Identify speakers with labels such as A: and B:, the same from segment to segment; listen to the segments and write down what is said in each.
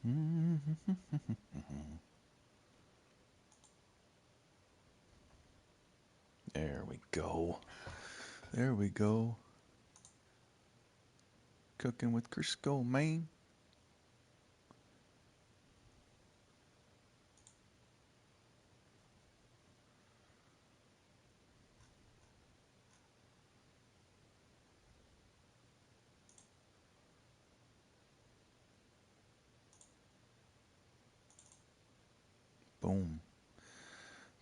A: There we go. There we go. Cooking with Crisco, man. Boom.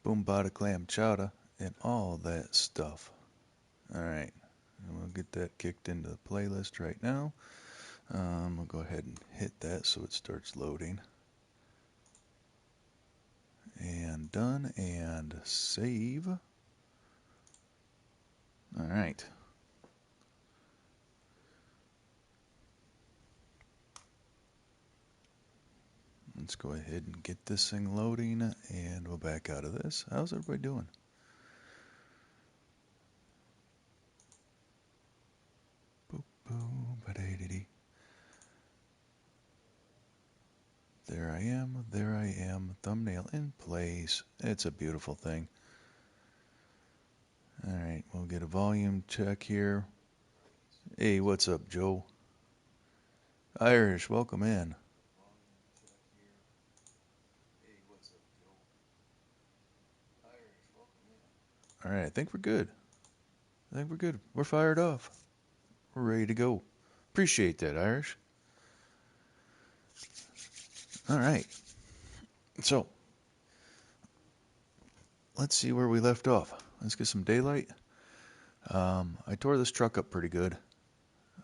A: Boom bada clam chowder and all that stuff. Alright. We'll get that kicked into the playlist right now. We'll go ahead and hit that so it starts loading. And done and save. Alright. Let's go ahead and get this thing loading and we'll back out of this. How's everybody doing? Boop, boom, ba-da-dee-dee. There I am, there I am. Thumbnail in place. It's a beautiful thing. Alright, we'll get a volume check here. Hey, what's up, Joe? Irish, welcome in. Alright, I think we're good. I think we're good. We're fired off. We're ready to go. Appreciate that, Irish. Alright. So, let's see where we left off. Let's get some daylight. I tore this truck up pretty good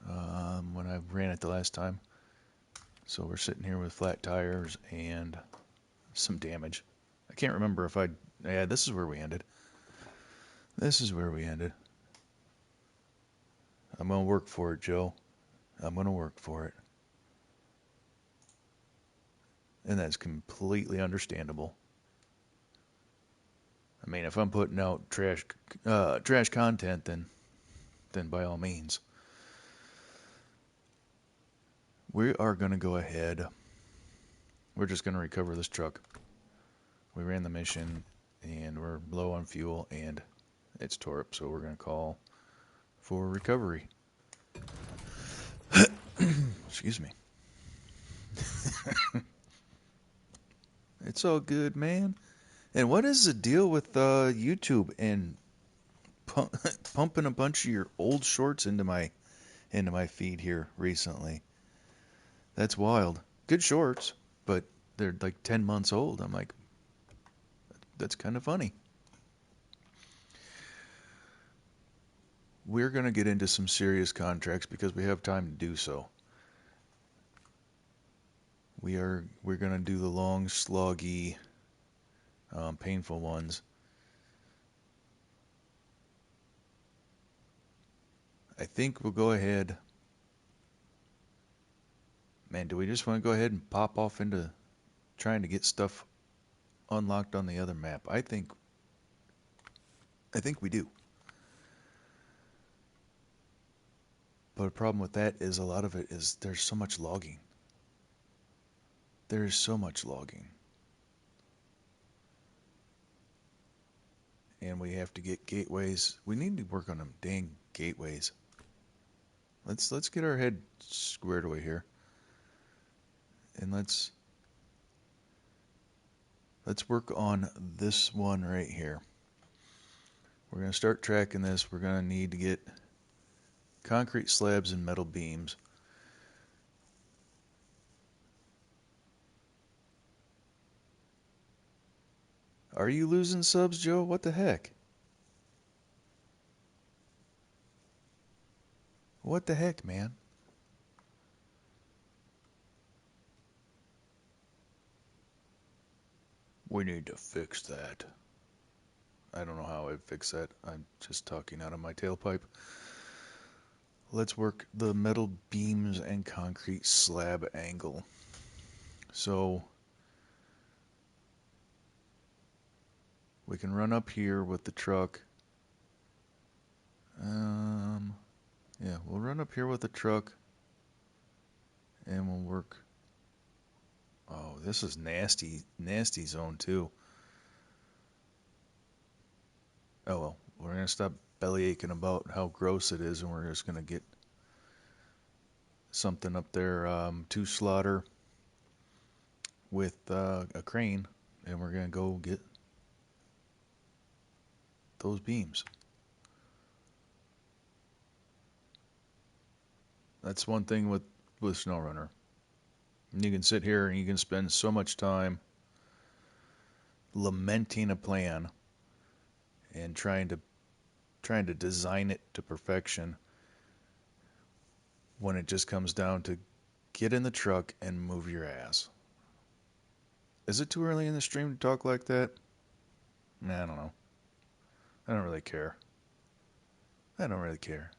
A: when I ran it the last time. So we're sitting here with flat tires and some damage. I can't remember if I... Yeah, this is where we ended. This is where we ended. I'm going to work for it, Joe. I'm going to work for it. And that's completely understandable. I mean, if I'm putting out trash content, then by all means. We are going to go ahead. We're just going to recover this truck. We ran the mission, and we're low on fuel, and it's tore up, so we're going to call for recovery. Excuse me. It's all good, man. And what is the deal with YouTube and pumping a bunch of your old shorts into my feed here recently? That's wild. Good shorts, but they're like 10 months old. I'm like, that's kind of funny. We're going to get into some serious contracts because we have time to do so. We're going to do the long, sloggy, painful ones. I think we'll go ahead. Man, do we just want to go ahead and pop off into trying to get stuff unlocked on the other map? I think we do. But a problem with that is a lot of it is there's so much logging. There is so much logging. And we have to get gateways. We need to work on them dang gateways. Let's get our head squared away here. And let's work on this one right here. We're going to start tracking this. We're going to need to get concrete slabs and metal beams. Are you losing subs, Joe? What the heck? What the heck, man? We need to fix that. I don't know how I'd fix that. I'm just talking out of my tailpipe. Let's work the metal beams and concrete slab angle. So we can run up here with the truck. Yeah, we'll run up here with the truck and we'll work this is nasty, nasty zone too. Oh well, we're gonna stop belly aching about how gross it is, and we're just gonna get something up there to slaughter with a crane, and we're gonna go get those beams. That's one thing with SnowRunner. You can sit here and you can spend so much time lamenting a plan and trying to design it to perfection when it just comes down to get in the truck and move your ass. Is it too early in the stream to talk like that? Nah, I don't know. I don't really care. I don't really care.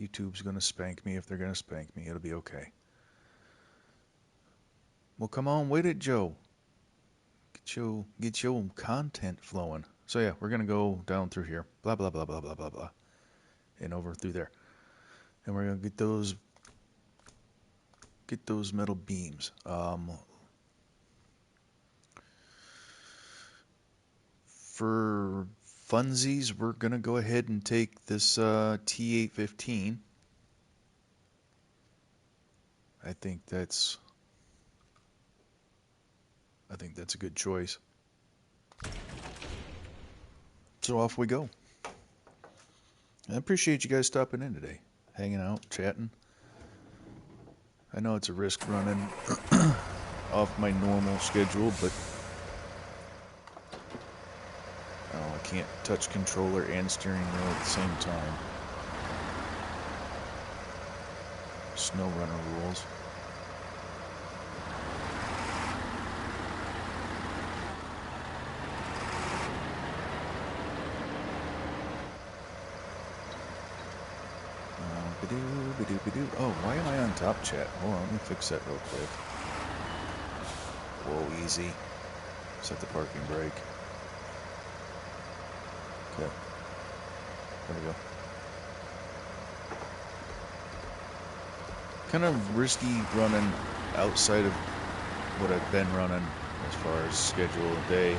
A: YouTube's gonna spank me if they're gonna spank me. It'll be okay. Well, come on with it, Joe. Get your content flowing. So yeah, we're gonna go down through here. Blah blah blah blah blah blah blah. And over through there. And we're gonna get those metal beams. For funsies, we're gonna go ahead and take this T815. I think that's a good choice. So off we go. I appreciate you guys stopping in today, hanging out, chatting. I know it's a risk running off my normal schedule, but I can't touch controller and steering wheel at the same time. SnowRunner rules. Oh, why am I on top chat? Hold on, let me fix that real quick. Whoa, easy. Set the parking brake. Okay. There we go. Kind of risky running outside of what I've been running as far as schedule a day.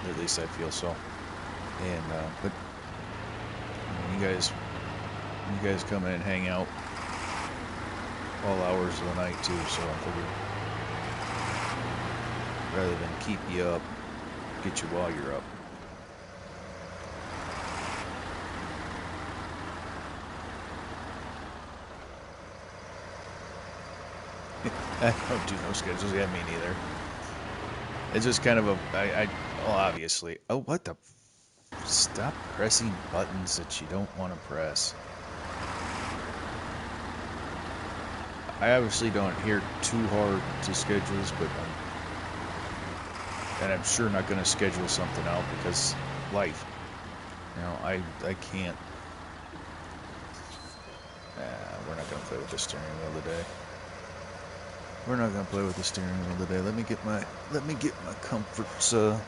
A: At least I feel so. And but you guys come in and hang out all hours of the night too, so I figured rather than keep you up, get you while you're up. I don't do no schedules. Yeah, me neither. It's just kind of a, well, obviously. Oh, what the? Stop pressing buttons that you don't want to press. I obviously don't adhere too hard to schedules, but and I'm sure not going to schedule something out because life. You know, I can't. We're not going to play with the steering wheel today. We're not gonna play with the steering wheel today. Let me get my comforts little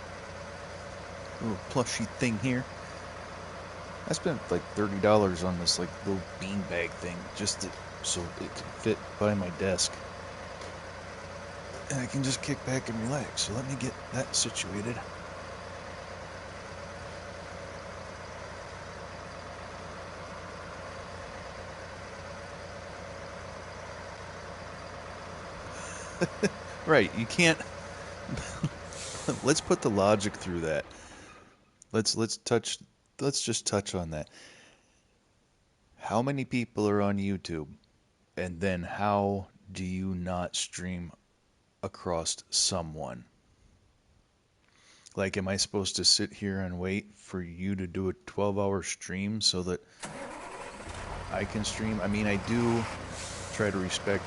A: plushy thing here. I spent like $30 on this like little beanbag thing just so it can fit by my desk. And I can just kick back and relax. So let me get that situated. Right, you can't. Let's put the logic through that. Let's just touch on that. How many people are on YouTube? And then how do you not stream across someone? Like, am I supposed to sit here and wait for you to do a 12-hour stream so that I can stream? I mean, I do try to respect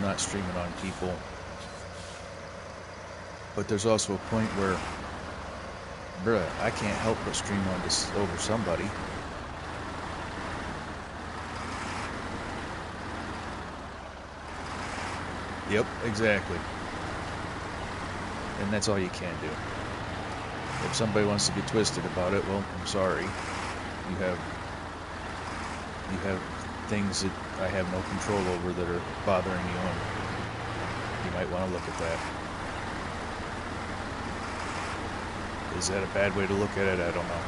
A: not streaming on people. But there's also a point where, bruh, I can't help but stream on this over somebody. Yep, exactly. And that's all you can do. If somebody wants to get twisted about it, well, I'm sorry. You have things that I have no control over that are bothering you, and you might want to look at that. Is that a bad way to look at it? I don't know.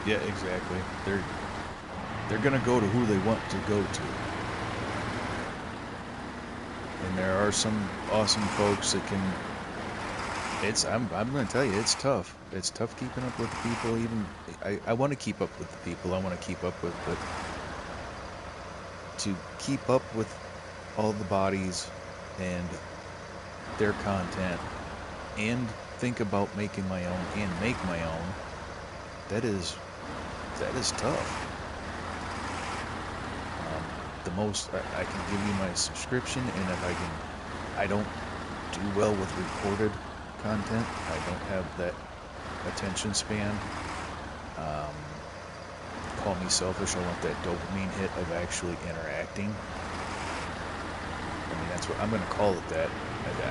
A: Yeah, exactly. They're gonna go to who they want to go to. And there are some awesome folks that can. I'm gonna tell you, it's tough. It's tough keeping up with the people. Even I want to keep up with the people I want to keep up with, but to keep up with all the bodies and their content, and think about making my own and make my own, that is tough. The most I can give you my subscription, and if I don't do well with recorded content. I don't have that attention span. Call me selfish. I want that dopamine hit of actually interacting. I mean, that's what I'm going to call it, that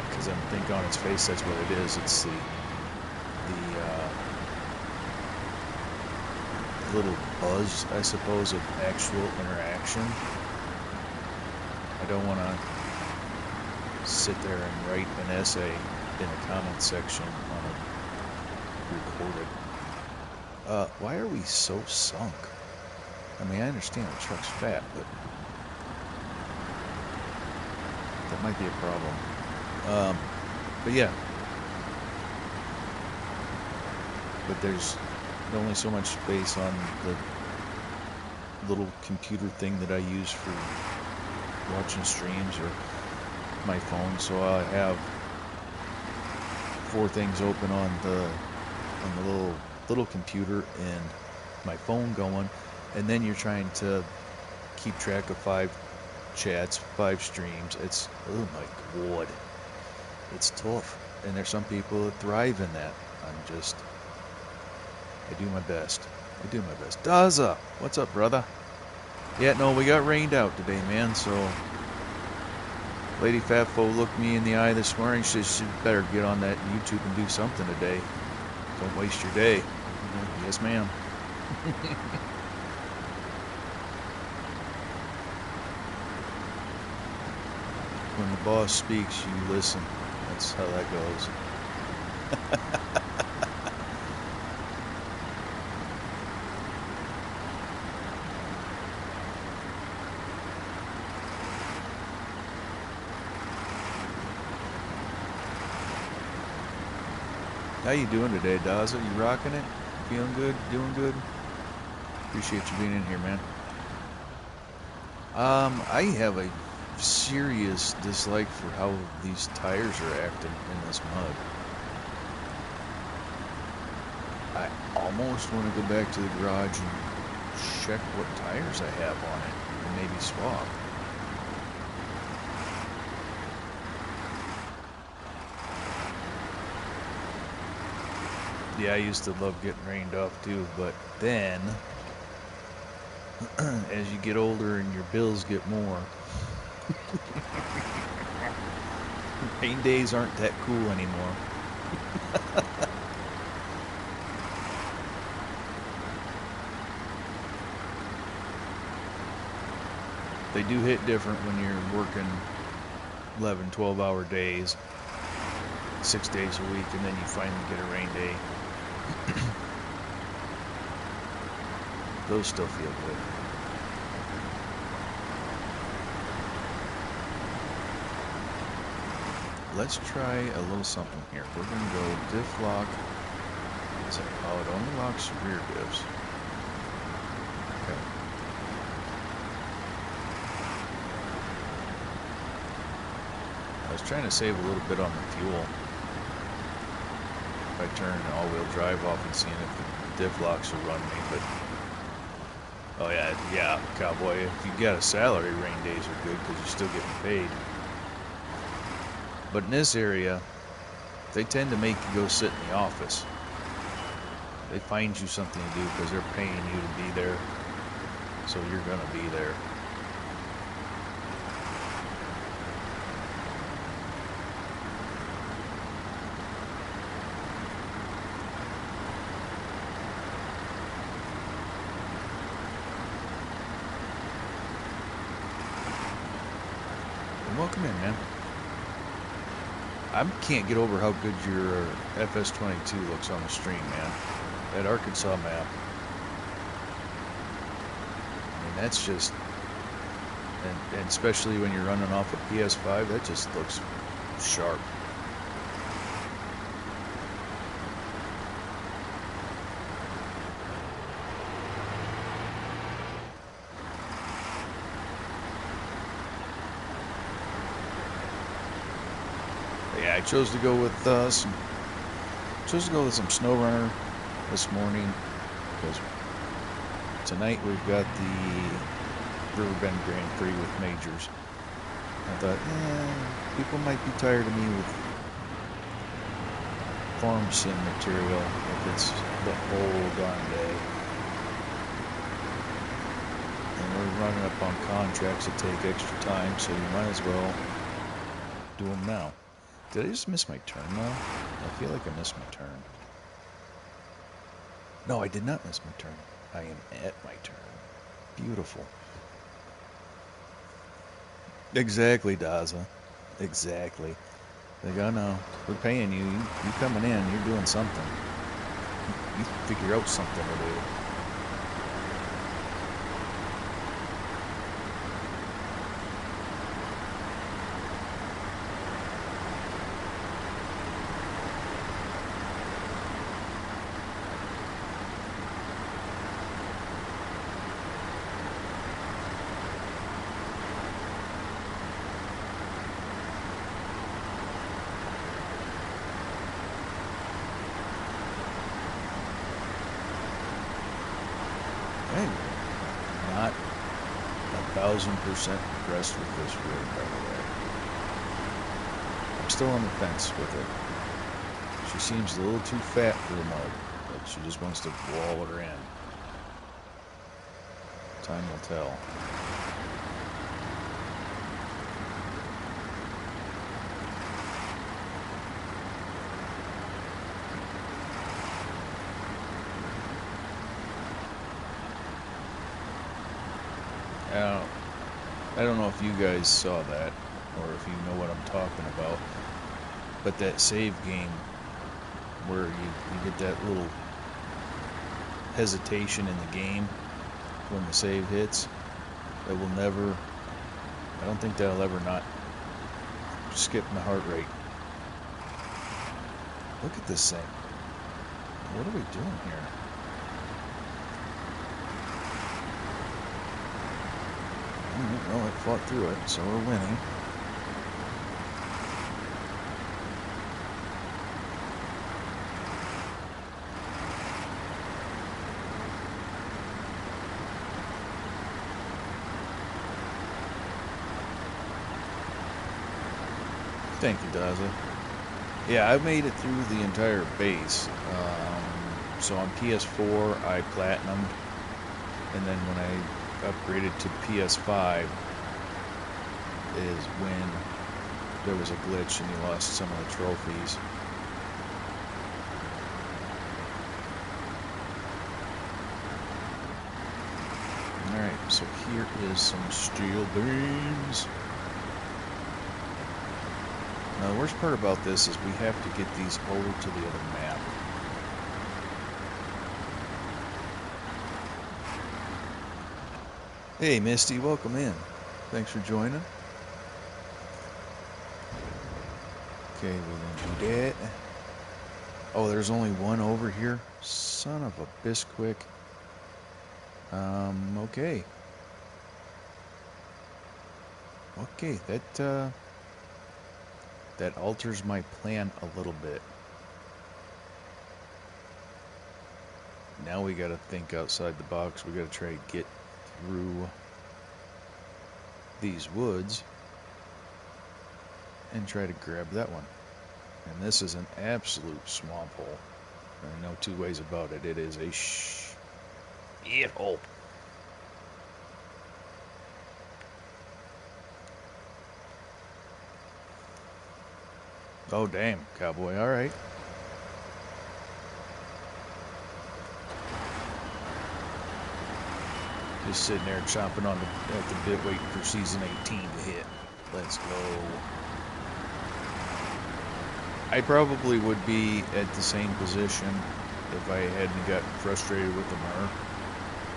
A: because I think on its face that's what it is. It's the little buzz, I suppose, of actual interaction. I don't want to sit there and write an essay in the comment section on a recorded. Why are we so sunk? I mean, I understand the truck's fat, but that might be a problem. But yeah. But there's only so much space on the little computer thing that I use for watching streams or my phone, so I have 4 things open on the little computer and my phone going, and then you're trying to keep track of 5 chats, 5 streams. It's, oh my god, it's tough, and there's some people that thrive in that. I do my best. Daza, what's up, brother? Yeah, no, we got rained out today, man, so Lady Fatfo looked me in the eye this morning. She said, "You better get on that YouTube and do something today. Don't waste your day." Yes, ma'am. When the boss speaks, you listen. That's how that goes. How you doing today, Daza? You rocking it? Feeling good? Doing good? Appreciate you being in here, man. I have a serious dislike for how these tires are acting in this mud. I almost want to go back to the garage and check what tires I have on it and maybe swap. Yeah, I used to love getting rained off too, but then as you get older and your bills get more, rain days aren't that cool anymore. They do hit different when you're working 11, 12-hour days, 6 days a week, and then you finally get a rain day. Those still feel good. Let's try a little something here. We're going to go diff lock. Oh, it only locks rear diffs. Okay. I was trying to save a little bit on the fuel. if I turn all-wheel drive off and seeing if the diff locks will run me, but oh yeah, cowboy, if you got a salary, rain days are good because you're still getting paid. But in this area, they tend to make you go sit in the office. They find you something to do because they're paying you to be there, so you're gonna be there. Welcome in, man. I can't get over how good your FS22 looks on the stream, man. That Arkansas map. I mean, that's just... And especially when you're running off a PS5, that just looks sharp. Yeah, I chose to go with some SnowRunner this morning because tonight we've got the Riverbend Grand Prix with majors. I thought, people might be tired of me with farm sim material if it's the whole darn day. And we're running up on contracts that take extra time, so you might as well do them now. Did I just miss my turn, though? I feel like I missed my turn. No, I did not miss my turn. I am at my turn. Beautiful. Exactly, Daza. Exactly. Like, oh no, we're paying you. You coming in, you're doing something. You figure out something to do. I'm not 1,000% impressed with this rig, by the way. I'm still on the fence with it. She seems a little too fat for the mud, but she just wants to wall her in. Time will tell. I don't know if you guys saw that, or if you know what I'm talking about, but that save game where you get that little hesitation in the game when the save hits, that will never, I don't think that'll ever not skip my heart rate. Look at this thing. What are we doing here? Well, it fought through it, so we're winning. Thank you, Daza. Yeah, I've made it through the entire base. So on PS4, I platinumed, and then when I upgraded to PS5 is when there was a glitch and you lost some of the trophies. Alright, so here is some steel beams. Now the worst part about this is we have to get these over to the other map. Hey Misty, welcome in. Thanks for joining. Okay, we're gonna do that. Oh, there's only one over here? Son of a bisquick. Okay. Okay, that alters my plan a little bit. Now we got to think outside the box. We got to try to get through these woods and try to grab that one. And this is an absolute swamp hole. There are no two ways about it. It is a shit hole. Oh, damn, cowboy. All right. Just sitting there chomping on at the bit waiting for season 18 to hit. Let's go. I probably would be at the same position if I hadn't gotten frustrated with the Mer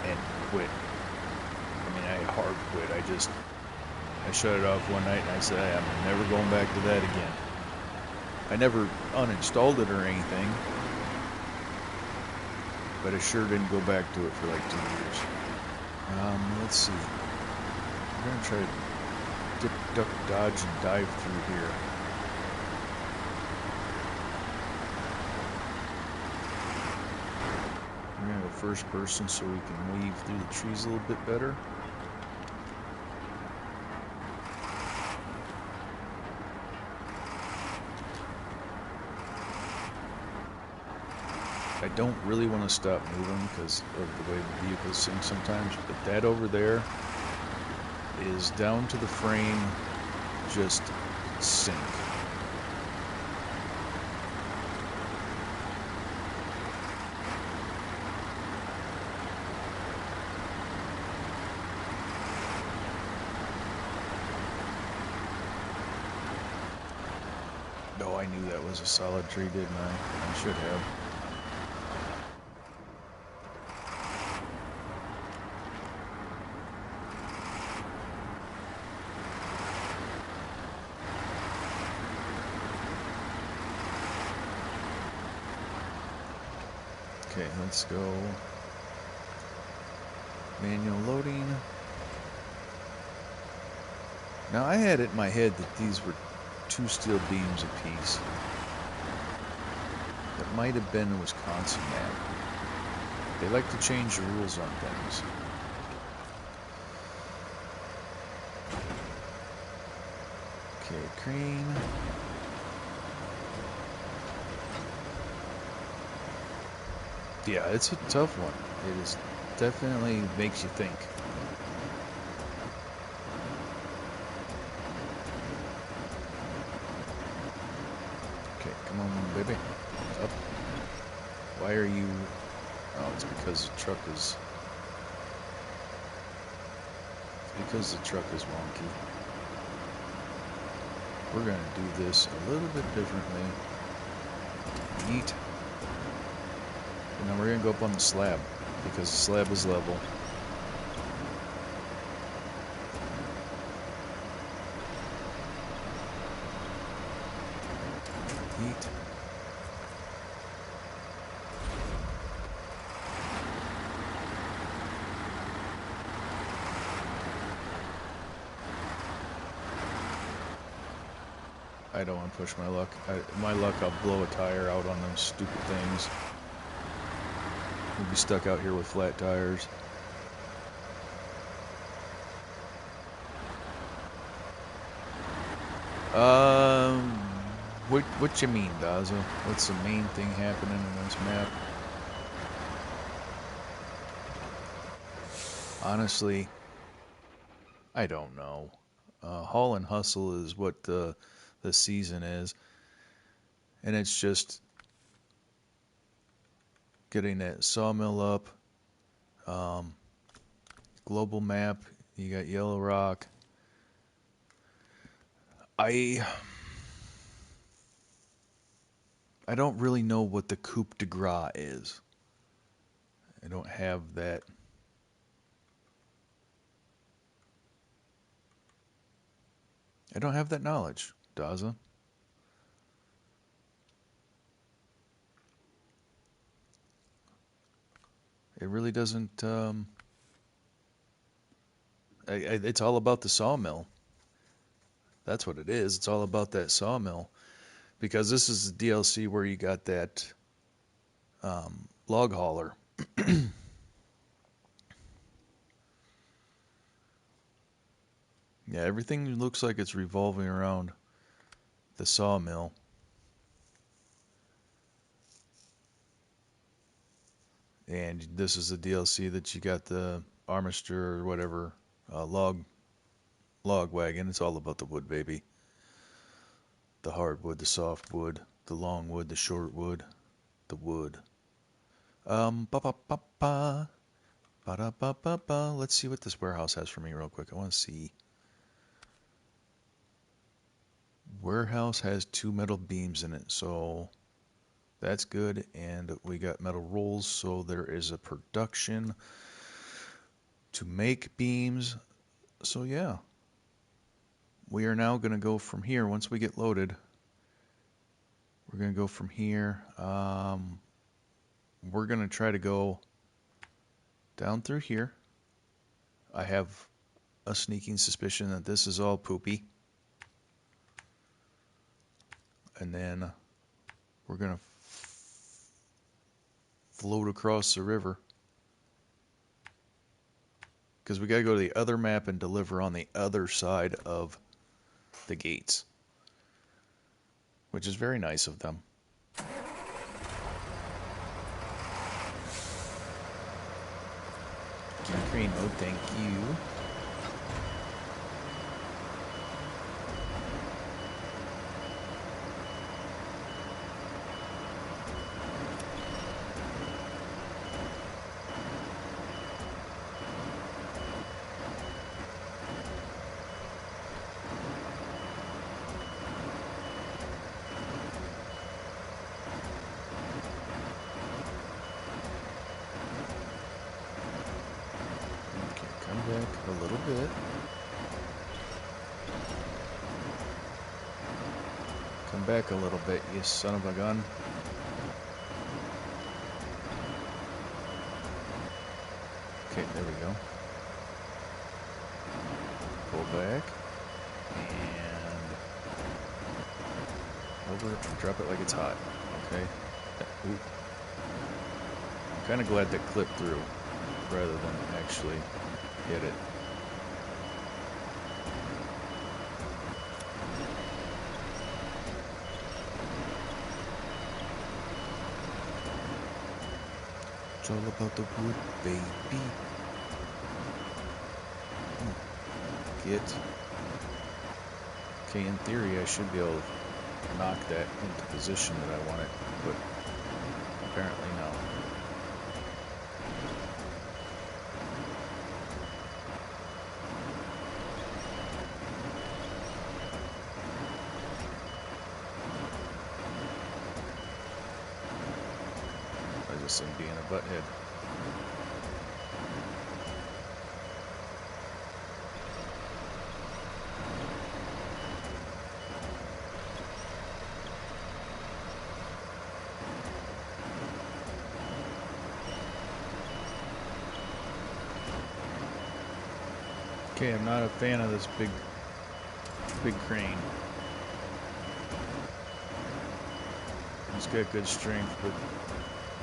A: and quit. I mean, I hard quit. I shut it off one night and I said, I'm never going back to that again. I never uninstalled it or anything, but I sure didn't go back to it for like 2 years. Let's see. We're going to try to dip, duck, dodge, and dive through here. We're going to go first person so we can weave through the trees a little bit better. I don't really want to stop moving because of the way the vehicle sinks sometimes, but that over there is down to the frame, just sink. No, I knew that was a solid tree, didn't I? I should have. Okay, let's go. Manual loading. Now I had it in my head that these were 2 steel beams apiece. That might have been a Wisconsin map. They like to change the rules on things. Okay, crane. Yeah, it's a tough one. It is definitely makes you think. Okay, come on, baby. Up. Why are you... Oh, it's because the truck is... It's because the truck is wonky. We're going to do this a little bit differently. Neat. And then we're going to go up on the slab, because the slab is level. Neat. I don't want to push my luck. My luck, I'll blow a tire out on those stupid things. We'll be stuck out here with flat tires. What you mean, Daza? What's the main thing happening in this map? Honestly, I don't know. Haul and hustle is what the season is, and it's just getting that sawmill up. Global map. You got Yellow Rock. I don't really know what the coup de grace is. I don't have that. I don't have that knowledge, Daza. It really doesn't. It's all about the sawmill. That's what it is. It's all about that sawmill. Because this is the DLC where you got that log hauler. Yeah, everything looks like it's revolving around the sawmill. And this is the DLC that you got the Armister or whatever log wagon. It's all about the wood, baby. The hardwood, the softwood, the long wood, the short wood, the wood. Ba ba ba ba ba da ba ba ba. Let's see what this warehouse has for me real quick. I want to see. Warehouse has 2 metal beams in it, so that's good. And we got metal rolls, so there is a production to make beams. So yeah, we are now going to go from here. Once we get loaded, we're going to go from here. We're going to try to go down through here. I have a sneaking suspicion that this is all poopy. And then we're going to float across the river. Because we got to go to the other map and deliver on the other side of the gates. Which is very nice of them. Crane mode, thank you. Back a little bit. Come back a little bit, you son of a gun. Okay, there we go. Pull back. And over and drop it like it's hot. Okay. Ooh. I'm kind of glad that clipped through rather than actually hit it. It's all about the wood, baby. Get. Okay, in theory, I should be able to knock that into position that I want it, but apparently no. Thing being a butthead. Okay, I'm not a fan of this big crane. It's got good strength, but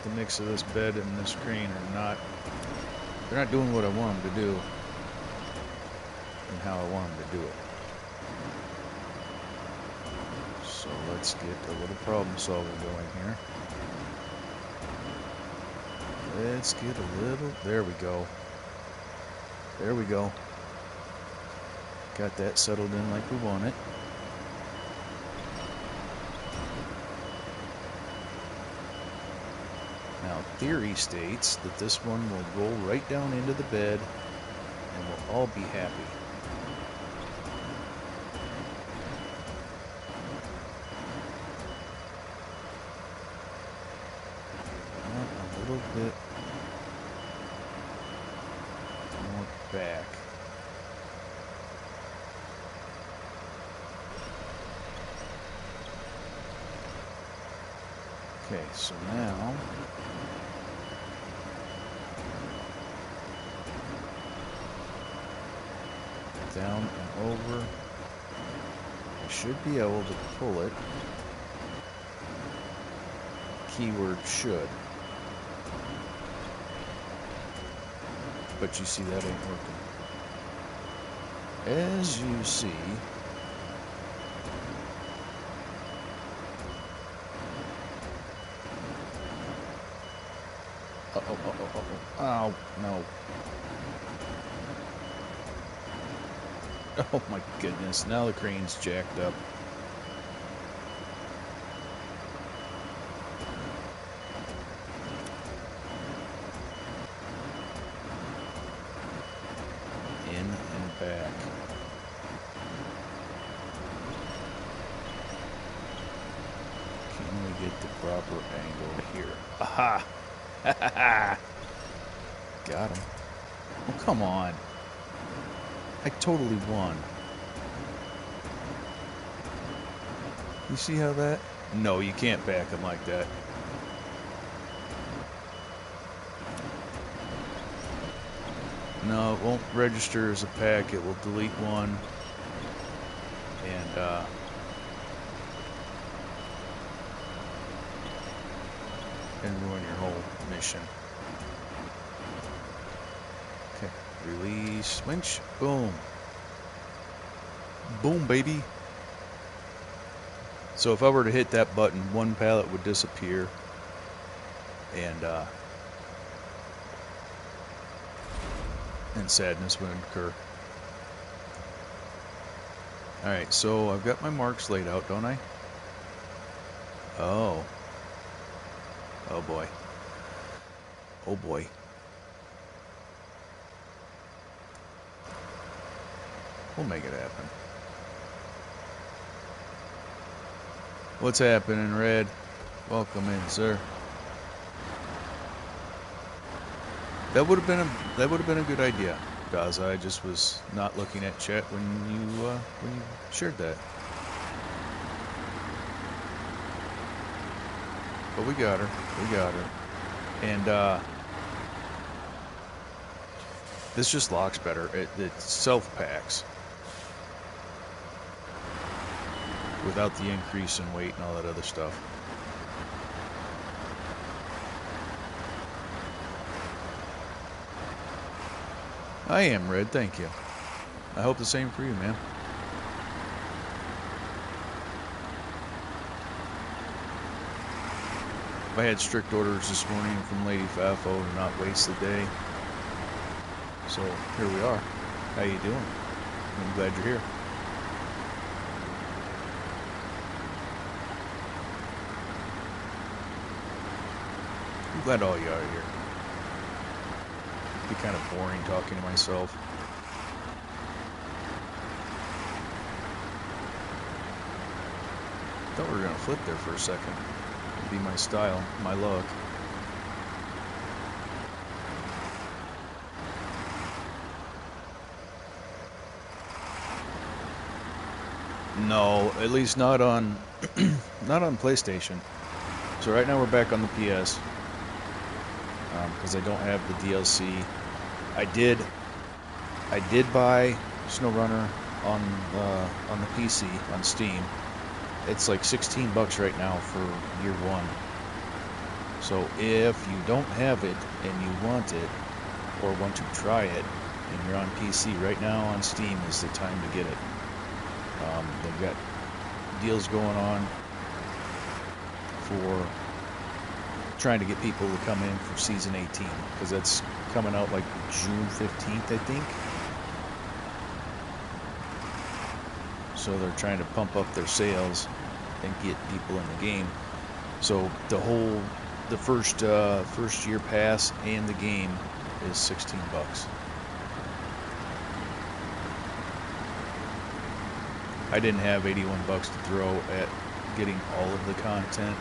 A: the mix of this bed and this crane they're not doing what I want them to do and how I want them to do it. So let's get a little problem solving going here. Let's get a little, there we go. There we go. Got that settled in like we want it. Now, theory states that this one will roll right down into the bed and we'll all be happy. A little bit more back. Okay, so now down and over. I should be able to pull it. Keyword should. But you see, that ain't working. As you see... Oh, no. Oh my goodness, now the crane's jacked up. In and back. Can we get the proper angle here? Aha! Ha ha ha! Got him. Oh, come on. I totally won. You see how that? No, you can't back him like that. No, it won't register as a pack. It will delete one. And ruin your whole mission. Okay, release, winch, boom. Boom, baby. So if I were to hit that button, one pallet would disappear. And sadness would occur. Alright, so I've got my marks laid out, don't I? Oh. Oh boy. Oh boy. We'll make it happen. What's happening, Red? Welcome in, sir. That would have been a good idea, Gaza. I just was not looking at chat when you shared that. But we got her. We got her. And this just locks better. It self-packs without the increase in weight and all that other stuff. I am, Red. Thank you. I hope the same for you, man. I had strict orders this morning from Lady Fafo to not waste the day. So here we are. How you doing? I'm glad you're here. I'm glad all you are here. It'd be kind of boring talking to myself. Thought we were gonna flip there for a second. It'd be my style, my luck. No, at least not on not on PlayStation. So right now we're back on the PS because I don't have the DLC. I did buy SnowRunner on the PC on Steam. It's like $16 right now for year one. So if you don't have it and you want it or want to try it and you're on PC right now on Steam is the time to get it. They've got deals going on for trying to get people to come in for season 18 because that's coming out like June 15th, I think. So they're trying to pump up their sales and get people in the game. So the first year pass and the game is $16. I didn't have $81 to throw at getting all of the content.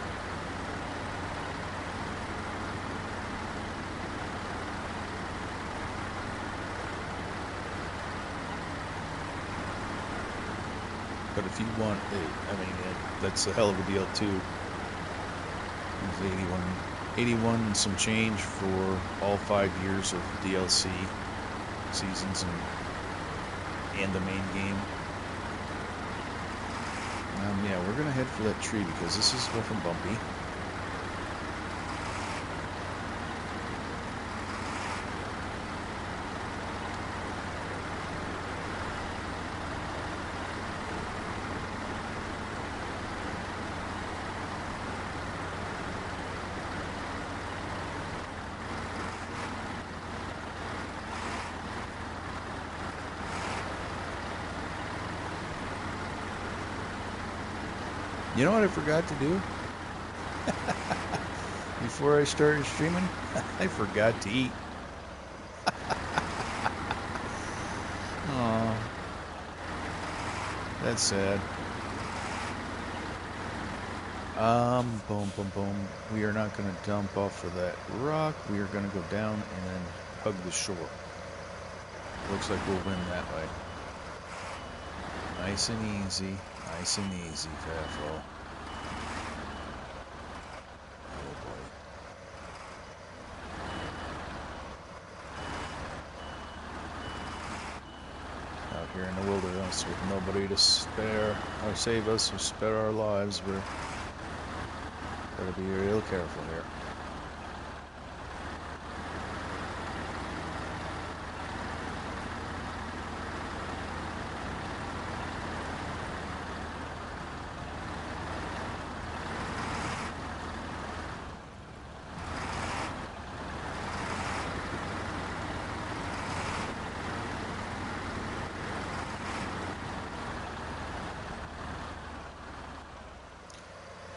A: But if you want it, I mean, that's a hell of a deal too. It's 81 and some change for all 5 years of DLC seasons and the main game. Yeah, we're gonna head for that tree because this is rough and bumpy. You know what I forgot to do? Before I started streaming, I forgot to eat. Aw, that's sad. Boom, boom, boom. We are not going to dump off of that rock. We are going to go down and then hug the shore. Looks like we'll win that way. Nice and easy. Nice and easy, Fafo. Oh boy. Out here in the wilderness with nobody to spare or save us or spare our lives, we're gotta be real careful here.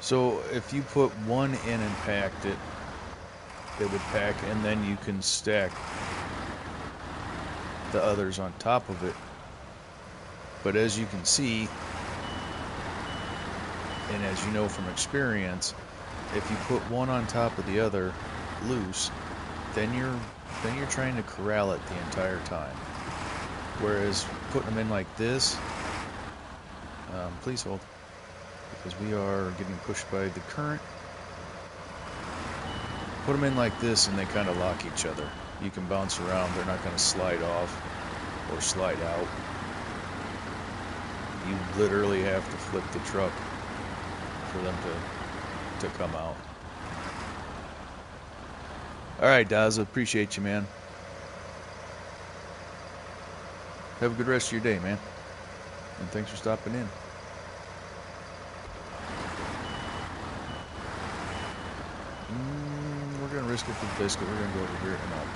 A: So if you put one in and packed it, it would pack, and then you can stack the others on top of it. But as you can see, and as you know from experience, if you put one on top of the other loose, then you're trying to corral it the entire time. Whereas putting them in like this, please hold, because we are getting pushed by the current. Put them in like this and they kind of lock each other. You can bounce around, they're not going to slide off or slide out. You literally have to flip the truck for them to come out. Alright, Daz, I appreciate you, man. Have a good rest of your day, man. And thanks for stopping in. We're going to risk it for the biscuit. We're going to go over here and up.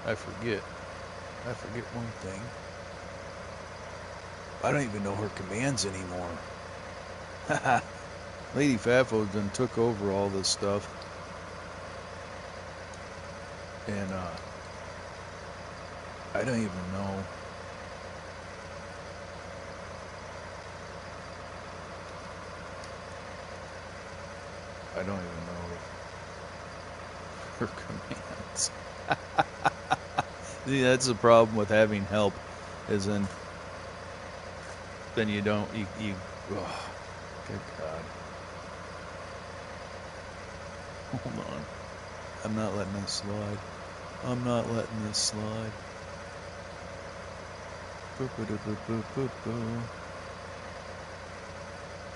A: I forget one thing. I don't even know her commands anymore. Haha. Lady Fafo done took over all this stuff. And I don't even know. I don't even know her commands. See, that's the problem with having help, is then you don't, oh, good God. Hold on. I'm not letting that slide. I'm not letting this slide. Boop, boop, boop, boop, boop, boop.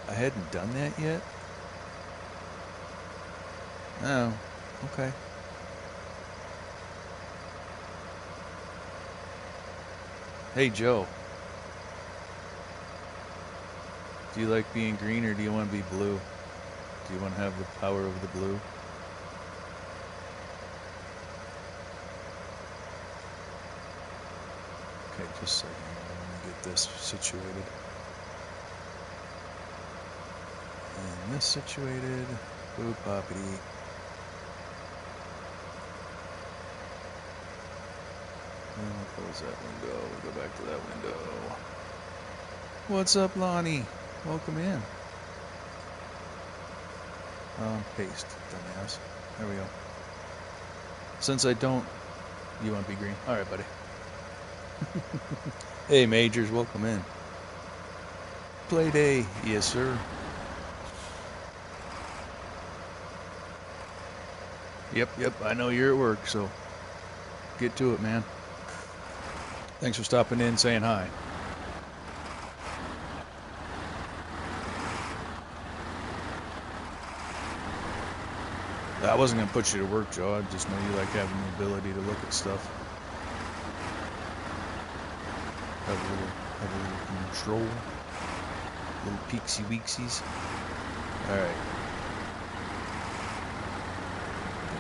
A: I hadn't done that yet? Oh, okay. Hey, Joe. Do you like being green or do you want to be blue? Do you want to have the power of the blue? Okay, just a second. Let me get this situated. And this situated. Boo poppity. And we'll close that window. We go back to that window. What's up, Lonnie? Welcome in. Paste, dumbass. There we go. Since I don't... You want to be green? Alright, buddy. Hey, Majors, welcome in. Play day. Yes, sir. Yep, I know you're at work, so get to it, man. Thanks for stopping in, saying hi. I wasn't going to put you to work, Joe. I just know you like having the ability to look at stuff. Have a little control. Little peeksy weeksies. Alright.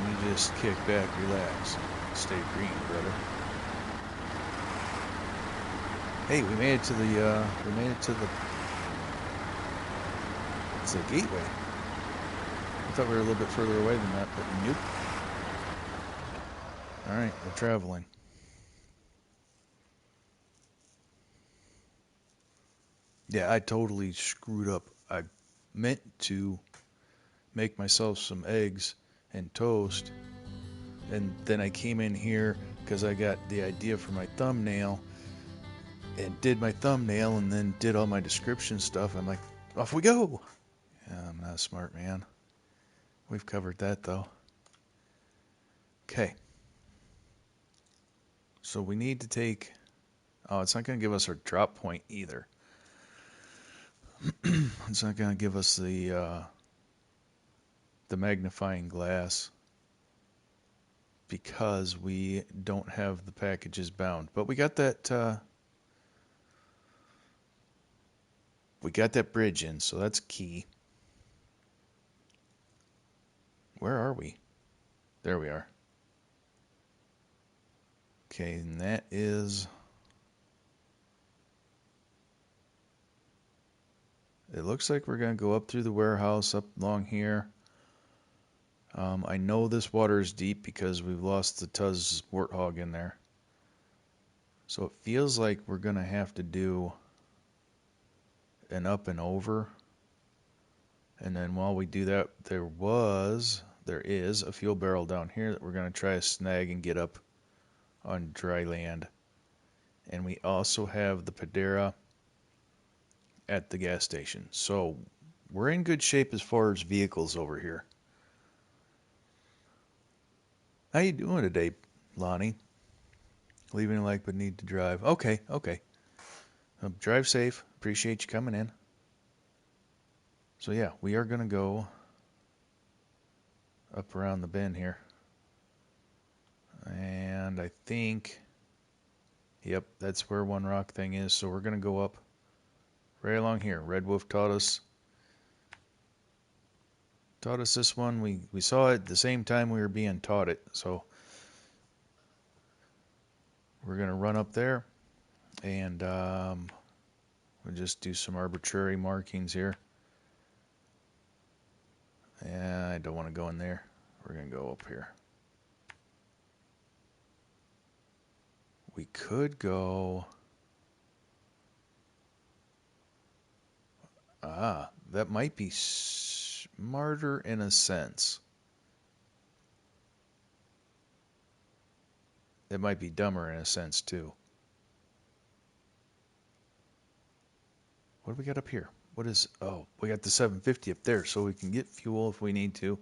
A: You just kick back, relax. Stay green, brother. Hey, we made it to the, it's a gateway. I thought we were a little bit further away than that, but nope. Alright, we're traveling. Yeah, I totally screwed up. I meant to make myself some eggs and toast, and then I came in here because I got the idea for my thumbnail and did my thumbnail and then did all my description stuff. I'm like, off we go. Yeah, I'm not a smart man. We've covered that though. Okay. So we need to take... Oh, it's not going to give us our drop point either. It's not going to give us the magnifying glass because we don't have the packages bound. But we got that bridge in, so that's key. Where are we? There we are. Okay, and that is... It looks like we're going to go up through the warehouse, up along here. I know this water is deep because we've lost the Tuz warthog in there. So it feels like we're going to have to do an up and over. And then while we do that, there is a fuel barrel down here that we're going to try to snag and get up on dry land. And we also have the Padera at the gas station. So we're in good shape as far as vehicles over here. How you doing today, Lonnie? Leaving a like but need to drive. Okay. Drive safe. Appreciate you coming in. So yeah, we are going to go up around the bend here. And I think, yep, that's where One Rock thing is. So we're going to go up right along here. Red Wolf taught us this one. We saw it at the same time we were being taught it. So we're going to run up there and we'll just do some arbitrary markings here. And I don't want to go in there. We're going to go up here. We could go... that might be smarter in a sense. It might be dumber in a sense too. What do we got up here? What is... Oh, we got the 750 up there, so we can get fuel if we need to.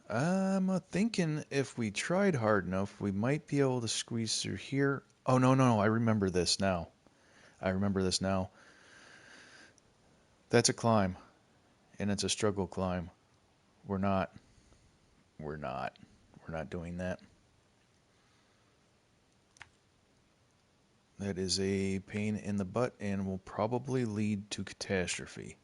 A: I'm thinking if we tried hard enough, we might be able to squeeze through here. Oh, no, no, no. I remember this now. I remember this now. That's a climb, and it's a struggle climb. We're not. We're not. We're not doing that. That is a pain in the butt and will probably lead to catastrophe.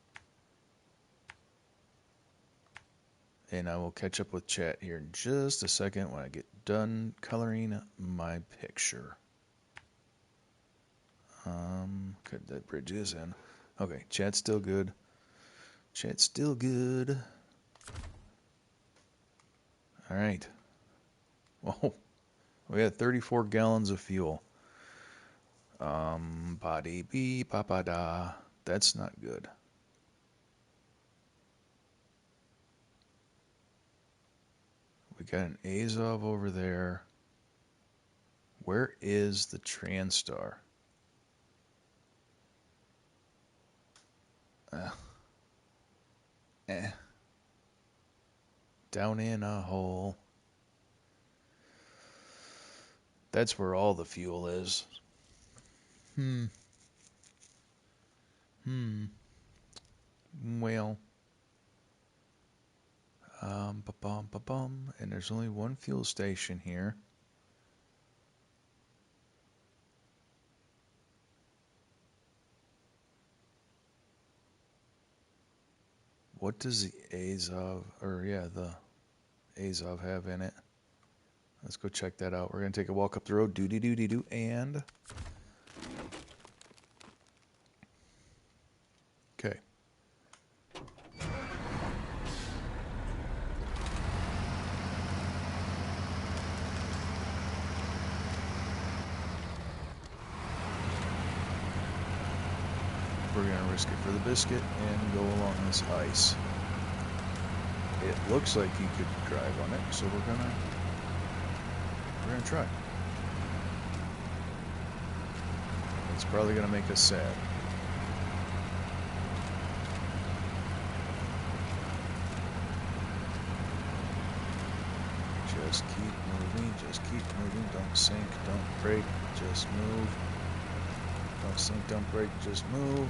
A: And I will catch up with chat here in just a second when I get done coloring my picture. Cut that bridge is in. Okay, chat's still good. Chat's still good. All right. Oh, we had 34 gallons of fuel. Body bee papa da. That's not good. We got an Azov over there. Where is the Transtar? Eh. Down in a hole. That's where all the fuel is. Well. Ba-bum, ba-bum. And there's only one fuel station here. What does the Azov, the Azov have in it? Let's go check that out. We're going to take a walk up the road. Doo-dee-doo-dee-doo. And... Okay. We're going to risk it for the biscuit and go along this ice. It looks like you could drive on it, so we're gonna try. It's probably gonna make us sad. Just keep moving, just keep moving. Don't sink, don't brake, just move. Don't sink, don't brake, just move.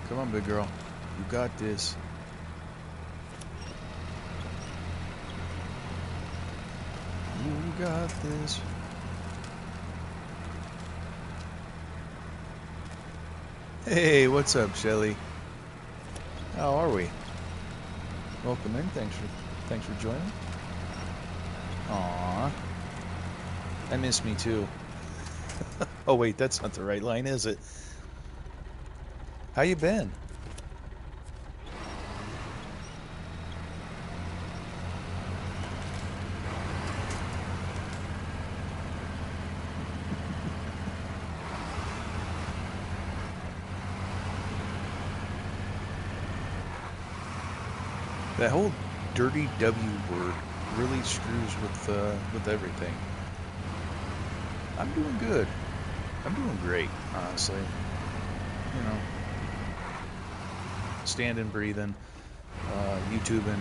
A: Come on, big girl. You got this. You got this. Hey, what's up, Shelly? How are we? Welcome in. Thanks for joining. Aww. I miss me too. Oh wait, that's not the right line, is it? How you been? That whole dirty W word really screws with everything. I'm doing good. I'm doing great, honestly. You know, standing, breathing, YouTubing.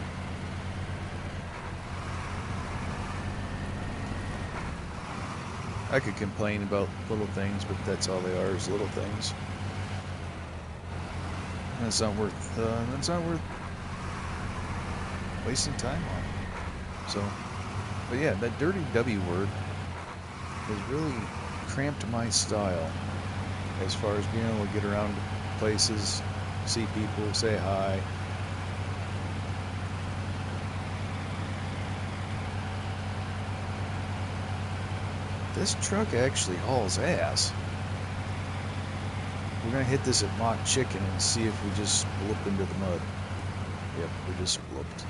A: I could complain about little things, but that's all they are, is little things. That's not worth wasting time on. So, but yeah, that dirty W word has really cramped my style as far as being able to get around places, see people, say hi. This truck actually hauls ass. We're gonna hit this at Mock Chicken and see if we just blip into the mud. Yep, we just blipped.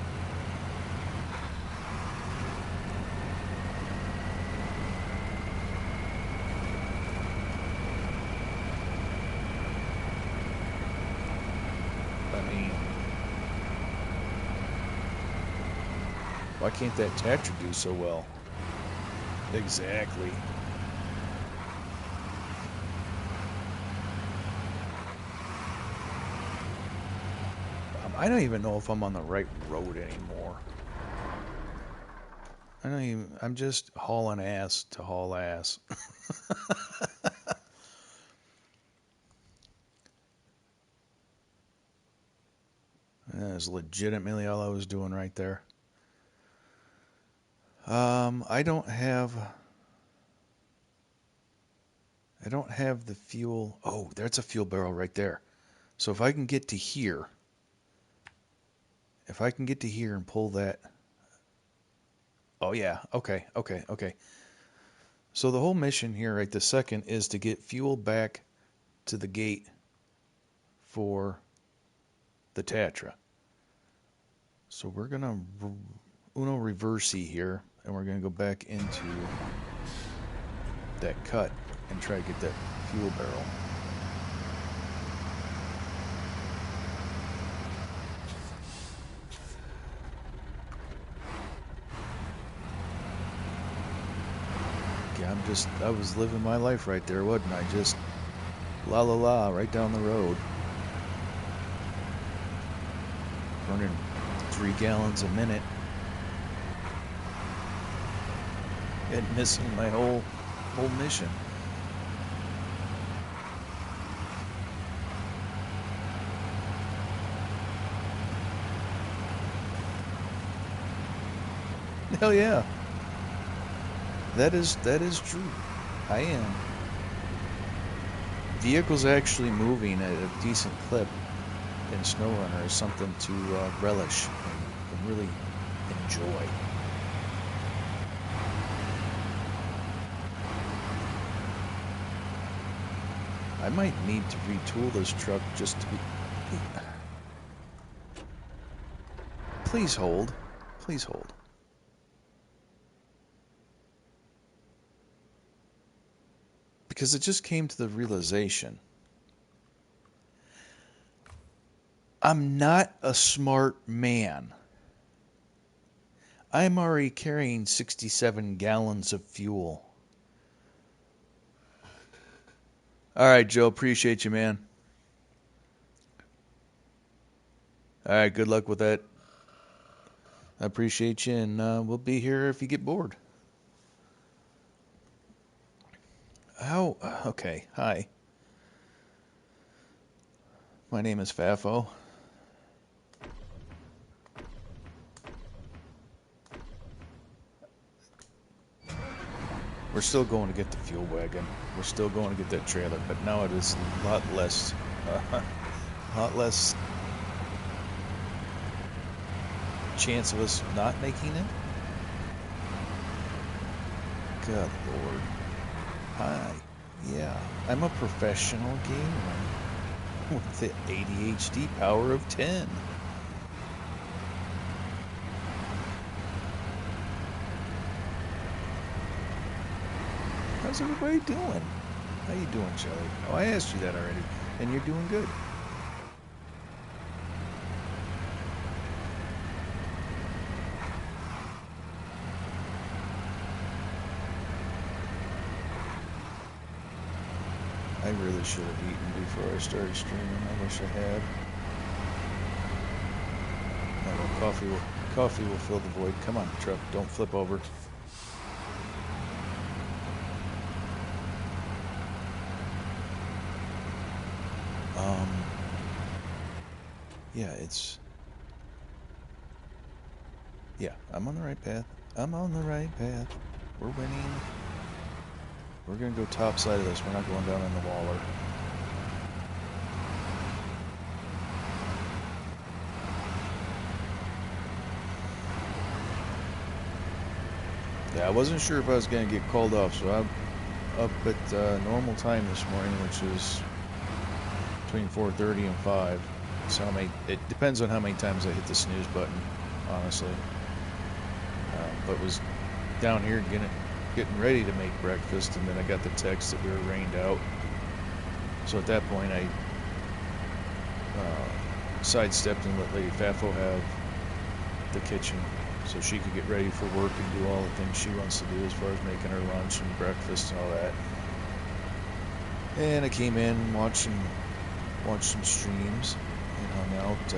A: Why can't that Thatcher do so well? Exactly. I don't even know if I'm on the right road anymore. I'm just hauling ass to haul ass. That's legitimately all I was doing right there. I don't have the fuel. Oh, there's a fuel barrel right there. So if I can get to here, and pull that. Oh yeah, okay. So the whole mission here right this second is to get fuel back to the gate for the Tatra. So we're gonna Uno Reversi here, and we're gonna go back into that cut and try to get that fuel barrel. Yeah, I was living my life right there, wasn't I? Just la la la, right down the road. Burning 3 gallons a minute. And missing my whole mission. Hell yeah. That is true. I am. Vehicles actually moving at a decent clip in SnowRunner is something to relish and really enjoy. I might need to retool this truck just to be... Please hold. Please hold. Because it just came to the realization. I'm not a smart man. I'm already carrying 67 gallons of fuel. All right, Joe. Appreciate you, man. All right. Good luck with that. I appreciate you, and we'll be here if you get bored. How? Okay. Hi. My name is Fafo. We're still going to get the fuel wagon. We're still going to get that trailer, but now it is a lot less chance of us not making it. Good Lord. Hi. Yeah, I'm a professional gamer with the ADHD power of 10. How's everybody doing? How you doing, Shelly? Oh, I asked you that already, and you're doing good. I really should have eaten before I started streaming. I wish I had. Oh, well, coffee will fill the void. Come on, truck, don't flip over. Yeah, I'm on the right path. I'm on the right path. We're winning. We're gonna go top side of this. We're not going down in the waller. Yeah, I wasn't sure if I was gonna get called off, so I'm up at normal time this morning, which is between 4:30 and 5. So it depends on how many times I hit the snooze button, honestly. But was down here getting ready to make breakfast, and then I got the text that we were rained out. So at that point, I sidestepped and let Lady Fafo have the kitchen so she could get ready for work and do all the things she wants to do as far as making her lunch and breakfast and all that. And I came in and watched some streams and hung out.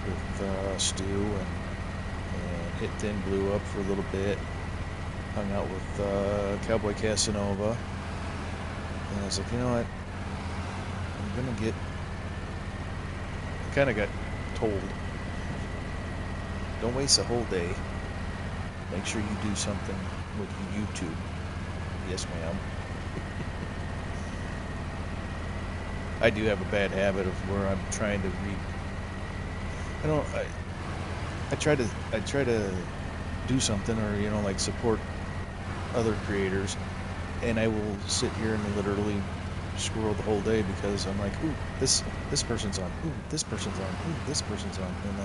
A: with Stu and hit Thin Blue up for a little bit. Hung out with Cowboy Casanova. And I was like, you know what? I'm gonna get. I kind of got told, don't waste a whole day. Make sure you do something with YouTube. Yes, ma'am. I do have a bad habit of where I'm trying to read. I try to do something, or like support other creators, and I will sit here and literally scroll the whole day because I'm like, ooh, this person's on, ooh, this person's on, ooh, this person's on, and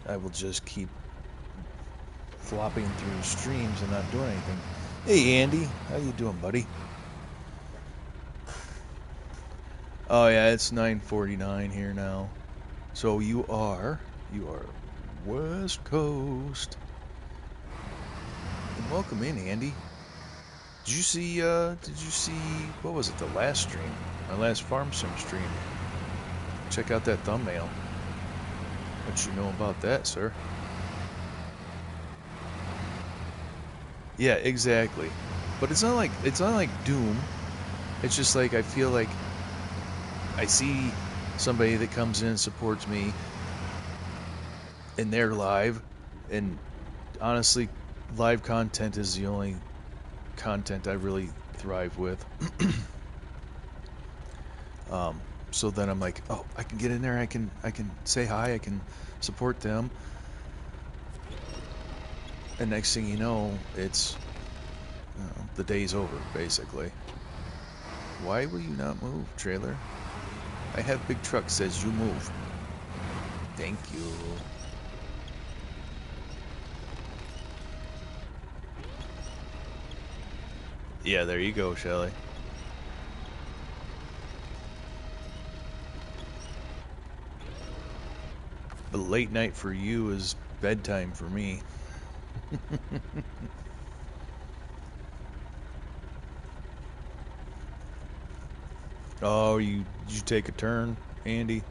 A: I will just keep flopping through streams and not doing anything. Hey Andy, how you doing, buddy? Oh yeah, it's 9:49 here now. So you are West Coast. And welcome in, Andy. Did you see what was it, the last stream? My last farm sim stream. Check out that thumbnail. What you know about that, sir? Yeah, exactly. But it's not like Doom. It's just like I feel like I see somebody that comes in and supports me and they're live, and honestly, live content is the only content I really thrive with. So then I'm like, oh, I can get in there, I can say hi, I can support them, and next thing you know, it's the day's over, basically. Why will you not move, trailer? I have big truck says you move. Thank you. Yeah, there you go, Shelly. But late night for you is bedtime for me. Oh, did you take a turn, Andy?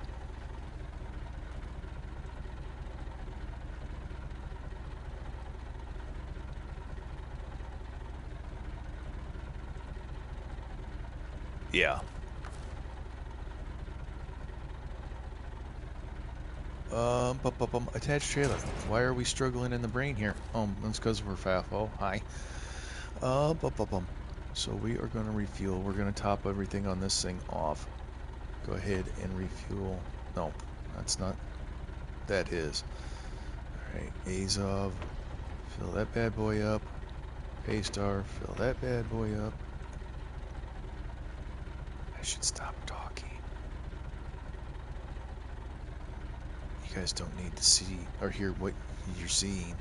A: Yeah. Attached trailer. Why are we struggling in the brain here? That's because we're FAFO. Hi. So we are going to refuel. We're going to top everything on this thing off. Go ahead and refuel. No, that's not. That is. Alright, Azov. Fill that bad boy up. Paystar. Fill that bad boy up. I should stop talking. You guys don't need to see or hear what you're seeing.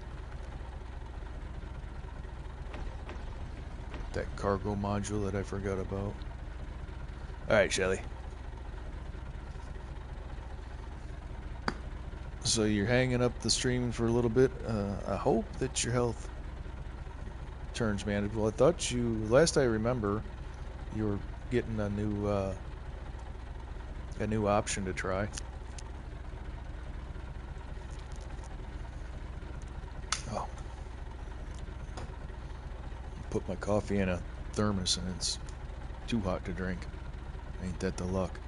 A: That cargo module that I forgot about. Alright, Shelly. So you're hanging up the streaming for a little bit. I hope that your health turns manageable. I thought last I remember, you were getting a new option to try. Oh, put my coffee in a thermos and it's too hot to drink. Ain't that the luck?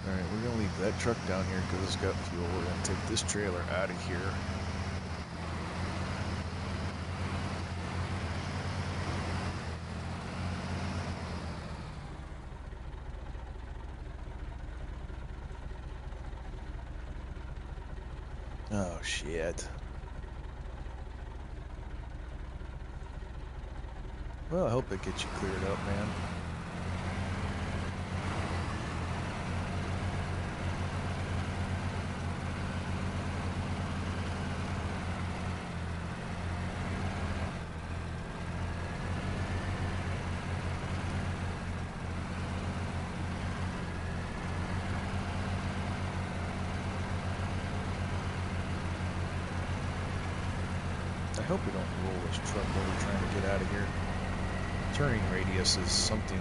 A: Alright, we're going to leave that truck down here because it's got fuel. We're going to take this trailer out of here. Oh, shit. Well, I hope it gets you cleared up, man. I hope we don't roll this truck while we're trying to get out of here. Turning radius is something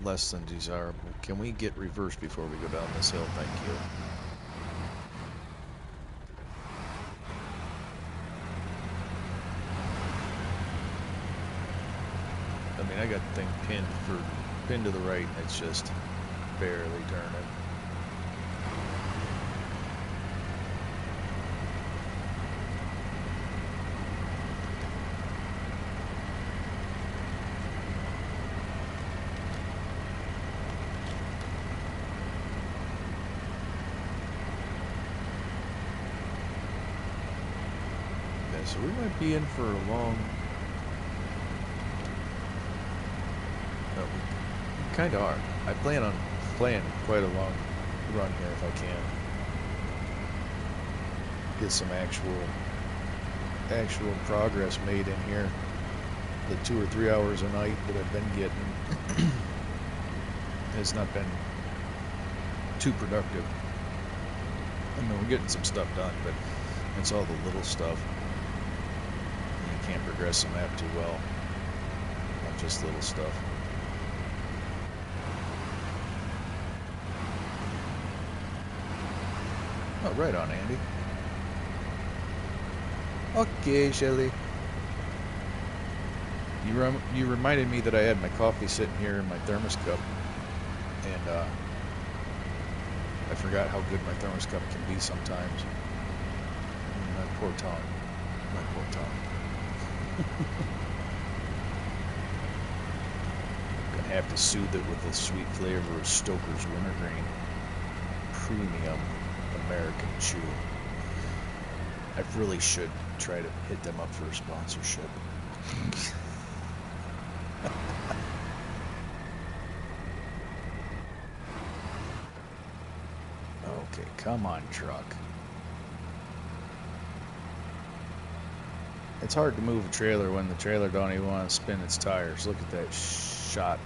A: less than desirable. Can we get reversed before we go down this hill? Thank you. I mean, I got the thing pinned to the right, and it's just barely turning. Yeah, so we might be in for a long... We kind of are. I plan on playing quite a long run here if I can. Get some actual progress made in here. The 2 or 3 hours a night that I've been getting has not been too productive. I mean, we're getting some stuff done, but it's all the little stuff. You can't progress the map too well. Not just little stuff. Oh, right on, Andy. Okay, Shelly. You reminded me that I had my coffee sitting here in my thermos cup, and I forgot how good my thermos cup can be sometimes. My poor tongue. My poor tongue. Gonna have to soothe it with the sweet flavor of Stoker's Wintergreen Premium American Chew. I really should try to hit them up for a sponsorship. Okay, come on, truck. It's hard to move a trailer when the trailer don't even want to spin its tires. Look at that shot.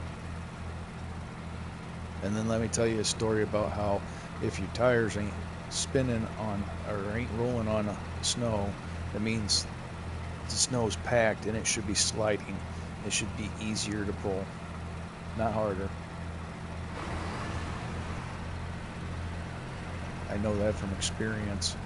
A: And then let me tell you a story about how if your tires ain't spinning on or ain't rolling on snow, that means the snow's packed and it should be sliding. It should be easier to pull, not harder. I know that from experience.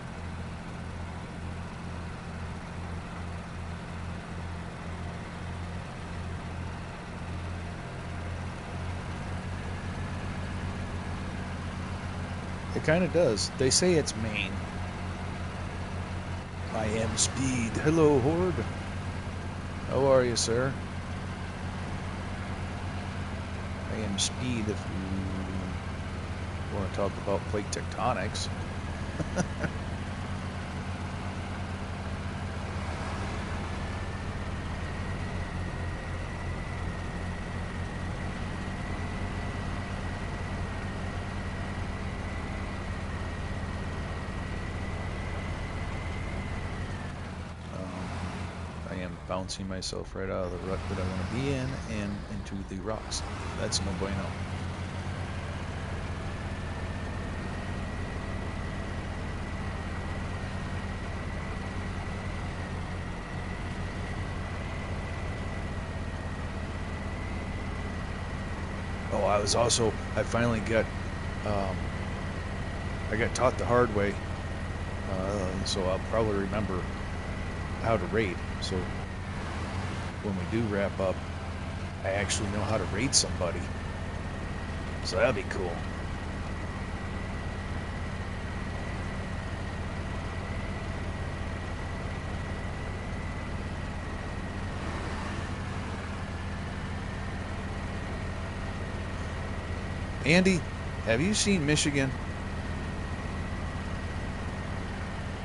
A: It kind of does. They say it's Maine. I am Speed. Hello, Horde. How are you, sir? I am Speed if you want to talk about plate tectonics. Bouncing myself right out of the rut that I want to be in and into the rocks. That's no bueno. Oh, I finally got, I got taught the hard way, so I'll probably remember how to raid. So when we do wrap up, I actually know how to raid somebody. So that'll be cool. Andy, have you seen Michigan?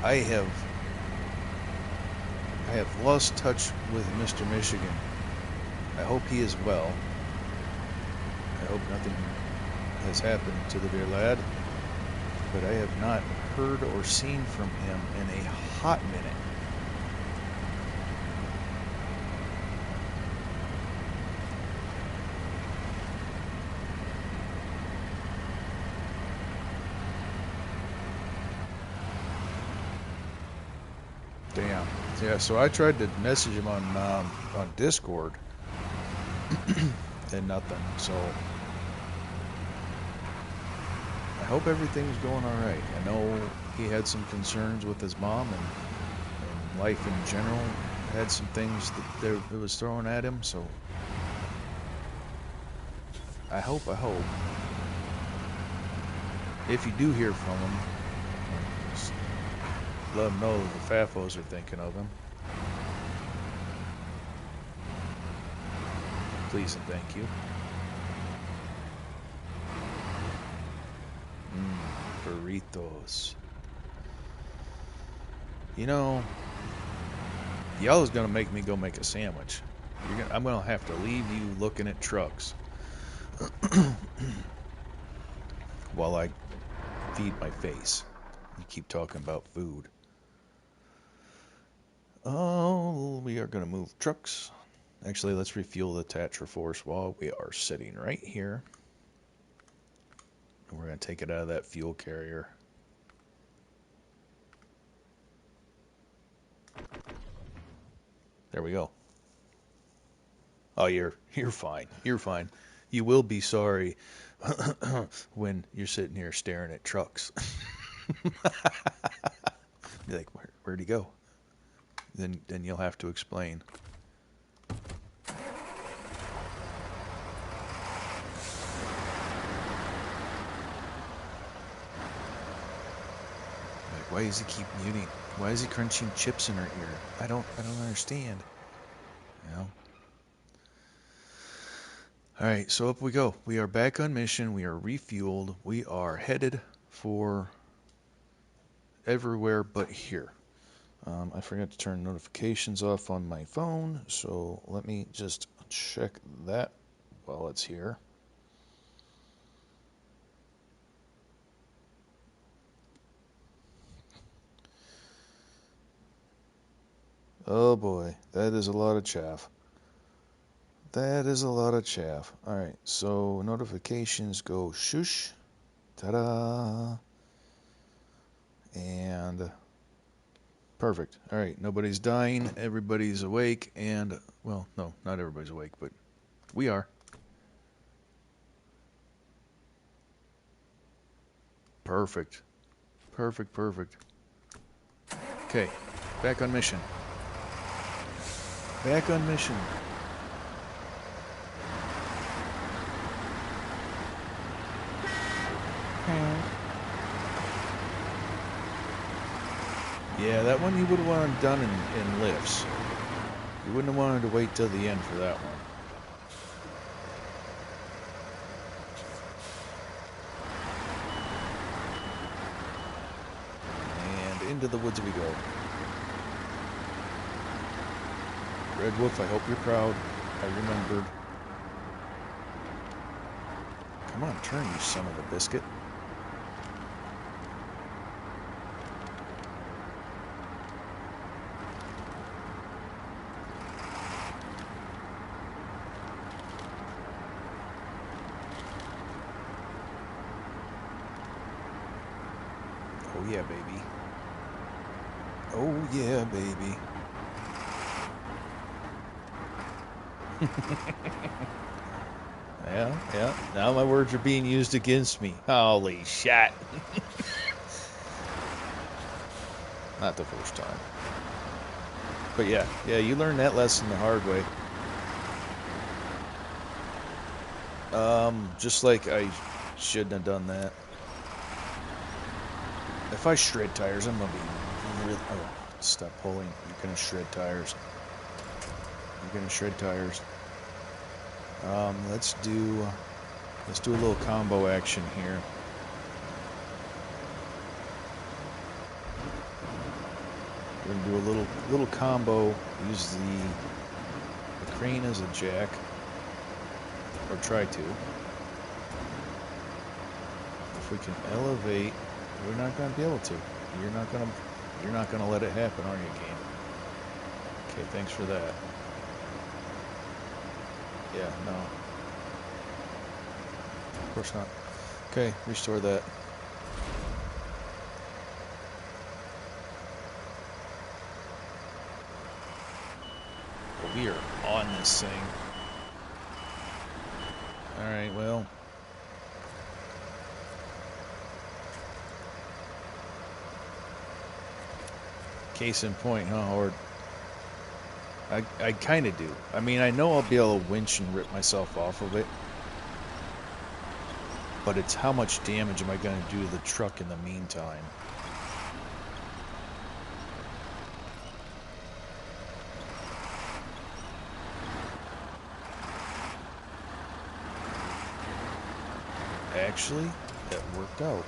A: I have lost touch with Mr. Michigan. I hope he is well. I hope nothing has happened to the dear lad. But I have not heard or seen from him in a hot minute. Damn. Yeah, so I tried to message him on Discord, and nothing. So hope everything's going all right. I know he had some concerns with his mom and life in general. Had some things that it was throwing at him, so I hope. If you do hear from him, just let him know the Fafos are thinking of him. Please and thank you. Burritos. You know, y'all is gonna make me go make a sandwich. I'm gonna have to leave you looking at trucks while I feed my face. You keep talking about food. Oh, we are gonna move trucks. Actually, let's refuel the Tatra Force while we are sitting right here. And we're gonna take it out of that fuel carrier. There we go. Oh, you're fine. You're fine. You will be sorry when you're sitting here staring at trucks. You're like, where'd he go? Then you'll have to explain. Like, why does he keep muting? Why is he crunching chips in her ear? I don't understand. You know? Alright, so up we go. We are back on mission. We are refueled. We are headed for everywhere but here. I forgot to turn notifications off on my phone, so let me just check that while it's here. Oh boy, that is a lot of chaff. That is a lot of chaff. Alright, so notifications go shush. Ta-da! And perfect. Alright, nobody's dying, everybody's awake, and, well, no, not everybody's awake, but we are. Perfect. Perfect. Okay, back on mission. Back on mission. Yeah, that one you would have wanted done in lifts. You wouldn't have wanted to wait till the end for that one. And into the woods we go. Red Wolf, I hope you're proud. I remembered. Come on, turn, you son of a biscuit. Oh yeah, baby. Oh yeah, baby. Yeah. Now my words are being used against me. Holy shit. Not the first time. But yeah, you learned that lesson the hard way. Just like I shouldn't have done that. If I shred tires, I'm gonna be really... Oh, stop pulling. You're gonna shred tires. Let's do a little combo action here. We're gonna do a little combo. Use the crane as a jack, or try to. If we can elevate, we're not gonna be able to. You're not gonna let it happen, are you, game? Okay, thanks for that. Yeah, no. Of course not. Okay, restore that. But we are on this thing. Alright, well. Case in point, huh, Horde? I kind of do. I mean, I know I'll be able to winch and rip myself off of it. But it's how much damage am I going to do to the truck in the meantime? Actually, that worked out.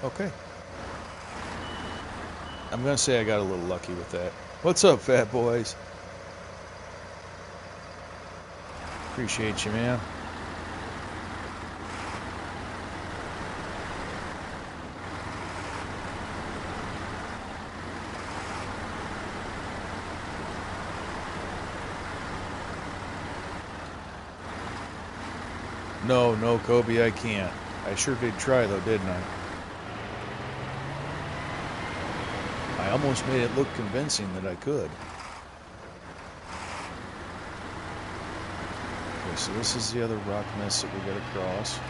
A: Okay. I'm going to say I got a little lucky with that. What's up, fat boys? Appreciate you, man. No, Kobe, I can't. I sure did try, though, didn't I? I almost made it look convincing that I could. Okay, so this is the other rock mess that we gotta cross.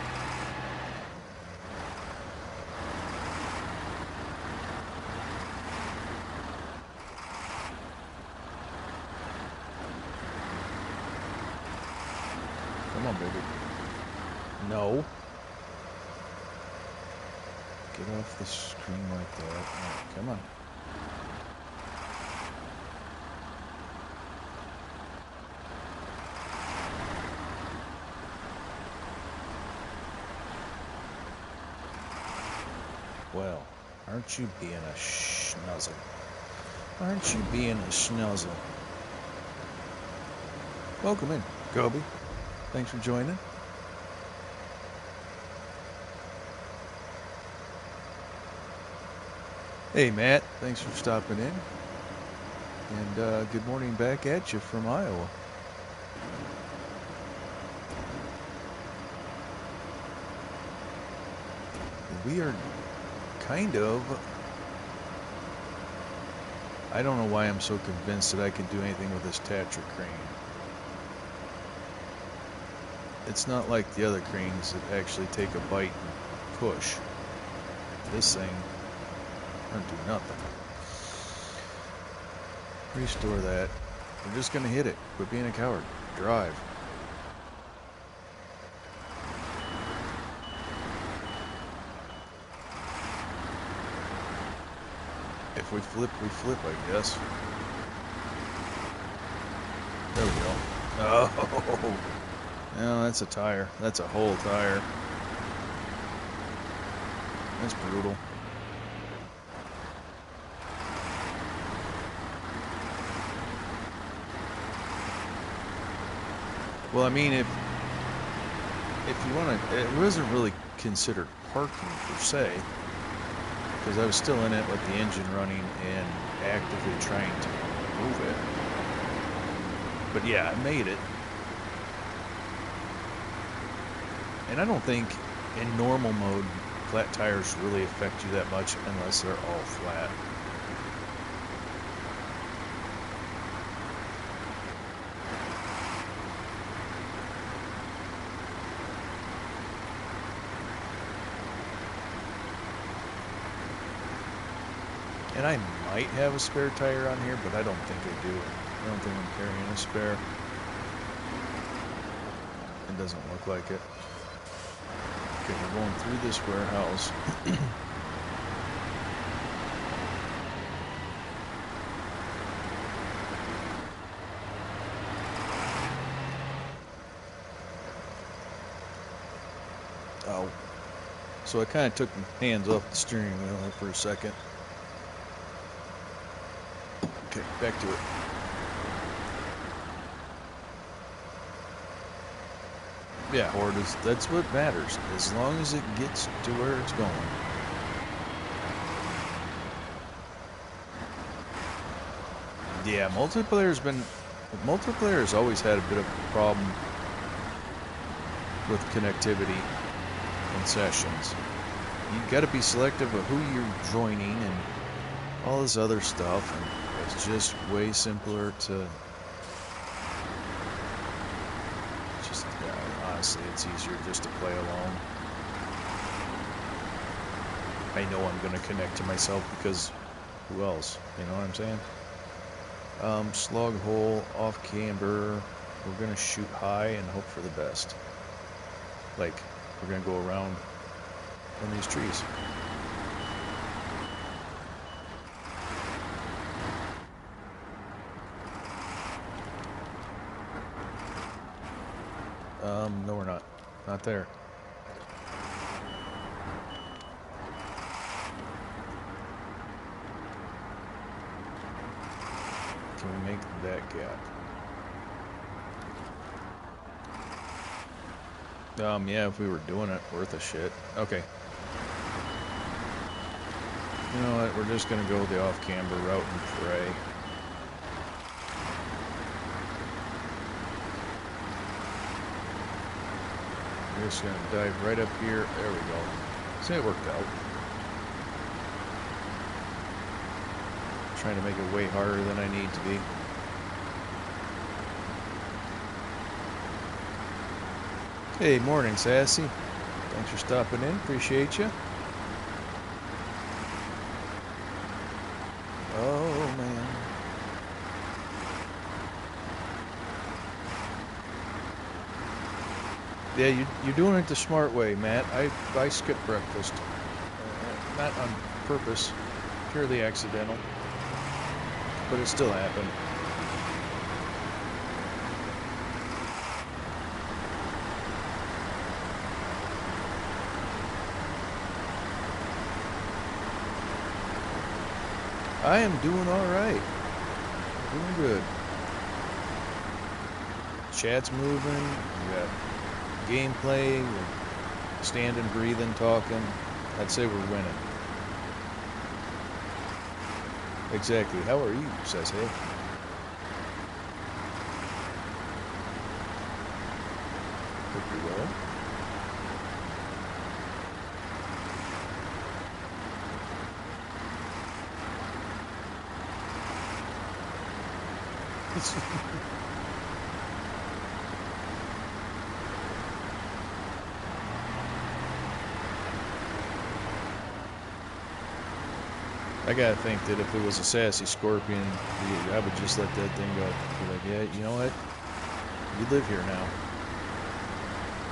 A: Come on, baby. No. Get off the screen like that. Right, come on. Well, aren't you being a schnuzzle? Aren't you being a schnuzzle? Welcome in, Kobe. Thanks for joining. Hey, Matt. Thanks for stopping in. And good morning back at you from Iowa. We are kind of... I don't know why I'm so convinced that I can do anything with this Tatra crane. It's not like the other cranes that actually take a bite and push. This thing doesn't do nothing. Restore that. We're just gonna hit it. Quit being a coward. Drive. If we flip, I guess. There we go. Oh, no, that's a tire. That's a whole tire. That's brutal. Well, I mean, if you want to, it wasn't really considered parking per se, because I was still in it with the engine running and actively trying to move it. But yeah, I made it. And I don't think in normal mode flat tires really affect you that much unless they're all flat. And I might have a spare tire on here, but I don't think I do. I don't think I'm carrying a spare. It doesn't look like it. Okay, we're going through this warehouse. Oh. So I kind of took my hands off the steering wheel there for a second. Okay, back to it. Yeah, Horde, that's what matters. As long as it gets to where it's going. Yeah, multiplayer has always had a bit of a problem with connectivity in sessions. You got to be selective of who you're joining and all this other stuff, and it's just way simpler to just, honestly, it's easier just to play alone. I know I'm going to connect to myself because who else? You know what I'm saying? Slug hole, off camber. We're gonna shoot high and hope for the best. Like, we're gonna go around in these trees. No we're not. Not there. Can we make that gap? Yeah, if we were doing it, worth a shit. Okay. You know what, we're just gonna go the off-camber route and pray. We're just gonna dive right up here. There we go. See, it worked out. Trying to make it way harder than I need to be. Hey, morning, Sassy. Thanks for stopping in. Appreciate you. Oh, man. Yeah, you're doing it the smart way, Matt. I skipped breakfast. Not on purpose. Purely accidental. But it still happened. I am doing all right. Doing good. Chat's moving. We got gameplay. We're standing, breathing, talking. I'd say we're winning. Exactly. How are you, says hey. Hope you're well. I gotta think that if it was a sassy scorpion, I would just let that thing go. Be like, yeah, you know what? You live here now.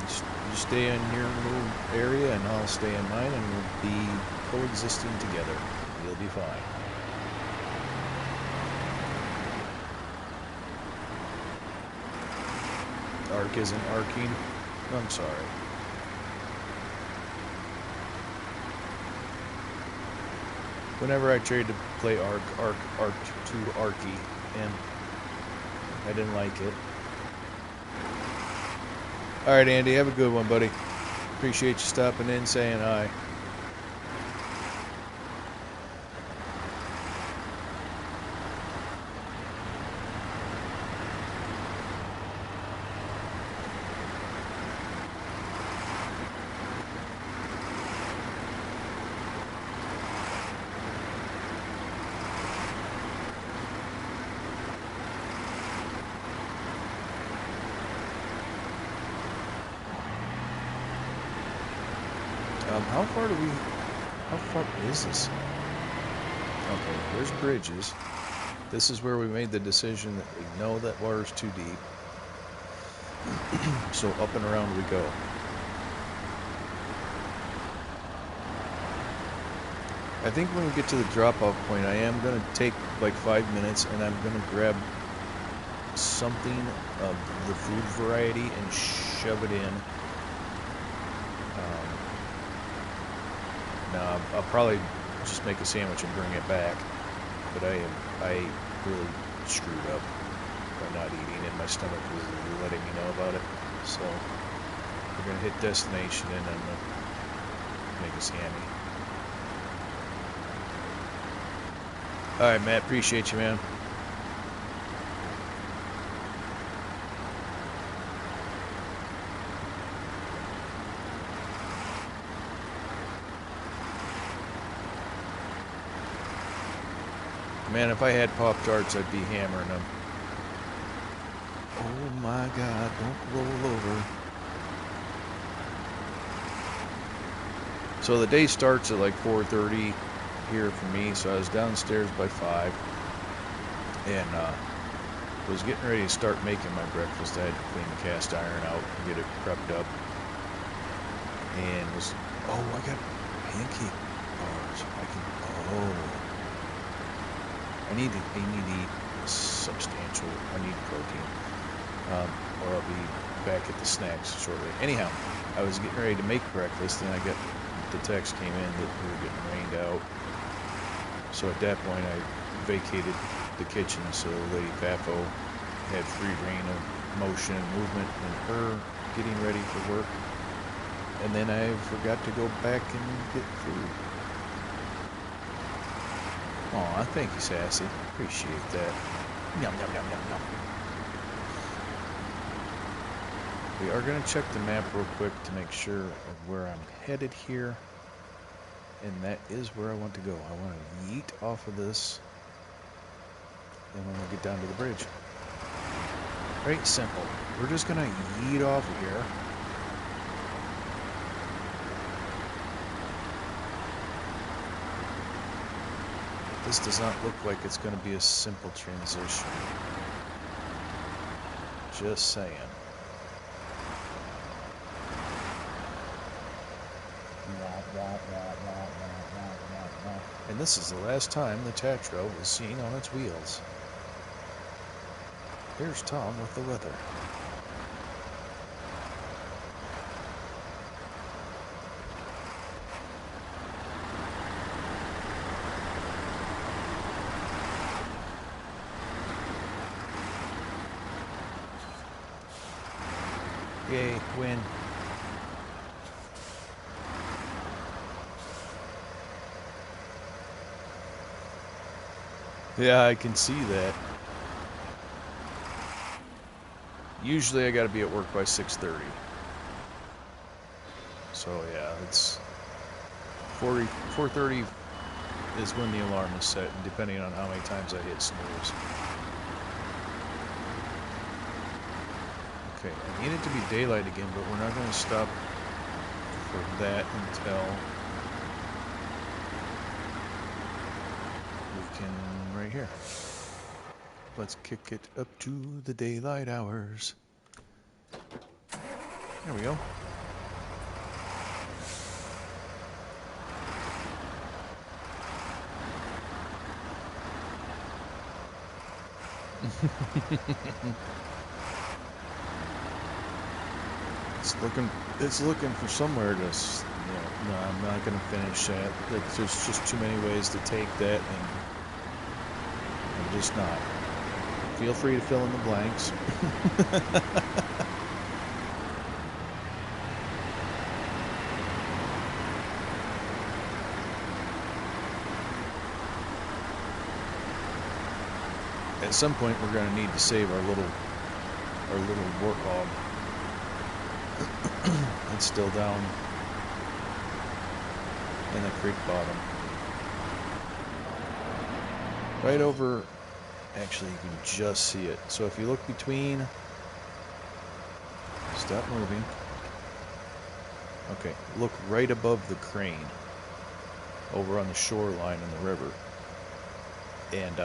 A: You stay in your little area, and I'll stay in mine, and we'll be coexisting together. You'll be fine. Arc isn't arcing. I'm sorry. Whenever I tried to play Arc to Arky, and I didn't like it. Alright, Andy, have a good one, buddy. Appreciate you stopping in, saying hi. How far is this? Okay, there's bridges. This is where we made the decision that we know that water's too deep. So up and around we go. I think when we get to the drop-off point, I am going to take like 5 minutes and I'm going to grab something of the food variety and shove it in. Now, I'll probably just make a sandwich and bring it back, but I really screwed up by not eating, and my stomach was letting me know about it. So we're gonna hit destination and then make us hammy. All right, Matt, appreciate you, man. Man, if I had Pop-Tarts, I'd be hammering them. Oh my God, don't roll over. So the day starts at like 4:30. here for me, so I was downstairs by 5, and was getting ready to start making my breakfast. I had to clean the cast iron out and get it prepped up, and was, oh, I got pancake bars. I need to eat substantial. I need protein, or I'll be back at the snacks shortly. Anyhow, I was getting ready to make breakfast, and I got the text came in that we were getting rained out. So at that point, I vacated the kitchen, so Lady Papo had free reign of motion and movement and her getting ready for work. And then I forgot to go back and get food. Aw, thank you, Sassy. Appreciate that. Yum, yum, yum, yum, yum. We are going to check the map real quick to make sure of where I'm headed here. And that is where I want to go. I want to yeet off of this, and when we get down to the bridge. Very simple. We're just going to yeet off of here. This does not look like it's going to be a simple transition. Just saying. And this is the last time the Tatra was seen on its wheels. Here's Tom with the weather. Yay, win. Yeah, I can see that. Usually I gotta be at work by 6:30. So yeah, it's 4:30 is when the alarm is set, and depending on how many times I hit snooze. Okay, I need it to be daylight again, but we're not gonna stop for that until we can right here. Let's kick it up to the daylight hours. There we go. It's looking for somewhere to, no, I'm not going to finish that. There's just too many ways to take that, and I'm just not. Feel free to fill in the blanks. At some point, we're going to need to save our little warthog. It's still down in the creek bottom. Right over, actually you can just see it. So if you look between, stop moving. Okay, look right above the crane, over on the shoreline in the river. And,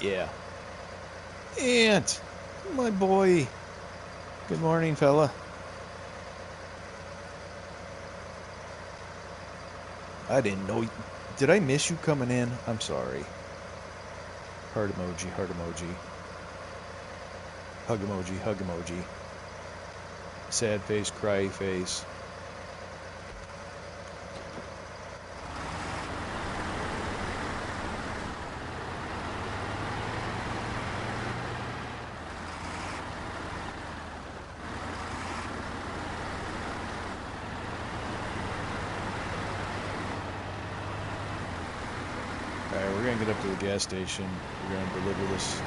A: yeah. Ant! My boy! Good morning, fella. I didn't know. Did I miss you coming in? I'm sorry. Heart emoji, heart emoji. Hug emoji, hug emoji. Sad face, cry face. We're going to get up to the gas station. We're going to deliver this.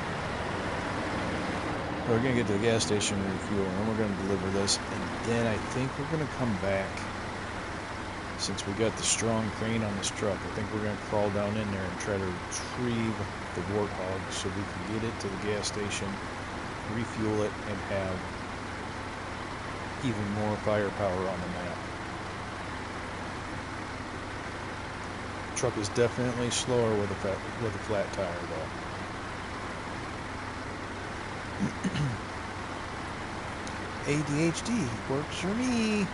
A: We're going to get to the gas station and refuel, and then we're going to deliver this. And then I think we're going to come back. Since we got the strong crane on this truck, I think we're going to crawl down in there and try to retrieve the warthog so we can get it to the gas station, refuel it, and have even more firepower on the map. Truck is definitely slower with a flat tire, though. ADHD works for me.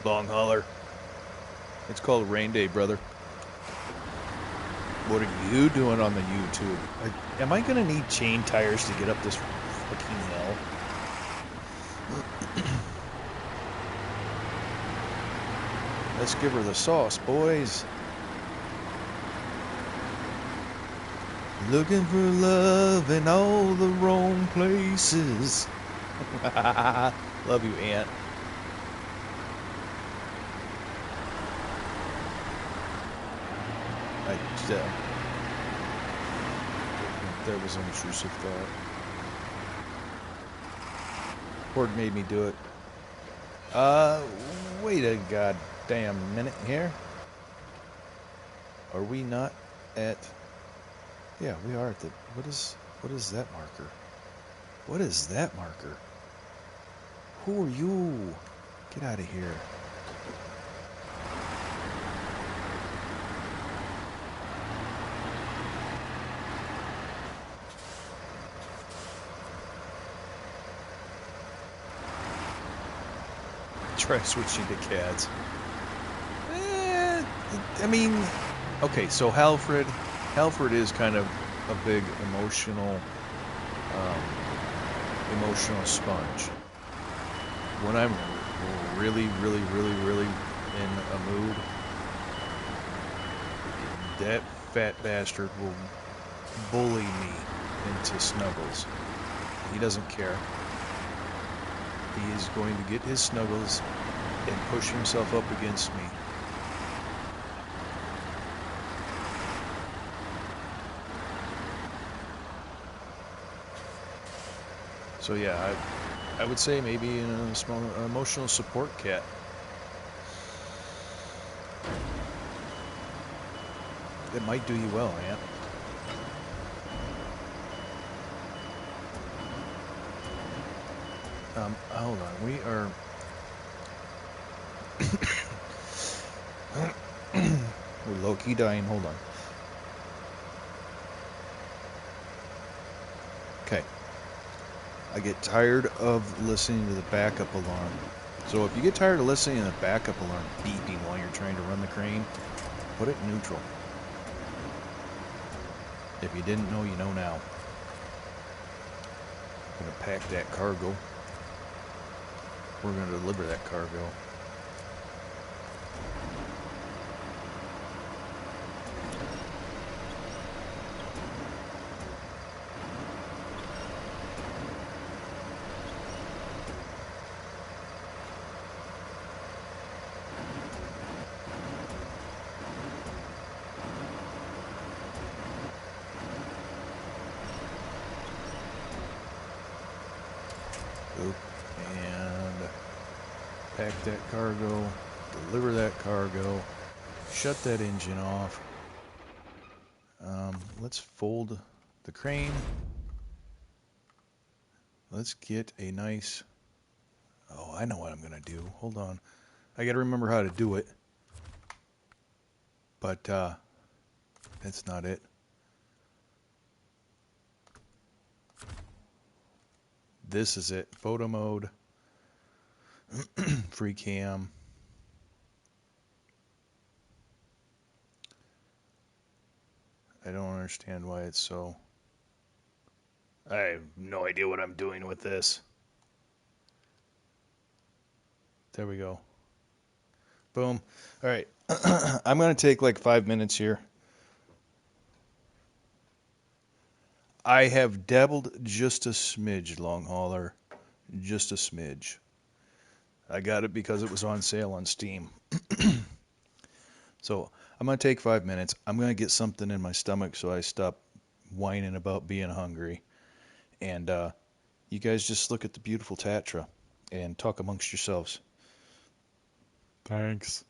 A: Long hauler. It's called Rainday, brother. What are you doing on the YouTube? Am I gonna need chain tires to get up this fucking hill? Let's give her the sauce, boys. Looking for love in all the wrong places. Love you, Aunt. That was an intrusive thought. Horde made me do it. Wait a goddamn minute here. Are we not at... Yeah, we are at the... What is that marker? What is that marker? Who are you? Get out of here. Try switching to cats. I mean, okay, so Halfred is kind of a big emotional sponge. When I'm really in a mood, that fat bastard will bully me into snuggles. He doesn't care. He is going to get his snuggles and push himself up against me. So yeah, I would say maybe a small emotional support cat. It might do you well, Aunt. Hold on, we are... We're low-key dying, hold on. Okay. I get tired of listening to the backup alarm. So if you get tired of listening to the backup alarm beeping while you're trying to run the crane, put it in neutral. If you didn't know, you know now. I'm going to pack that cargo. We're going to deliver that cargo. And pack that cargo, deliver that cargo, shut that engine off. Let's fold the crane. Let's get a nice... Oh, I know what I'm going to do. Hold on. I got to remember how to do it. But that's not it. This is it. Photo mode. Free cam. I don't understand why it's so... I have no idea what I'm doing with this. There we go. Boom. All right. I'm going to take like 5 minutes here. I have dabbled just a smidge, long hauler, just a smidge. I got it because it was on sale on Steam. So I'm gonna take 5 minutes. I'm gonna get something in my stomach so I stop whining about being hungry. And you guys just look at the beautiful Tatra and talk amongst yourselves.
B: Thanks.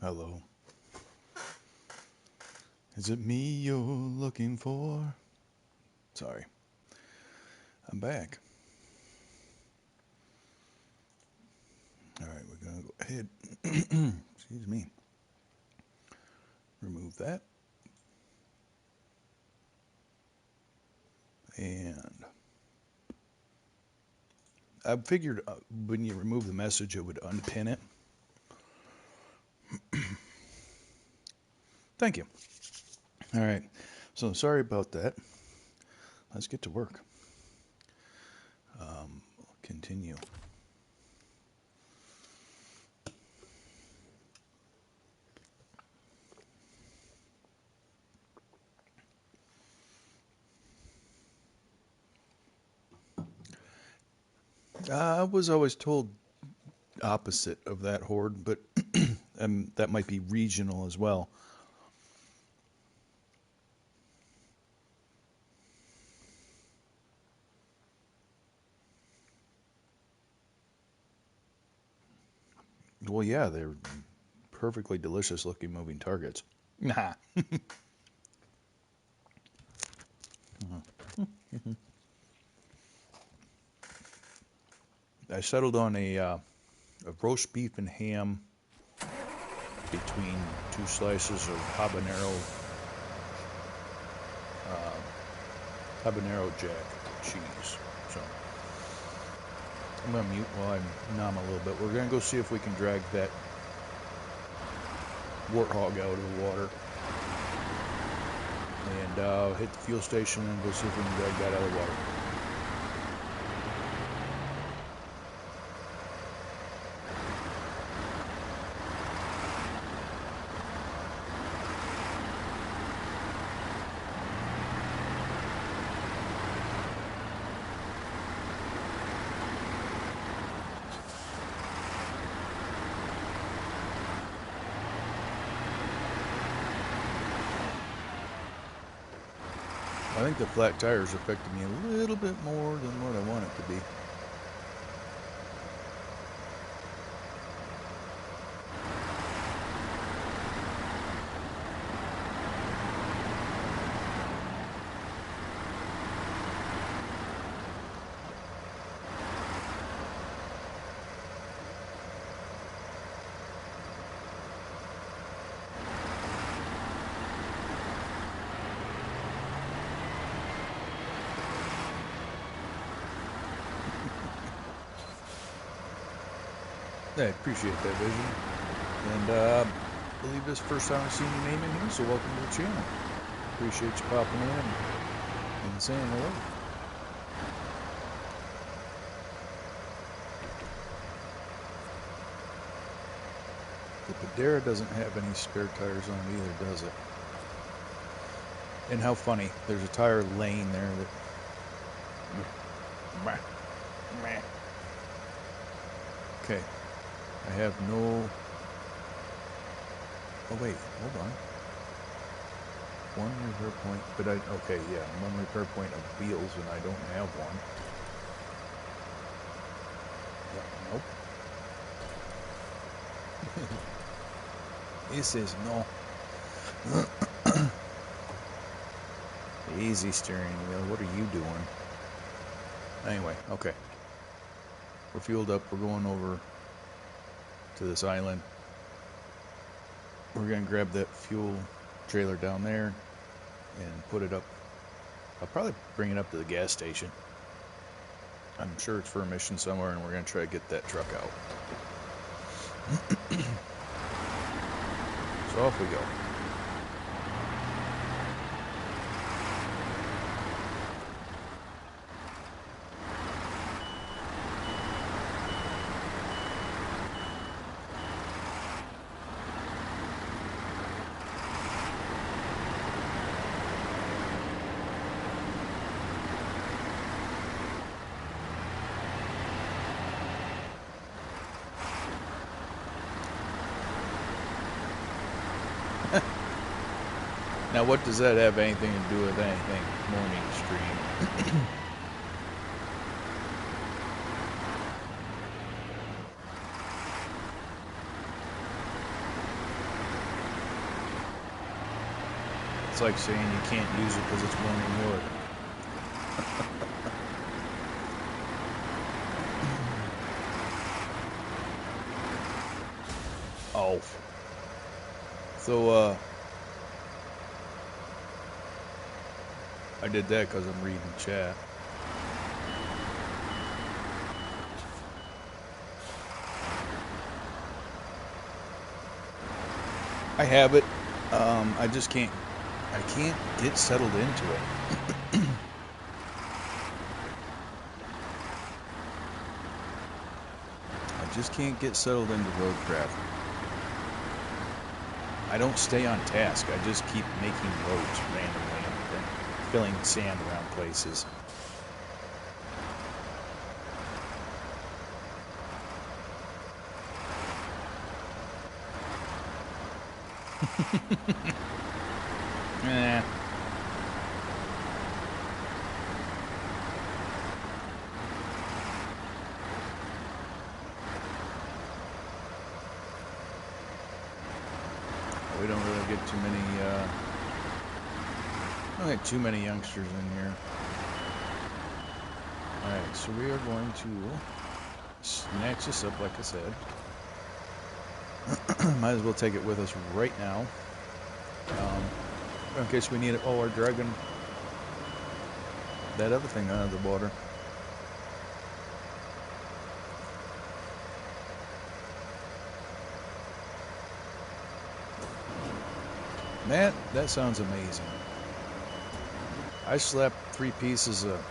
A: Hello. Is it me you're looking for? Sorry. I'm back. Alright, we're going to go ahead. Excuse me. Remove that. And I figured when you remove the message, it would unpin it. Thank you. Alright, so sorry about that. Let's get to work. Continue. I was always told opposite of that horde, but that might be regional as well. Well, yeah, they're perfectly delicious looking moving targets. Nah. I settled on a roast beef and ham between two slices of habanero jack cheese. So I'm gonna mute while I nom a little bit. We're gonna go see if we can drag that warthog out of the water, and hit the fuel station and go see if we can drag that out of the water. I think the flat tires affected me a little bit more than what I want it to be. I appreciate that, Vision. And I believe this is the first time I've seen your name in here, so welcome to the channel. Appreciate you popping in and saying hello. The Padera doesn't have any spare tires on it either, does it? And how funny, there's a tire laying there that... Okay. I have no... Oh wait, hold on. One repair point, but okay, yeah, one repair point of wheels and I don't have one. Yep, nope. He says no. Easy steering wheel, what are you doing? Anyway, okay. We're fueled up, we're going over to this island. We're gonna grab that fuel trailer down there and put it up. I'll probably bring it up to the gas station. I'm sure it's for a mission somewhere, and we're gonna try to get that truck out. So off we go. Now, what does that have anything to do with anything morning stream? It's like saying you can't use it because it's warming wood. Oh. So, I did that because I'm reading chat. I have it. I just can't get settled into it. I just can't get settled into roadcraft. I don't stay on task. I just keep making roads randomly and filling sand around places. Eh. We don't really get too many, don't get too many youngsters in here. Alright, so we are going to snatch this up, like I said. Might as well take it with us right now. In case we need it while we're dragging that other thing out of the water. Man, that sounds amazing. I slapped 3 pieces of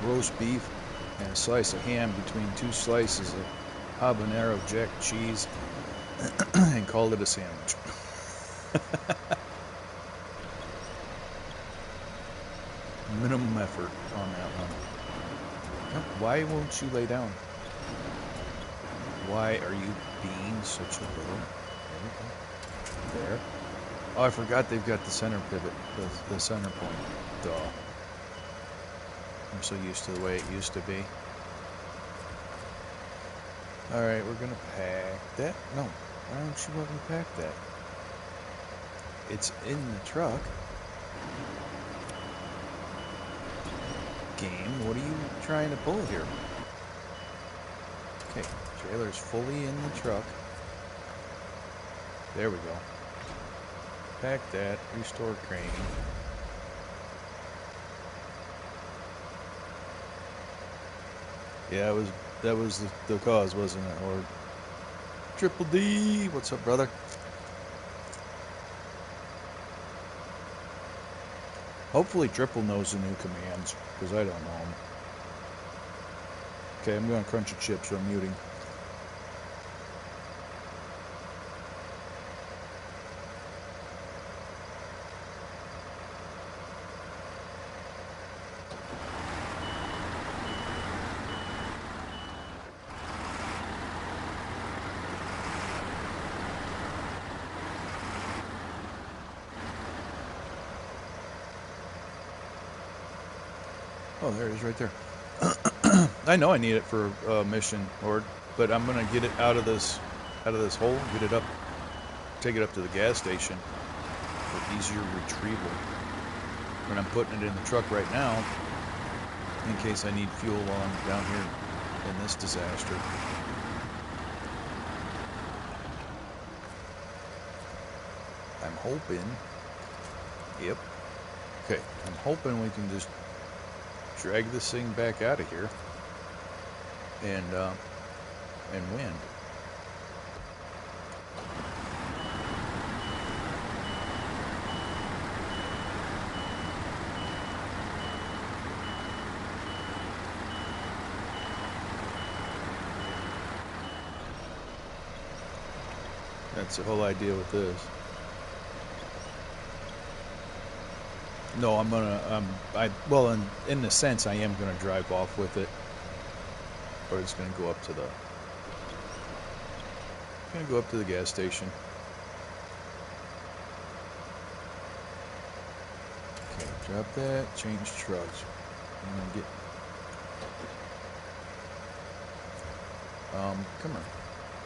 A: roast beef and a slice of ham between 2 slices of habanero jack cheese and called it a sandwich. Minimum effort on that one. Why won't you lay down? Why are you being such a little... There. Oh, I forgot they've got the center pivot, the center point. Duh. I'm so used to the way it used to be. Alright, we're gonna pack that. No, why don't you let me pack that? It's in the truck. Game, what are you trying to pull here? Okay, trailer's fully in the truck. There we go. Pack that, restore crane. Yeah, that was the cause, wasn't it? Or Triple D, what's up, brother? Hopefully Triple knows the new commands, because I don't know them. Okay, I'm going to crunch a chip, so I'm muting. Oh, there it is right there. I know I need it for a mission, but I'm gonna get it out of this hole, get it up, take it up to the gas station for easier retrieval. And I'm putting it in the truck right now in case I need fuel while I'm down here in this disaster. I'm hoping. Yep. Okay, I'm hoping we can just drag this thing back out of here and win. That's the whole idea with this. No, I'm gonna, well, in a sense, I am gonna drive off with it, or it's gonna go up to the gas station. Okay, drop that, change trucks. I'm gonna get, come on,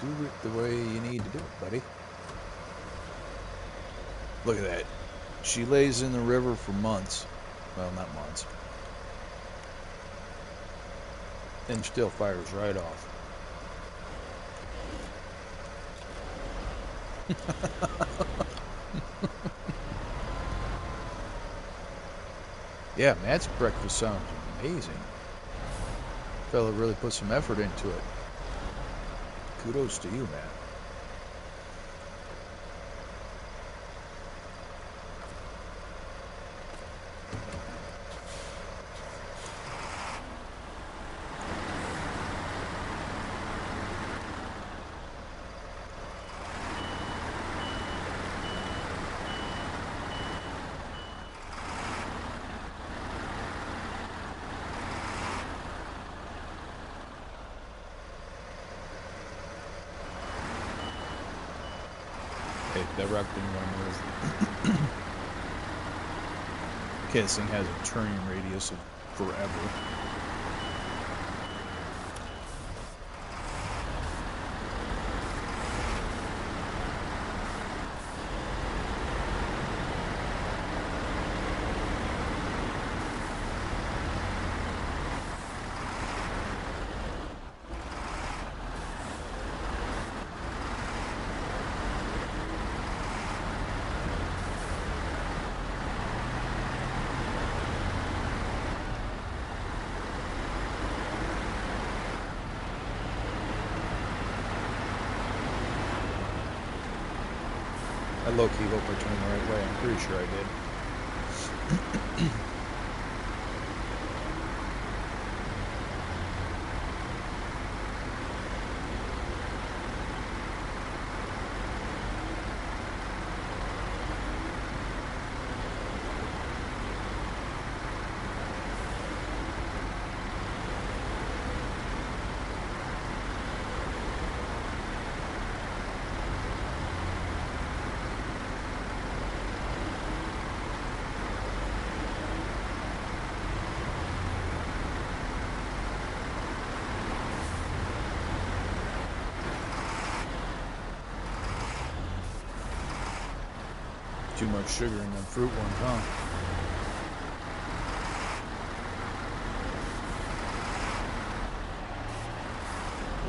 A: do it the way you need to do it, buddy. Look at that. She lays in the river for months. Well, not months. And still fires right off. Yeah, Matt's breakfast sounds amazing. Fella really put some effort into it. Kudos to you, Matt. Hey, that rock didn't want to move. Okay, this thing has a turning radius of forever. I low-key hope I turned the right way. I'm pretty sure I did. Too much sugar in them fruit ones, huh?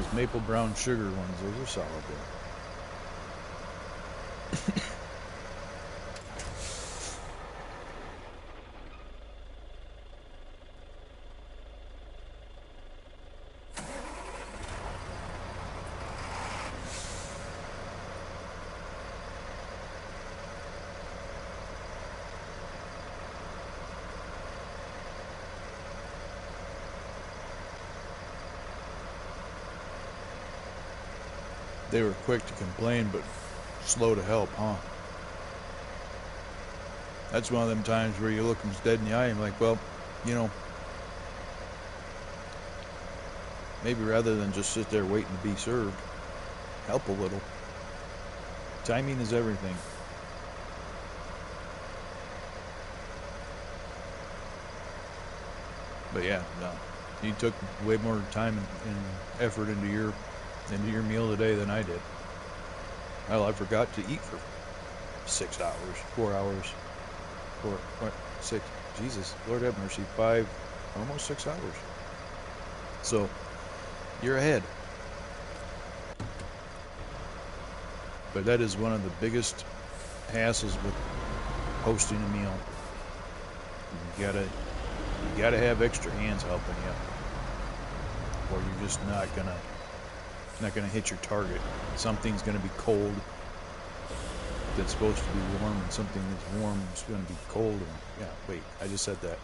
A: Those maple brown sugar ones, those are solid though. They were quick to complain, but slow to help, huh? That's one of them times where you look them dead in the eye and you're like, well, you know, maybe rather than just sit there waiting to be served, help a little. Timing is everything. But yeah, no. You took way more time and effort into your meal today than I did. Well, I forgot to eat for 6 hours, 4 hours, 6. Jesus, Lord have mercy, 5, almost 6 hours. So, you're ahead. But that is one of the biggest hassles with hosting a meal. You gotta have extra hands helping you, or you're just not gonna hit your target. Something's gonna be cold that's supposed to be warm, and something that's warm is gonna be cold. And yeah, wait, I just said that.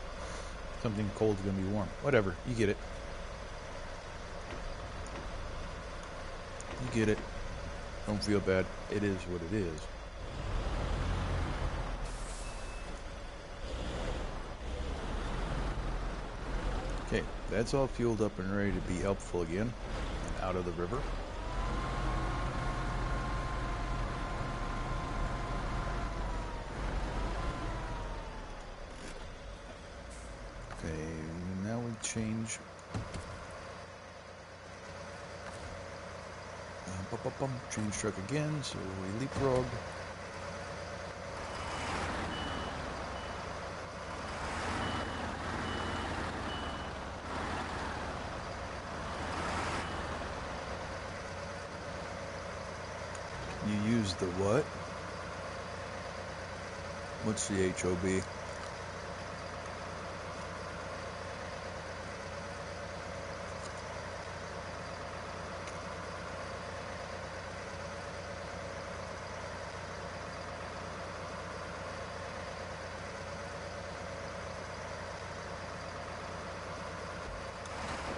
A: Something cold is gonna be warm. Whatever, you get it. You get it. Don't feel bad. It is what it is. Okay, that's all fueled up and ready to be helpful again. And out of the river. Okay, now we change. Change truck again, so we leapfrog. use the what? What's the HOB?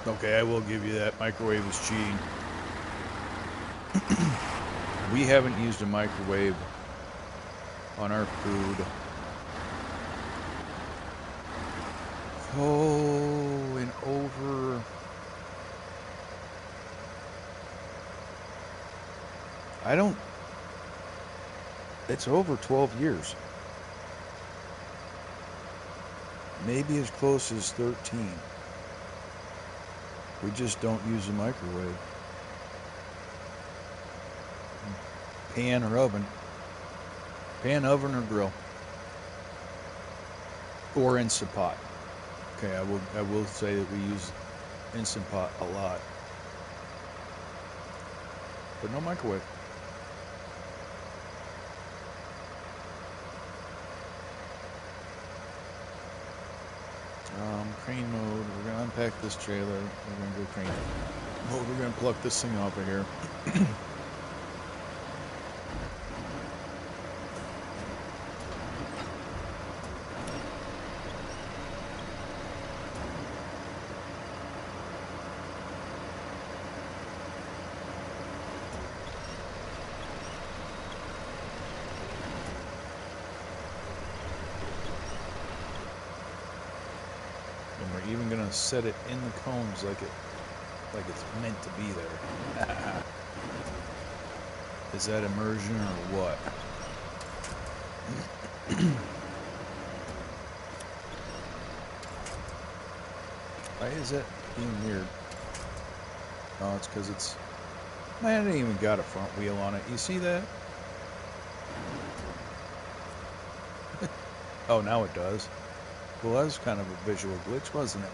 A: Okay, I will give you that. Microwave is cheating. We haven't used a microwave on our food. Oh, in over... I don't... It's over 12 years. Maybe as close as 13. We just don't use a microwave. Pan or oven. Pan, oven, or grill. Or Instant Pot. Okay, I will say that we use Instant Pot a lot. But no microwave. Crane mode. We're gonna unpack this trailer. We're gonna go crane mode. We're gonna pluck this thing off of here. And we're even gonna set it in the cones like it's meant to be there. Is that immersion or what? Why is that being weird? Oh, it's because it's... Man, it ain't even got a front wheel on it. You see that? Oh, now it does. Well, that was kind of a visual glitch, wasn't it?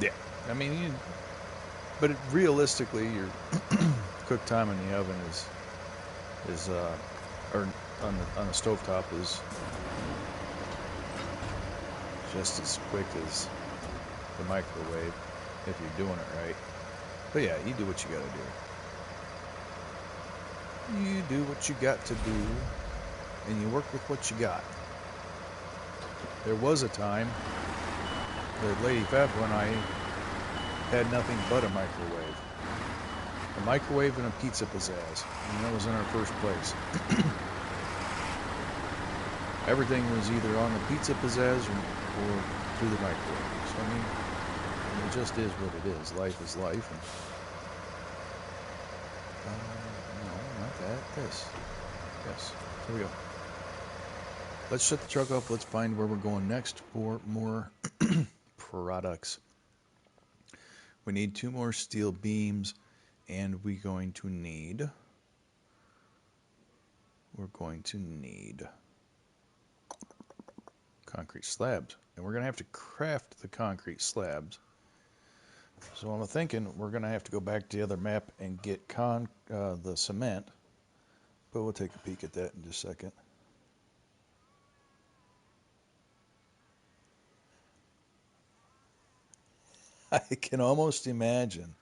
A: Yeah. I mean, but realistically, your cook time in the oven or on the stovetop is just as quick as the microwave if you're doing it right. But yeah, you do what you gotta do. You do what you got to do, and you work with what you got. There was a time that Lady Fab and I had nothing but a microwave. A microwave and a pizza pizzazz. And that was in our first place. Everything was either on the pizza pizzazz or through the microwave. So, I mean, it just is what it is. Life is life. And, no, not that. This. Yes. Here we go. Let's shut the truck off. Let's find where we're going next for more products. We need 2 more steel beams, and we're going to need concrete slabs, and we're going to have to craft the concrete slabs. So I'm thinking we're going to have to go back to the other map and get the cement, but we'll take a peek at that in just a second. I can almost imagine.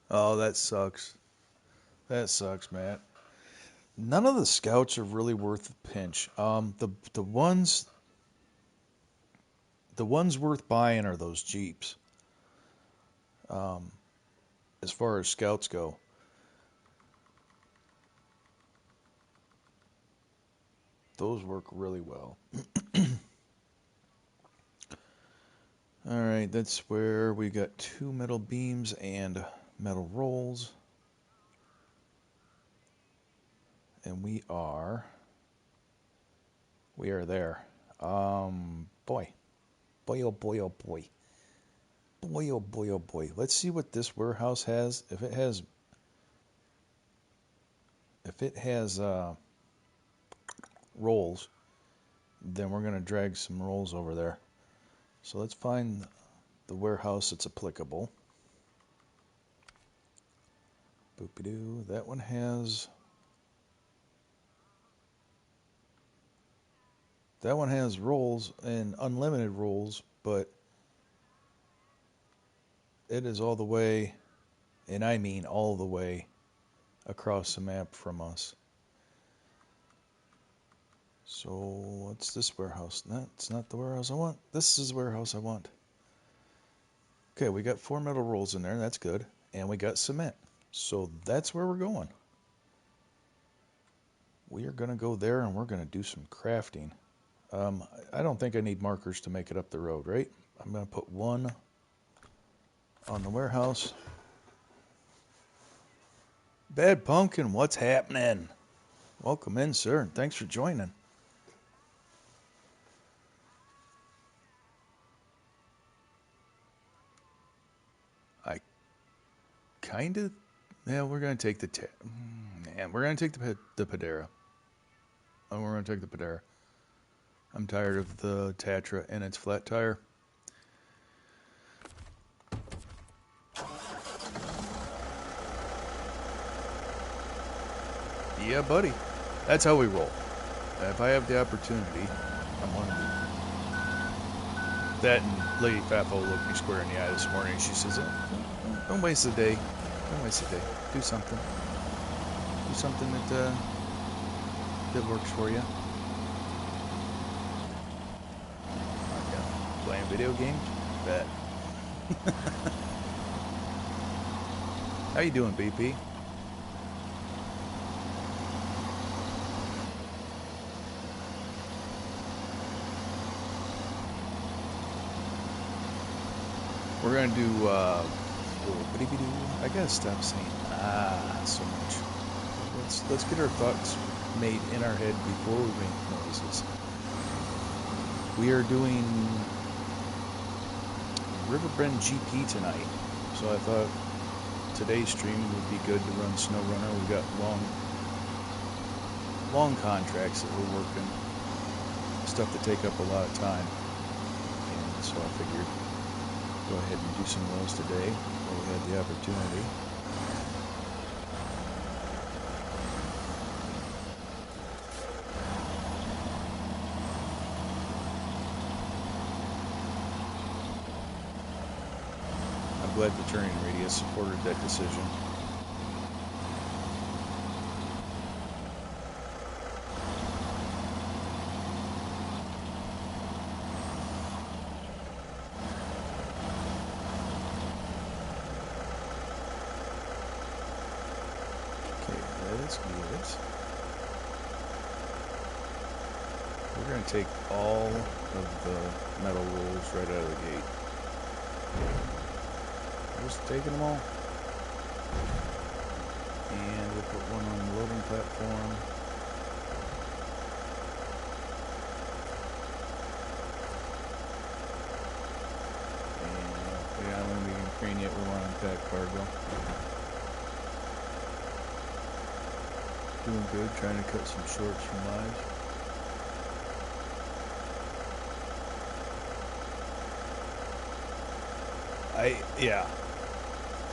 A: Oh, that sucks. That sucks, Matt. None of the scouts are really worth the pinch. The ones worth buying are those Jeeps. As far as scouts go, those work really well. All right, that's where we got 2 metal beams and metal rolls. And we are there. Boy. Boy, oh boy, oh boy. Boy, oh boy, oh boy. Let's see what this warehouse has. If it has rolls, then we're going to drag some rolls over there. So let's find the warehouse that's applicable. Boop-a-doo. That one has rolls and unlimited rolls, but it is all the way, and I mean all the way, across the map from us. So what's this warehouse? That's not the warehouse I want. This is the warehouse I want. Okay, we got 4 metal rolls in there. That's good. And we got cement. So that's where we're going. We are going to go there and we're going to do some crafting. I don't think I need markers to make it up the road, right? I'm going to put 1 on the warehouse. Bad Pumpkin, what's happening? Welcome in, sir, and thanks for joining. I kind of... Yeah, we're going to take the... we're going to take the Padera. Oh, we're going to take the Padera. I'm tired of the Tatra and its flat tire. Yeah, buddy. That's how we roll. If I have the opportunity, I'm going to do that. And Lady Fafo looked me square in the eye this morning. She says, don't waste the day. Don't waste the day. Do something. Do something that works for you. Playing video games? Bet. How you doing, BP? We're gonna do I gotta stop saying so much. Let's get our thoughts made in our head before we make noises. We are doing Riverbend GP tonight, so I thought today's stream would be good to run SnowRunner. We've got long contracts that we're working, stuff that take up a lot of time, and so I figured go ahead and do some of those today while we had the opportunity. I'm glad the turning radius supported that decision. We're going to take all of the metal rolls right out of the gate. Just taking them all. And we'll put 1 on the loading platform. And yeah, when we can crane it, we want to unpack cargo. Doing good, trying to cut some shorts from lives.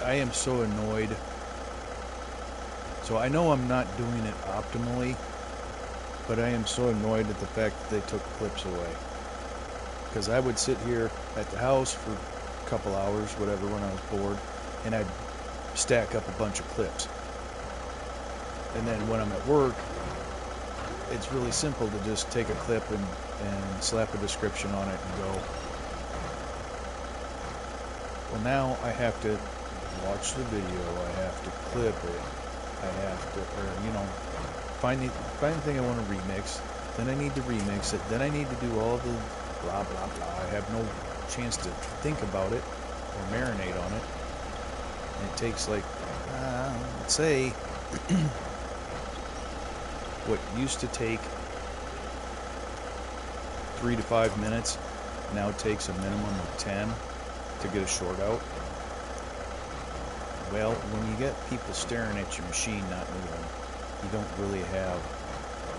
A: I am so annoyed. So I know I'm not doing it optimally, but I am so annoyed at the fact that they took clips away. Because I would sit here at the house for a couple hours, whatever, when I was bored, and I'd stack up a bunch of clips. And then when I'm at work, it's really simple to just take a clip and slap a description on it and go. Well, now I have to watch the video, I have to clip it, I have to, find the thing I want to remix, then I need to remix it, then I need to do all the blah, blah, blah. I have no chance to think about it or marinate on it. it takes like, let's say, what used to take 3 to 5 minutes now takes a minimum of 10 to get a short out. Well, when you get people staring at your machine not moving, you don't really have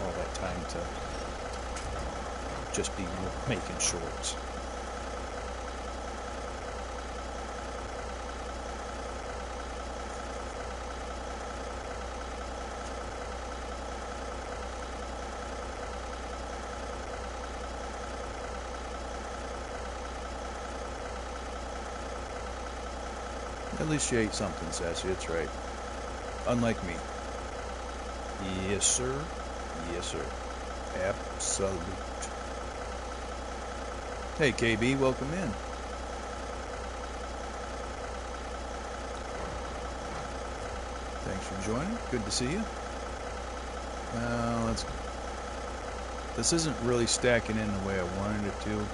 A: all that time to just be making shorts. At least you ate something, Sassy. That's right. Unlike me. Yes, sir. Yes, sir. Absolute. Hey, KB, welcome in. Thanks for joining. Good to see you. This isn't really stacking in the way I wanted it to,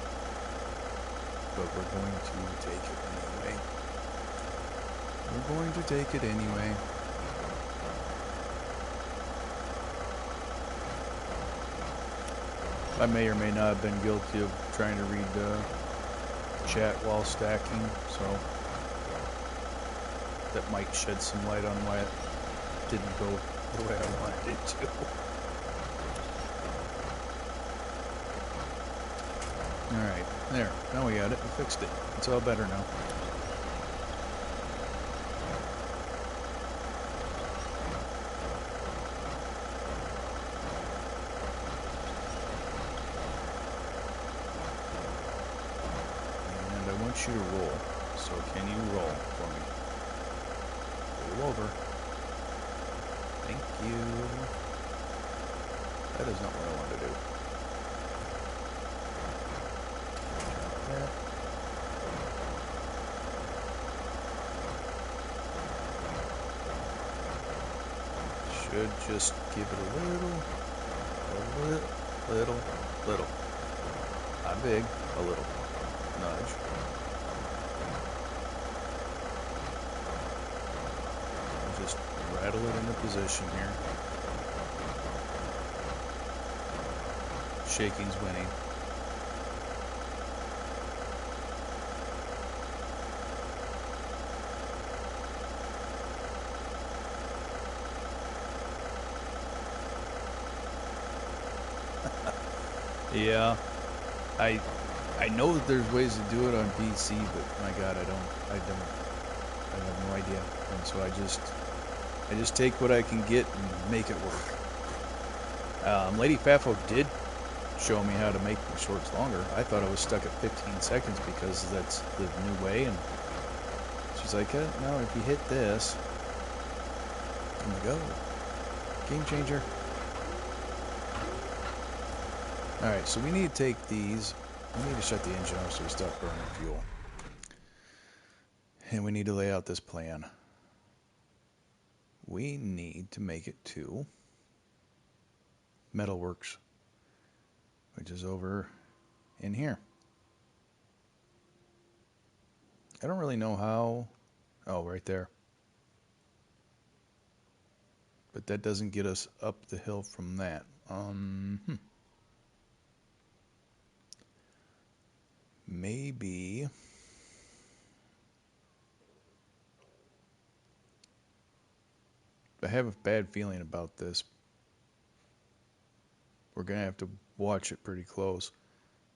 A: but we're going to take it anyway. We're going to take it anyway. I may or may not have been guilty of trying to read chat while stacking, so that might shed some light on why it didn't go the way I wanted it to. Alright, there. Now we got it. We fixed it. It's all better now. And I want you to roll. So can you roll for me? Roll over. Thank you. That is not what I wanted to do. Drop that. Should just give it a little, not big, a little nudge. Just rattle it into position here. Shaking's winning. Yeah, I know that there's ways to do it on PC, but my God, I have no idea. And so I just take what I can get and make it work. Lady Fafo did show me how to make my shorts longer. I thought I was stuck at 15 seconds because that's the new way, and she's like, no, if you hit this, I'm like, oh, game changer. Alright, so we need to take these. We need to shut the engine off so we stop burning fuel. And we need to lay out this plan. We need to make it to Metalworks, which is over in here. I don't really know how. Oh, right there. But that doesn't get us up the hill from that. Maybe. I have a bad feeling about this. We're going to have to watch it pretty close.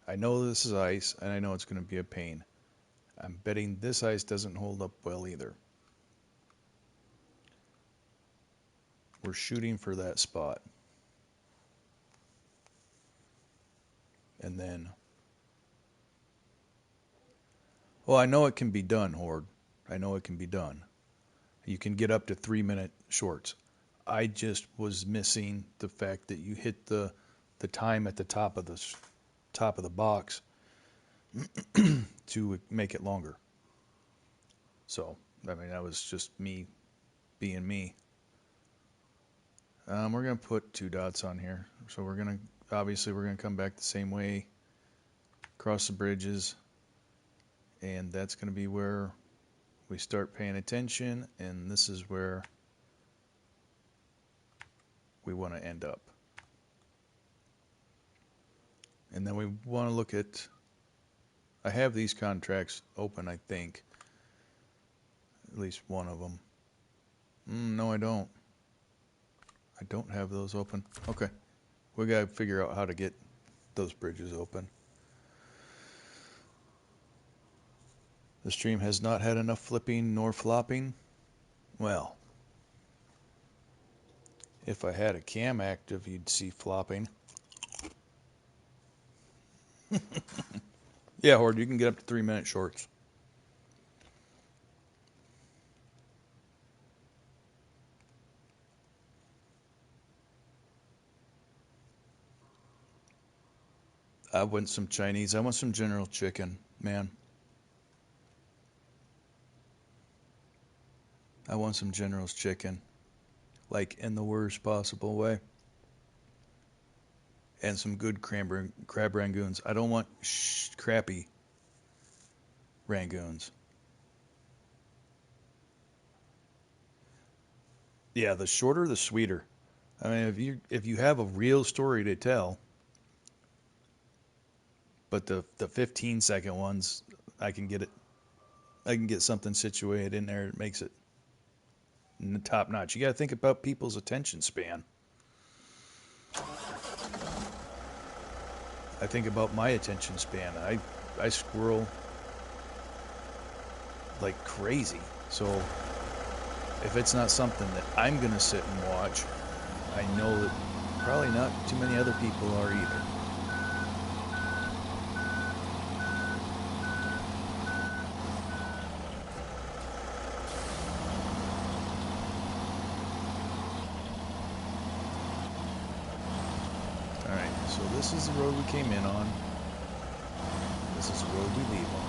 A: I know this is ice, and I know it's going to be a pain. I'm betting this ice doesn't hold up well either. We're shooting for that spot. And then... Well, I know it can be done, Horde. I know it can be done. You can get up to 3-minute shorts. I just was missing the fact that you hit the time at the top of the box to make it longer. So, I mean, that was just me being me. We're going to put 2 dots on here. So we're going to come back the same way, cross the bridges, and that's going to be where we start paying attention, and this is where we want to end up. And then we want to look at, I have these contracts open, I think. At least one of them. No, I don't. I don't have those open. Okay. We got to figure out how to get those bridges open. The stream has not had enough flipping nor flopping. Well, if I had a cam active, you'd see flopping. Yeah, Horde, you can get up to 3-minute shorts. I want some Chinese. I want some General Chicken, man. I want some General's Chicken. Like, in the worst possible way. And some good crab rangoons. I don't want crappy rangoons. Yeah, the shorter, the sweeter. I mean, if you have a real story to tell, but the 15-second ones, I can get something situated in there that makes it top notch. You got to think about people's attention span. I think about my attention span. I squirrel like crazy. So if it's not something that I'm going to sit and watch, I know that probably not too many other people are either. Alright, so this is the road we came in on. This is the road we leave on.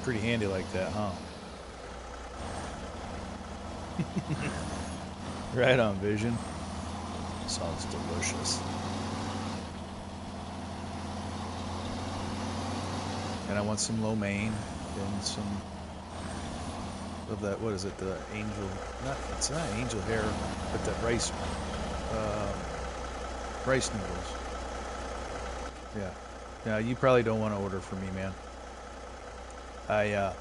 A: Pretty handy like that, huh? Right on, Vision. Sounds delicious. And I want some lo mein and some of that, what is it, the angel, it's not angel hair, but that rice noodles. Yeah. Yeah, you probably don't want to order for me, man. Yeah.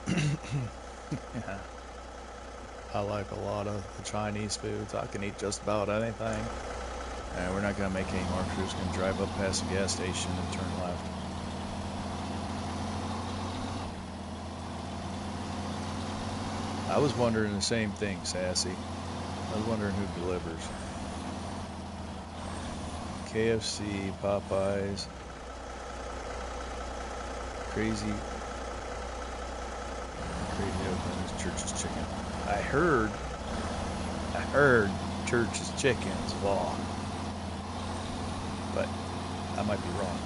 A: I like a lot of the Chinese foods. I can eat just about anything. And we're not going to make any more. We're just going to drive up past the gas station and turn left. I was wondering the same thing, Sassy. I was wondering who delivers. KFC, Popeyes, Crazy Oakland's Church's Chicken. I heard Church's Chicken's law, but I might be wrong.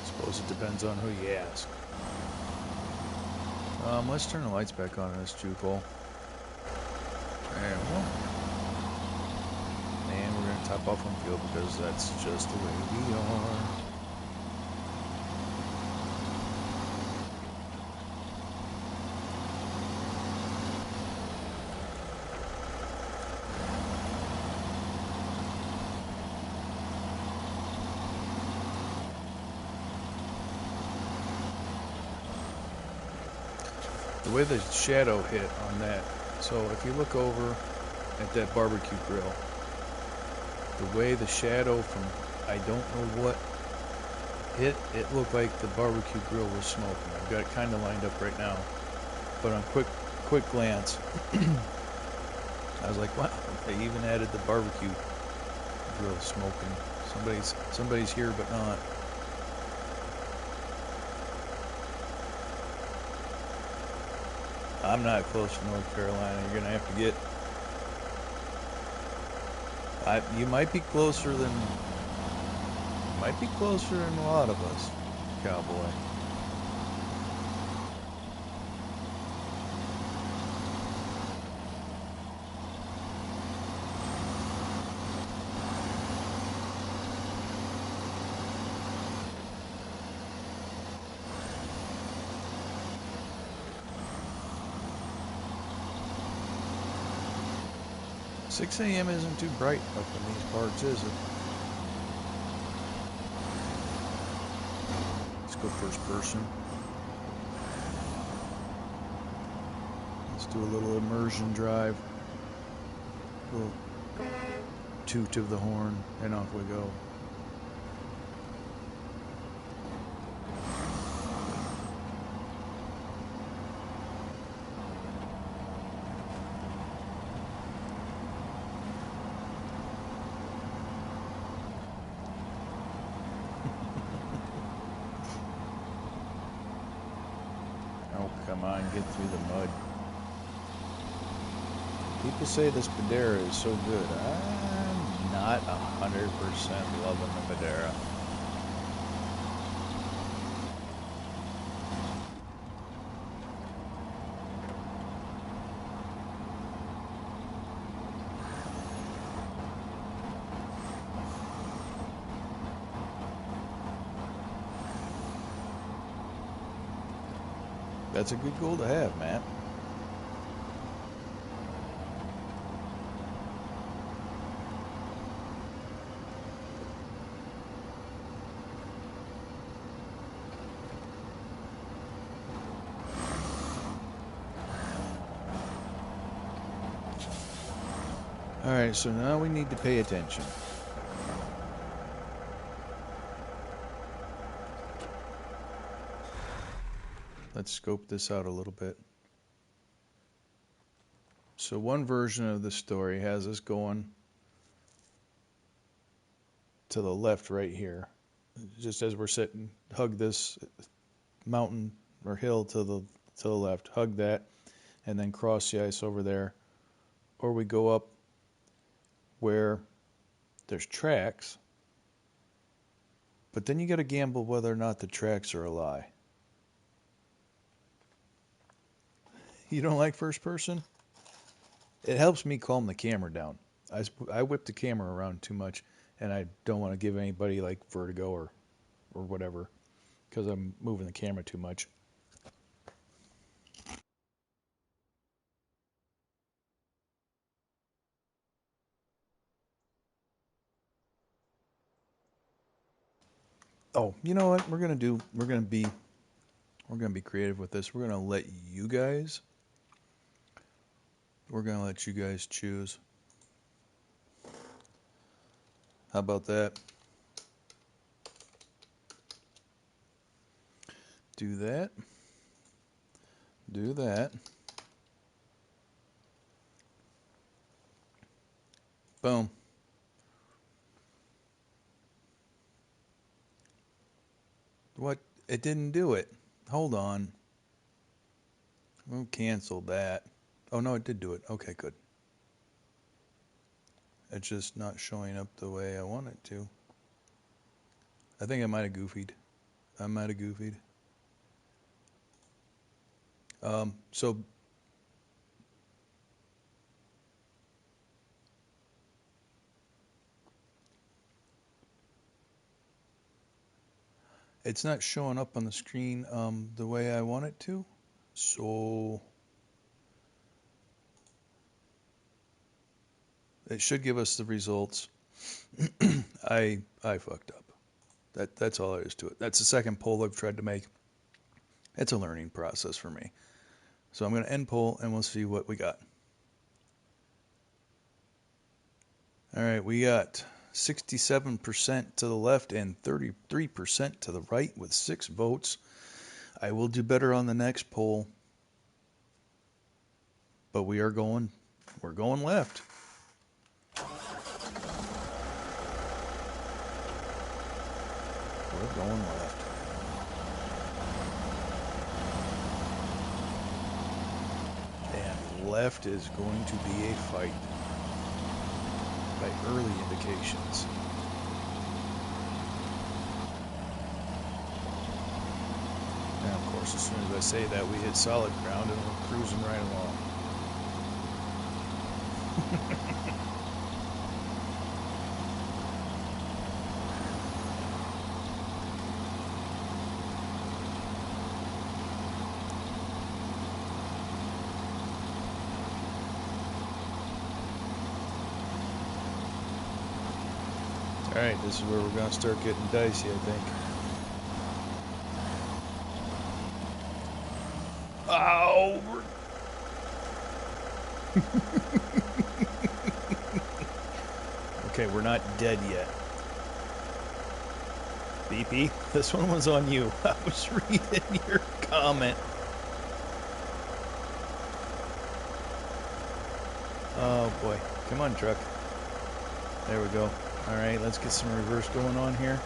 A: Suppose it depends on who you ask. Let's turn the lights back on in this juke-hole. And we're going to top off on fuel because that's just the way we are. The way the shadow hit on that, so if you look over at that barbecue grill, the way the shadow from I don't know what hit, it looked like the barbecue grill was smoking. I've got it kind of lined up right now, but on quick glance, I was like, wow, they even added the barbecue grill smoking. Somebody's here, but not. I'm not close to North Carolina. You're gonna have to get. You might be closer than a lot of us, cowboy. 6 a.m. isn't too bright up in these parts, is it? Let's go first person. Let's do a little immersion drive. A little toot of the horn, and off we go. Oh, come on, get through the mud. People say this Madeira is so good. I'm not 100% loving the Madeira. That's a good goal to have, Matt. Alright, so now we need to pay attention. Let's scope this out a little bit. So one version of the story has us going to the left right here. Just as we're sitting, hug this mountain or hill to the left, hug that, and then cross the ice over there. Or we go up where there's tracks, but then you got to gamble whether or not the tracks are a lie. You don't like first person? It helps me calm the camera down. I whip the camera around too much, and I don't want to give anybody like vertigo or whatever because I'm moving the camera too much. Oh, you know what? We're gonna be creative with this. We're gonna let you guys choose. How about that? Do that. Do that. Boom. What? It didn't do it. Hold on. We'll cancel that. Oh, no, it did do it. Okay, good. It's just not showing up the way I want it to. I think I might have goofied. So it's not showing up on the screen the way I want it to. So it should give us the results. I fucked up. That's all there is to it. That's the second poll I've tried to make. It's a learning process for me. So I'm going to end poll and we'll see what we got. All right, we got 67% to the left and 33% to the right with 6 votes. I will do better on the next poll, but we're going left. We're going left. And left is going to be a fight by early indications. And of course, as soon as I say that, we hit solid ground and we're cruising right along. Alright, this is where we're going to start getting dicey, I think. Ow! Okay, we're not dead yet. BP, this one was on you. I was reading your comment. Oh boy. Come on, truck. There we go. Alright, let's get some reverse going on here.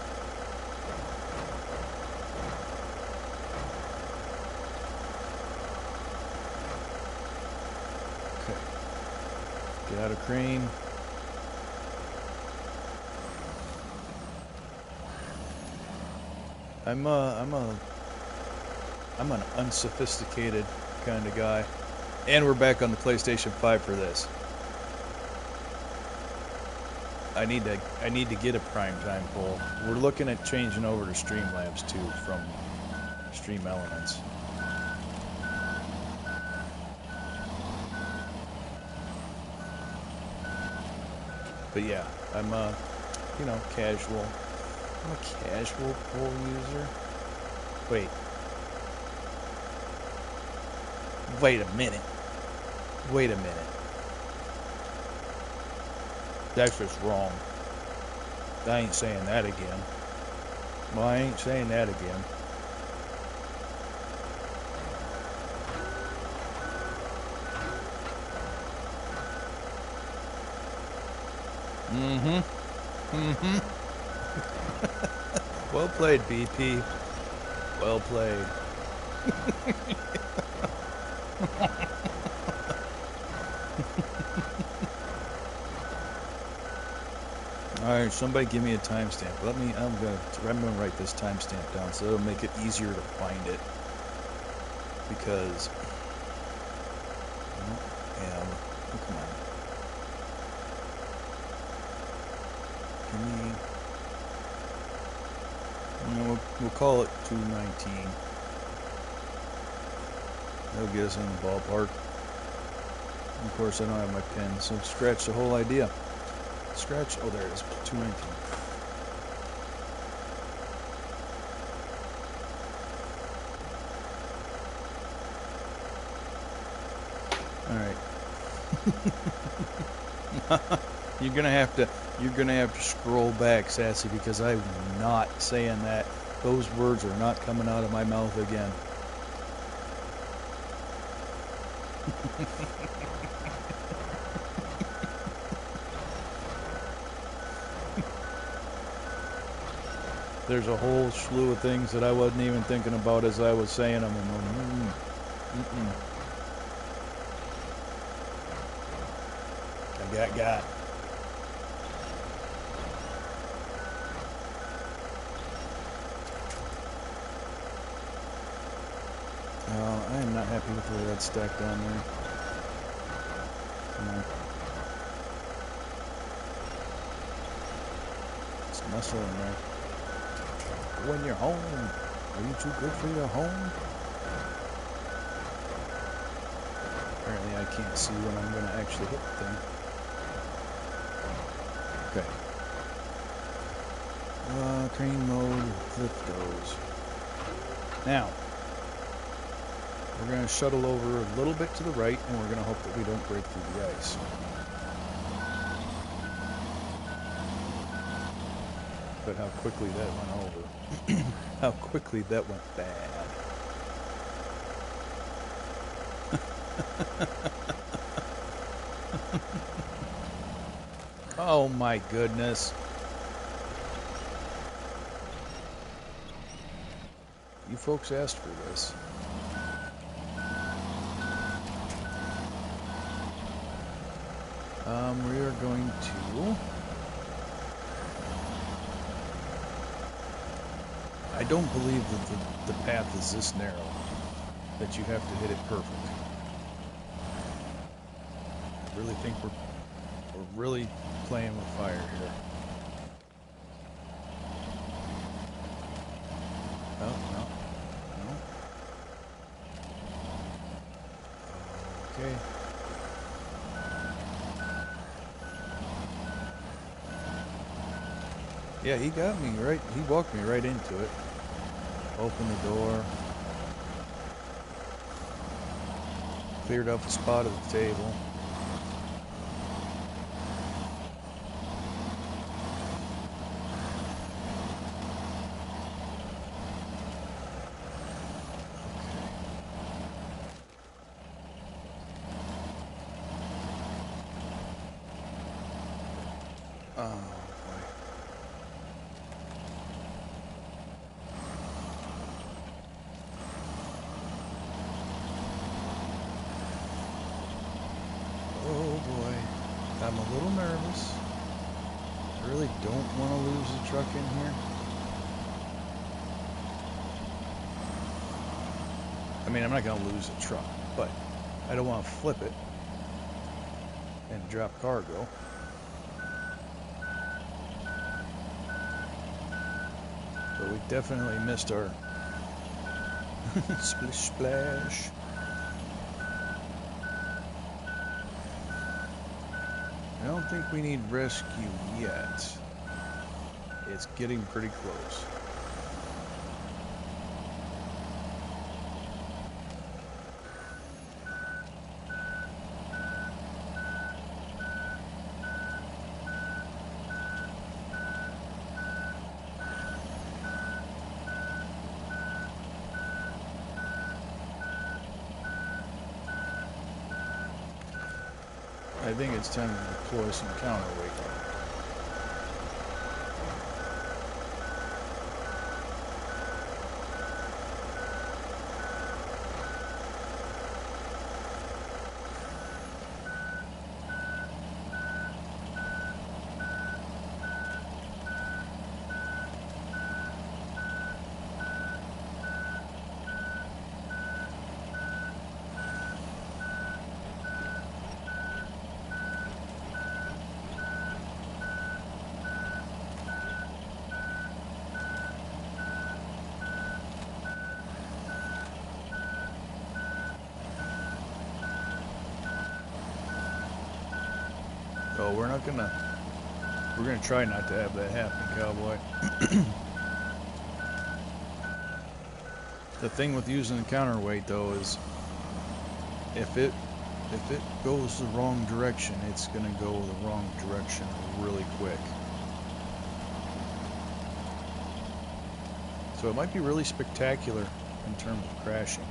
A: Okay. Get out of crane. I'm an unsophisticated kind of guy. And we're back on the PlayStation 5 for this. I need to get a primetime poll. We're looking at changing over to Streamlabs too from Stream Elements. But yeah, I'm you know, casual. I'm a casual poll user. Wait a minute. Wait a minute. That's just wrong. I ain't saying that again. Well, I ain't saying that again. Well played, BP. Well played. Alright, somebody give me a timestamp. I'm gonna write this timestamp down so it'll make it easier to find it. Because come on. Give me we'll call it 219. That'll get us in the ballpark. Of course I don't have my pen, so scratch the whole idea. Scratch. Oh, there it is. 219. All right. You're gonna have to scroll back, Sassy, because I'm not saying that. Those words are not coming out of my mouth again. There's a whole slew of things that I wasn't even thinking about as I was saying them. I got. I am not happy with the way that's stacked down there. Come on. Just nestle in there. When you're home, are you too good for your home? Apparently I can't see when I'm going to actually hit the thing. Okay. Crane mode, lift goes. Now, we're going to shuttle over a little bit to the right, and we're going to hope that we don't break through the ice. But how quickly that went over. How quickly that went bad. Oh my goodness. You folks asked for this. We are going to... I don't believe that the path is this narrow, that you have to hit it perfect. I really think we're really playing with fire here. Oh, no. Okay. Yeah, he got me right. He walked me right into it. Opened the door. Cleared up the spot at the table. Oh, boy. Oh, boy. I'm a little nervous. I really don't want to lose the truck in here. I mean, I'm not going to lose the truck, but I don't want to flip it and drop cargo. But we definitely missed our splish splash. I don't think we need rescue yet. It's getting pretty close. I think it's time to deploy some counterweight. Oh, we're gonna try not to have that happen, cowboy. The thing with using the counterweight though is if it goes the wrong direction, it's gonna go the wrong direction really quick. So it might be really spectacular in terms of crashing.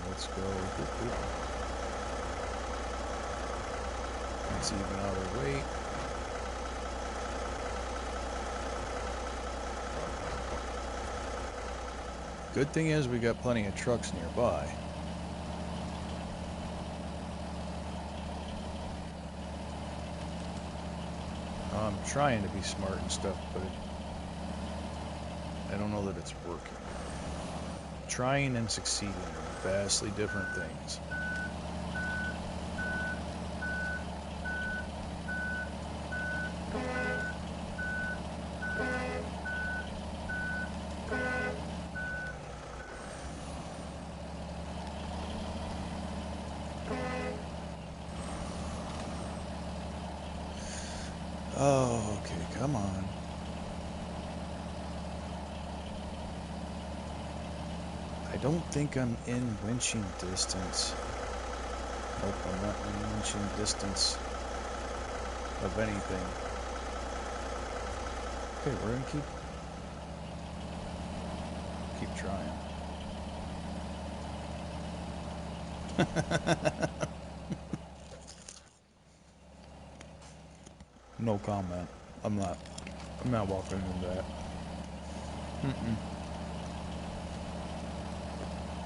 A: Let's go. Let's even out our weight. Good thing is we got plenty of trucks nearby. I'm trying to be smart and stuff, but I don't know that it's working. Trying and succeeding are vastly different things. Oh, okay, come on. I don't think I'm in winching distance. Nope, I'm not in winching distance of anything. Okay, we're gonna keep trying. No comment. I'm not walking into that.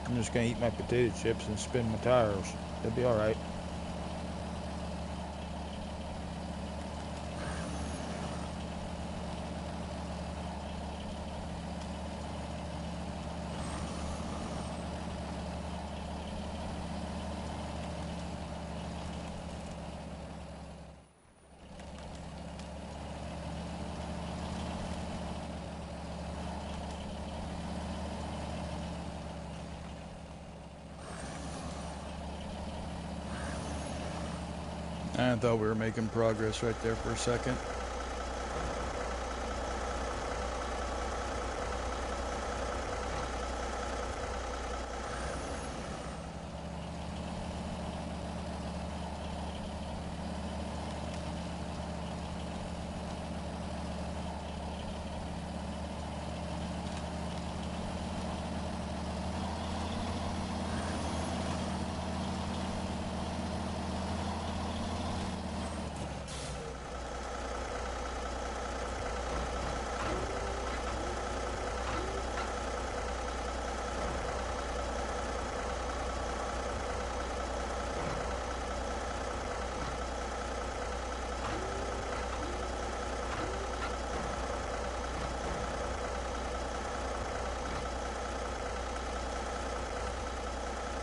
A: I'm just gonna eat my potato chips and spin my tires. It'll be alright. I thought we were making progress right there for a second.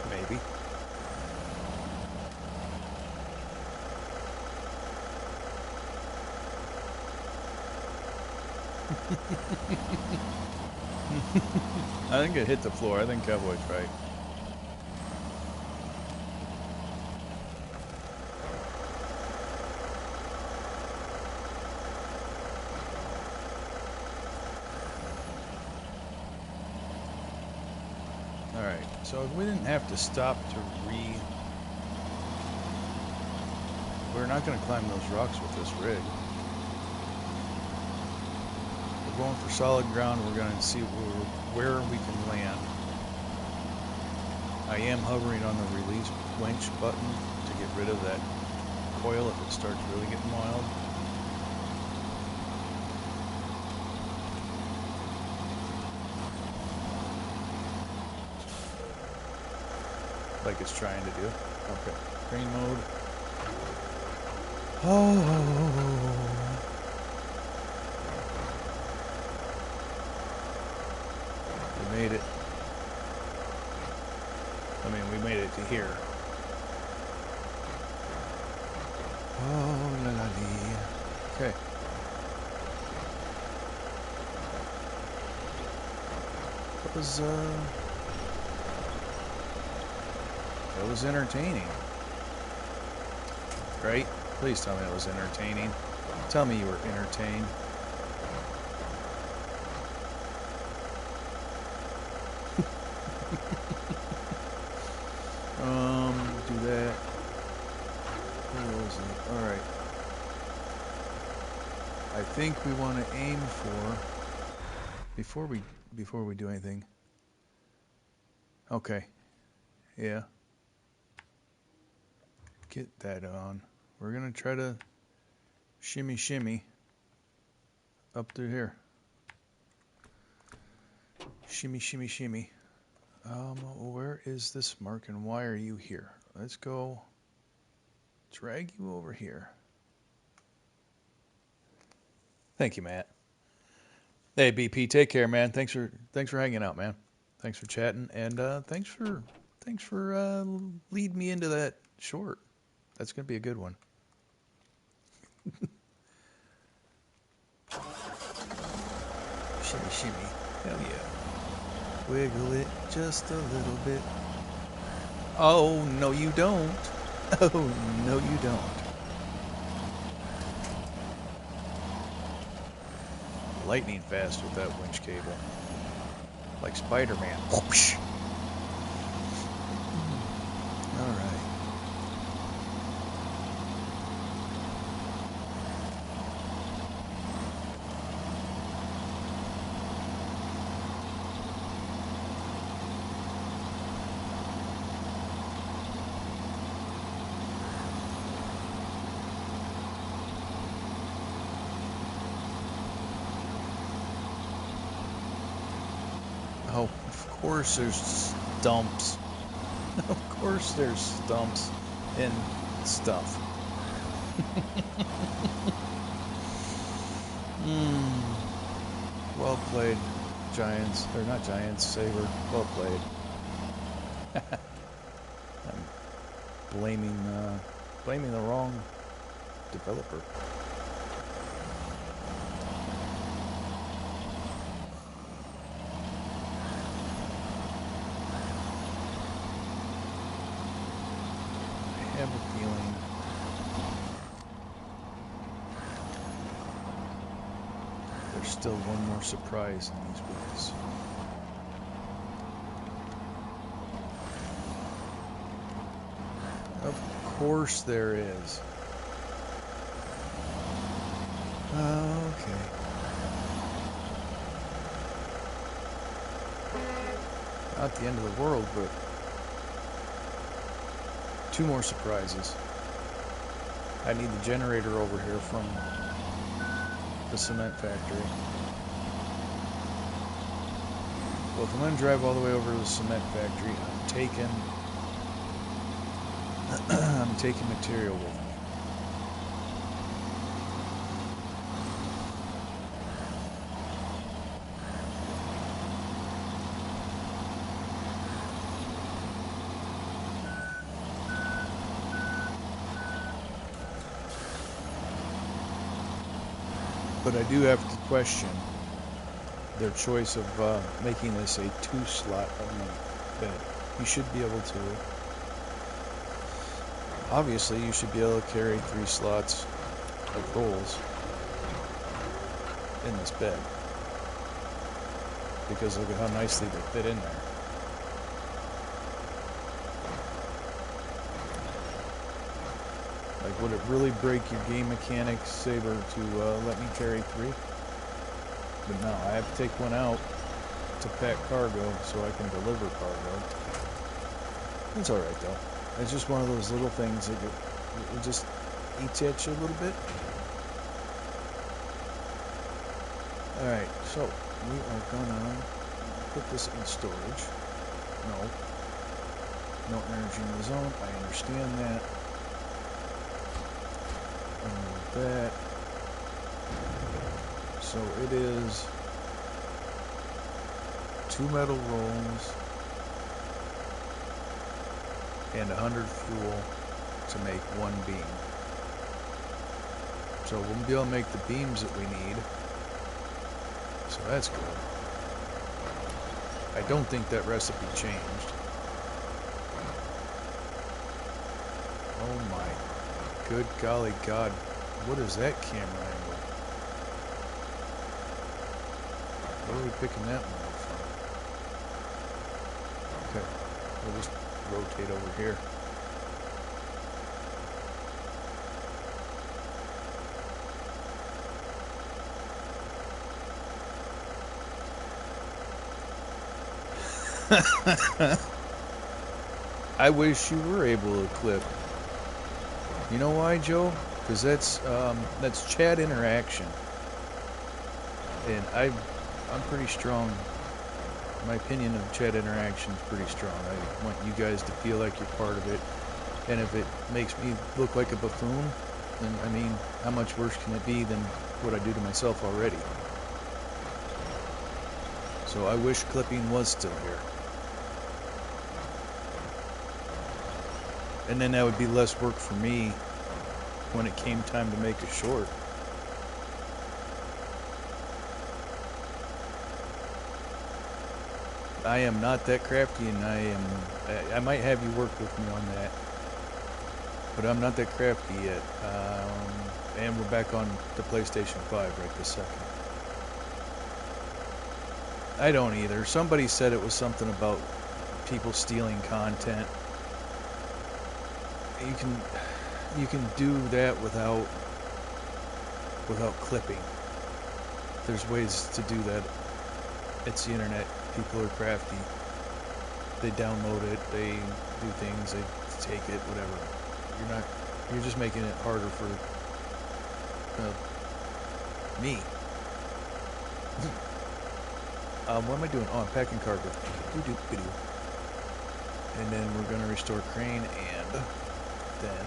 A: Maybe. I think it hit the floor. I think Cowboy's right. Alright, so we didn't have to stop to We're not going to climb those rocks with this rig. We're going for solid ground. We're going to see where we can land. I am hovering on the release winch button to get rid of that coil if it starts really getting wild. Like it's trying to do. Okay. Crane mode. Oh. We made it. I mean, we made it to here. Oh, la la lee. Okay. That was entertaining. Right? Please tell me it was entertaining. Tell me you were entertained. Do that. Where was it? Alright. I think we want to aim for before we do anything. Okay. Yeah. Get that on. We're gonna try to shimmy up through here. Shimmy. Where is this mark and why are you here? Let's go drag you over here. Thank you, Matt. Hey, BP, take care, man. Thanks for hanging out, man. Thanks for chatting, and thanks for leading me into that short. That's gonna be a good one. Shimmy. Hell yeah. Wiggle it just a little bit. Oh, no you don't. Oh, no you don't. Lightning fast with that winch cable. Like Spider-Man. Whoosh. Alright. Oh, of course there's stumps. Of course there's stumps and stuff. Well played, Giants. Or not Giants, Saber. Well played. I'm blaming the wrong developer. I have a feeling there's still one more surprise in these woods. Of course there is. Okay. Not the end of the world, but two more surprises. I need the generator over here from the cement factory. Well, if I'm going to drive all the way over to the cement factory, I'm taking material with me. But I do have to question their choice of making this a 2-slot only bed. You should be able to. Obviously, you should be able to carry 3 slots of rolls in this bed. Because look at how nicely they fit in there. Like, would it really break your game mechanics, Saber, to let me carry 3? But no, I have to take one out to pack cargo so I can deliver cargo. It's alright though. It's just one of those little things that it just eats at you a little bit. Alright, so we are gonna put this in storage. No energy in the zone. I understand that. That. So it is 2 metal rolls and 100 fuel to make 1 beam. So we'll be able to make the beams that we need. So that's good. I don't think that recipe changed. Oh my good golly god. What is that camera angle? Where are we picking that one up from? Okay, we'll just rotate over here. I wish you were able to clip. You know why, Joe? Because that's chat interaction, and I'm pretty strong. My opinion of chat interaction is pretty strong. I want you guys to feel like you're part of it, and if it makes me look like a buffoon, then I mean, how much worse can it be than what I do to myself already? So I wish clipping was still here. And then that would be less work for me when it came time to make a short. I am not that crafty, and I might have you work with me on that, but I'm not that crafty yet. And we're back on the PlayStation 5 right this second. I don't either. Somebody said it was something about people stealing content. You can do that without clipping. There's ways to do that. It's the internet. People are crafty. They download it. They do things. They take it. Whatever. You're just making it harder for me. What am I doing? Oh, I'm packing cargo. And then we're gonna restore crane and then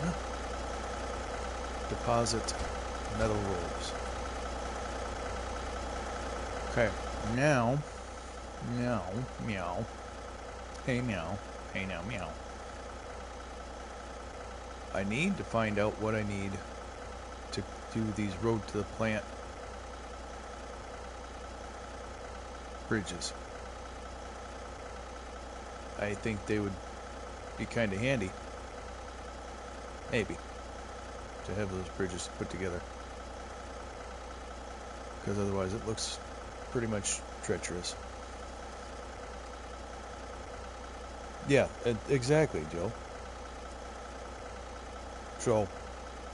A: deposit metal rolls. Okay, now, meow. Hey meow, hey now meow. I need to find out what I need to do these road to the plant bridges. I think they would be kind of handy. Maybe. To have those bridges put together. because otherwise it looks pretty much treacherous. Yeah, exactly, Joe. So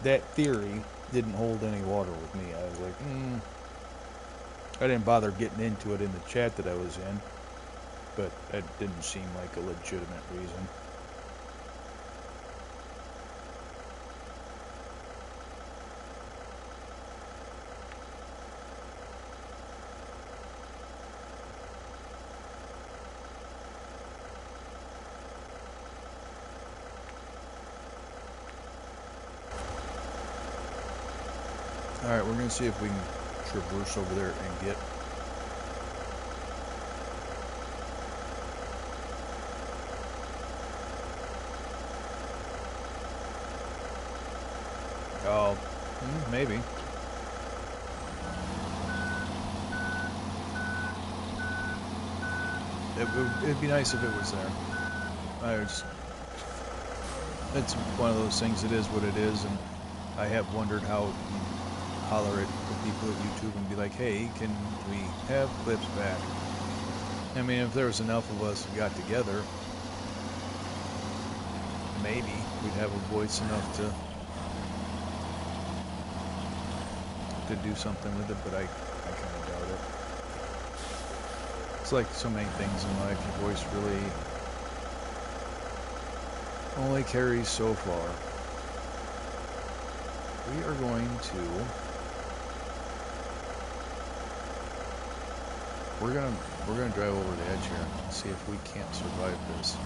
A: that theory didn't hold any water with me. I was like, I didn't bother getting into it in the chat that I was in, but it didn't seem like a legitimate reason. Alright, we're going to see if we can traverse over there and get... Oh, maybe. It'd be nice if it was there. It's one of those things, it is what it is, and I have wondered how you holler at the people at YouTube and be like, hey, can we have clips back? I mean, if there was enough of us who got together, maybe we'd have a voice enough to do something with it, but I kind of doubt it. It's like so many things in life, your voice really only carries so far. We are going to... We're gonna drive over the edge here and see if we can't survive this.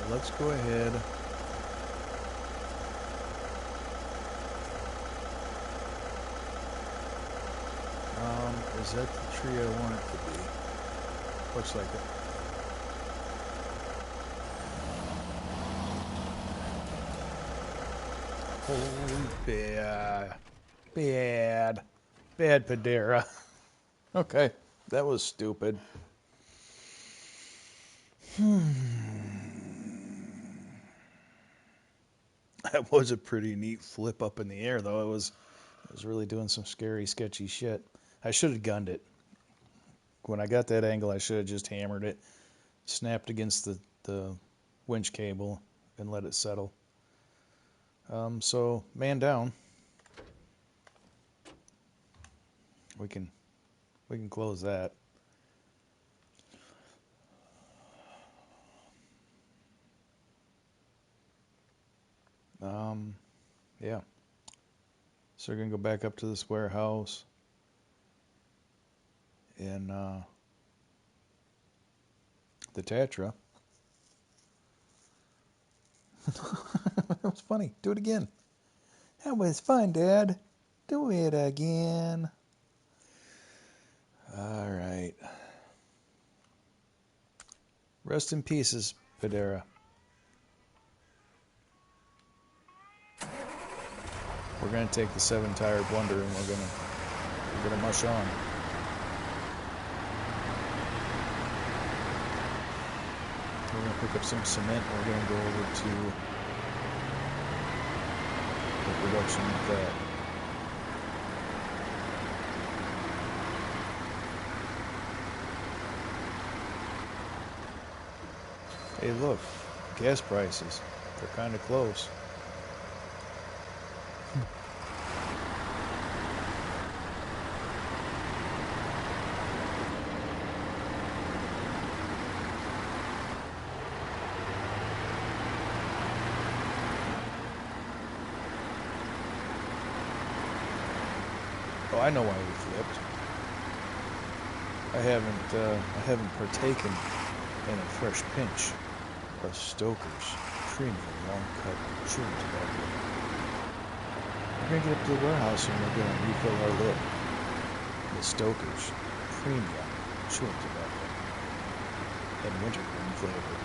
A: Let's go ahead. Is that the tree I want it to be? Looks like it. Holy bad Padera. Okay, that was stupid. That was a pretty neat flip up in the air, though. It was really doing some scary, sketchy shit. I should have gunned it. When I got that angle, I should have just hammered it, snapped against the winch cable, and let it settle. So, man down. We can close that. Yeah. So we're gonna go back up to this warehouse in the Tatra. That was funny. Do it again. That was fun, Dad. Do it again. All right. Rest in pieces, Padera. We're gonna take the 7-tire blunder and we're gonna mush on. We're gonna pick up some cement. And we're gonna go over to the production of that. Hey, look, gas prices. They're kind of close. Oh, I know why we flipped. I haven't partaken in a fresh pinch of Stoker's premium long cut chewing tobacco. We're gonna get up to the warehouse and we're gonna refill our lid with Stoker's premium chewing tobacco and wintergreen flavor.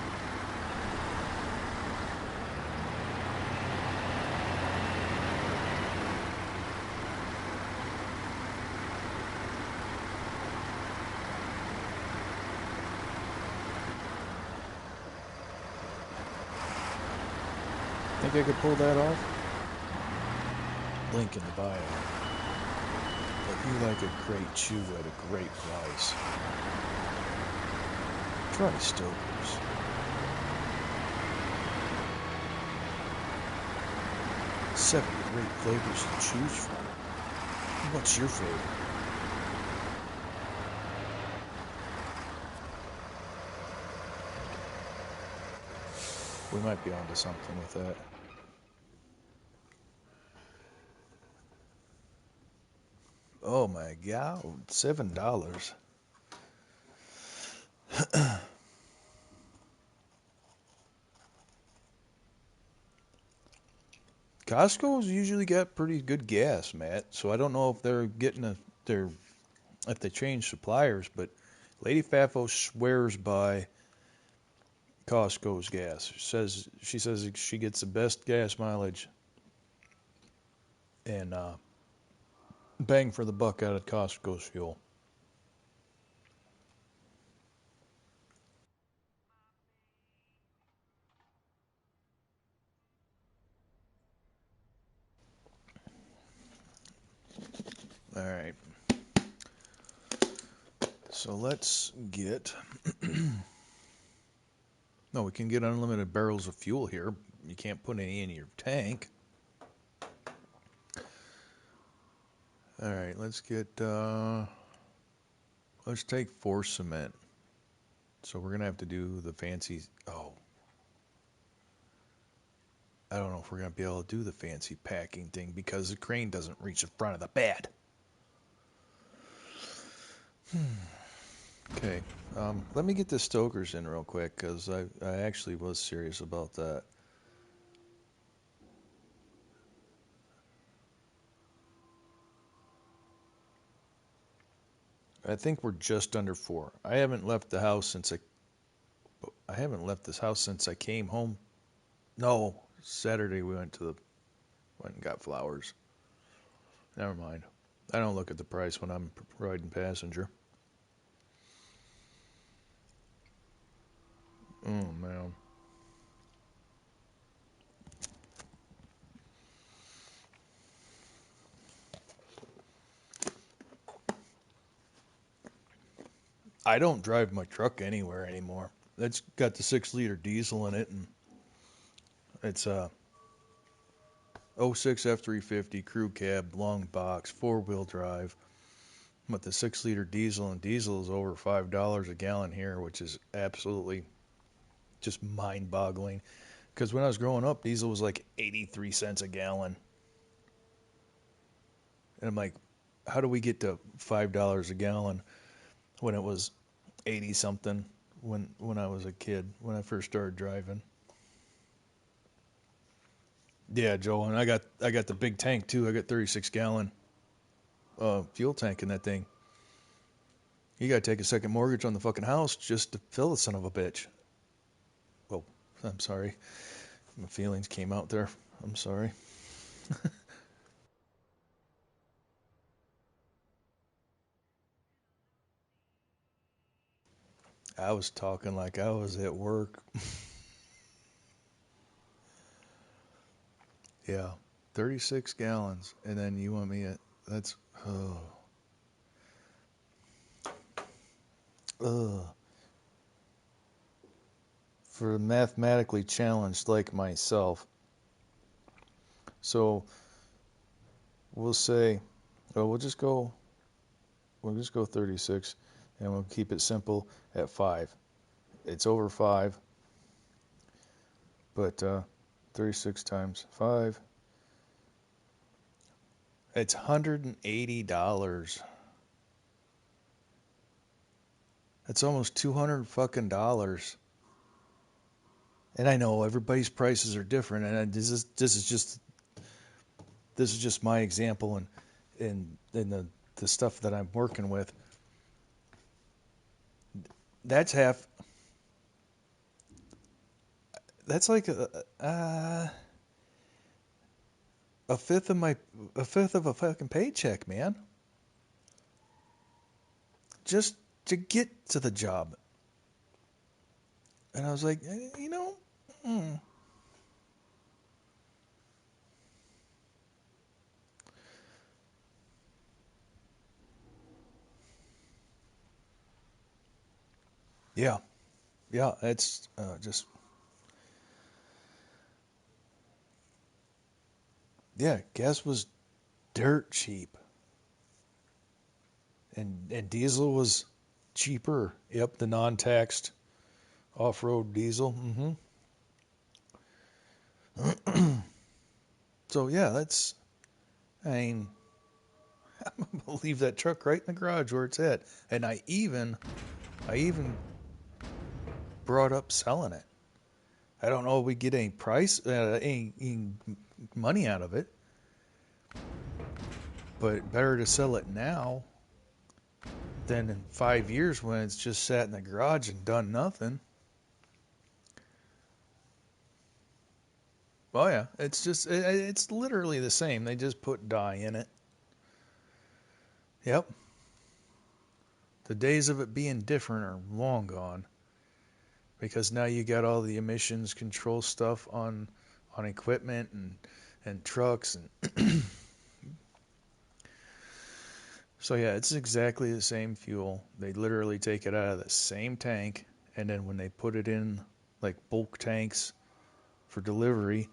A: think I could pull that off? Link in the bio. If you like a great chew at a great price, try Stoker's. 7 great flavors to choose from. What's your favorite? We might be onto something with that. Oh my god, $7. Costco's usually got pretty good gas, Matt. So I don't know if they're getting if they change suppliers, but Lady Fafo swears by Costco's gas. She says she gets the best gas mileage and bang for the buck out of Costco's fuel. All right. So let's get. No, we can get unlimited barrels of fuel here. You can't put any in your tank. All right, let's get. Let's take 4 cement. So we're gonna have to do the fancy. Oh, I don't know if we're gonna be able to do the fancy packing thing because the crane doesn't reach the front of the bed. Okay, let me get the Stokers in real quick because I actually was serious about that. I think we're just under 4. I haven't left the house since I haven't left this house since I came home. No, Saturday we went and got flowers. Never mind. I don't look at the price when I'm riding passenger. Oh man. I don't drive my truck anywhere anymore. It's got the 6-liter diesel in it, and it's a '06 F350 crew cab, long box, 4-wheel drive. But the 6-liter diesel, and diesel is over $5 a gallon here, which is absolutely just mind-boggling. Because when I was growing up, diesel was like 83 cents a gallon, and I'm like, how do we get to $5 a gallon when it was 80 something when I was a kid, when I first started driving? Yeah, Joe, and I got the big tank too. I got 36-gallon fuel tank in that thing. You gotta take a second mortgage on the fucking house just to fill the son of a bitch. Well, I'm sorry. My feelings came out there. I'm sorry. I was talking like I was at work. Yeah, 36 gallons, and then you want me at that's oh, ugh. For mathematically challenged like myself. So we'll say, oh, we'll just go 36, and we'll keep it simple at 5. It's over 5, but 36 times 5, it's $180. That's almost 200 fucking dollars. And I know everybody's prices are different, and this is just my example, and the stuff that I'm working with. That's half. That's like a fifth of a fucking paycheck, man. Just to get to the job. And I was like, you know, hmm. Yeah, yeah, it's just, yeah, gas was dirt cheap, and diesel was cheaper. Yep, the non-taxed off-road diesel. So yeah, that's, I mean, I'm gonna leave that truck right in the garage where it's at, and I even brought up selling it. I don't know if we get any price, any money out of it, but better to sell it now than in 5 years when it's just sat in the garage and done nothing. Oh yeah, it's literally the same. They just put dye in it. Yep. The days of it being different are long gone because now you got all the emissions control stuff on equipment and trucks and so yeah, it's exactly the same fuel. They literally take it out of the same tank, and then when they put it in like bulk tanks for delivery,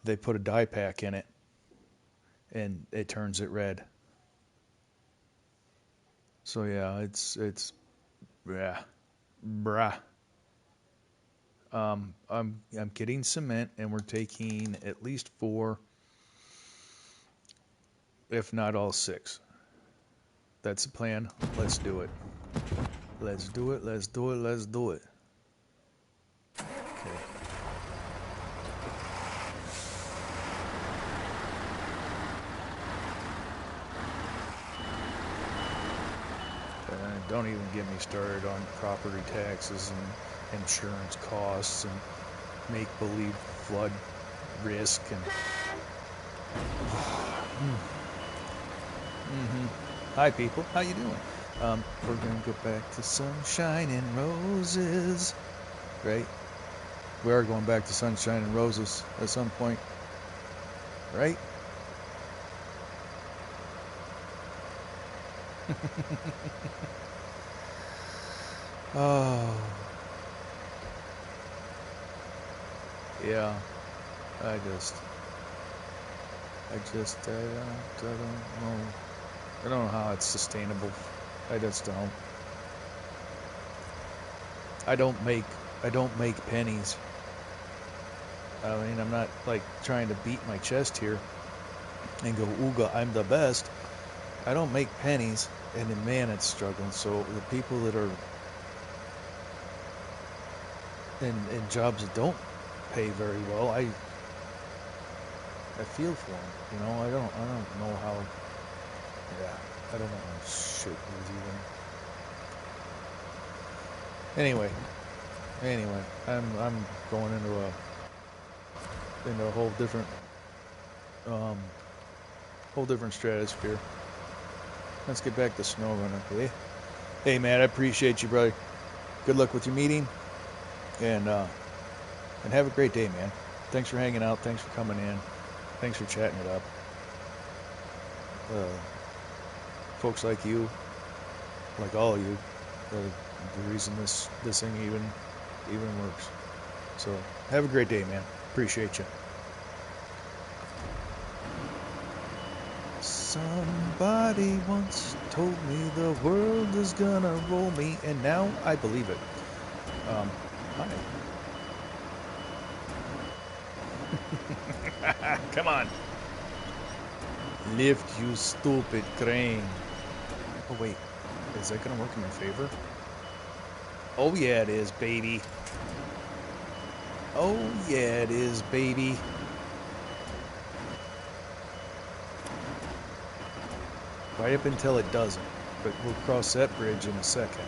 A: they put a dye pack in it and it turns it red. So yeah, it's yeah, brah. I'm getting cement, and we're taking at least 4, if not all 6. That's the plan. Let's do it. Let's do it. Let's do it. Let's do it. Okay. Don't even get me started on property taxes and insurance costs and make believe flood risk and. Mm-hmm. Hi, people. How you doing? We're gonna go back to sunshine and roses, right? We are going back to sunshine and roses at some point, right? Oh, yeah. I just, I don't know. I don't know how it's sustainable. I just don't. I don't make, I don't make pennies. I mean, I'm not like trying to beat my chest here and go, "Ooga, I'm the best." I don't make pennies, and then man, it's struggling. So the people that are in jobs that don't pay very well, I feel for them. You know, I don't know how. Yeah, I don't know how shit is even. Anyway, I'm going into a um whole different stratosphere. Let's get back to SnowRunner, okay? Hey man, I appreciate you, brother. Good luck with your meeting, and have a great day, man. Thanks for hanging out. Thanks for coming in. Thanks for chatting it up. Uh, Folks like you, like all of you, the reason this thing even works. So have a great day, man. Appreciate you. Somebody once told me the world is gonna roll me, and now I believe it. Hi. Come on. Lift, you stupid crane. Oh, wait. Is that gonna work in my favor? Oh, yeah, it is, baby. Oh, yeah, it is, baby. Right up until it doesn't. But we'll cross that bridge in a second.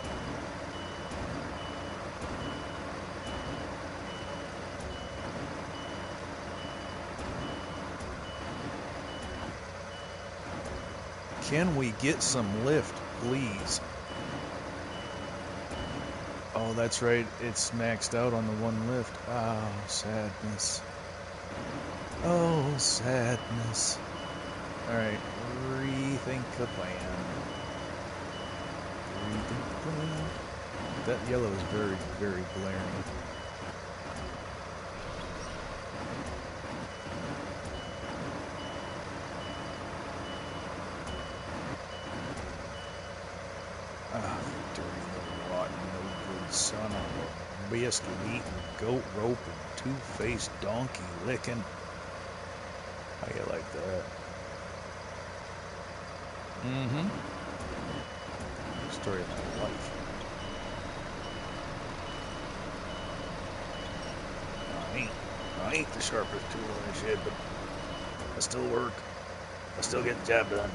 A: Can we get some lift, please? Oh, that's right. It's maxed out on the one lift. Oh, sadness. Oh, sadness. Alright, rethink the plan. Rethink the plan. That yellow is very, very glaring. Ah, dirty little rotten, no good son of a biscuit eating, goat roping, two-faced donkey licking. How you like that? Mm-hmm. Story of my life. I ain't the sharpest tool in the shed, but I still work. I still get the job done.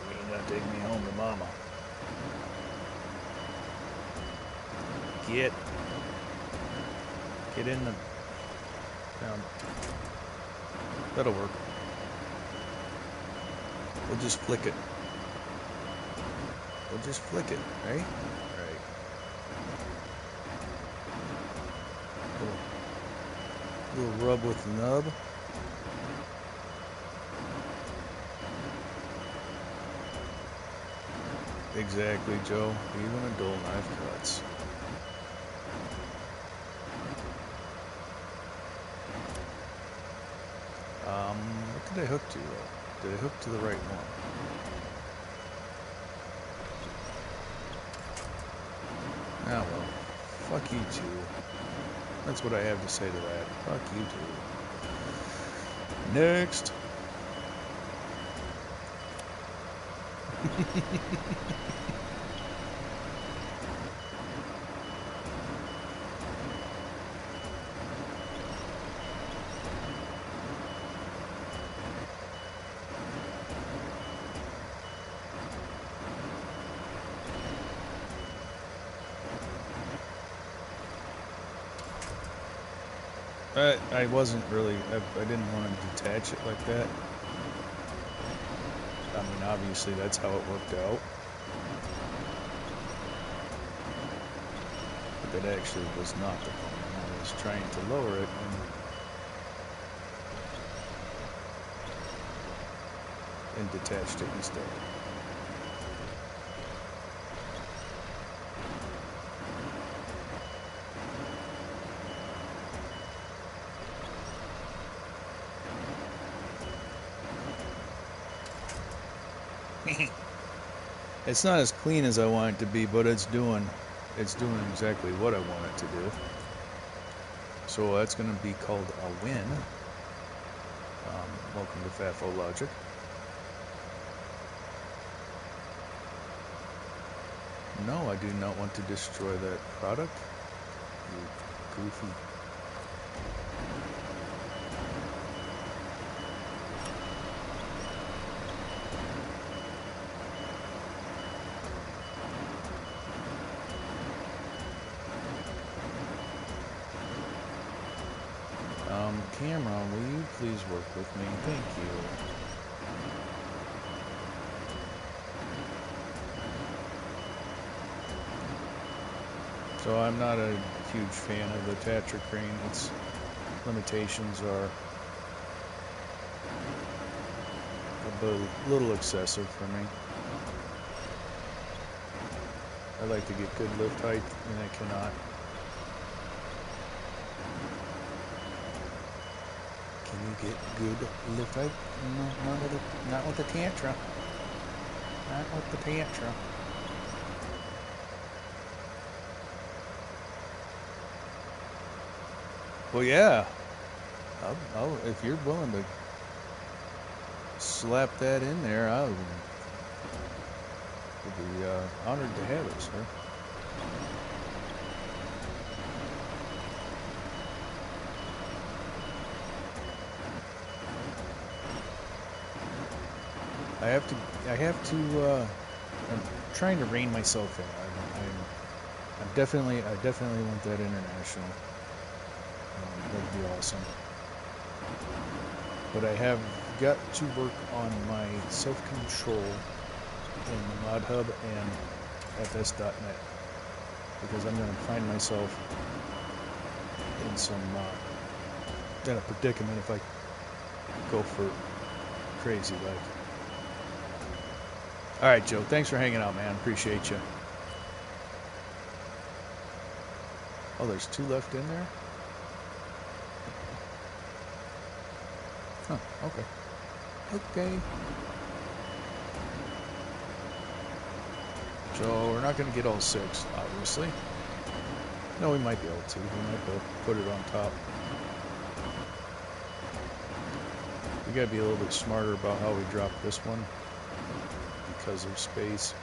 A: You ain't gonna take me home to mama. Get in the... That'll work. We'll just flick it. We'll just flick it, right? Right. Little rub with the nub. Exactly, Joe. Even a dull knife cuts. What did I hook to, though? Did I hook to the right one? Ah, well. Fuck you two. That's what I have to say to that. Fuck you two. Next. I wasn't really, I didn't want to detach it like that. I mean, obviously that's how it worked out. But that actually was not the plan. I was trying to lower it and detached it instead. It's not as clean as I want it to be, but it's doing exactly what I want it to do. So that's going to be called a win. Welcome to FAFO Logic. No, I do not want to destroy that product. You goofy. Camera, will you please work with me? Thank you. So I'm not a huge fan of the Tatra crane. Its limitations are a little excessive for me. I like to get good lift height, and I cannot. Can you get good lift height? No, not with the Tatra. Not with the Tatra. Well, yeah. I'll if you're willing to slap that in there, I would be honored to have it, sir. I have to, I'm trying to rein myself in. I definitely want that international. That'd be awesome. But I have got to work on my self-control in the Mod Hub and fs.net, because I'm going to find myself in some in a predicament if I go for crazy like. All right, Joe. Thanks for hanging out, man. Appreciate you. Oh, there's 2 left in there? Huh, okay. Okay. So we're not going to get all 6, obviously. No, we might be able to. We might be able to put it on top. We got to be a little bit smarter about how we drop this one because of space.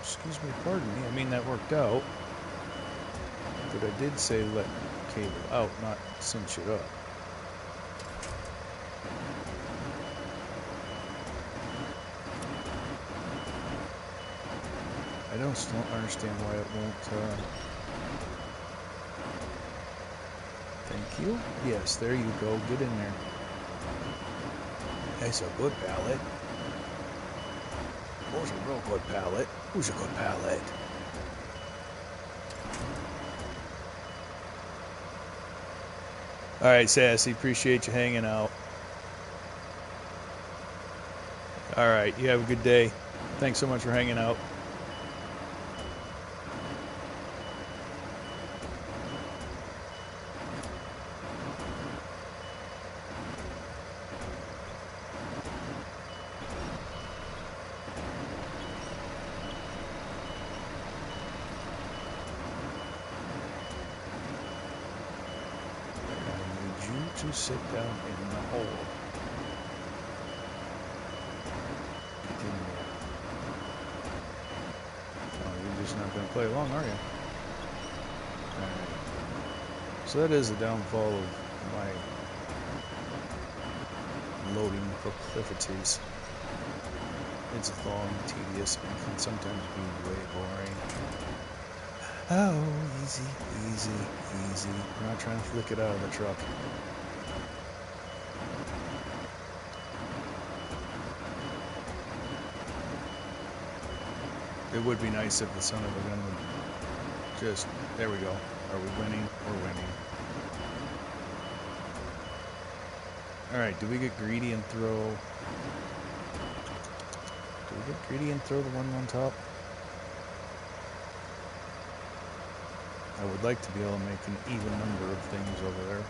A: Excuse me, pardon me. I mean, that worked out. But I did say let cable out, not cinch it up. I still don't understand why it won't. Thank you. Yes, there you go. Get in there. That's a good pallet. Who's a real good pallet? Who's a good pallet? All right, Sassy. Appreciate you hanging out. All right, you have a good day. Thanks so much for hanging out. To sit down in the hole. Oh, you're just not going to play along, are you? Alright. So that is the downfall of my loading proclivities. It's long, tedious, and can sometimes be way boring. Oh, easy, easy, easy. We're not trying to flick it out of the truck. It would be nice if the son of a gun would just... There we go. Are we winning? We're winning. Alright, do we get greedy and throw... Do we get greedy and throw the one on top? I would like to be able to make an even number of things over there.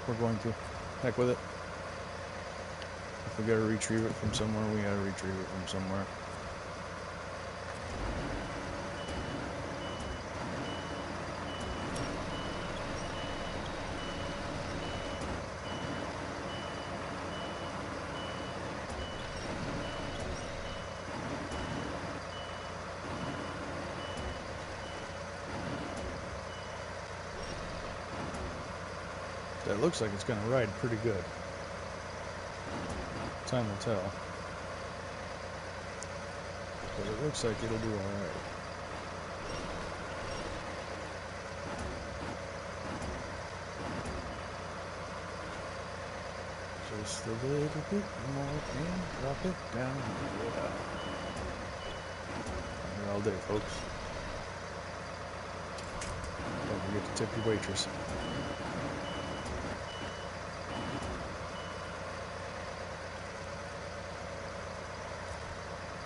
A: We're going to. Heck with it. If we gotta retrieve it from somewhere, we gotta retrieve it from somewhere. That looks like it's going to ride pretty good. Time will tell. But it looks like it'll do alright. Just a little bit more and drop it down. Yeah. I'm here all day, folks. Don't forget to tip your waitress.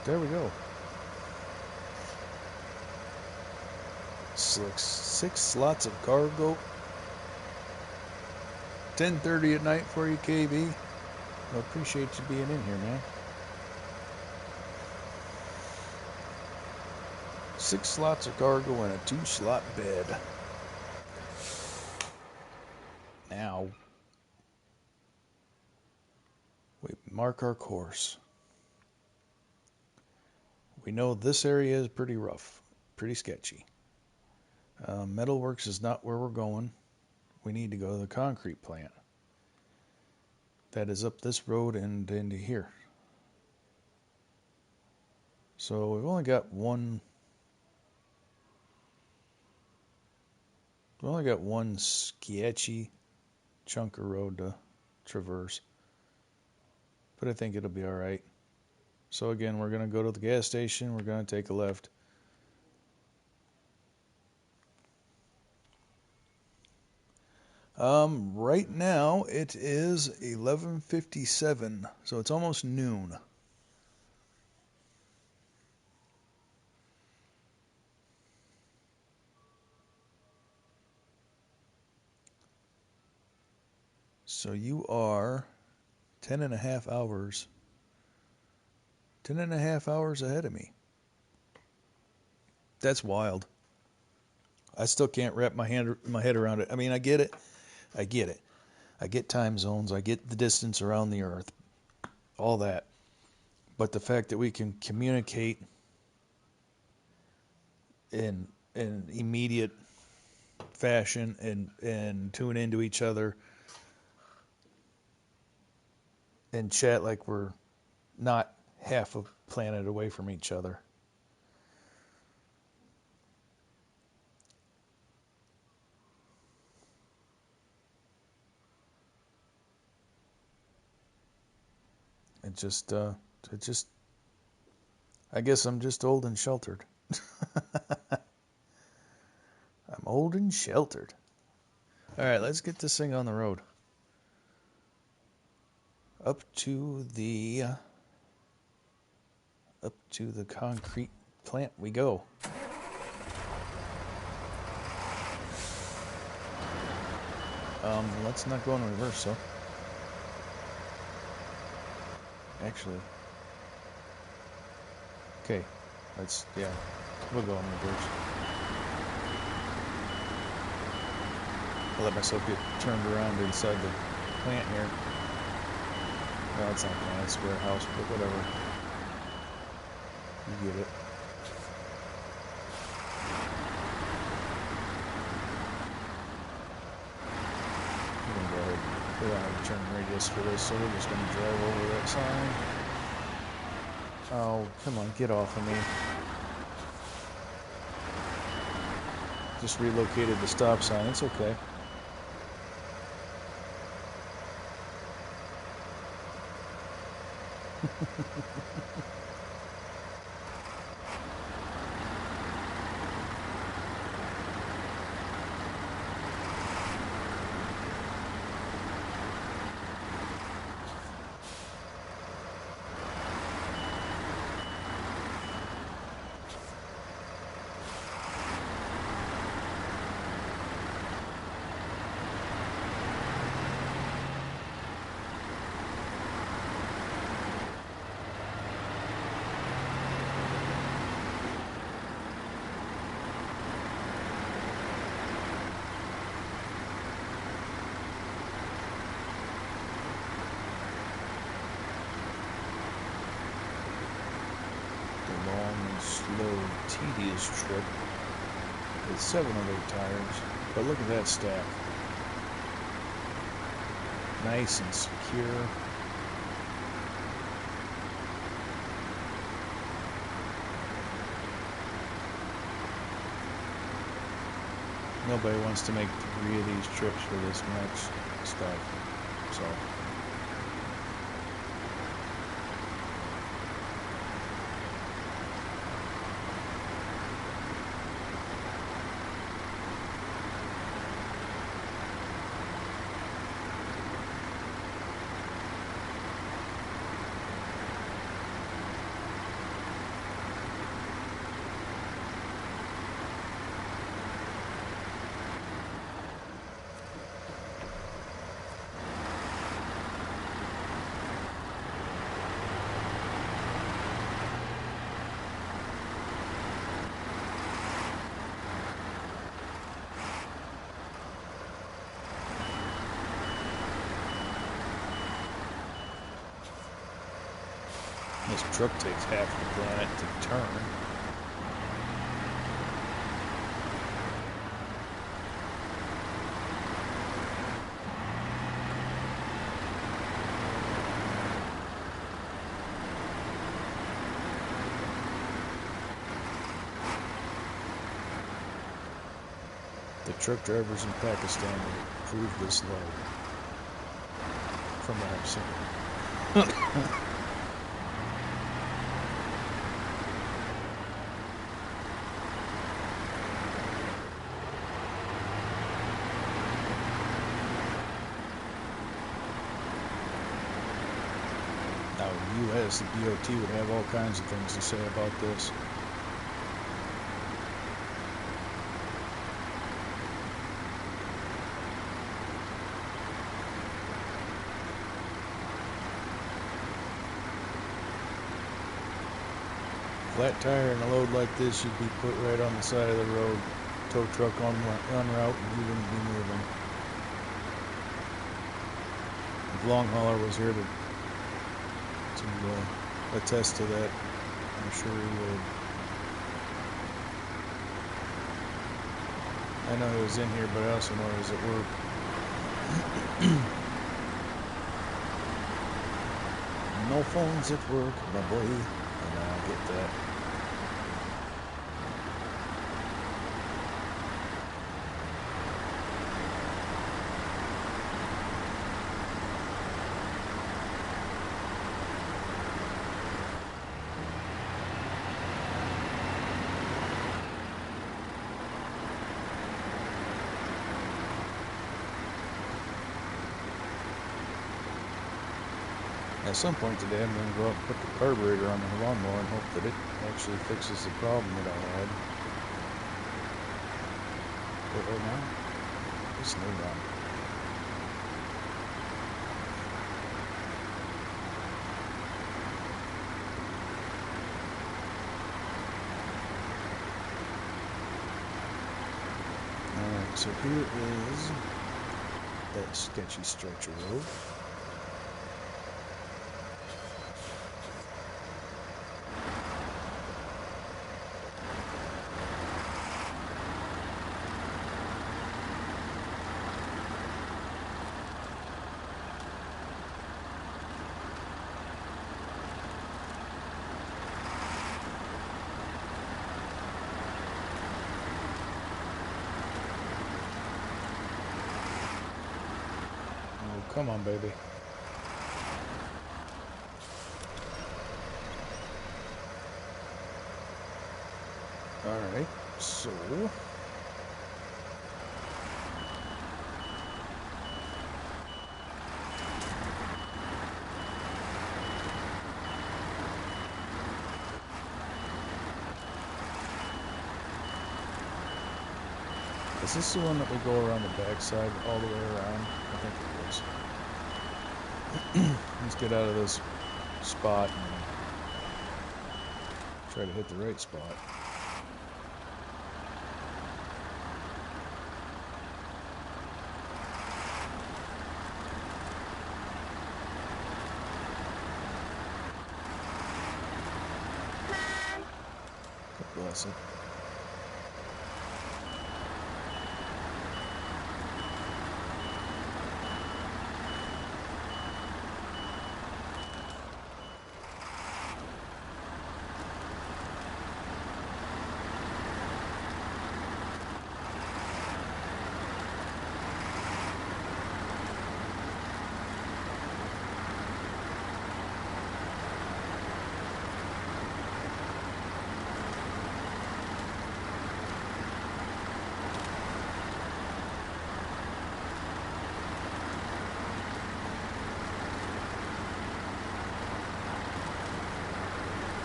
A: There we go. Six slots of cargo. 10:30 at night for you, KB. I appreciate you being in here, man. 6 slots of cargo and a 2-slot bed. Now, we mark our course. We know this area is pretty rough, pretty sketchy. Metalworks is not where we're going. We need to go to the concrete plant. That is up this road and into here. So we've only got one. We've only got one sketchy chunk of road to traverse. but I think it'll be all right. So again, we're going to go to the gas station. We're going to take a left. Right now it is 11:57, so it's almost noon. So you are 10 and a half hours. 10 and a half hours ahead of me. That's wild. I still can't wrap my head around it. I mean, I get it. I get it. I get time zones. I get the distance around the earth. All that. But the fact that we can communicate in immediate fashion and tune into each other and chat like we're not half a planet away from each other. It just I guess I'm just old and sheltered. I'm old and sheltered. All right, let's get this thing on the road. Up to the concrete plant we go. Let's not go in reverse, so. Actually. Okay. We'll go in reverse. I'll let myself get turned around inside the plant here. No, it's not a plant, it's a warehouse, but whatever. You get it. We don't have a turn radius for this, so we're just going to drive over that sign. Oh, come on, get off of me. Just relocated the stop sign, it's okay. Slow, tedious trip with 7 of 8 tires, but look at that stack. Nice and secure. Nobody wants to make 3 of these trips for this much stuff, so. This truck takes half the planet to turn. The truck drivers in Pakistan will prove this low, from what I've seen.
B: Now, U.S. the DOT would have all kinds of things to say about this. Flat tire and a load like this should be put right on the side of the road. Tow truck on route and you wouldn't be moving. If Long Hauler was here to attest to that, I'm sure he would. I know he was in here, but I also know he was at work. No phones at work, my boy. And I get that. At some point today, I'm going to go out and put the carburetor on the lawnmower and hope that it actually fixes the problem that I had. But right now, it's SnowRunner. Alright, so here is that sketchy stretch of road. Come on, baby. Alright, so... Is this the one that we go around the backside all the way around? I think it is. Let's get out of this spot and try to hit the right spot. God bless it.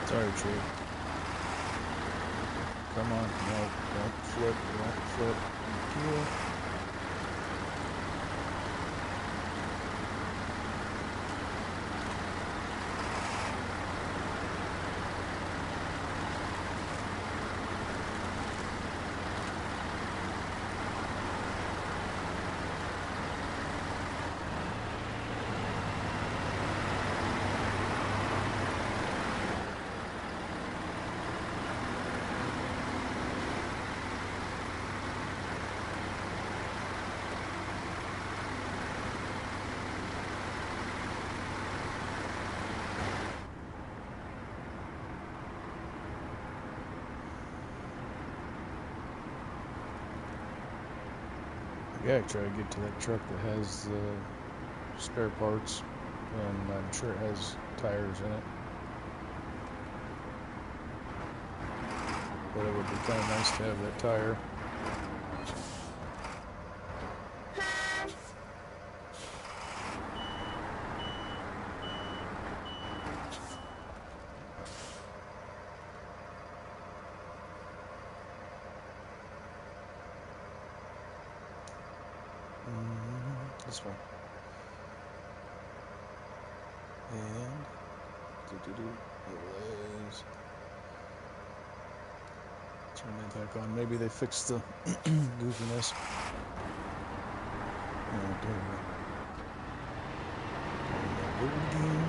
B: Sorry, tree. Come on. No, don't flip. Don't flip. Thank you. Yeah, try to get to that truck that has spare parts. and I'm sure it has tires in it. But it would be kind of nice to have that tire. This one. And overlays. Turn that back on. Maybe they fixed the goofiness. No, don't go again.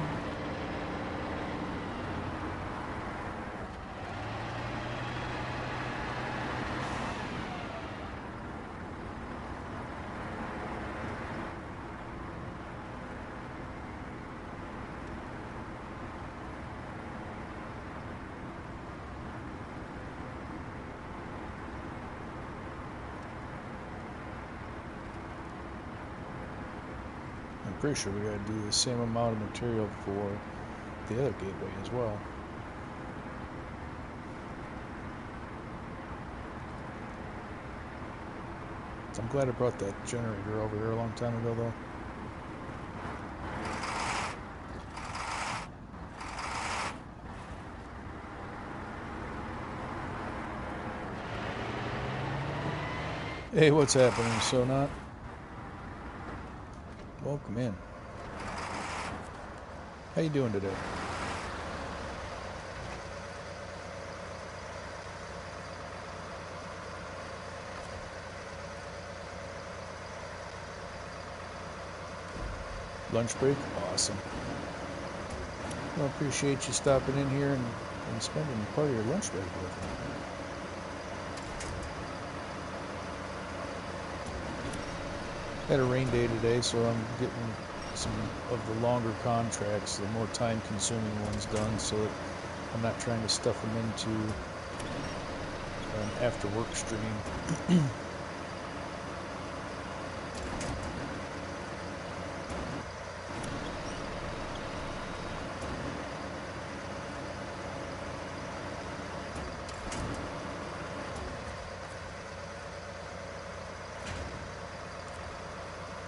B: I'm pretty sure we gotta do the same amount of material for the other gateway as well. I'm glad I brought that generator over here a long time ago, though. Hey, what's happening, So Not? Welcome in. How you doing today? Lunch break? Awesome. Well, appreciate you stopping in here and spending part of your lunch break with me. Had a rain day today, so I'm getting some of the longer contracts, the more time-consuming ones done, so that I'm not trying to stuff them into an after-work stream.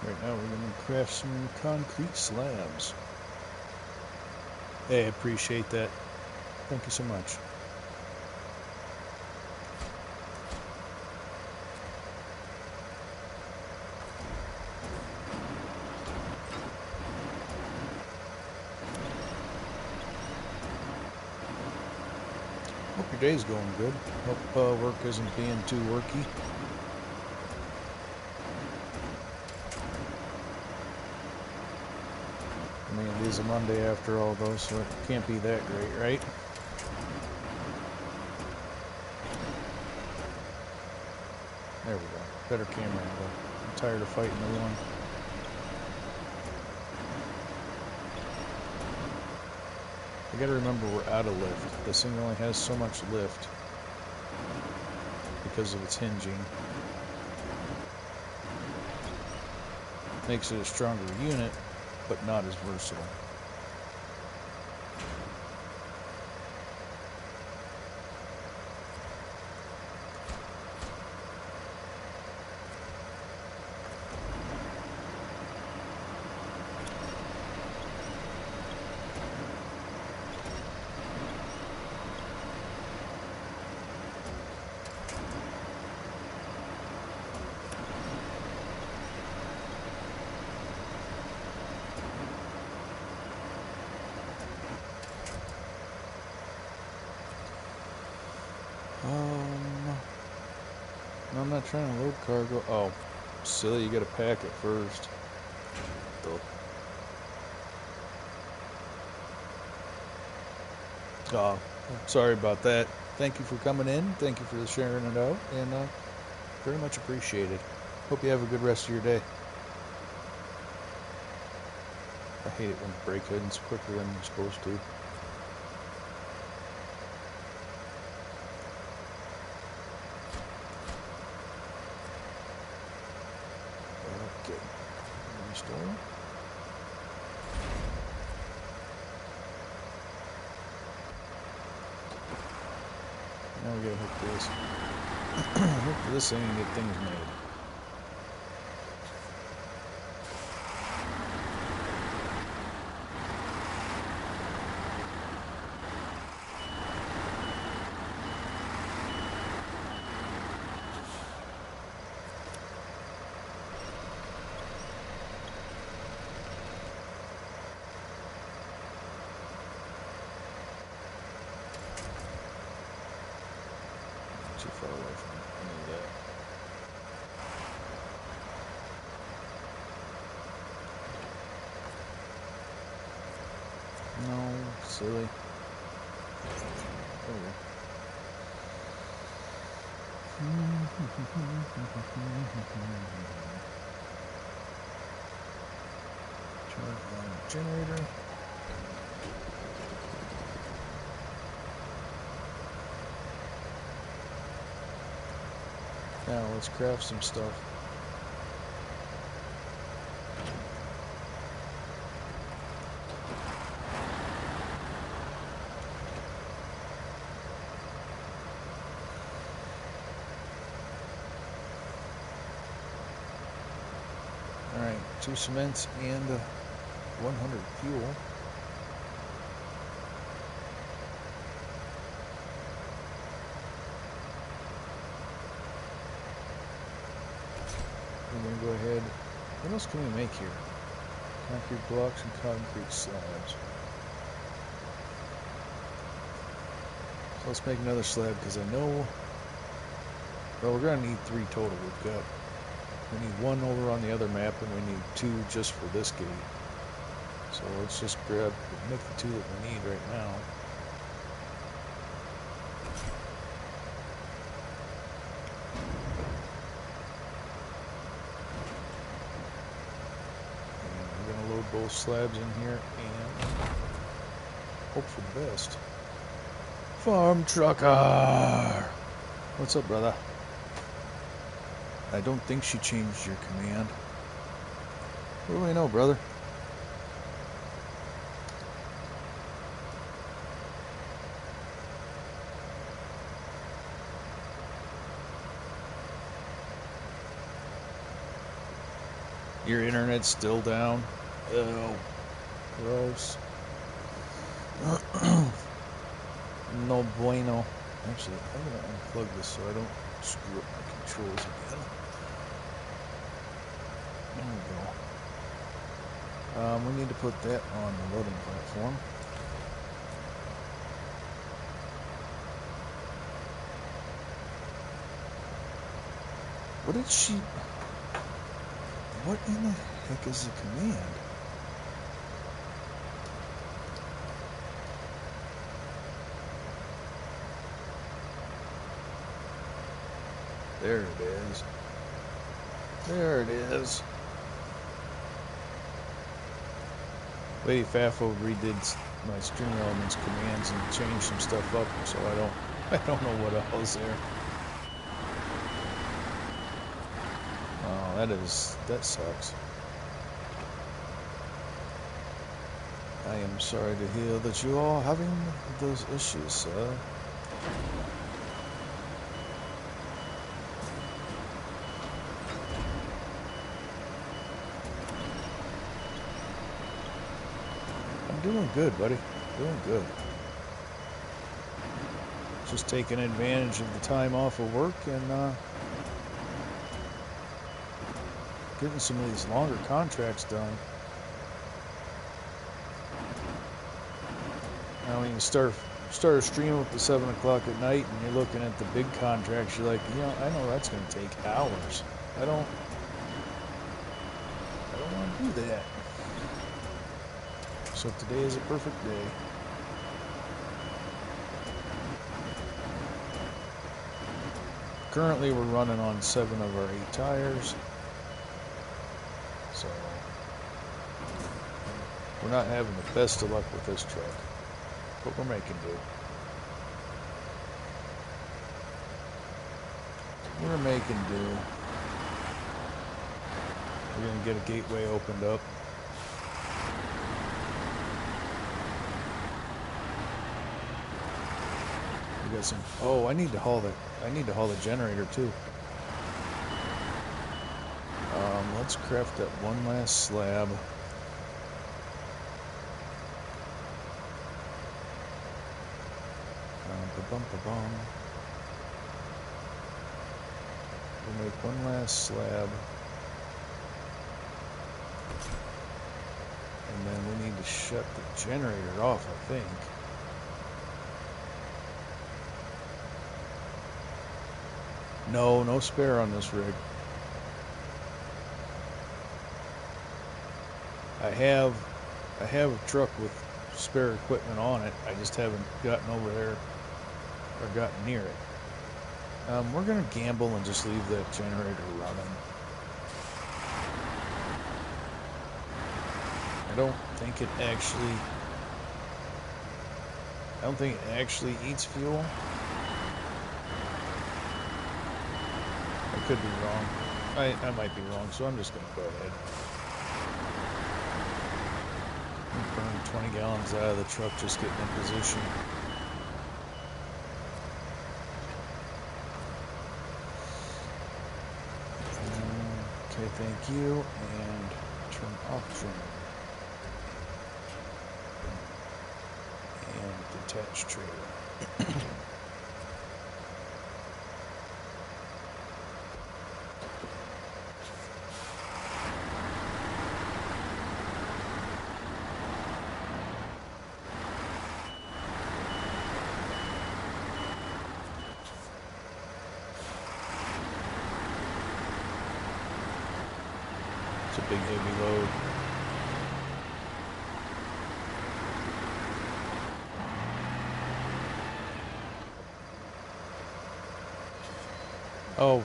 B: Right now we're going to craft some concrete slabs. Hey, I appreciate that. Thank you so much. Hope your day's going good. Hope work isn't being too worky. I mean, it is a Monday after all, though, so it can't be that great, right? There we go. Better camera angle. I'm tired of fighting the one. I gotta remember we're out of lift. This thing only has so much lift because of its hinging. Makes it a stronger unit, but not as versatile. No, I'm not trying to load cargo. Oh, silly, you gotta pack it first. Oh, sorry about that. Thank you for coming in. Thank you for sharing it out, and very much appreciated. Hope you have a good rest of your day. I hate it when break-in's quicker than you're supposed to. Okay. Restore. gotta hook this. Hook this thing and get things made. Too far away from any of that. No, silly. Oh. Turn on the generator. Now let's craft some stuff. Alright, 2 cements and 100 fuel. We're going to go ahead. What else can we make here? Concrete blocks and concrete slabs. So let's make another slab because I know. Well, we're going to need 3 total. We need 1 over on the other map and we need 2 just for this gate. So let's just make the 2 that we need right now. Both slabs in here and hope for the best. Farm trucker! What's up, brother?
A: I don't think she changed your command.
B: What do we know, brother?
A: Your internet's still down.
B: Oh, gross. No bueno. Actually, I'm going to unplug this so I don't screw up my controls again. There we go. We need to put that on the loading platform.
A: What did she... What in the heck is the command?
B: There it is. There it is. Lady Fafo redid my Stream Elements commands and changed some stuff up, so I don't know what else there. Oh, that sucks. I am sorry to hear that you are having those issues, sir. Doing good, buddy. Doing good. Just taking advantage of the time off of work and getting some of these longer contracts done. Now when you start a stream up to 7 o'clock at night and you're looking at the big contracts, you're like, I know that's going to take hours. I don't want to do that. So today is a perfect day. Currently we're running on 7 of our 8 tires. So we're not having the best of luck with this truck. But we're making do. We're making do. We're going to get a gateway opened up. We got some. Oh, I need to haul that. I need to haul the generator too. Let's craft that one last slab. Ba-bum. We'll make one last slab. And then we need to shut the generator off, I think. No spare on this rig. I have a truck with spare equipment on it. I just haven't gotten over there or gotten near it. We're gonna gamble and just leave that generator running. I don't think it actually eats fuel. I could be wrong. I might be wrong, so I'm just gonna go ahead. Burn 20 gallons out of the truck, just getting in position. Okay, thank you, and turn off generator. And detach trailer. It's a big heavy load. Oh.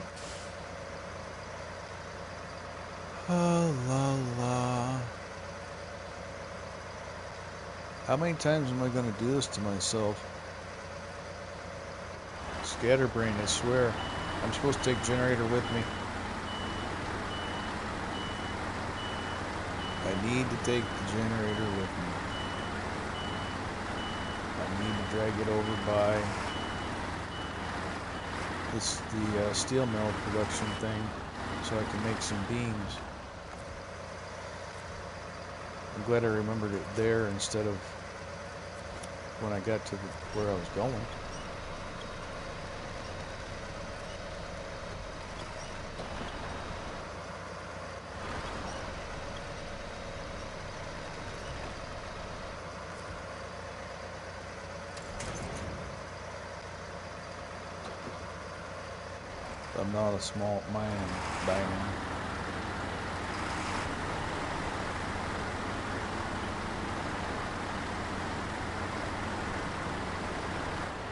B: La la. How many times am I going to do this to myself? Scatterbrain, I swear. I'm supposed to take generator with me. I need to take the generator with me. I need to drag it over by the steel mill production thing so I can make some beams. I'm glad I remembered it there instead of when I got to where I was going. I'm not a small mining diamond.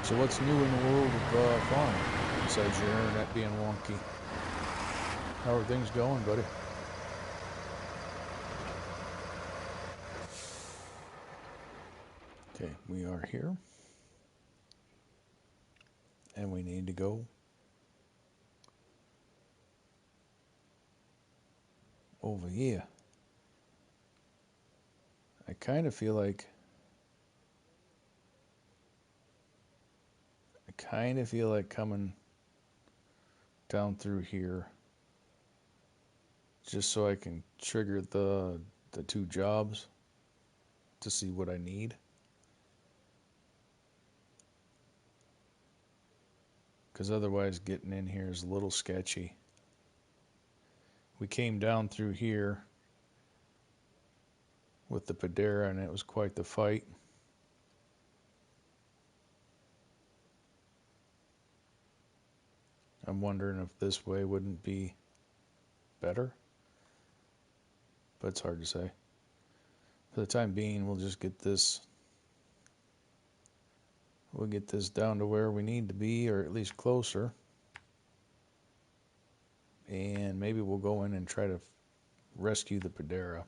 B: So what's new in the world of farming, besides your internet being wonky? How are things going, buddy? Okay, we are here. And we need to go over here. I kind of feel like coming down through here just so I can trigger the two jobs to see what I need. Because otherwise getting in here is a little sketchy. We came down through here with the Padera and it was quite the fight. I'm wondering if this way wouldn't be better, but it's hard to say. For the time being, we'll just get this. We'll get this down to where we need to be, or at least closer. And maybe we'll go in and try to rescue the Padera.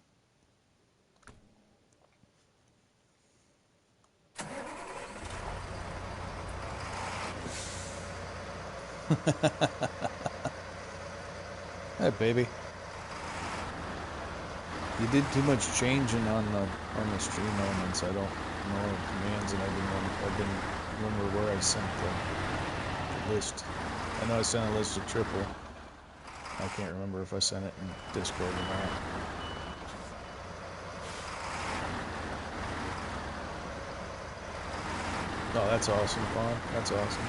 B: Hey, baby. You did too much changing on the stream elements. I don't know the commands, and I've been remember where I sent the list. I know I sent a list of triple. I can't remember if I sent it in Discord or not. Oh, that's awesome, Fawn. That's awesome.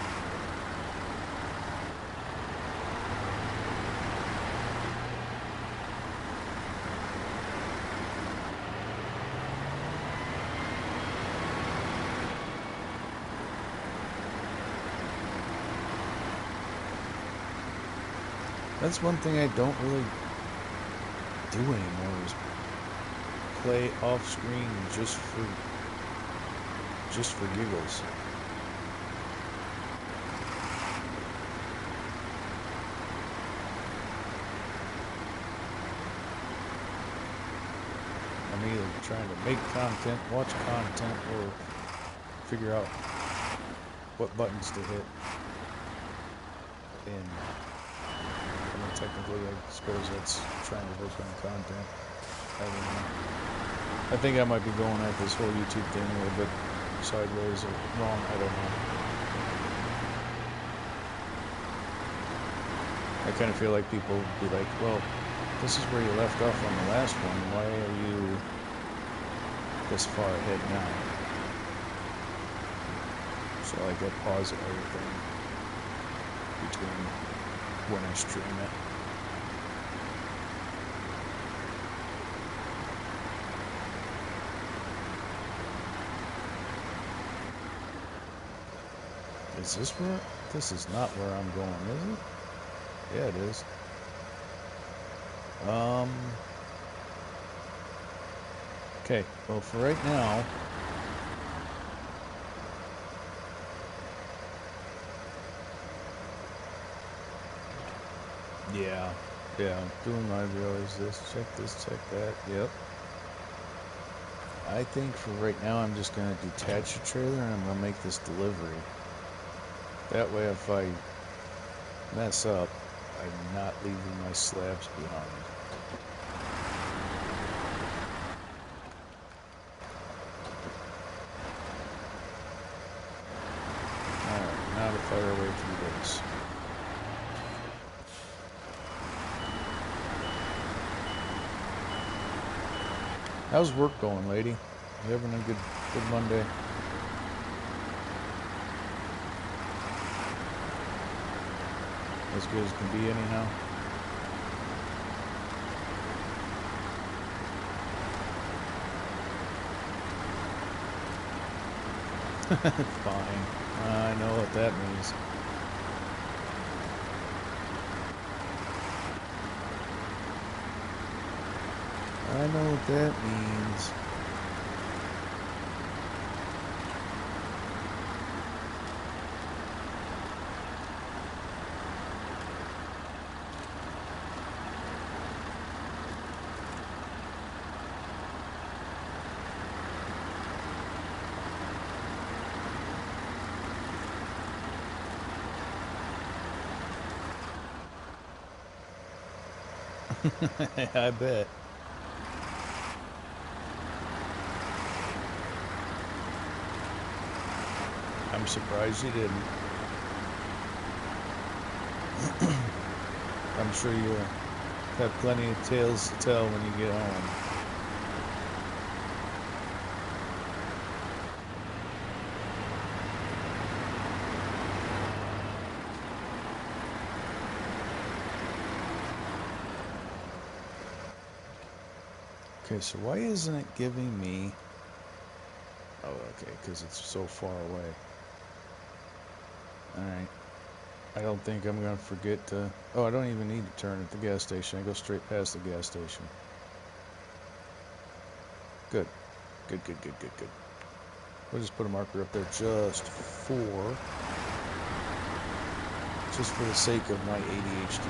B: That's one thing I don't really do anymore is play off screen just for giggles. I'm either trying to make content, watch content, or figure out what buttons to hit. And I mean, technically, I suppose that's trying to work on content. I don't know. I think I might be going at this whole YouTube thing a little bit sideways or wrong. I don't know. I kind of feel like people would be like, well, this is where you left off on the last one. Why are you this far ahead now? So like I pause everything between when I stream it. Is this where? This is not where I'm going, is it? Yeah, it is. Okay, well for right now, yeah, doing my videos, this, check that, yep. I think for right now I'm just going to detach the trailer and I'm going to make this delivery. That way if I mess up, I'm not leaving my slabs behind. Alright, now to fire away through this. How's work going, lady? You having a good Monday? As good as can be, anyhow. Fine. I know what that means. I know what that means. I bet. I'm surprised you didn't. I'm sure you'll have plenty of tales to tell when you get home. Okay, so why isn't it giving me... Oh, okay, because it's so far away. Alright. I don't think I'm going to forget to... Oh, I don't even need to turn at the gas station. I go straight past the gas station. Good. Good. We'll just put a marker up there just for the sake of my ADHD.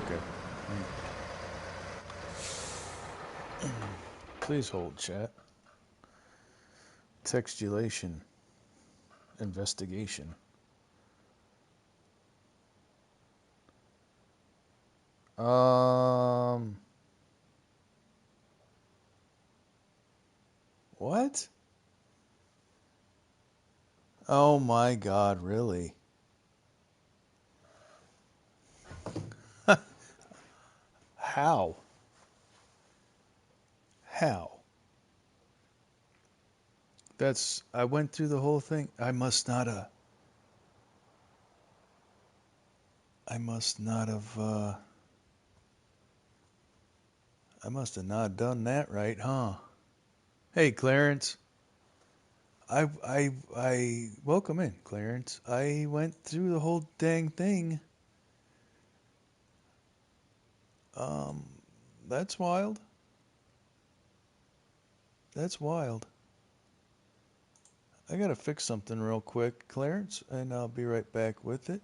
A: Okay.
B: Please hold, chat. Textulation. Investigation. What? Oh my God, really? How? How? I went through the whole thing. I must not have, I must not not done that right, huh? Hey, Clarence. Welcome in, Clarence. I went through the whole dang thing. Um, that's wild. That's wild. I gotta fix something real quick, Clarence, and I'll be right back with it.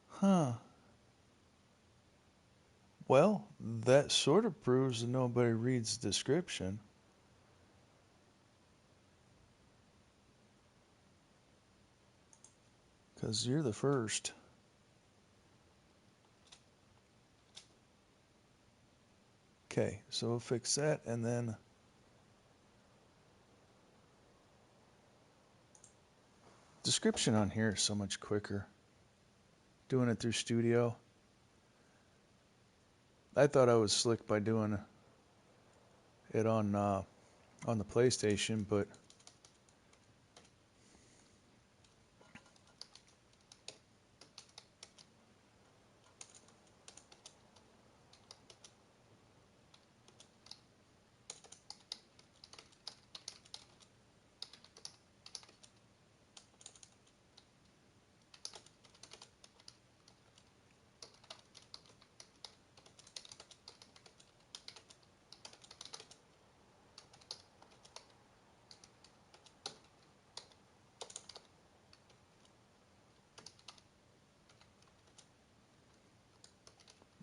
B: Huh. Well, that sort of proves that nobody reads the description. Because you're the first. Okay, so we'll fix that, and then description on here is so much quicker. Doing it through Studio. I thought I was slick by doing it on the PlayStation, but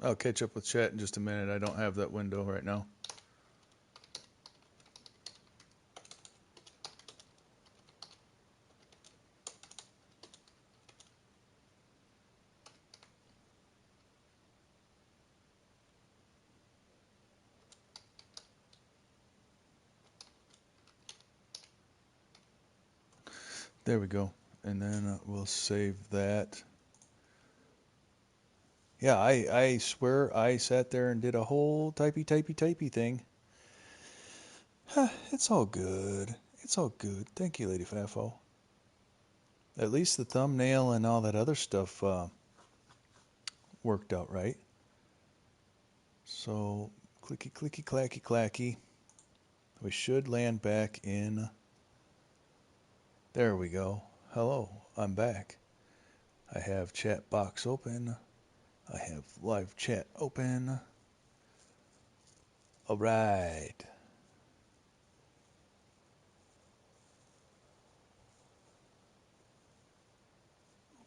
B: I'll catch up with chat in just a minute. I don't have that window right now. There we go. And then we'll save that. Yeah, I swear I sat there and did a whole typey thing. It's all good. It's all good. Thank you, Lady Fafo. At least the thumbnail and all that other stuff worked out right. So, clicky, clicky, clacky, clacky. We should land back in. There we go. Hello, I'm back. I have chat box open. I have live chat open. All right.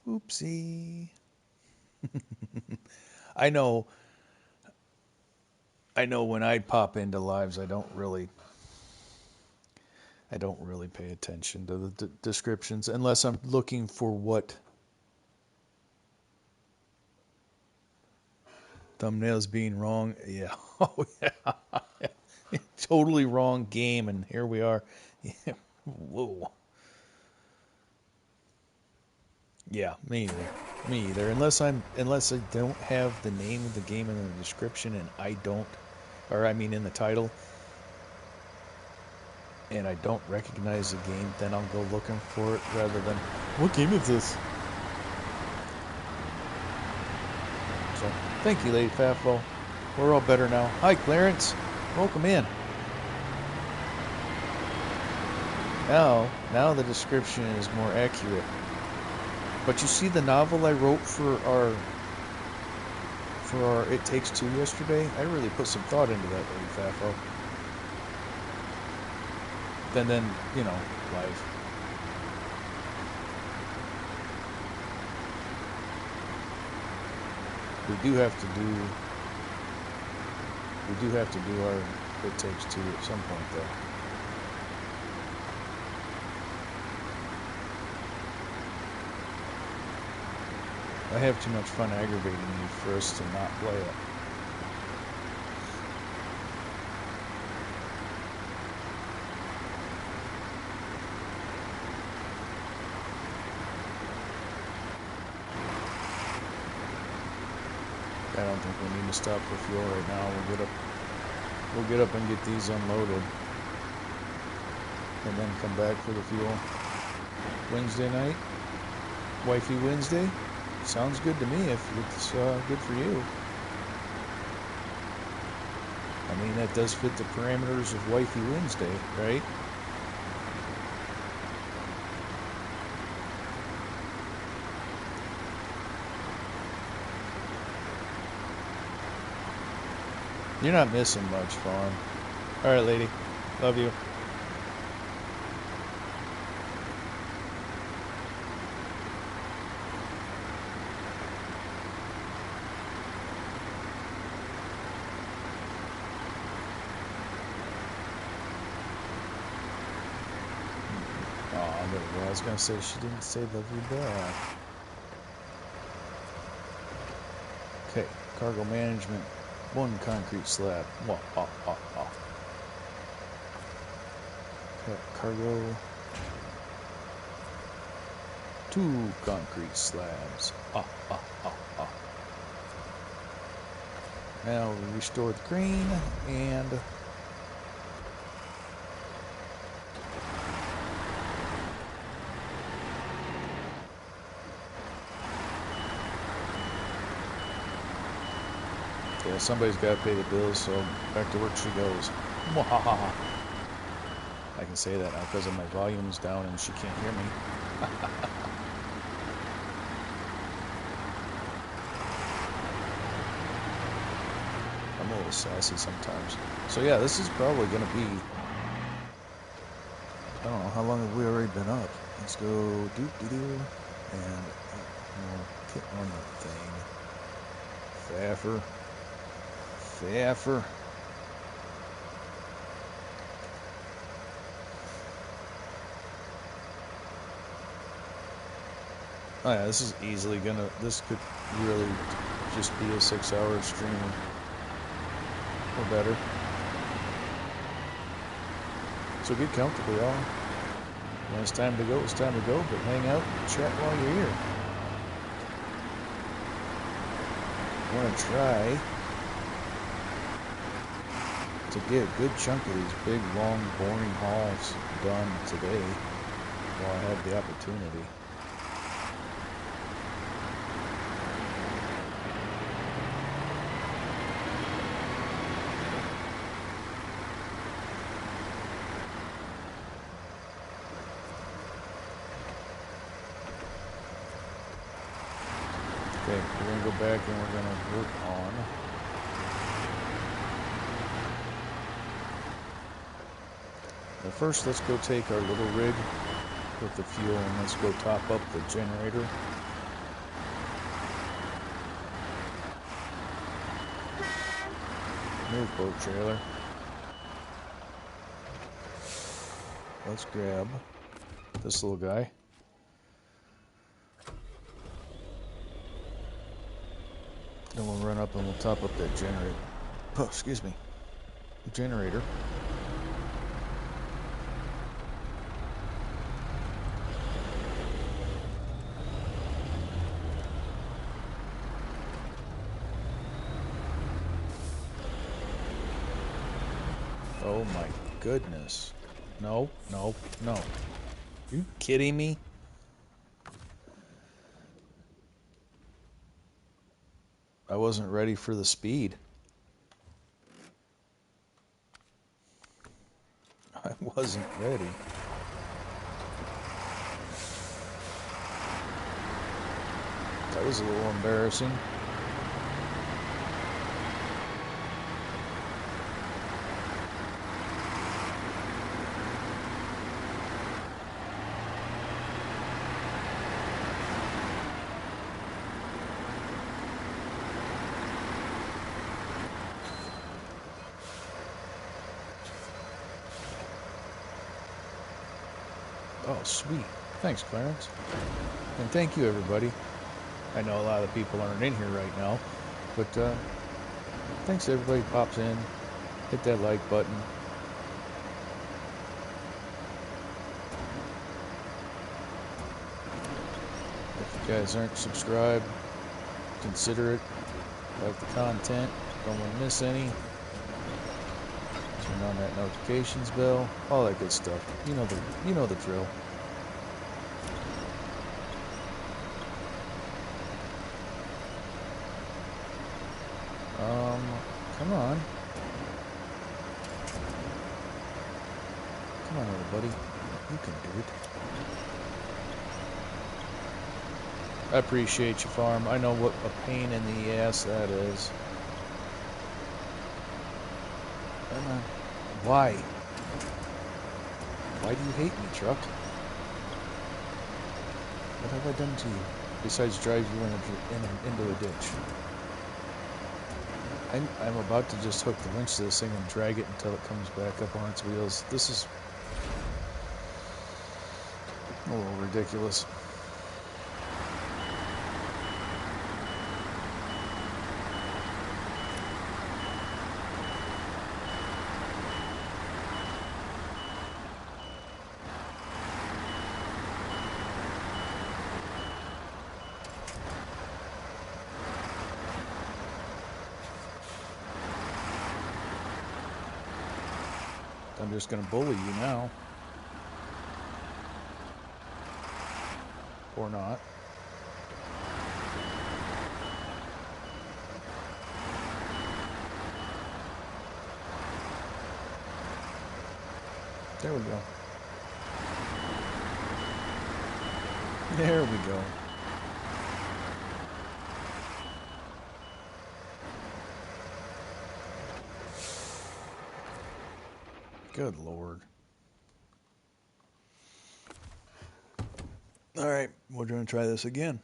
B: Oopsie. I know when I pop into lives, I don't really pay attention to the descriptions unless I'm looking for what thumbnails being wrong. Yeah. Oh yeah. Totally wrong game, and here we are. Yeah. Whoa. Yeah, me either. Me either. Unless I don't have the name of the game in the description, and I don't, or I mean in the title, and I don't recognize the game, then I'll go looking for it rather than, what game is this? So, thank you, Lady Fafo. We're all better now. Hi, Clarence. Welcome in. Now the description is more accurate. But you see the novel I wrote for our It Takes Two yesterday? I really put some thought into that, Lady Fafo. Then, life. We do have to do our It Takes Two at some point, though. I have too much fun aggravating you for us to not play it. I don't think we need to stop for fuel right now. We'll get up and get these unloaded, and then come back for the fuel. Wednesday night, Wifey Wednesday. Sounds good to me if it's good for you. I mean, that does fit the parameters of Wifey Wednesday, right? You're not missing much, Fawn. All right, lady. Love you. I was gonna say she didn't say love you back. Okay, cargo management, 1 concrete slab. Okay, cargo, 2 concrete slabs. Now we restore the crane and yeah, somebody's got to pay the bills, so back to work she goes. I can say that now because my volume's down and she can't hear me. I'm a little sassy sometimes. So yeah, this is probably going to be, I don't know, how long have we already been up? Let's go doop-de-doo, and we'll get on the thing. Faffer. Oh yeah, this is easily gonna, this could really just be a 6-hour stream or better. So get comfortable, y'all. When it's time to go, it's time to go, but hang out and chat while you're here. I want to try to get a good chunk of these big, long, boring hauls done today while I have the opportunity. Okay, we're going to go back and we're going to work on now first, let's go take our little rig with the fuel and let's go top up the generator. Move, boat trailer. Let's grab this little guy. Then we'll run up and we'll top up that generator. Oh, excuse me. Generator. Oh my goodness. No. Are you kidding me? I wasn't ready for the speed. I wasn't ready. That was a little embarrassing. Oh, sweet. Thanks, Clarence. And thank you, everybody. I know a lot of people aren't in here right now, but thanks to everybody who pops in. Hit that like button. If you guys aren't subscribed, consider it. Like the content. Don't want to miss any. Turn on that notifications bell. All that good stuff. You know the drill. Come on. Come on, everybody. You can do it. I appreciate you, Farm. I know what a pain in the ass that is. Why? Why do you hate me, truck? What have I done to you? Besides drive you into a ditch. I'm about to just hook the winch to this thing and drag it until it comes back up on its wheels. This is a little ridiculous. I'm just going to bully you now. Or not. There we go. There we go. Good Lord. All right, we're going to try this again.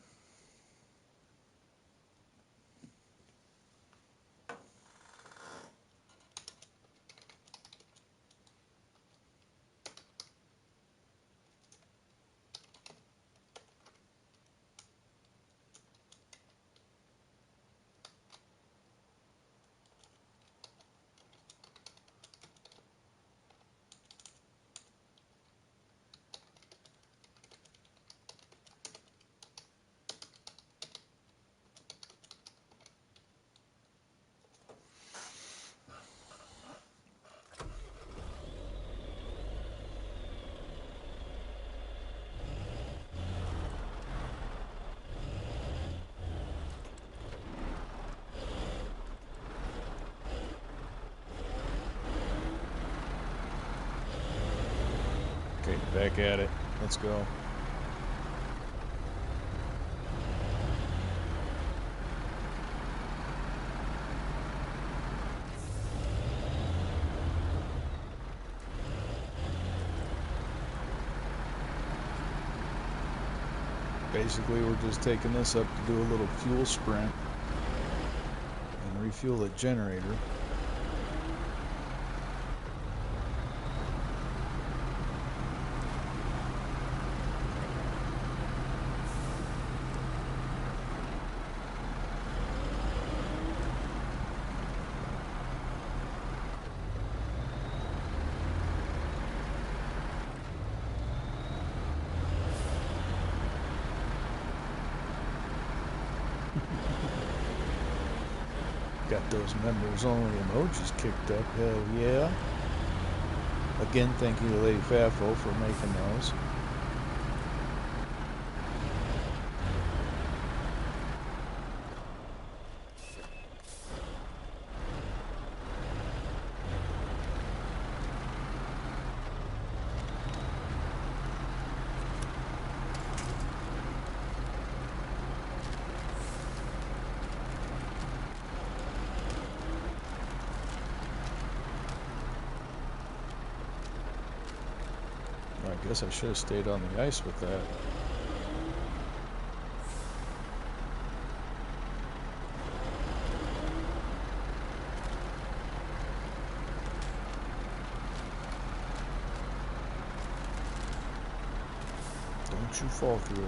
B: Okay, back at it. Let's go. Basically, we're just taking this up to do a little fuel sprint and refuel the generator. Got those members only emojis kicked up, hell yeah. Again, thank you to Lady Fafo for making those. I guess I should have stayed on the ice with that. Don't you fall through.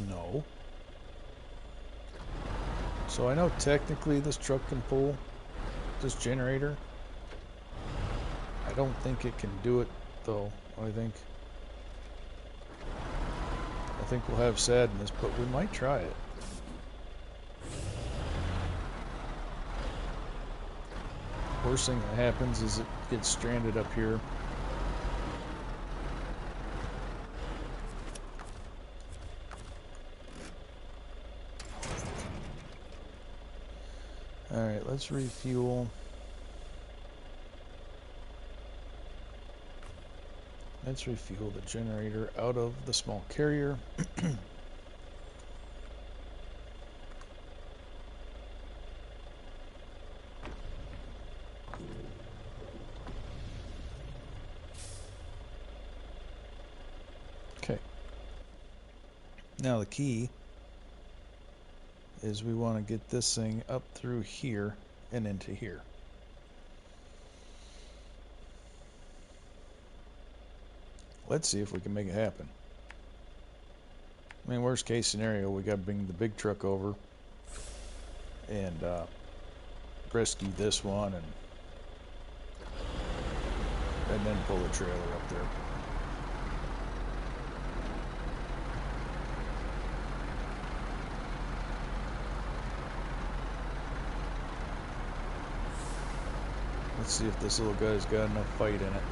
B: No. So I know technically this truck can pull this generator. I don't think it can do it though. I think we'll have sadness, but we might try it. Worst thing that happens is it gets stranded up here. Alright, let's refuel. Let's refuel the generator out of the small carrier. Okay. Now the key is we want to get this thing up through here and into here. Let's see if we can make it happen. I mean, worst case scenario, we got to bring the big truck over and rescue this one and then pull the trailer up there. Let's see if this little guy's got enough fight in it.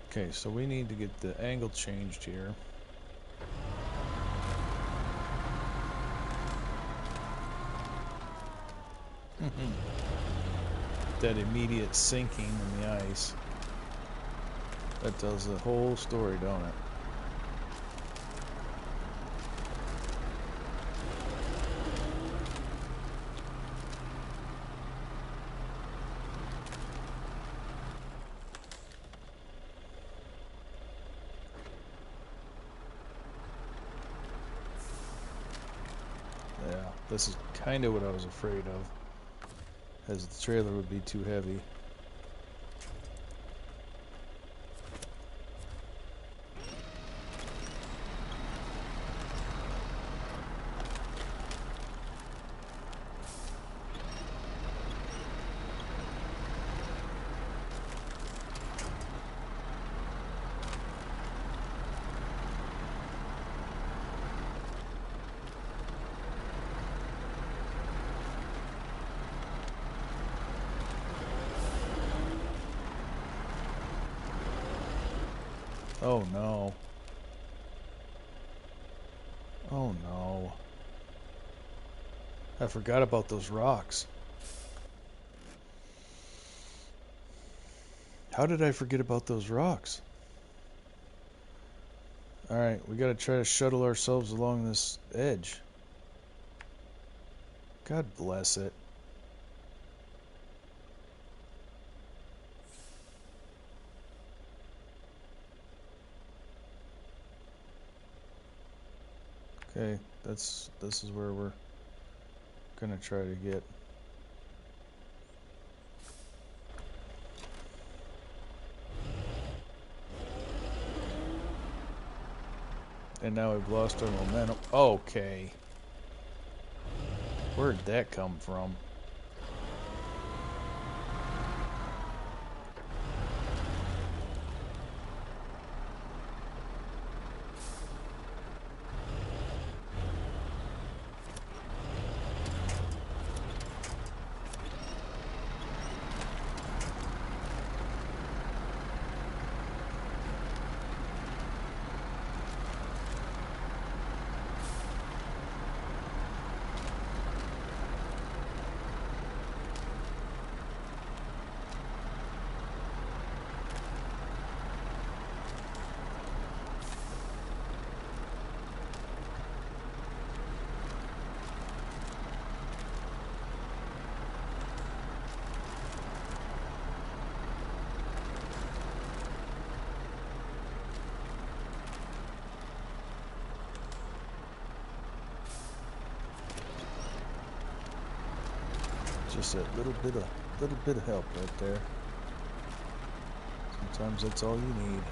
B: Okay, so we need to get the angle changed here. That immediate sinking in the ice. That tells the whole story, don't it? Yeah, this is kind of what I was afraid of, as the trailer would be too heavy. Oh no. Oh no. I forgot about those rocks. How did I forget about those rocks? Alright, we gotta try to shuttle ourselves along this edge. God bless it. Okay, this is where we're gonna try to get. And now we've lost our momentum. Okay. Where'd that come from? Just that little bit of help right there. Sometimes that's all you need.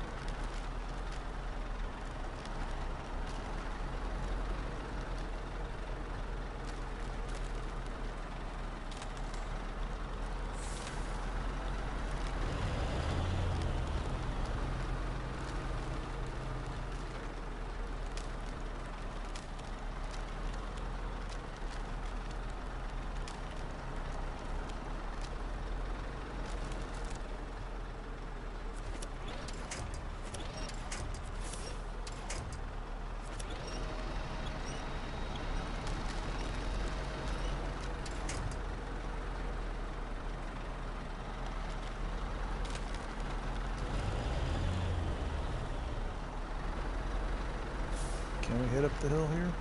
B: Can we head up the hill here?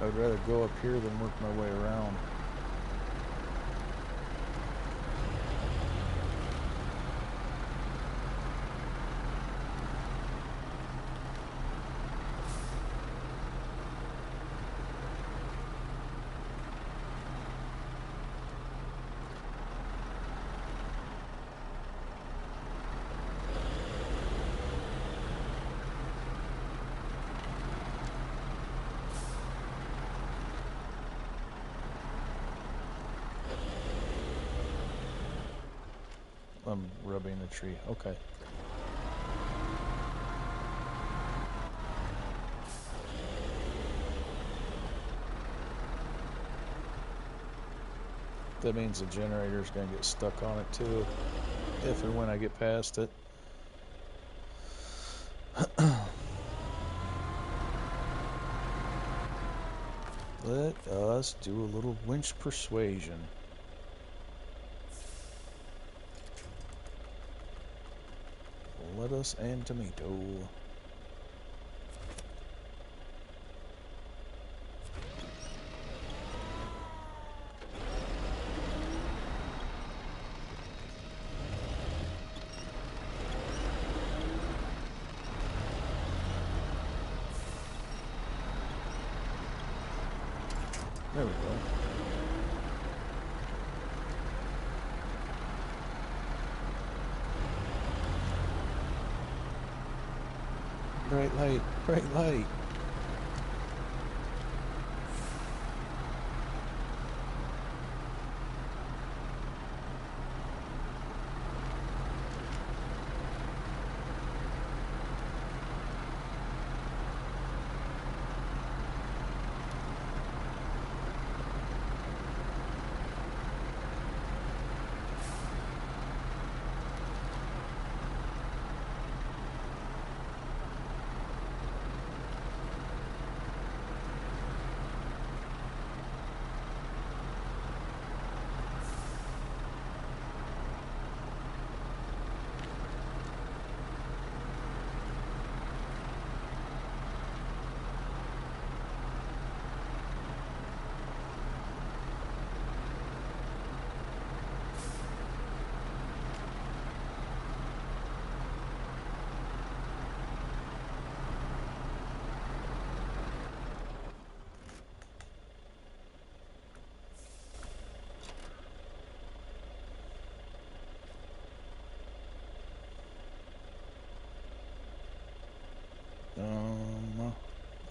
B: I'd rather go up here than work my way around. I'm rubbing the tree. Okay. That means the generator's going to get stuck on it too, if and when I get past it. Let us do a little winch persuasion. Lettuce and tomato. There we go. Bright light, bright light.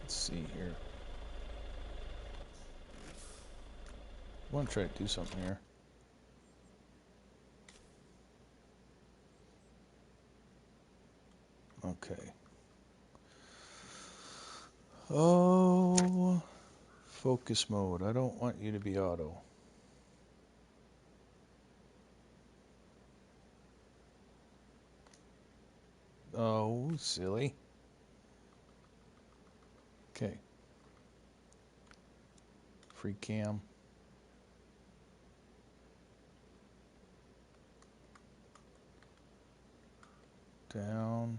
B: Let's see here. I want to try to do something here. Okay. Oh, focus mode. I don't want you to be auto. Oh, silly. Okay. Free cam. Down.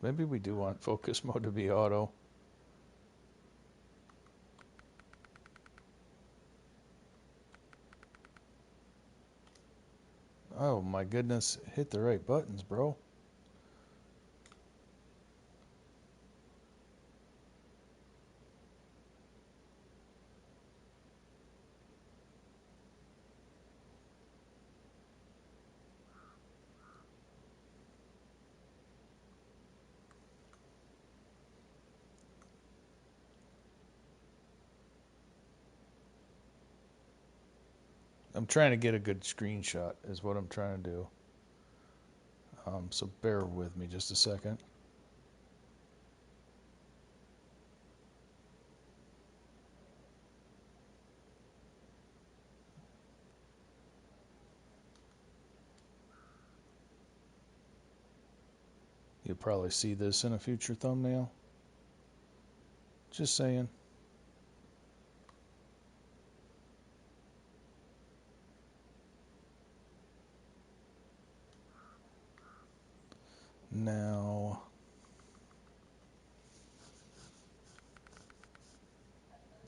B: Maybe we do want focus mode to be auto. Oh my goodness, hit the right buttons, bro. I'm trying to get a good screenshot is what I'm trying to do. So bear with me just a second. You'll probably see this in a future thumbnail. Just saying. Now,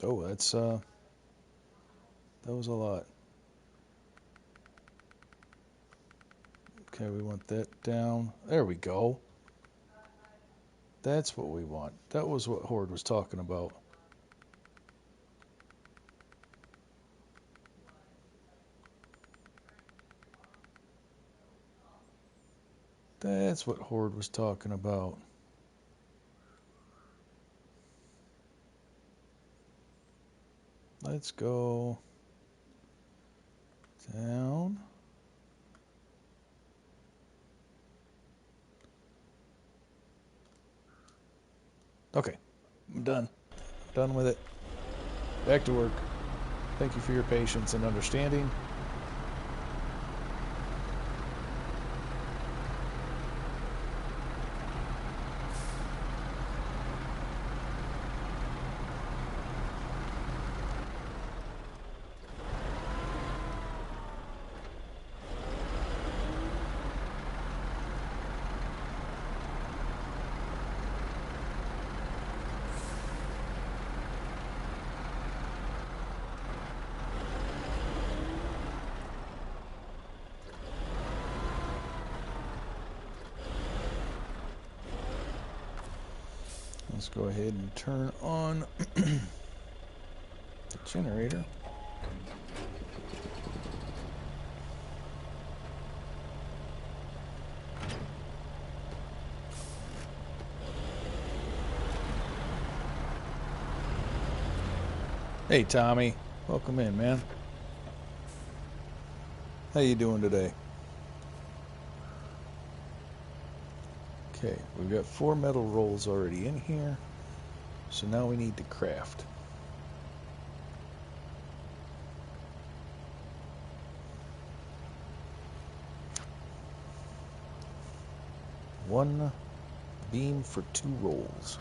B: oh, that was a lot. Okay, we want that down. There we go. That's what we want. That was what Horde was talking about. That's what Horde was talking about. Let's go down. Okay, I'm done. Done with it. Back to work. Thank you for your patience and understanding. Let's go ahead and turn on the generator. Hey Tommy, welcome in, man. How you doing today? Okay, we've got 4 metal rolls already in here, so now we need to craft. One beam for 2 rolls.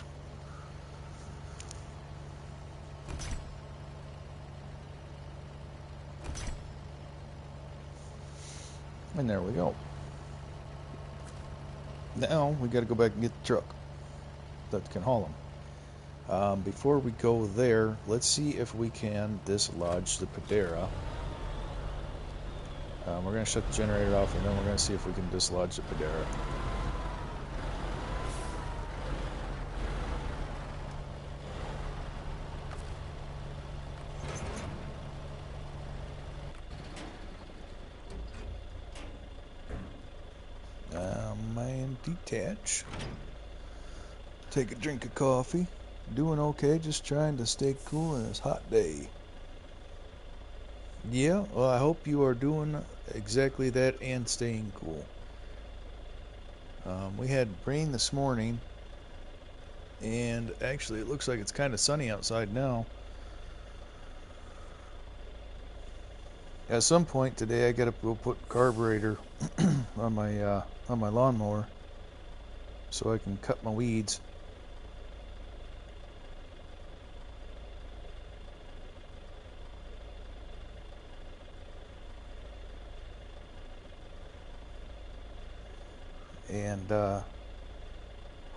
B: And there we go. Now we got to go back and get the truck that can haul them. Before we go there, let's see if we can dislodge the Padera. We're going to shut the generator off, and then we're going to see if we can dislodge the Padera. Man, detach. Take a drink of coffee. Doing okay, just trying to stay cool in this hot day. Yeah, well, I hope you are doing exactly that and staying cool. We had rain this morning, and actually it looks like it's kind of sunny outside now. At some point today, I gotta go put carburetor on my lawnmower so I can cut my weeds. And hold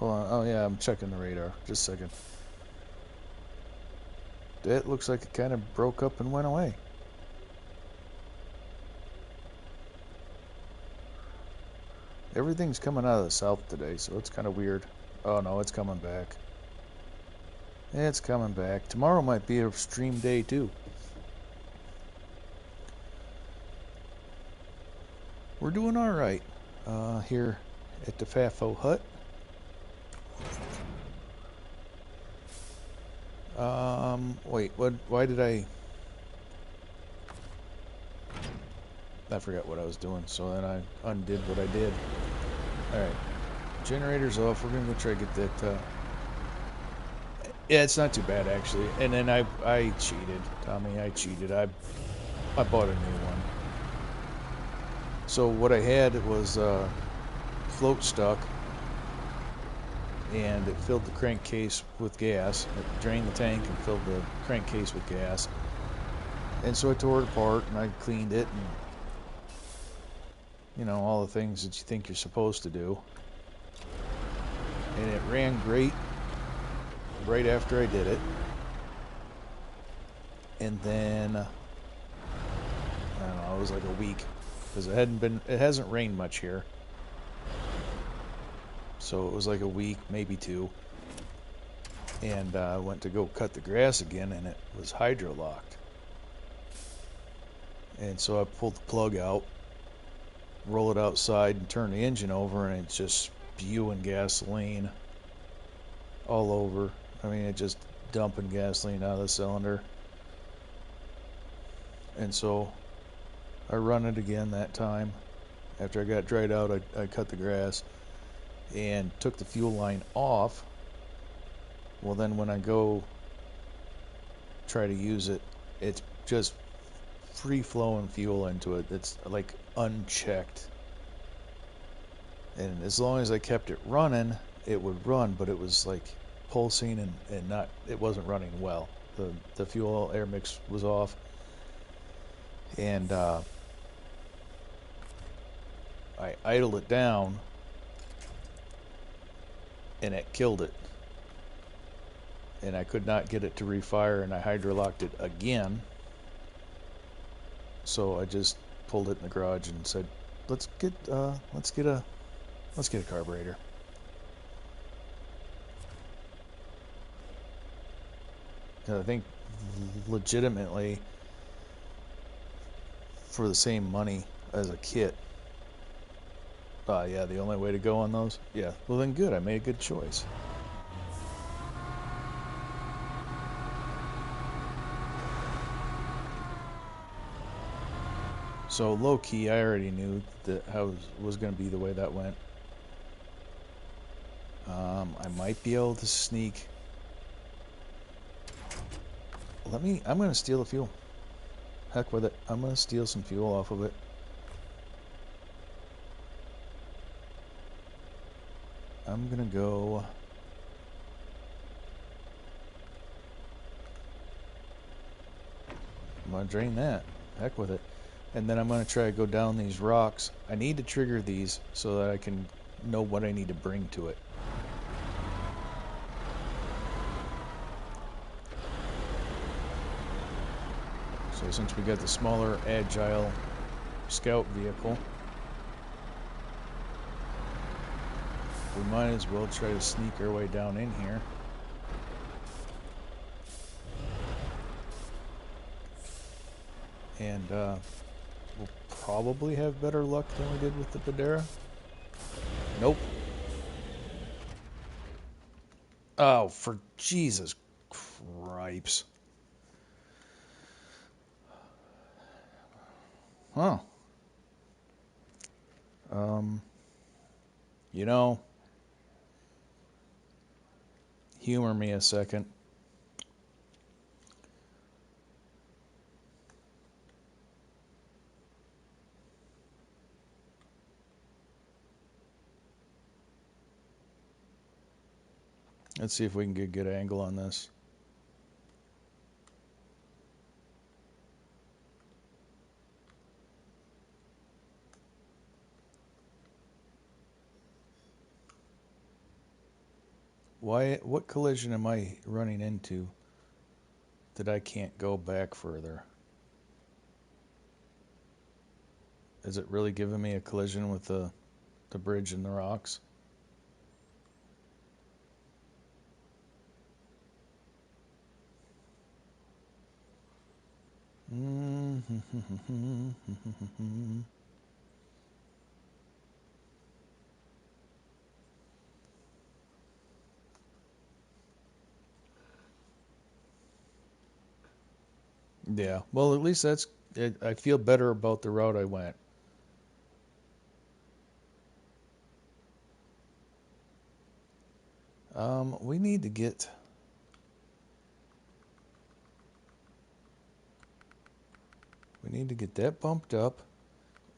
B: on. Oh yeah, I'm checking the radar. Just a second. That looks like it kind of broke up and went away. Everything's coming out of the south today, so it's kind of weird. Oh no, it's coming back. It's coming back. Tomorrow might be a stream day too. We're doing all right here at the Fafo hut. Wait, what? Why did I forgot what I was doing, so then I undid what I did. Alright, generator's off. We're gonna go try to get that, yeah, it's not too bad, actually. And then I cheated, Tommy, I cheated. I bought a new one. So what I had was, float stuck, and it filled the crankcase with gas. It drained the tank and filled the crankcase with gas. And so I tore it apart, and I cleaned it, and you know, all the things that you think you're supposed to do. And it ran great right after I did it. And then, I don't know, it was like a week, because it hasn't rained much here. So it was like a week, maybe two. And I went to go cut the grass again, and it was hydro locked. And so I pulled the plug out, roll it outside, and turn the engine over, and it's just spewing gasoline all over. I mean, it just dumping gasoline out of the cylinder. And so I run it again that time. After I got dried out, I cut the grass and took the fuel line off. Well, then when I go try to use it, it's just free flowing fuel into it. It's like unchecked. And as long as I kept it running, it would run, but it was like pulsing and not, it wasn't running well. The fuel air mix was off. And I idled it down, and it killed it. And I could not get it to refire, and I hydrolocked it again. So I just pulled it in the garage and said, let's get a carburetor. I think legitimately, for the same money as a kit, yeah, the only way to go on those? Yeah, well then good, I made a good choice. So low key, I already knew that how was going to be the way that went. I might be able to sneak. I'm going to steal the fuel. Heck with it. I'm going to steal some fuel off of it. I'm going to go. I'm going to drain that. Heck with it. And then I'm going to try to go down these rocks. I need to trigger these so that I can know what I need to bring to it. So since we got the smaller, agile scout vehicle, we might as well try to sneak our way down in here. And we'll probably have better luck than we did with the Padera. Nope. Oh, for Jesus cripes. Huh. You know, humor me a second. Let's see if we can get a good angle on this. What collision am I running into that I can't go back further? Is it really giving me a collision with the the bridge and the rocks. Yeah, well, at least that's I feel better about the route I went. We need to get that bumped up,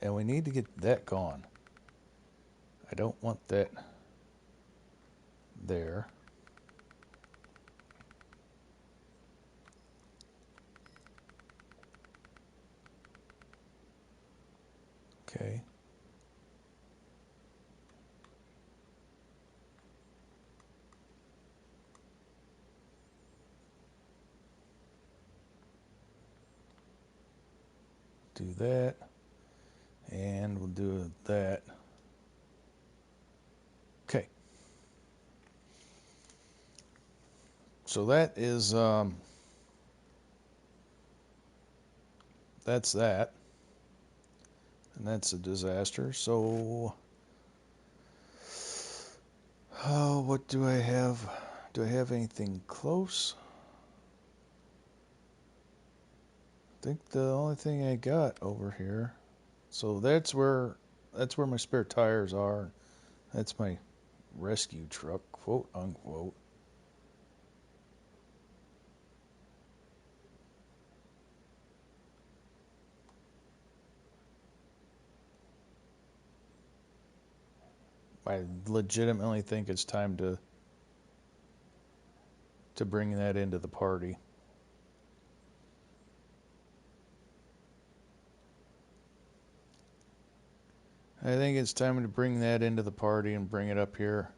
B: and we need to get that gone. I don't want that there. Okay. Do that, and we'll do that. Okay. So that is that's that, and that's a disaster. So, oh, what do I have? Do I have anything close? I think the only thing I got over here. So that's where my spare tires are. That's my rescue truck, quote unquote. I legitimately think it's time to bring that into the party. I think it's time to bring that into the party and bring it up here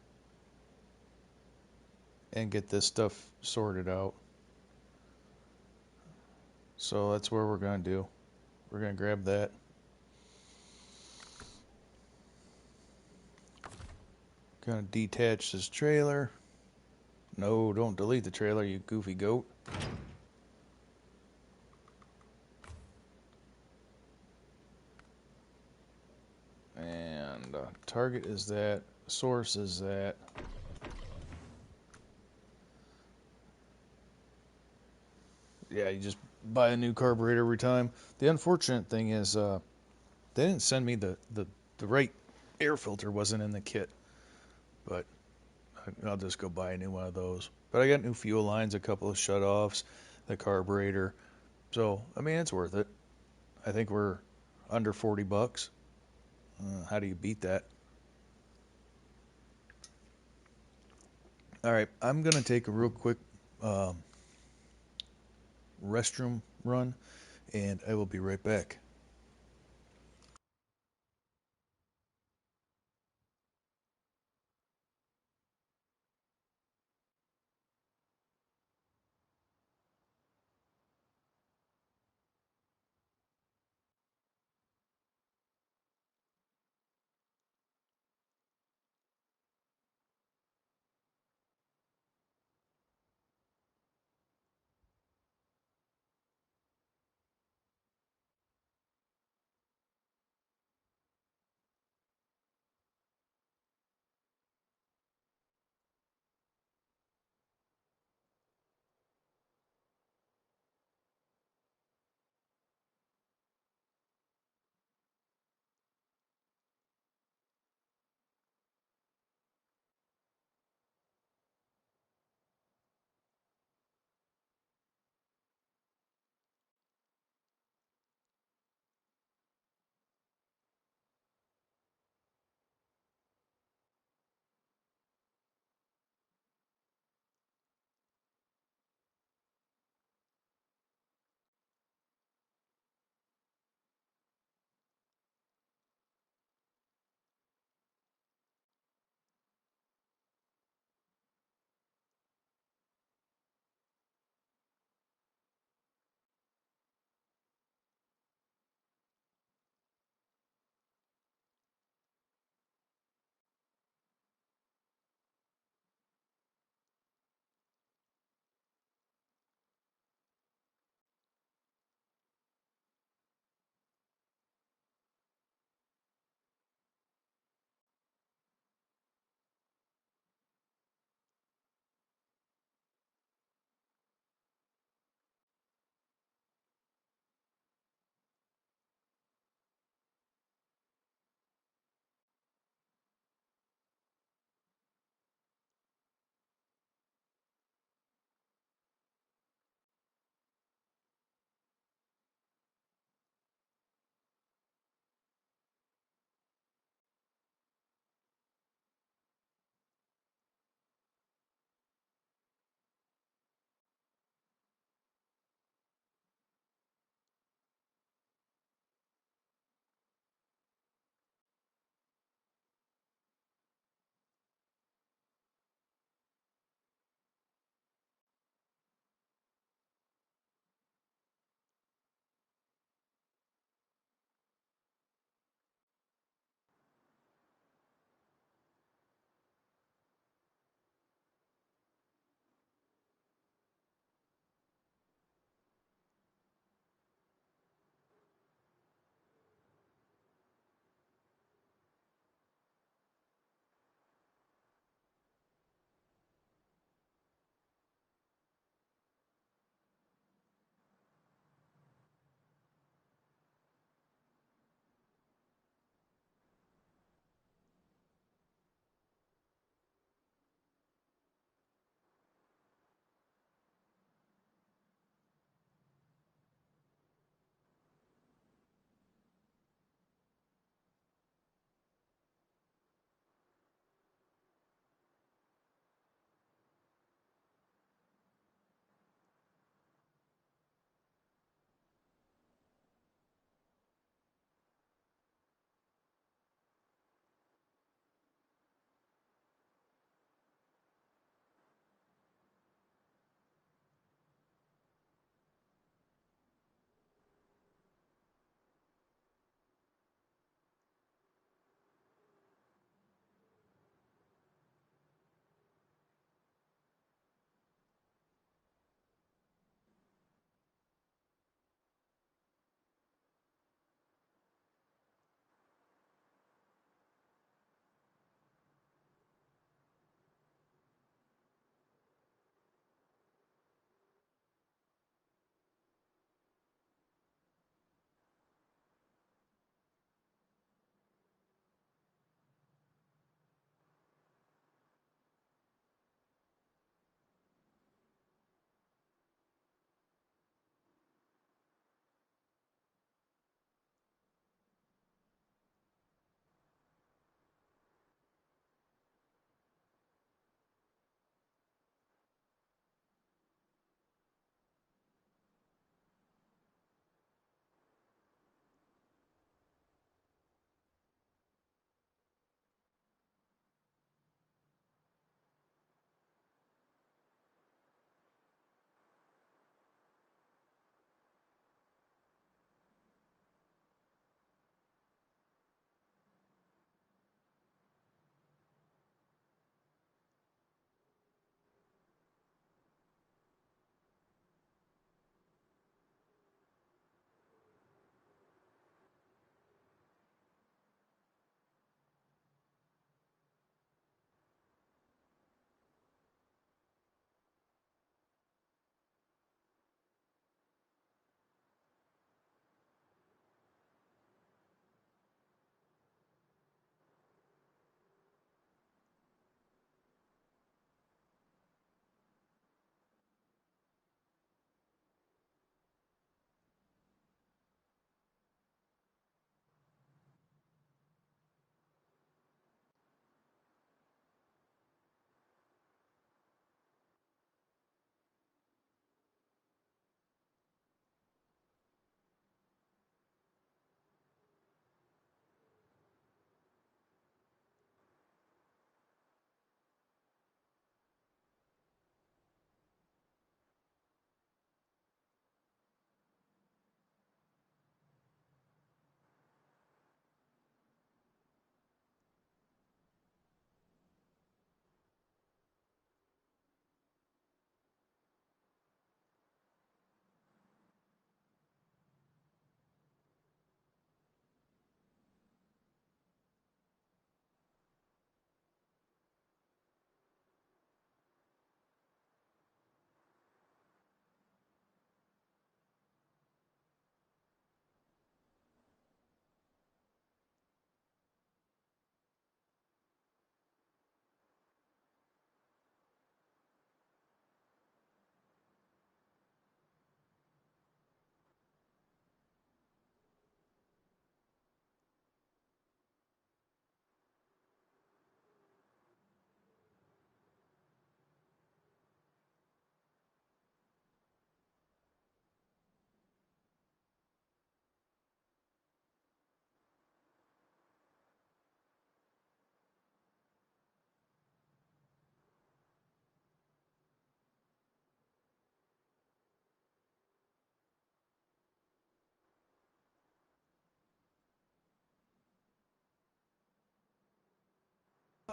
B: and get this stuff sorted out. So that's what we're going to do. We're going to grab that. Going to detach this trailer. No, don't delete the trailer, you goofy goat. And target is that. Source is that. Yeah, you just buy a new carburetor every time. The unfortunate thing is they didn't send me the right air filter wasn't in the kit, but I'll just go buy a new one of those. But I got new fuel lines, a couple of shutoffs, the carburetor. So, I mean, it's worth it. I think we're under 40 bucks. How do you beat that? All right, I'm going to take a real quick um, restroom run, and I will be right back.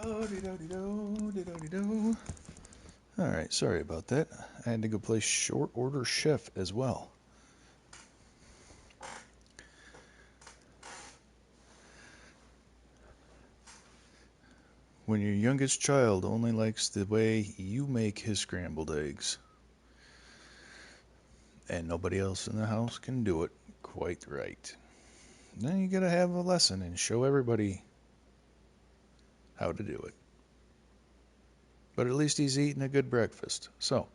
A: Oh, dee-do. Alright, sorry about that. I had to go play short order chef as well. When your youngest child only likes the way you make his scrambled eggs, and nobody else in the house can do it quite right, then you gotta have a lesson and show everybody how to do it. But at least he's eating a good breakfast. So,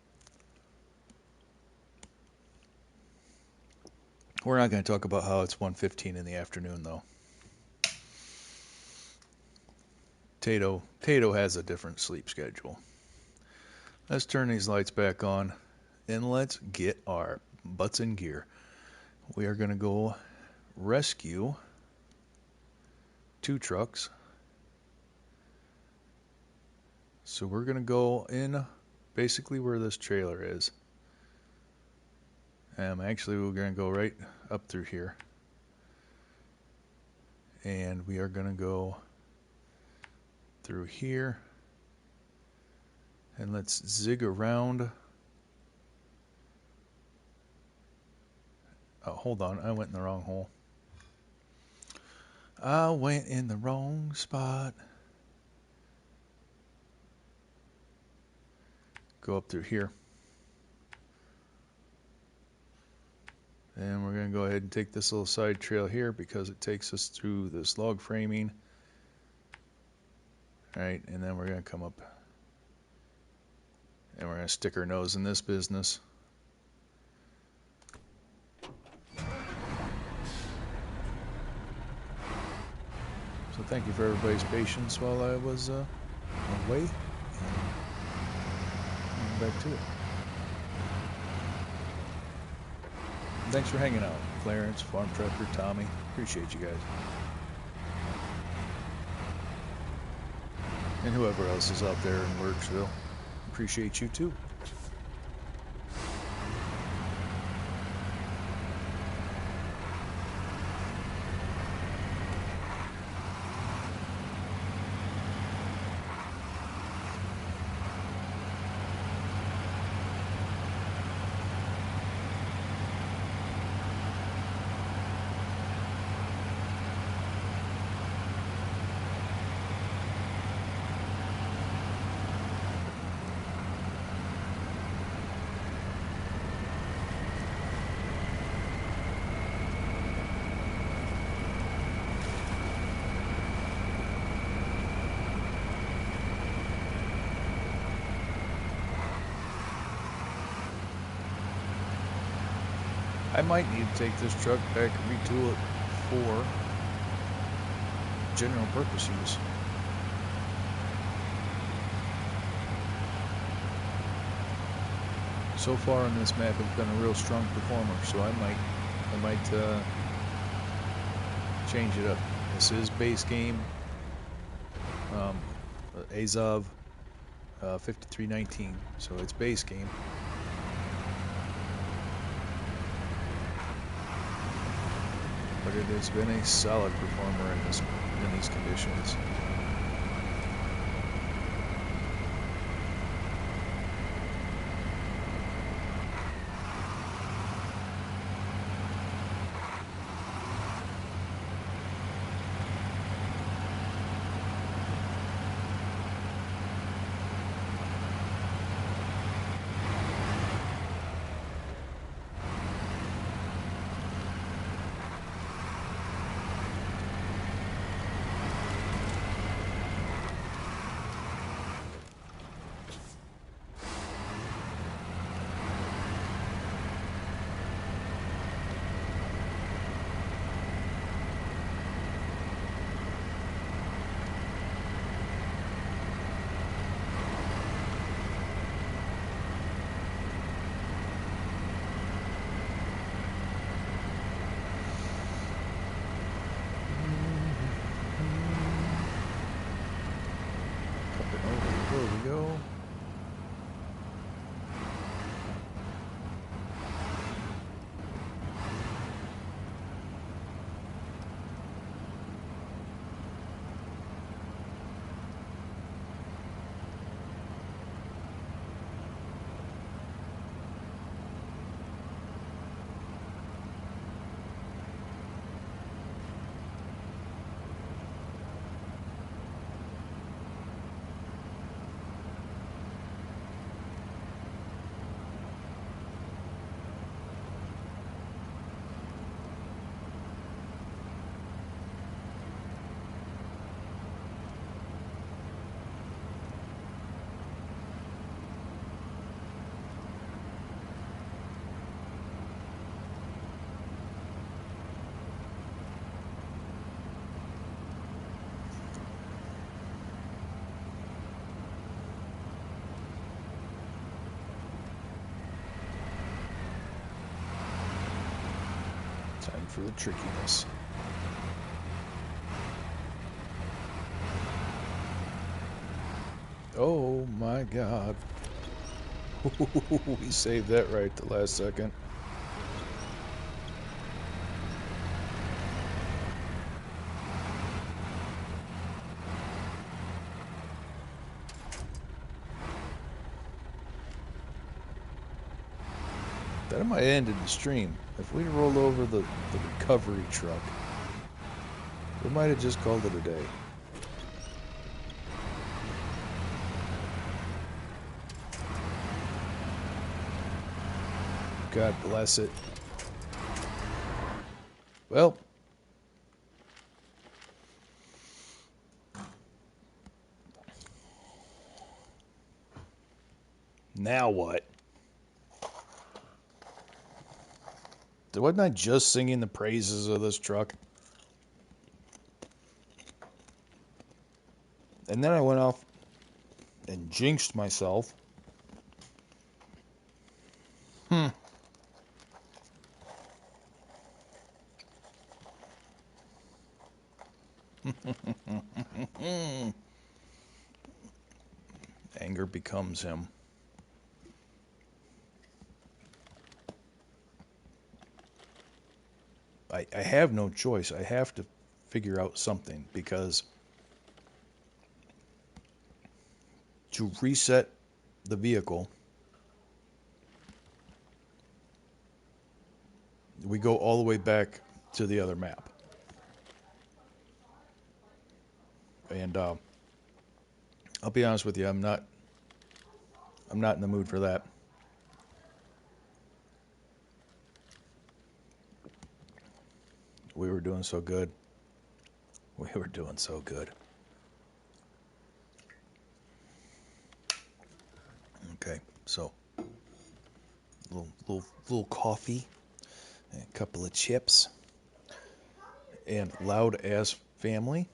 A: we're not going to talk about how it's 1:15 in the afternoon, though. Tato has a different sleep schedule. Let's turn these lights back on, and let's get our butts in gear. We are going to go rescue 2 trucks. So we're going to go in basically where this trailer is. Actually, we're going to go right up through here. And we are going to go through here. And let's zig around. Oh, hold on. I went in the wrong hole. I went in the wrong spot. Go up through here. And we're going to go ahead and take this little side trail here because it takes us through this log framing. Alright, and then we're going to come up and we're going to stick our nose in this business. So thank you for everybody's patience while I was away. And back to it. And thanks for hanging out. Clarence, Farm Trucker, Tommy. Appreciate you guys. And whoever else is out there in Worksville. Appreciate you too. I might need to take this truck back and retool it for general purpose use. So far on this map, it's been a real strong performer, so I might change it up. This is base game, Azov 5319, so it's base game. But it has been a solid performer in these conditions. There we go.
B: Time for the trickiness. Oh my god. We saved that right at the last second. That might have ended the stream. If we rolled over the recovery truck, we might have just called it a day. God bless it. Well, now what? Wasn't I just singing the praises of this truck? And then I went off and jinxed myself. Anger becomes him. I have no choice. I have to figure out something because to reset the vehicle, we go all the way back to the other map. And I'll be honest with you, I'm not in the mood for that. We were doing so good. We were doing so good. Okay, so little coffee, and a couple of chips, and loud ass family.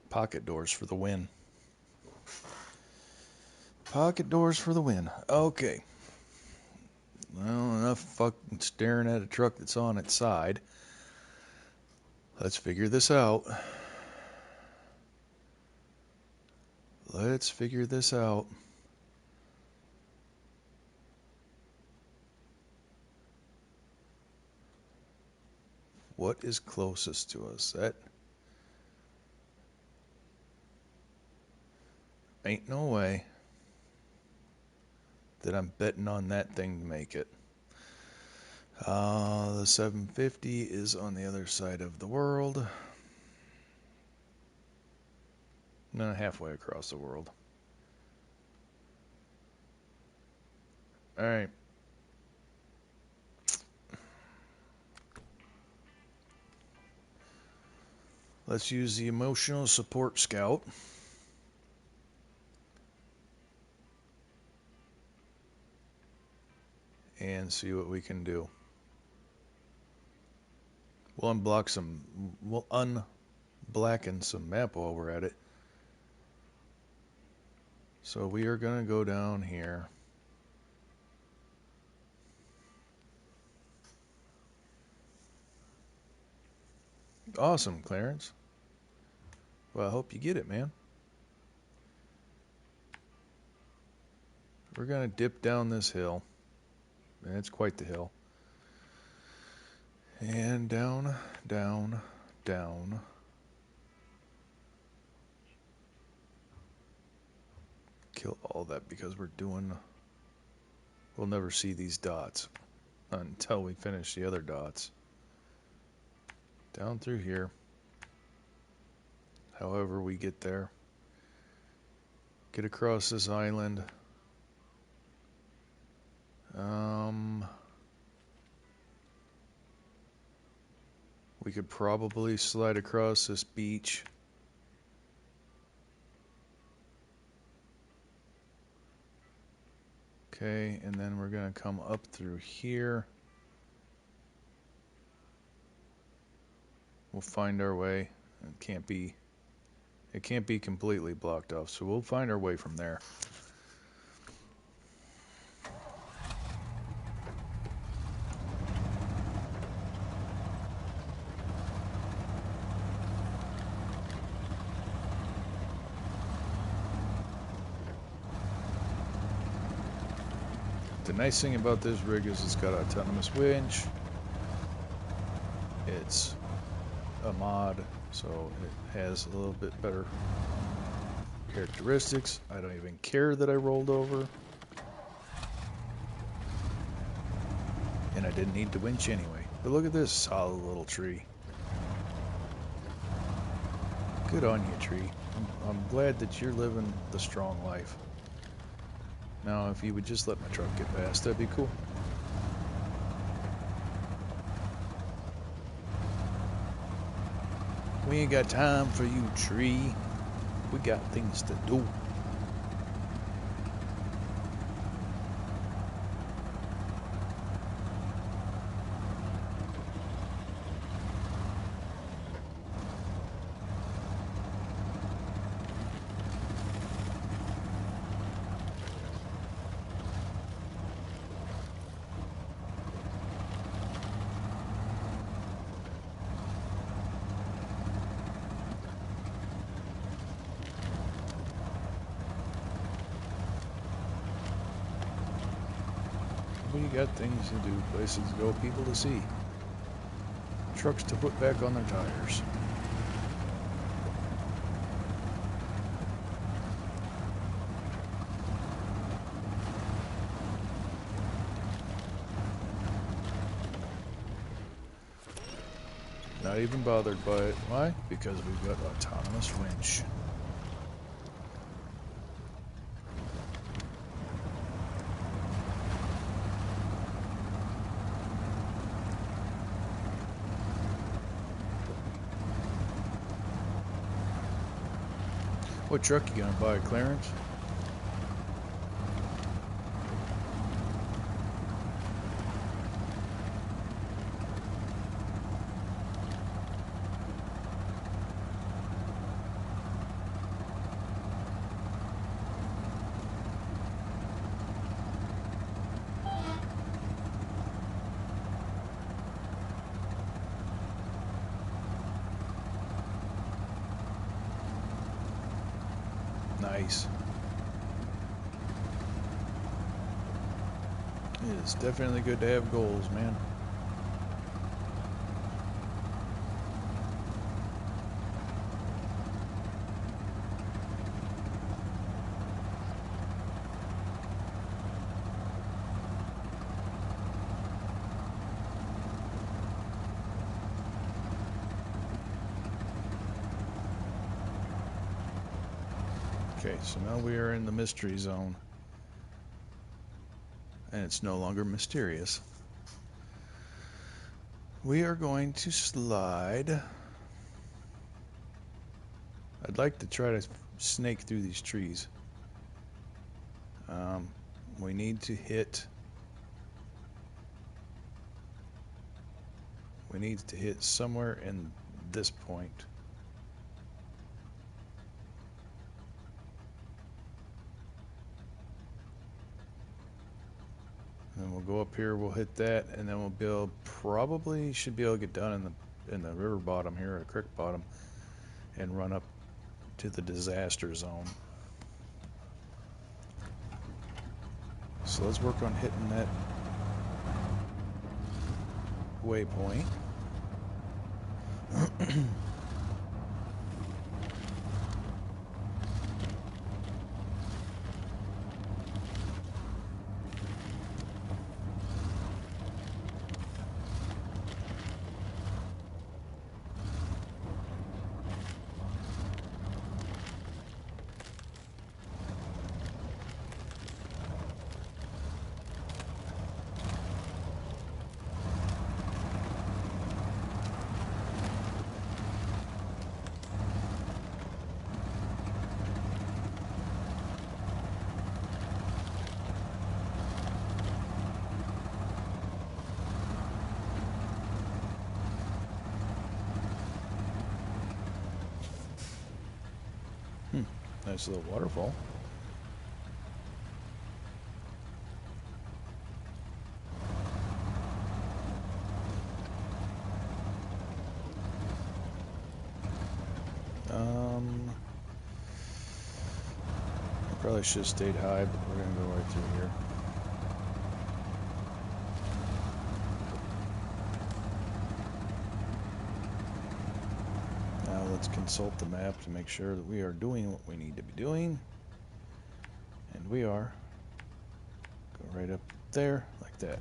B: Pocket doors for the win. Pocket doors for the win. Okay. Well, enough fucking staring at a truck that's on its side. Let's figure this out. Let's figure this out. What is closest to us? That ain't no way that I'm betting on that thing to make it. The 750 is on the other side of the world. No, halfway across the world. Alright. Let's use the emotional support scout. And see what we can do. We'll unblacken some map while we're at it. So we are going to go down here. Awesome, Clarence. Well, I hope you get it, man. We're going to dip down this hill. And it's quite the hill. And down, down, down. Kill all that because we'll never see these dots until we finish the other dots. Down through here. However we get there. Get across this island. We could probably slide across this beach. Okay, and then we're gonna come up through here. We'll find our way. It can't be completely blocked off, so we'll find our way from there. The nice thing about this rig is it's got an autonomous winch. It's a mod, so it has a little bit better characteristics. I don't even care that I rolled over. And I didn't need the winch anyway. But look at this solid little tree. Good on you, tree. I'm glad that you're living the strong life. Now, if you would just let my truck get past, that'd be cool. We ain't got time for you, tree. We got things to do. We got things to do, places to go, people to see. Trucks to put back on their tires. Not even bothered by it. Why? Because we've got autonomous winch. What truck you gonna buy, Clarence? Nice. It is definitely good to have goals, man. Okay, so now we are in the mystery zone. And it's no longer mysterious. We are going to slide. I'd like to try to snake through these trees. We need to hit. We need to hit somewhere in this point. And then we'll go up here, we'll hit that, and then we'll build, probably should be able to get down in the river bottom here, or creek bottom, and run up to the disaster zone. So let's work on hitting that waypoint. Nice little waterfall. I probably should have stayed high, but we're gonna go right through here. Now let's consult the map to make sure that we are doing what we need to be doing. And we are. Go right up there, like that.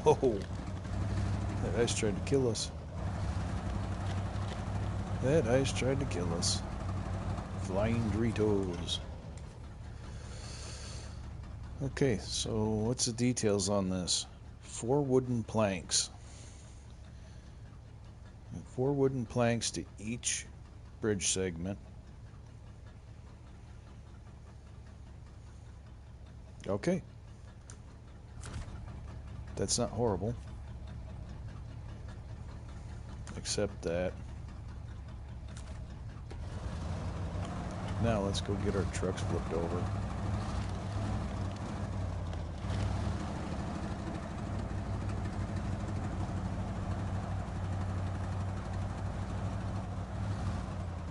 B: Whoa! That ice tried to kill us. That ice tried to kill us. Flying Doritos. Okay, so what's the details on this? 4 wooden planks. 4 wooden planks to each bridge segment. Okay. That's not horrible. Except that. Now let's go get our trucks flipped over.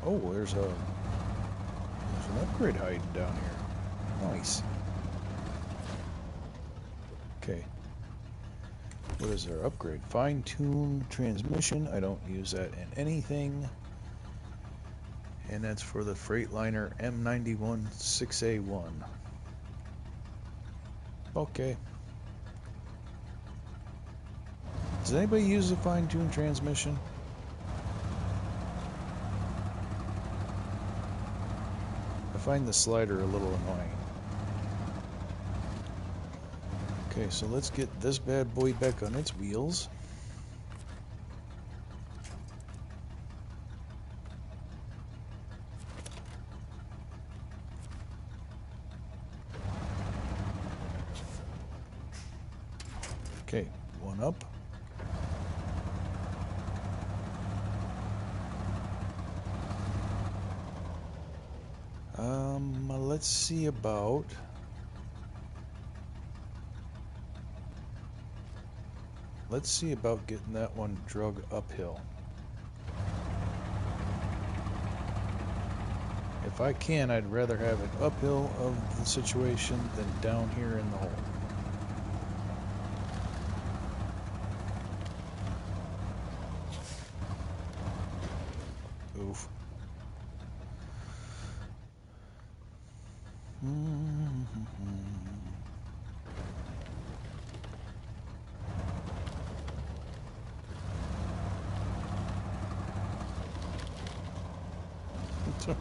B: Oh, there's an upgrade hiding down here. Nice. Okay. What is our upgrade? Fine-tune transmission. I don't use that in anything. And that's for the Freightliner M91 6A1. Okay. Does anybody use the fine-tune transmission? I find the slider a little annoying. Okay, so let's get this bad boy back on its wheels. Okay, one up. Let's see about... Let's see about getting that one drug uphill. If I can, I'd rather have it uphill of the situation than down here in the hole. Oof.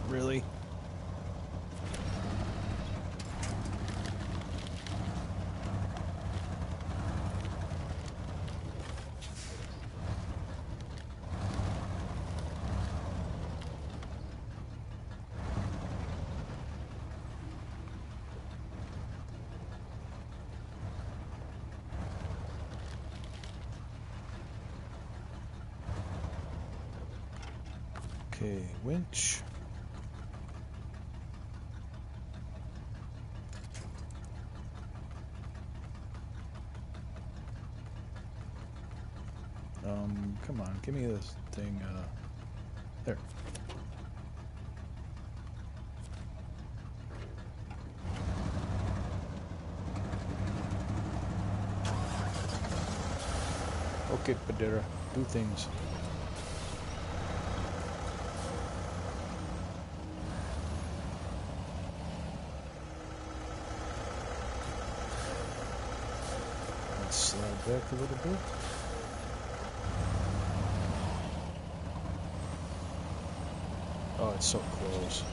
B: Really? Okay, winch. Come on, give me this thing, there. Okay, Padera, do things. Let's slide back a little bit. Oh, it's so close.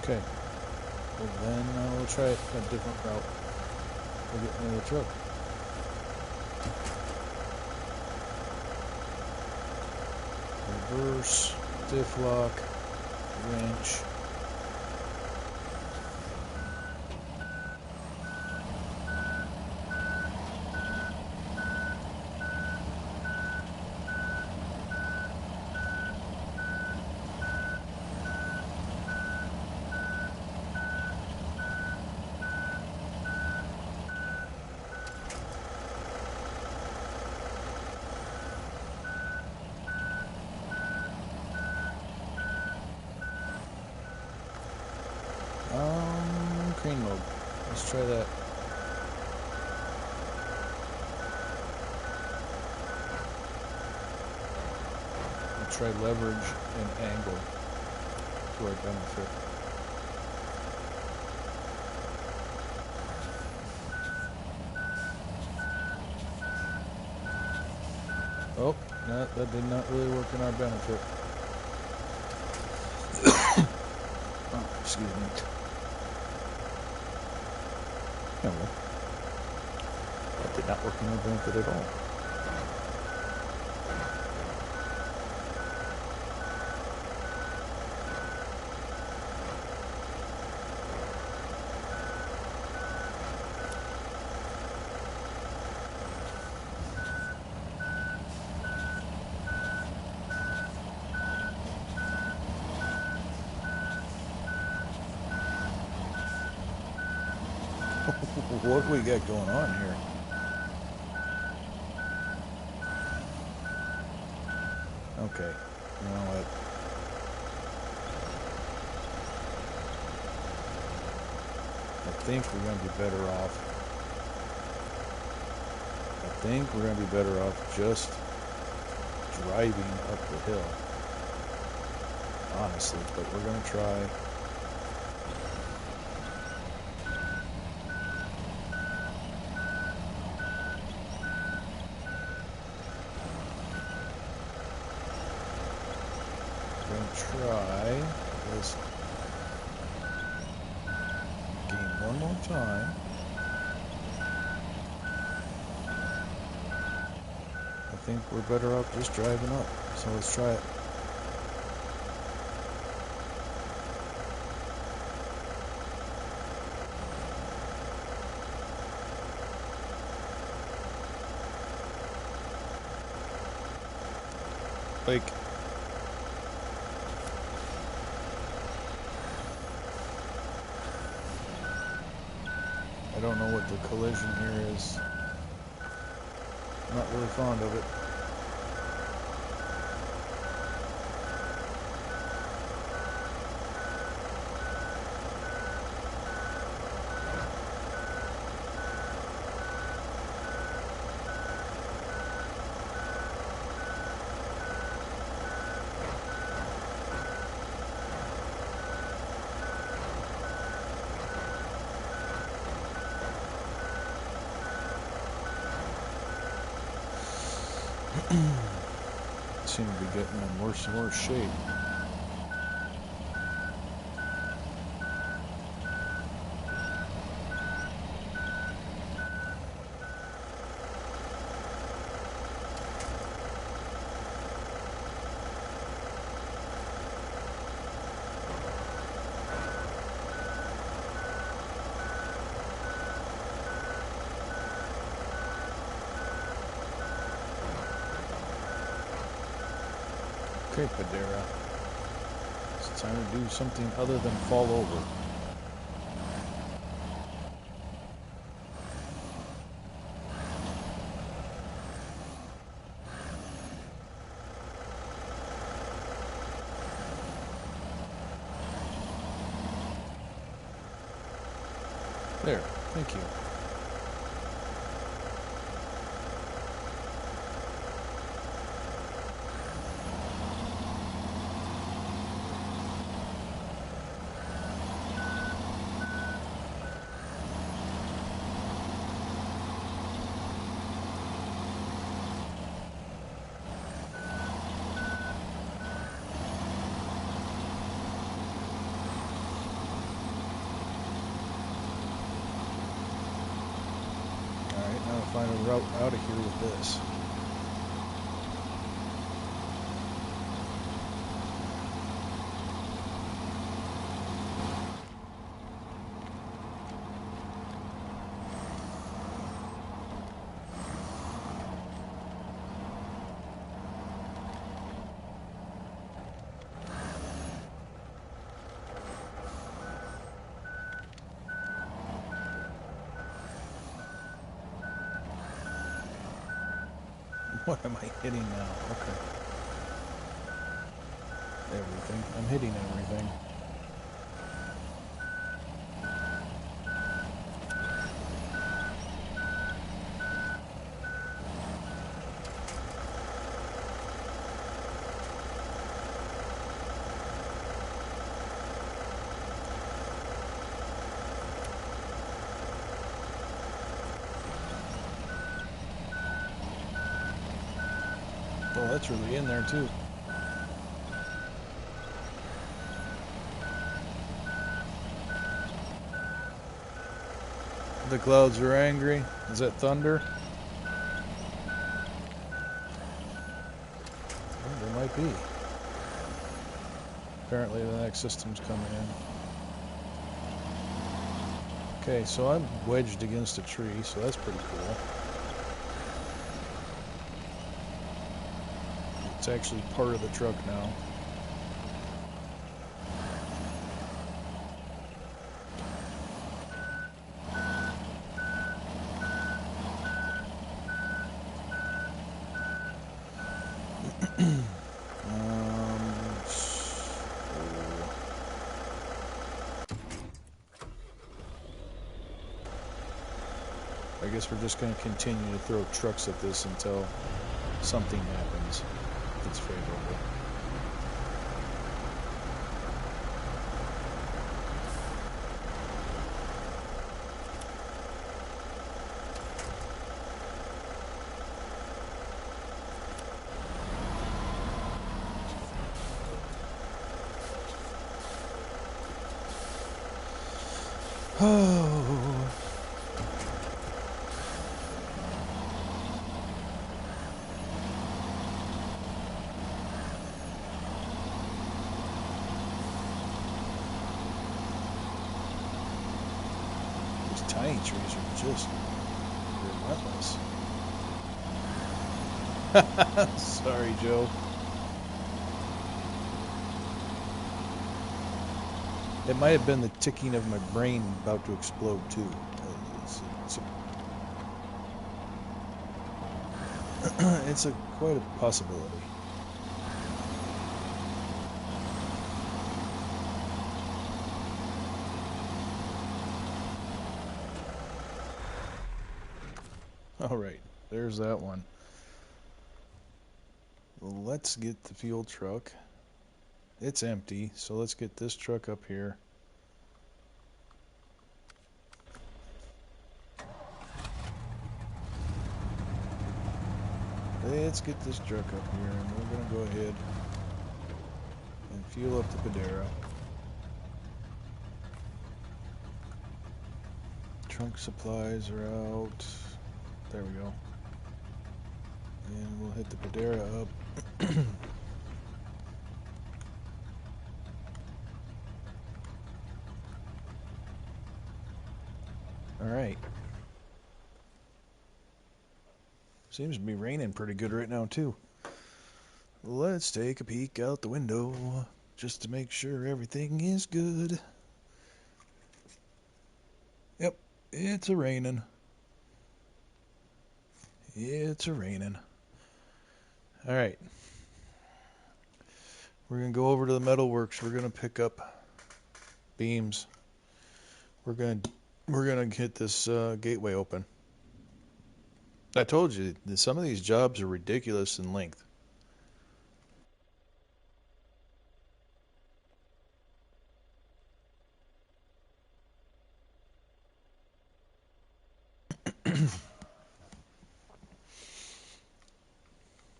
B: Okay. Well, then we'll try a different route. We'll get into the truck. Reverse, diff lock, wrench. Crane mode. Let's try that. We'll try leverage and angle to our benefit. Oh, no, that did not really work in our benefit. Oh, excuse me. Oh, well. That did not work in our benefit at all. What do we got going on here? Okay, you know what? I think we're going to be better off. I think we're going to be better off just driving up the hill. Honestly, but we're going to try. We're going to try this game one more time. I think we're better off just driving up. So let's try it. Like, I don't know what the collision here is. I'm not really fond of it. Seem to be getting in worse and worse shape. Okay, Padera. It's time to do something other than fall over. There, thank you. find a route out of here with this. What am I hitting now? Okay. Everything. I'm hitting everything. Well, that's really in there too. The clouds are angry. Is that thunder? Oh, there might be. Apparently the next system's coming in. Okay, so I'm wedged against a tree, so that's pretty cool. It's actually part of the truck now. I guess we're just going to continue to throw trucks at this until something happens that's favorable. Oh. These tiny trees are just relentless. Sorry, Joe. It might have been the ticking of my brain about to explode too. It's quite a possibility. All right, there's that one. Well, let's get the fuel truck. It's empty, so let's get this truck up here. Let's get this truck up here, and we're going to go ahead and fuel up the Padera. Trunk supplies are out. There we go. And we'll hit the Padera up. Alright. Seems to be raining pretty good right now, too. Let's take a peek out the window just to make sure everything is good. Yep, it's a-raining. It's a-raining. Alright. We're going to go over to the metalworks. We're going to pick up beams. We're going to get this gateway open. I told you that some of these jobs are ridiculous in length.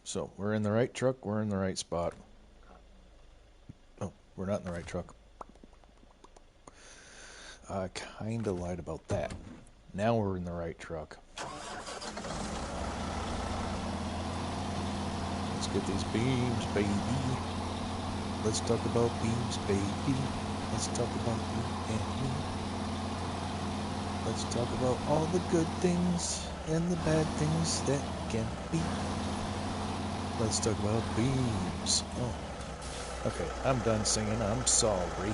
B: So, we're in the right truck, we're in the right spot. Oh, we're not in the right truck. I kinda lied about that. Now we're in the right truck. Let's get these beams, baby. Let's talk about beams, baby. Let's talk about you and me. Let's talk about all the good things and the bad things that can be. Let's talk about beams. Oh, okay, I'm done singing. I'm sorry.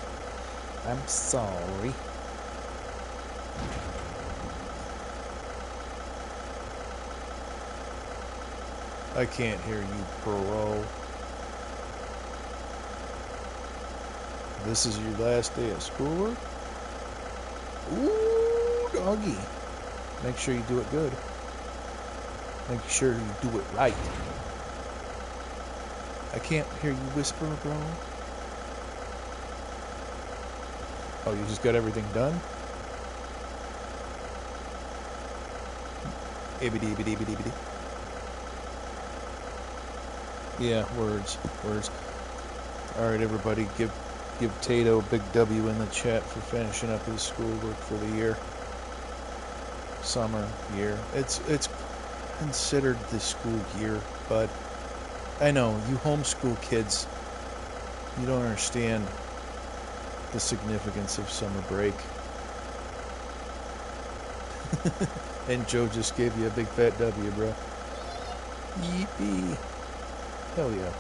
B: I'm sorry. I can't hear you, bro. This is your last day of schoolwork? Ooh, doggy. Make sure you do it good. Make sure you do it right. I can't hear you whisper, bro. Oh, you just got everything done? Ibidi, ibidi, ibidi, ibidi. Yeah, words. Alright, everybody, give Tato a big W in the chat for finishing up his schoolwork for the year. Summer year. It's considered the school year, but I know, you homeschool kids, you don't understand the significance of summer break. And Joe just gave you a big fat W, bro. Yeepee. Hell yeah.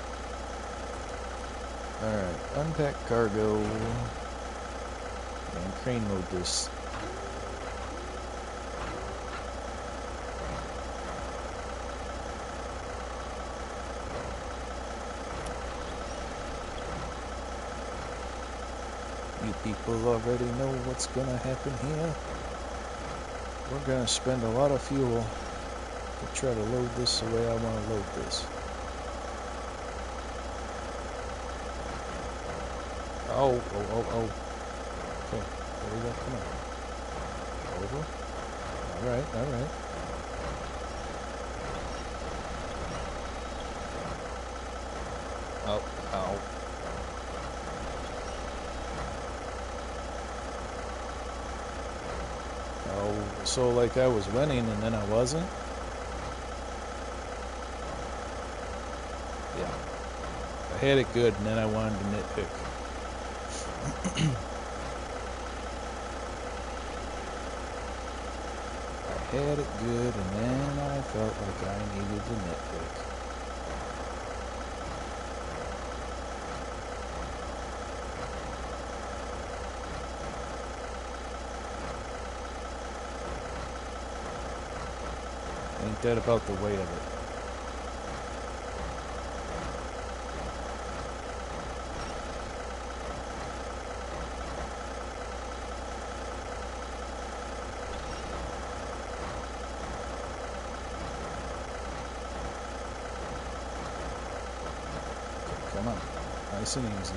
B: Alright, unpack cargo. And crane mode this. You people already know what's gonna happen here. We're gonna spend a lot of fuel to try to load this the way I want to load this. Oh. Okay, there we go, come on. Over. Alright. Oh, ow. Oh, so like I was winning and then I wasn't? Yeah. I had it good and then I wanted to nitpick. I had it good and then I felt like I needed to nitpick. Ain't that about the way of it? Come on, nice and easy.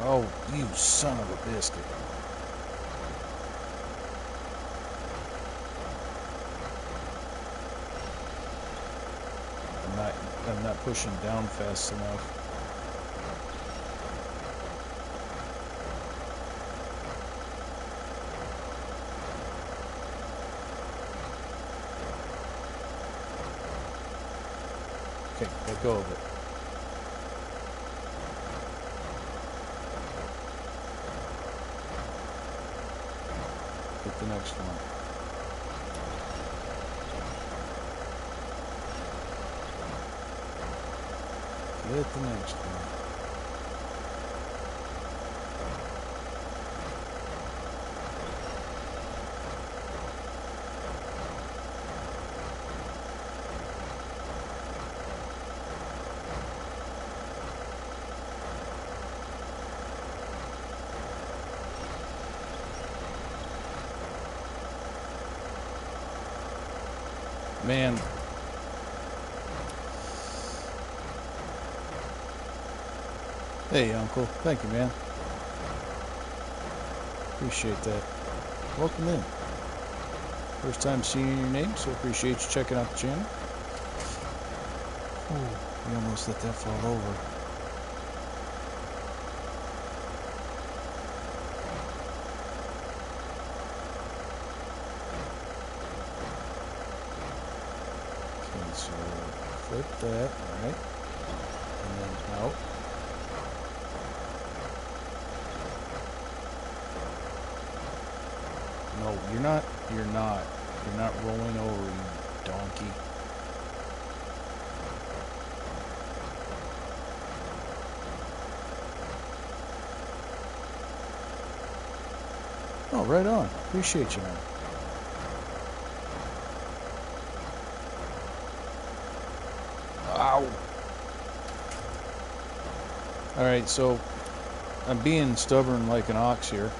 B: Oh, you son of a biscuit. I'm not pushing down fast enough. Okay, let go of it. Get the next one. Get the next one. Man. Hey, Uncle. Thank you, man. Appreciate that. Welcome in. First time seeing your name, so appreciate you checking out the channel. Oh, we almost let that fall over. so flip that, right? And then out. No, you're not. You're not. You're not rolling over, you donkey. Oh, right on. Appreciate you, man. Ow. Alright, so I'm being stubborn like an ox here.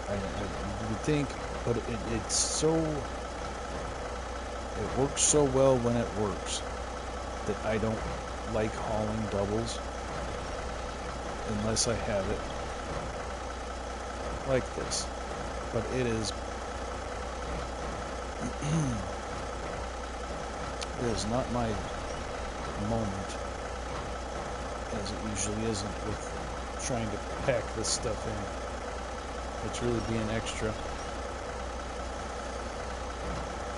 B: I would think, but it's so... It works so well when it works that I don't like hauling doubles unless I have it like this. But it is... It is not my moment, as it usually isn't with trying to pack this stuff in. It's really being extra.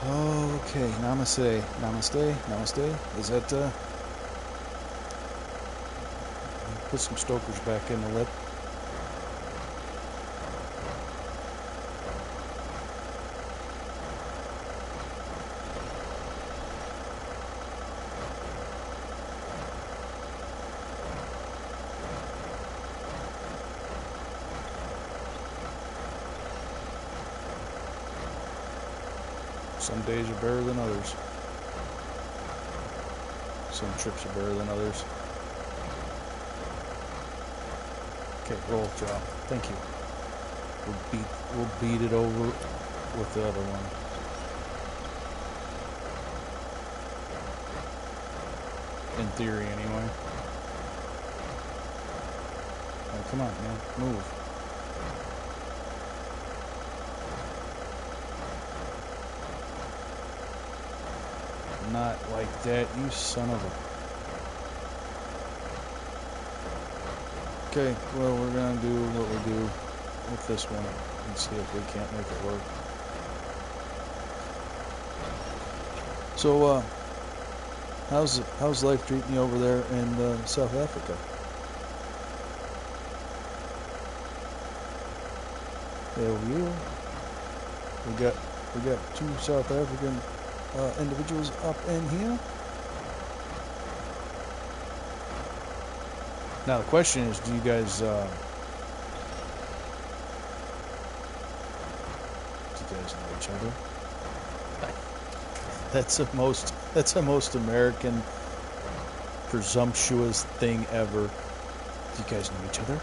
B: Okay, namaste, namaste, namaste. Is that, put some stokers back in the lip. Some days are better than others. Some trips are better than others. Okay, roll drop. Thank you. We'll beat it over with the other one. In theory, anyway. Right, come on, man, move. Not like that, you son of a... Okay, well, we're gonna do what we do with this one and see if we can't make it work. So, how's life treating you over there in South Africa? Hell yeah. We got two South African individuals up in here. Now the question is, do you guys know each other? That's the most American presumptuous thing ever. Do you guys know each other?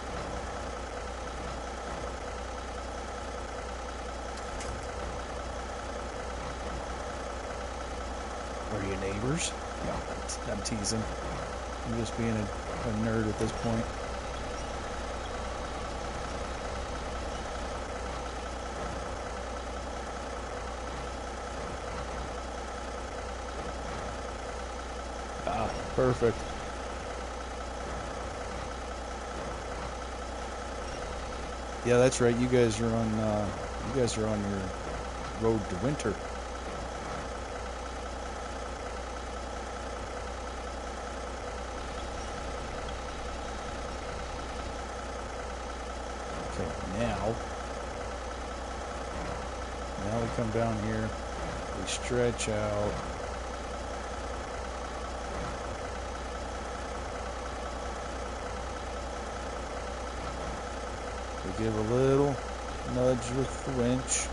B: Are you neighbors? No, I'm teasing. I'm just being a nerd at this point. Ah, perfect. Yeah, that's right. You guys are on your road to winter. Now we come down here, we stretch out. We give a little nudge with the winch.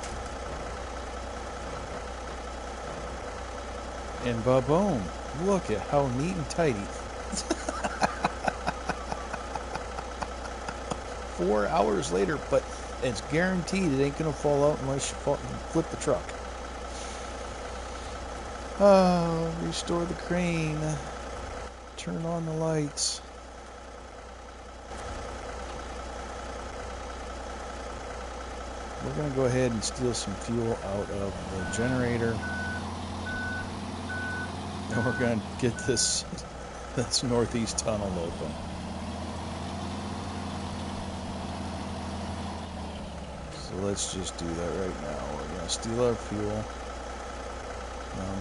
B: And ba-boom. Look at how neat and tidy. 4 hours later, but it's guaranteed it ain't gonna fall out unless you flip the truck. Oh, restore the crane. Turn on the lights. We're gonna go ahead and steal some fuel out of the generator. And we're gonna get this northeast tunnel open. So So let's just do that right now. We're going to steal our fuel.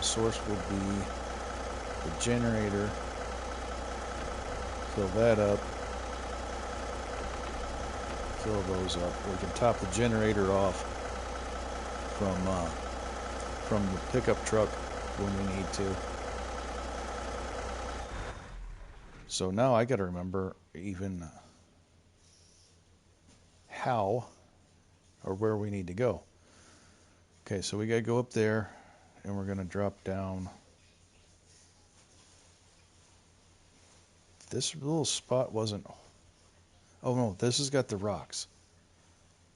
B: Source will be the generator. Fill that up. Fill those up. We can top the generator off from the pickup truck when we need to. So now I got to remember even how or where we need to go. Okay, so we got to go up there, and we're going to drop down. This little spot wasn't... Oh, no, this has got the rocks.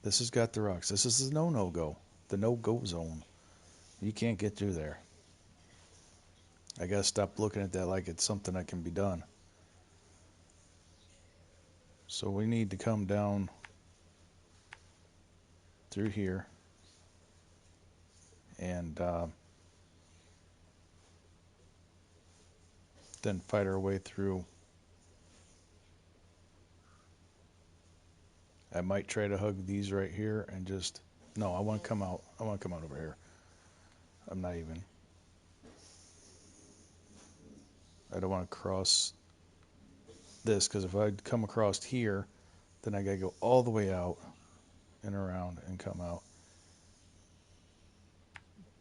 B: This has got the rocks. This is the no-go. The no-go zone. You can't get through there. I got to stop looking at that like it's something that can be done. So we need to come down through here and then fight our way through. I might try to hug these right here and just... No, I want to come out. I want to come out over here. I'm not even... I don't want to cross this, because if I come across here, then I got to go all the way out and around and come out.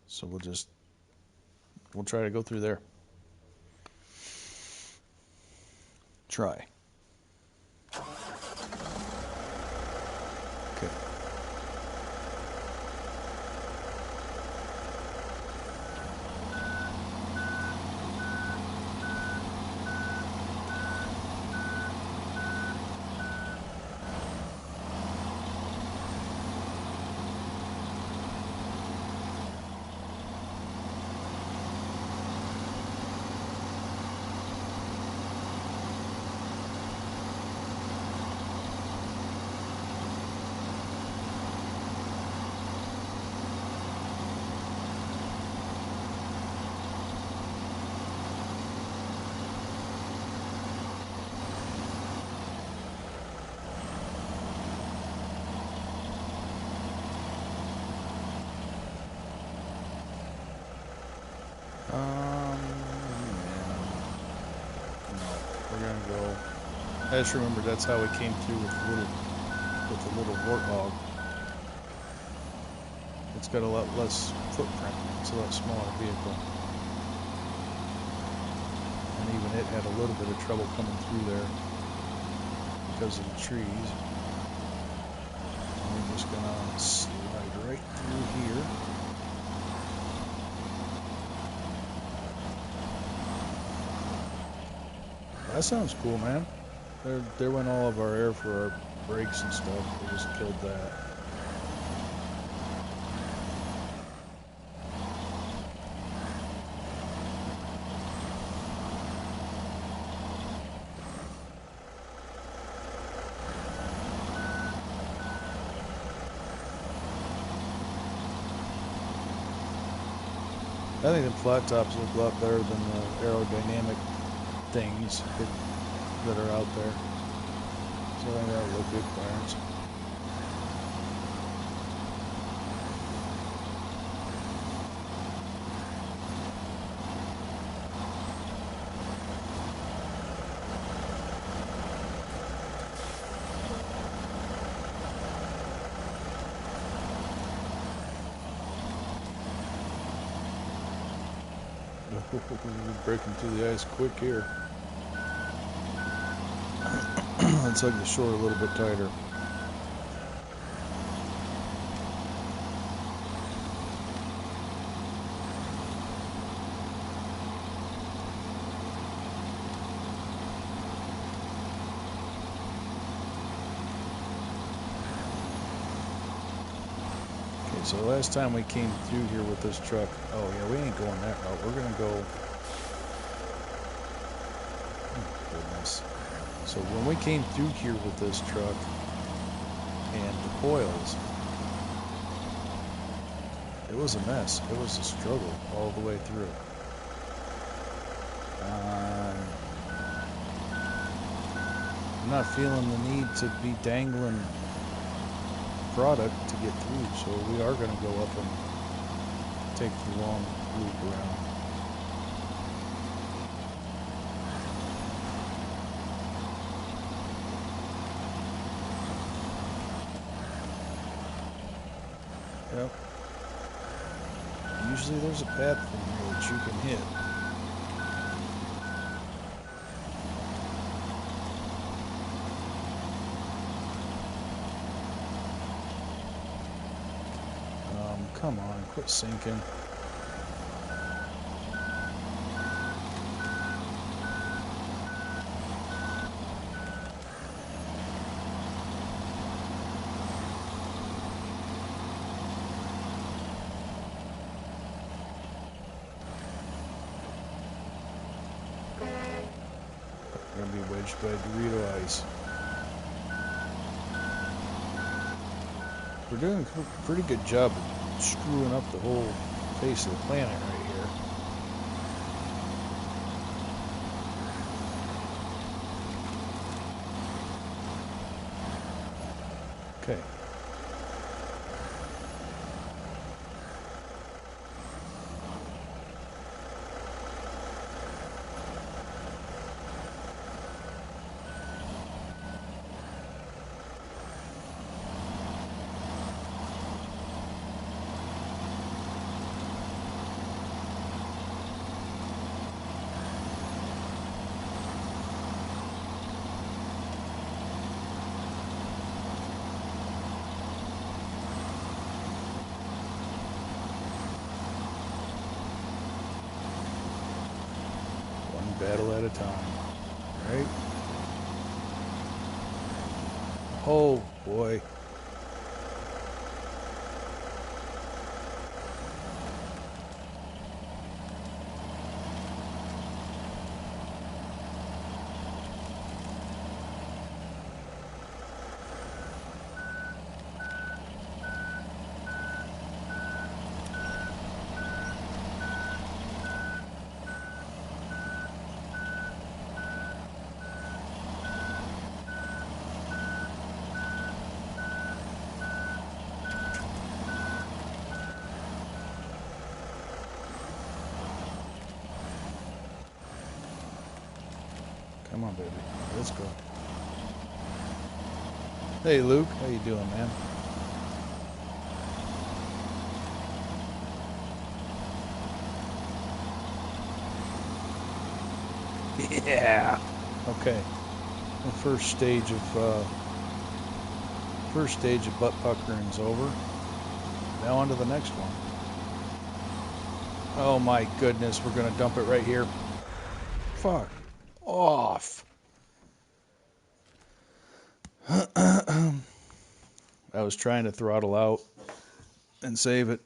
B: So we'll try to go through there. Try. Okay. I just remember that's how we came through with the little warthog. It's got a lot less footprint. It's a lot smaller vehicle. And even it had a little bit of trouble coming through there because of the trees. And we're just gonna slide right through here. That sounds cool, man. There went all of our air for our brakes and stuff. We just killed that. I think the flat tops look a lot better than the aerodynamic things that are out there. So I think that'll look good, Clarence. We're breaking through the ice quick here. Let's hug the shore a little bit tighter. Okay, so last time we came through here with this truck, oh yeah, we ain't going that route. We're gonna go... Oh, goodness. So when we came through here with this truck and the coils, it was a mess. It was a struggle all the way through. I'm not feeling the need to be dangling product to get through, so we are going to go up and take the long loop around. Yep. Usually there's a path from here that you can hit. Come on, quit sinking. We're gonna be wedged by Dorito ice. We're doing a pretty good job of screwing up the whole face of the planet right here. Okay. Battle at a time, right? Oh boy. Come on, baby. Let's go. Hey, Luke. How you doing, man? Yeah. Okay. The first stage of butt puckering's over. Now on to the next one. Oh my goodness, we're gonna dump it right here. Fuck off. I was trying to throttle out and save it.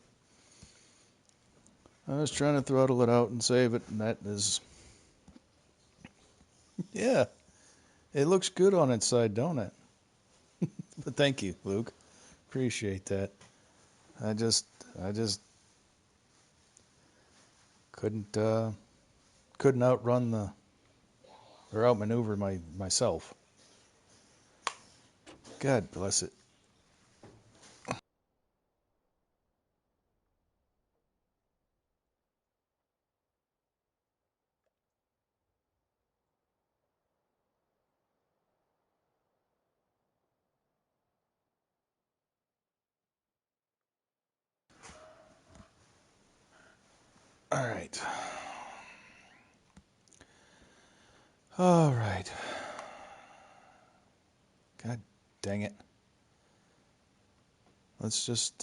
B: I was trying to throttle it out and save it, and that is... Yeah, it looks good on its side, don't it? But thank you, Luke. Appreciate that. I just couldn't outrun or outmaneuver myself. God bless it. All right. All right. God dang it. Let's just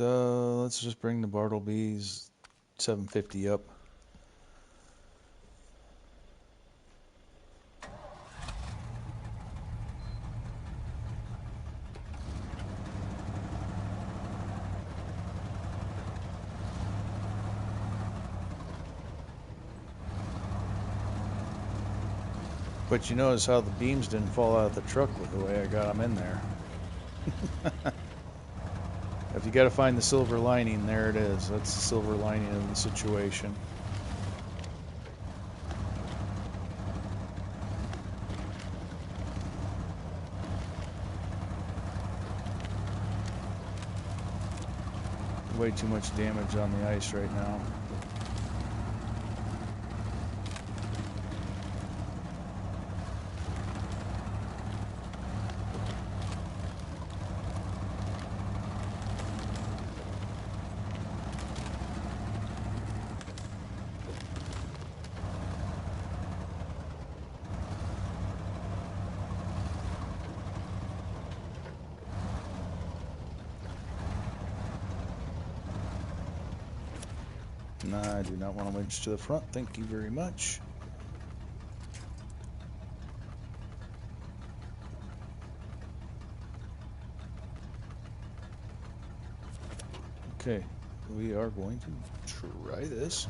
B: bring the Bartleby's 750 up. But you notice how the beams didn't fall out of the truck with the way I got them in there. If you got to find the silver lining, there it is. That's the silver lining of the situation. way too much damage on the ice right now. Nah, I do not want to winch to the front. Thank you very much. Okay, we are going to try this.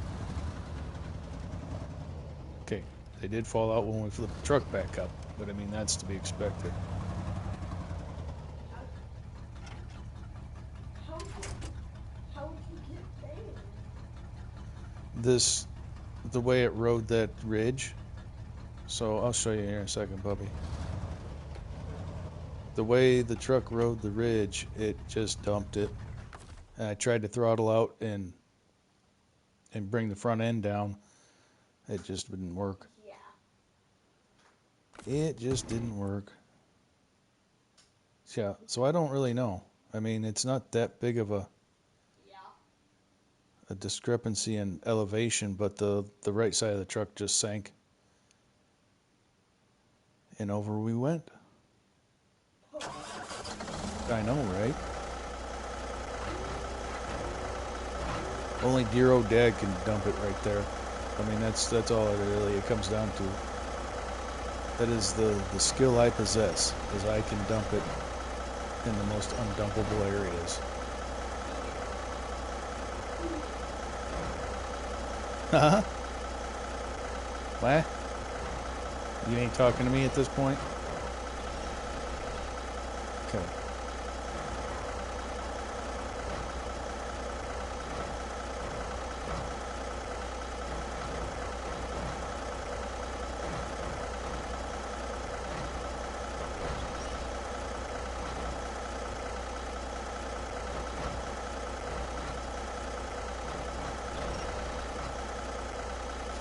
B: Okay, they did fall out when we flipped the truck back up, but I mean, that's to be expected. The way it rode that ridge, so I'll show you here in a second, puppy. The way the truck rode the ridge, it just dumped it. And I tried to throttle out and bring the front end down. It just didn't work. It just didn't work. Yeah, so I don't really know. I mean, it's not that big of a discrepancy in elevation, but the right side of the truck just sank. And over we went. I know, right? Only dear old dad can dump it right there. I mean, that's all it comes down to. That is the skill I possess, is I can dump it in the most undumpable areas. Haha. What? You ain't talking to me at this point? Okay.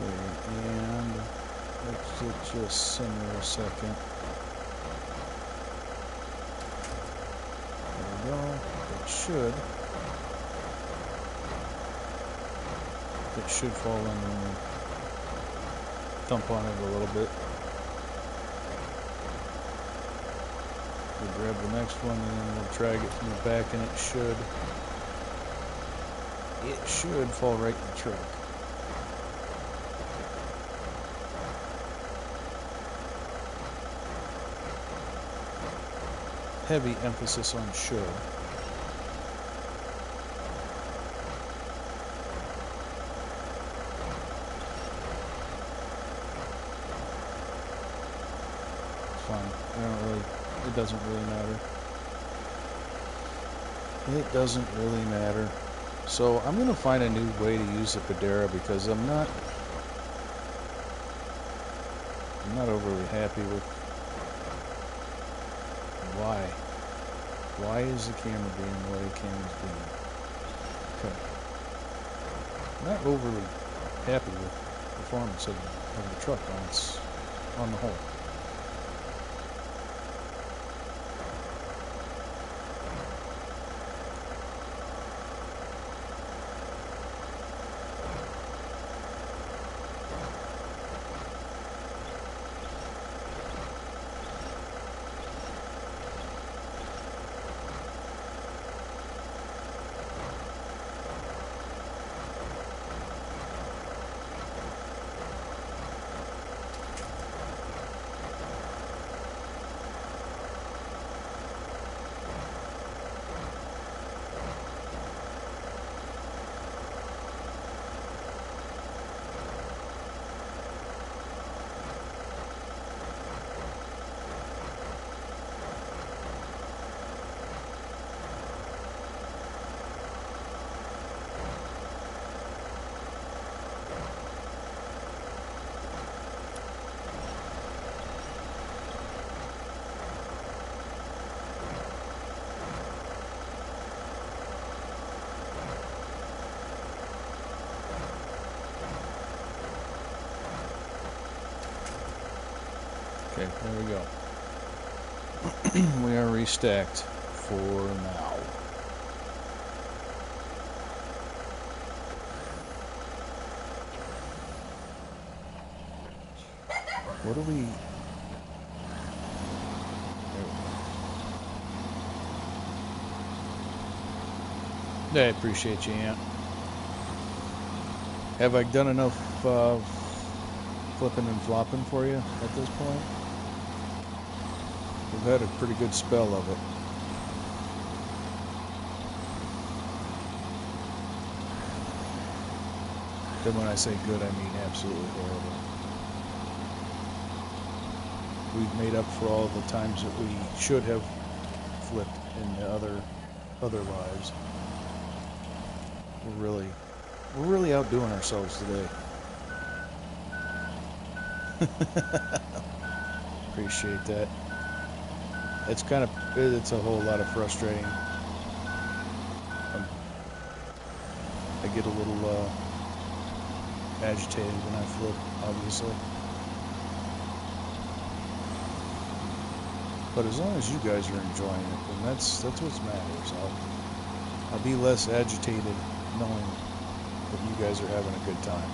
B: And let's just simmer a second. There we go. That should fall in when we thump on it a little bit. We'll grab the next one and then we'll drag it from the back, and it should fall right in the truck. Heavy emphasis on should. It's fine. It doesn't really matter. It doesn't really matter. So I'm going to find a new way to use the Padera, because I'm not overly happy with why. Why is the camera being the way the camera's being? Okay. I'm not overly happy with the performance of the truck on the whole. Okay, there we go. We are restacked for now. What do we... I appreciate you, Aunt. Have I done enough flipping and flopping for you at this point? We've had a pretty good spell of it. Then when I say good, I mean absolutely horrible. We've made up for all the times that we should have flipped in the other lives. We're really outdoing ourselves today. Appreciate that. It's a whole lot of frustrating. I get a little agitated when I flip, obviously. But as long as you guys are enjoying it, then that's what matters. I'll be less agitated knowing that you guys are having a good time.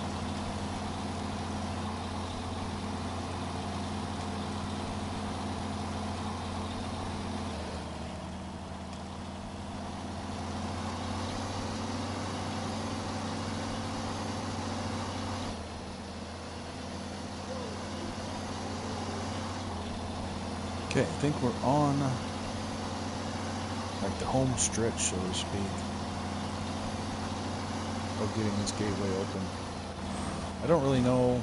B: Okay, I think we're on like the home stretch, so to speak, of getting this gateway open. I don't really know.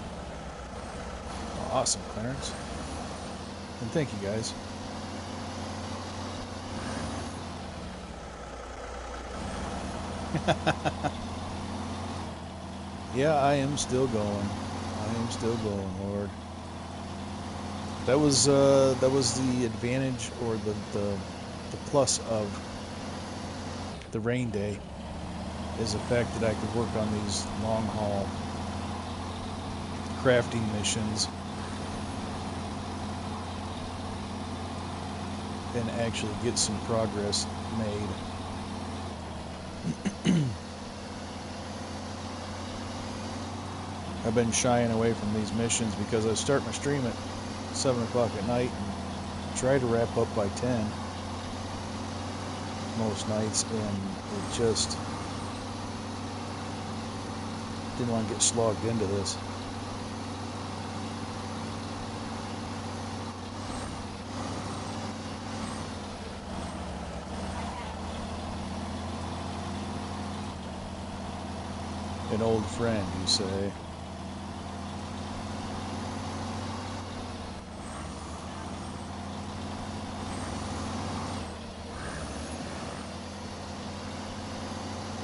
B: Oh, awesome, Clarence. And thank you, guys. Yeah, I am still going. Lord. That was the advantage, or the plus of the Rainday, is the fact that I could work on these long haul crafting missions and actually get some progress made. I've been shying away from these missions because I start my stream at 7 o'clock at night and try to wrap up by 10 most nights, and it just didn't want to get slogged into this. An old friend, you say?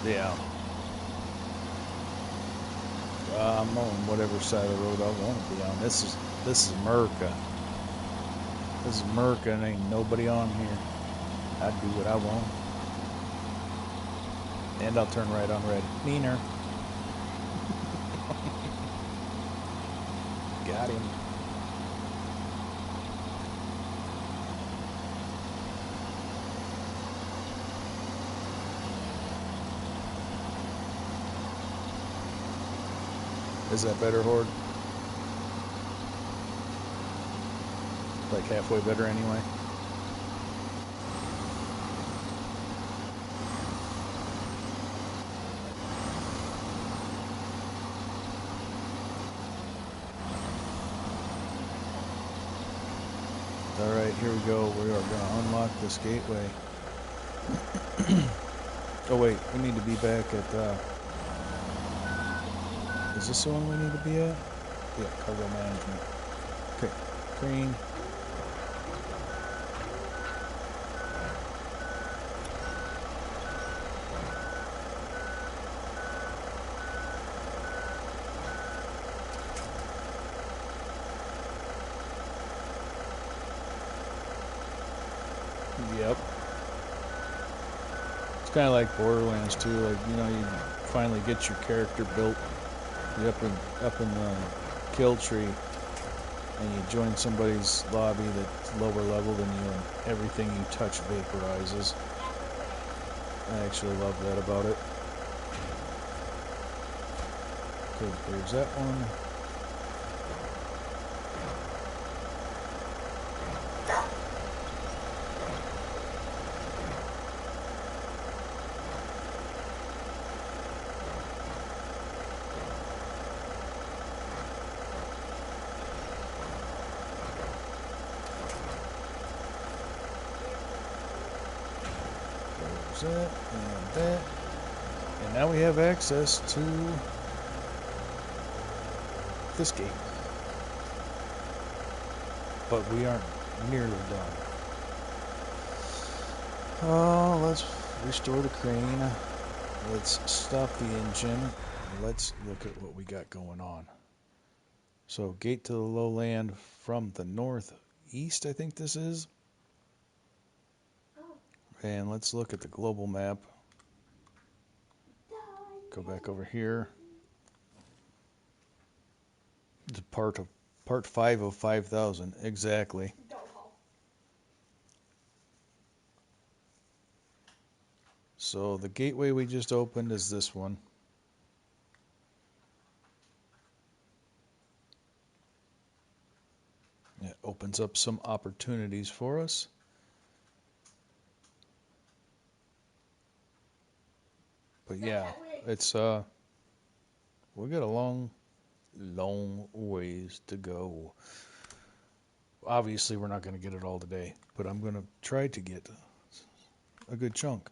B: Yeah. I'm on whatever side of the road I want to be on. This is America. This is America, and ain't nobody on here. I do what I want. And I'll turn right on red. Meaner. Got him. Is that better, Horde? Like halfway better anyway? Alright, here we go. We are going to unlock this gateway. Oh wait, we need to be back at... Is this the one we need to be at? Yeah, cargo management. Okay, green. Yep. It's kind of like Borderlands too. Like, you know, you finally get your character built. You're up in the kill tree, and you join somebody's lobby that's lower level than you, and everything you touch vaporizes. I actually love that about it. Okay, there's that one. There's that and that. And now we have access to this gate. But we aren't nearly done. Oh, let's restore the crane. Let's stop the engine. Let's look at what we got going on. So, gate to the lowland from the northeast, I think this is. And let's look at the global map. Go back over here. It's part 5 of 5,000, exactly. So the gateway we just opened is this one. It opens up some opportunities for us. But yeah, it's we got a long ways to go. Obviously, we're not going to get it all today, but I'm going to try to get a good chunk.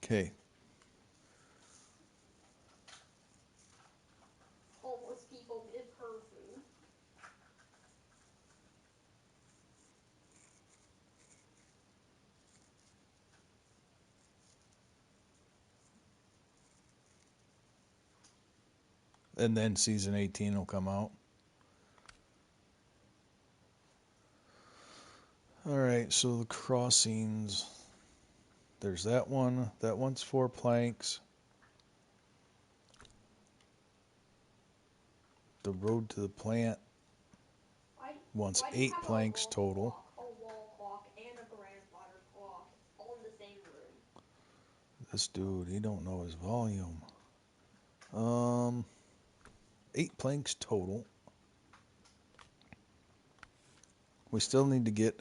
B: Okay.
C: Homeless people give her food.
B: And then season 18 will come out. Alright, so the crossings. There's that one. That one's 4 planks. The road to the plant wants 8 planks total.
C: A wall clock and a grandfather clock all in the same room.
B: This dude, he don't know his volume. 8 planks total. We still need to get...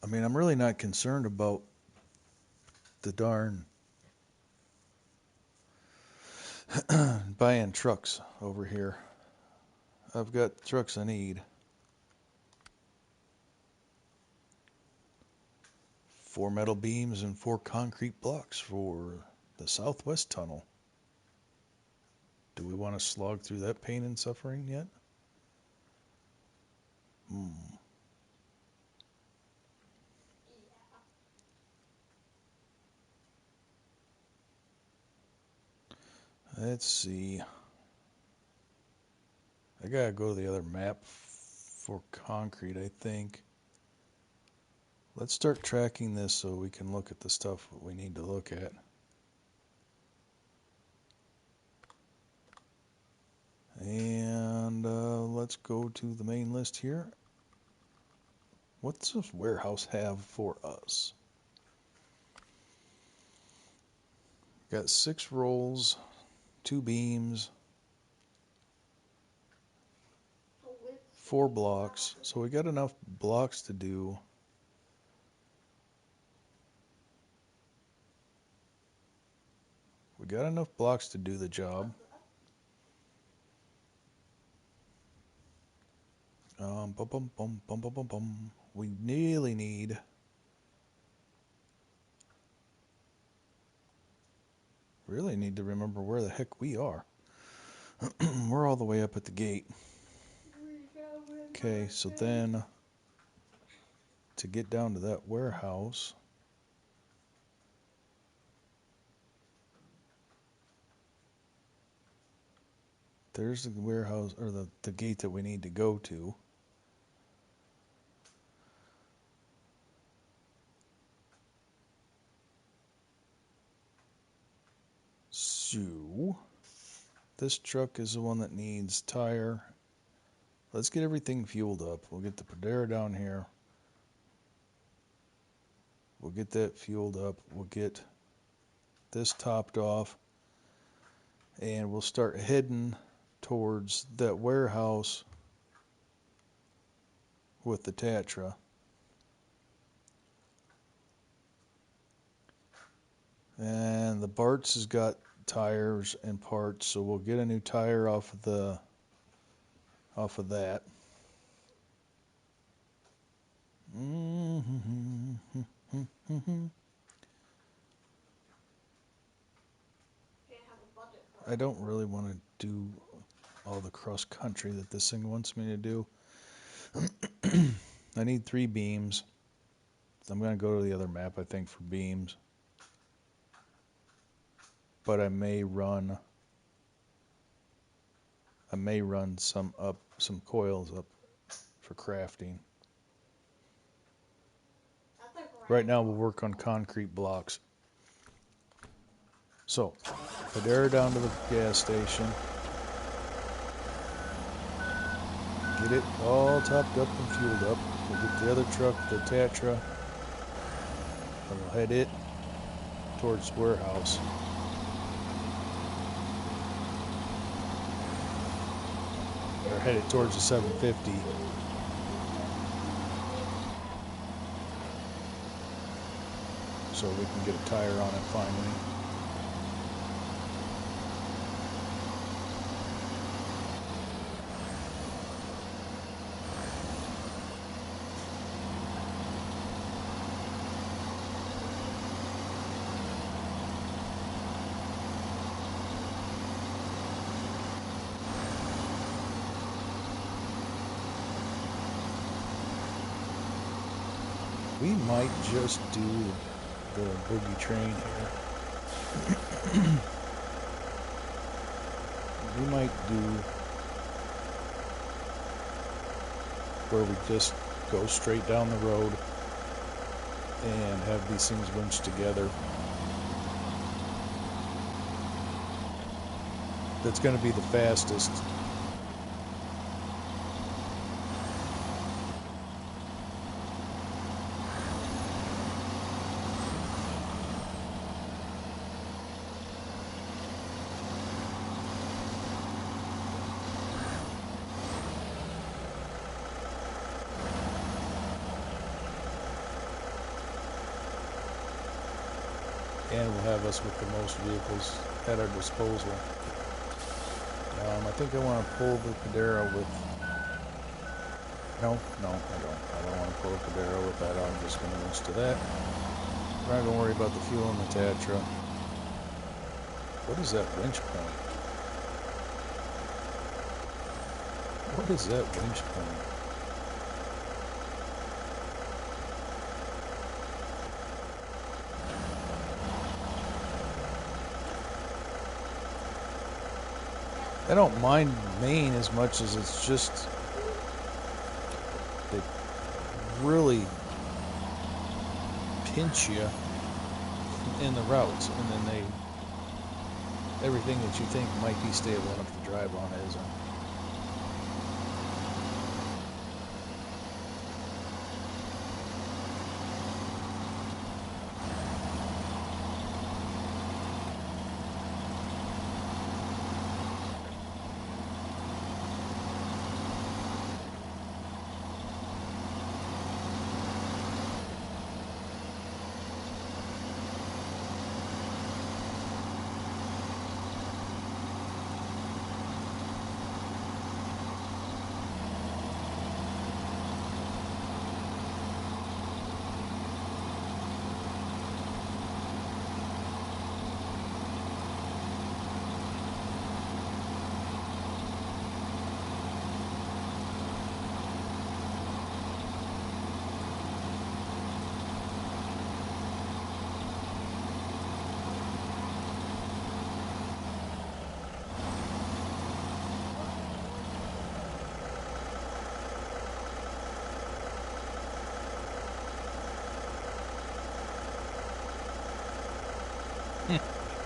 B: I mean, I'm really not concerned about the darn buying trucks over here. I've got the trucks I need. 4 metal beams and 4 concrete blocks for the southwest tunnel. Do we want to slog through that pain and suffering yet? Let's see. I gotta go to the other map for concrete, I think. Let's start tracking this so we can look at the stuff we need to look at. And let's go to the main list here. What's this warehouse have for us? Got 6 rolls, 2 beams, 4 blocks. So we got enough blocks to do. We got enough blocks to do the job. We really need... Really need to remember where the heck we are. We're all the way up at the gate. Okay, so then to get down to that warehouse, there's the warehouse, or the gate that we need to go to. So, this truck is the one that needs tire. Let's get everything fueled up. We'll get the Padera down here. We'll get that fueled up. We'll get this topped off. And we'll start heading towards that warehouse with the Tatra. And the Bart's has got tires and parts, so we'll get a new tire off of that. I don't really want to do all the cross country that this thing wants me to do. I need 3 beams. I'm going to go to the other map, I think, for beams. But I may run some coils up for crafting. Right now we'll work on concrete blocks. So, Padera down to the gas station. Get it all topped up and fueled up. We'll get the other truck, the Tatra, and we'll head it towards the warehouse. Or headed towards the 750. So we can get a tire on it finally. We might just do the boogie train here. We might do where we just go straight down the road and have these things winched together. That's going to be the fastest. And will have us with the most vehicles at our disposal. I think I want to pull the Padera with... No, I don't. I don't want to pull the Padera with that. I'm just going to winch to that. We're not going to worry about the fuel in the Tatra. What is that winch point? What is that winch point? I don't mind Maine as much as it's just they really pinch you in the routes, and then everything that you think might be stable enough to drive on isn't.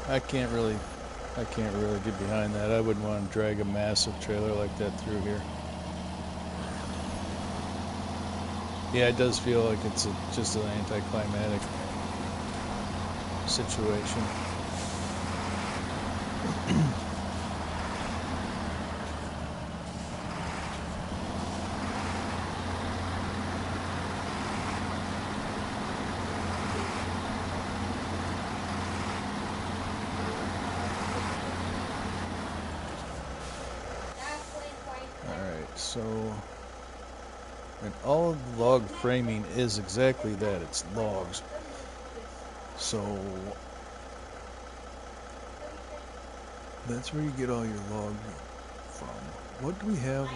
B: I can't really I can't really get behind that. I wouldn't want to drag a massive trailer like that through here. Yeah, it does feel like it's just an anticlimactic situation. Alright, so... And all of the log framing is exactly that. It's logs. So... That's where you get all your logs from. What do we have?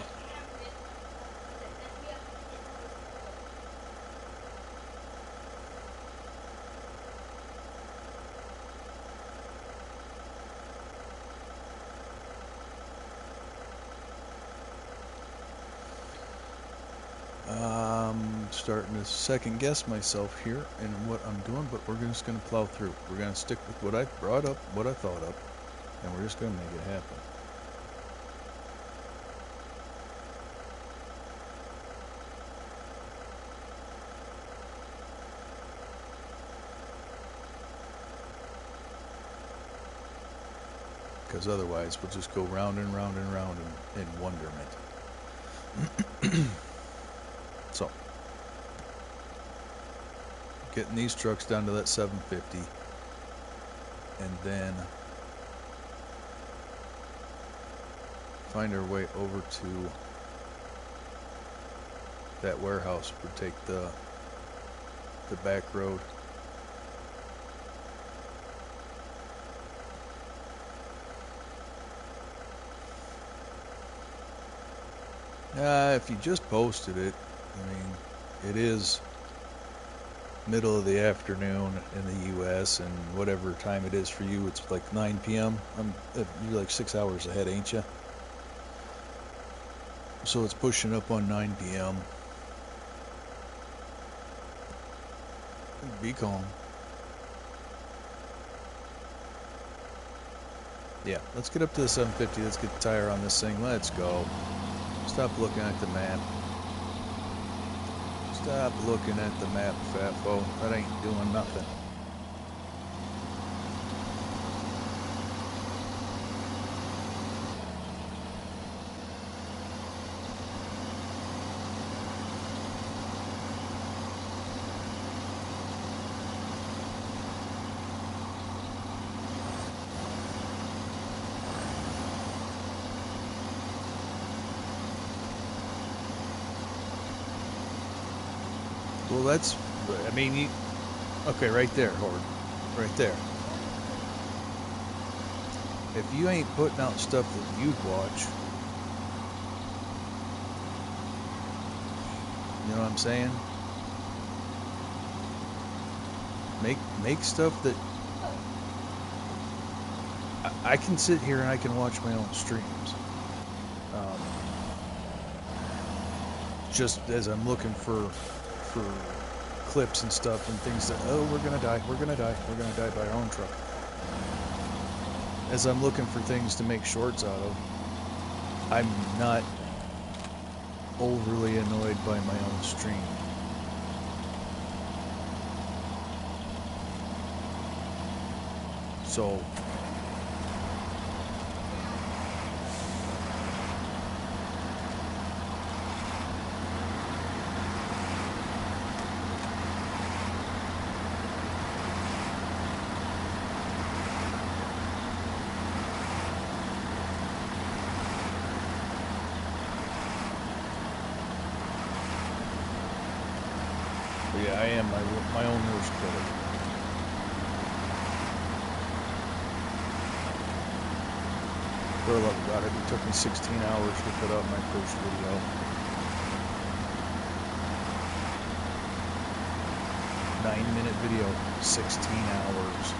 B: I'm starting to second guess myself here in what I'm doing, but we're just going to plow through. We're going to stick with what I brought up, what I thought up, and we're just going to make it happen. Because otherwise we'll just go round and round and round in wonderment. So, getting these trucks down to that 750, and then find our way over to that warehouse. We'll take the back road. If you just posted it, I mean, it is middle of the afternoon in the U.S. and whatever time it is for you, it's like 9 p.m. You're like 6 hours ahead, ain't you? So it's pushing up on 9 p.m. Be calm. Yeah, let's get up to the 750. Let's get the tire on this thing. Let's go. Stop looking at the map. Stop looking at the map, fatfo. That ain't doing nothing. Well, that's, I mean, okay, right there, Horde. Right there. If you ain't putting out stuff that you'd watch, you know what I'm saying? Make stuff that I can sit here and I can watch my own streams. Just as I'm looking for clips and stuff and things that, oh, we're gonna die by our own truck. As I'm looking for things to make shorts out of, I'm not overly annoyed by my own stream. So yeah, I am my own worst critic. For the love of God, it took me 16 hours to put out my first video. Nine-minute video, 16 hours.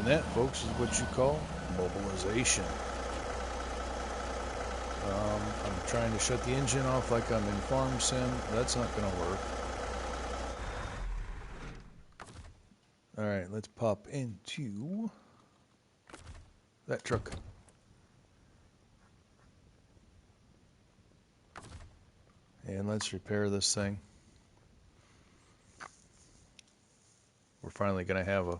B: And that, folks, is what you call mobilization. I'm trying to shut the engine off like I'm in Farm Sim. That's not going to work. Alright, let's pop into that truck. And let's repair this thing. We're finally going to have a...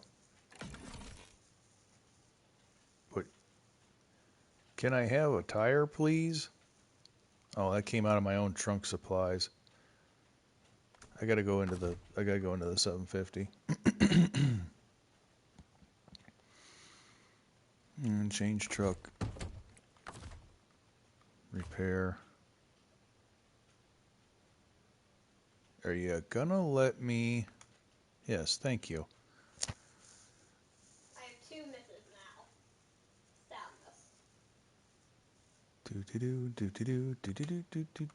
B: What? Can I have a tire, please? Oh, that came out of my own trunk supplies. I gotta go into the 750. And change truck. Repair. Are you gonna let me? Yes, thank you.
C: I have 2 misses now. Sadness.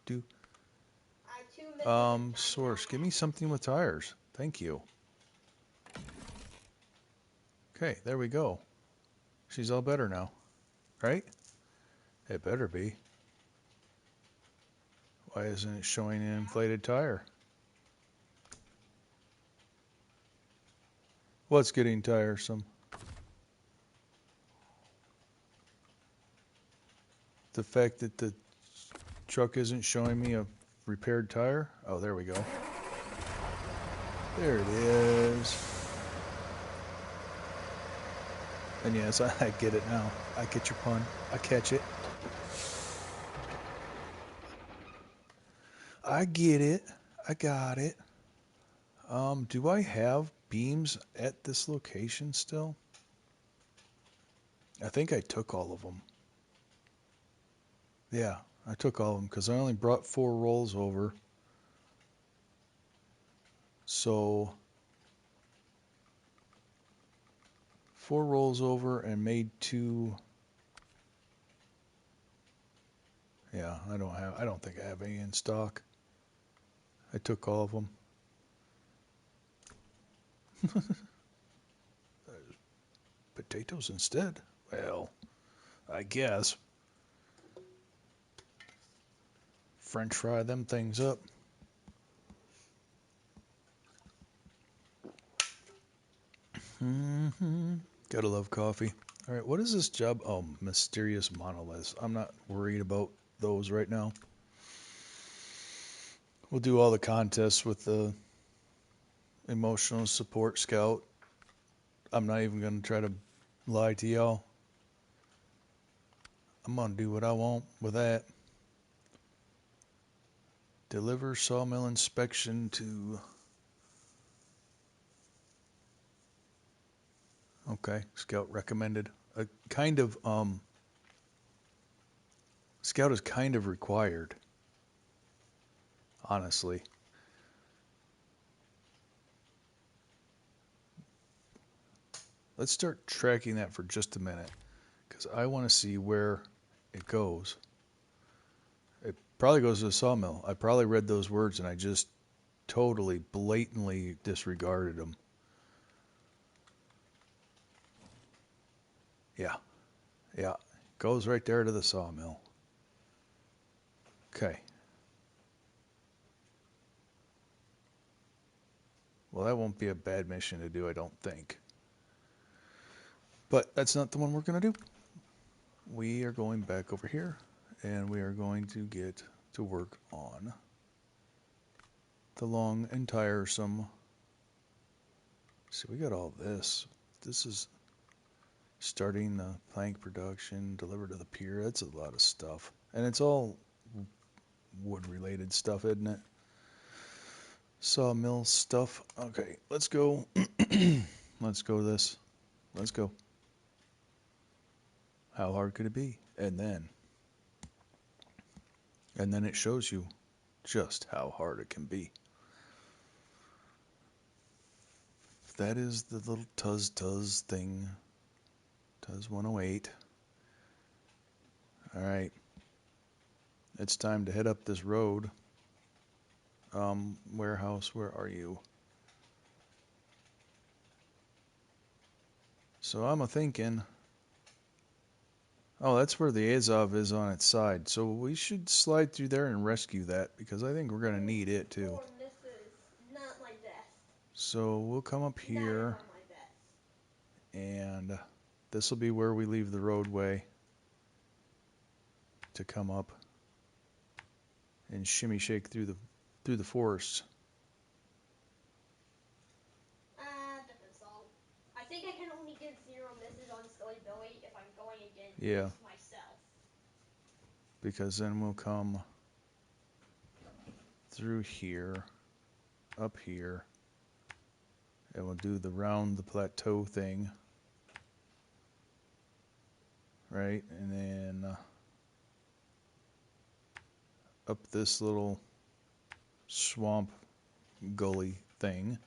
B: Do.
C: I have 2 misses and 9
B: Source, give me
C: happiness.
B: something with tires. Thank you. Okay, there we go. She's all better now, right? It better be. Why isn't it showing an inflated tire? What's getting tiresome? The fact that the truck isn't showing me a repaired tire? Oh, there we go. There it is. And yes, I get it now. I get your pun. I catch it. I get it. I got it. Do I have beams at this location still? I think I took all of them. Yeah, I took all of them because I only brought 4 rolls over. So 4 rolls over and made 2. Yeah, I don't think I have any in stock. I took all of them. Potatoes instead? Well, I guess. French fry them things up. Gotta love coffee. All right, what is this job? Oh, mysterious monoliths. I'm not worried about those right now. We'll do all the contests with the emotional support scout. I'm not even going to try to lie to y'all. I'm going to do what I want with that. Deliver sawmill inspection to... Okay, scout recommended. A kind of, scout is kind of required. Honestly. Let's start tracking that for just a minute, because I want to see where it goes. It probably goes to the sawmill. I probably read those words and I just totally, blatantly disregarded them. Yeah, goes right there to the sawmill. Okay. Well, that won't be a bad mission to do, I don't think. But that's not the one we're going to do. We are going back over here, and we are going to get to work on the long and tiresome. See, we got all this. This is starting the plank production, deliver to the pier. That's a lot of stuff. And it's all wood-related stuff, isn't it? Sawmill stuff. Okay, let's go. Let's go this. Let's go. How hard could it be? And then it shows you just how hard it can be. That is the little Tuz thing. Tuz 108. Alright. It's time to head up this road. Warehouse, where are you? So I'm a-thinking... Oh, that's where the Azov is on its side. So we should slide through there and rescue that, because I think we're going to need it too.
C: Oh, this is not my best.
B: So we'll come up here,
C: Not my best.
B: and this will be where we leave the roadway to come up and shimmy shake through the forest.
C: Different song. I think I can only get 0 misses on Silly Billy if I'm going against
B: Yeah.
C: myself.
B: Because then we'll come through here, up here, and we'll do the round the plateau thing, right? And then up this little swamp gully thing.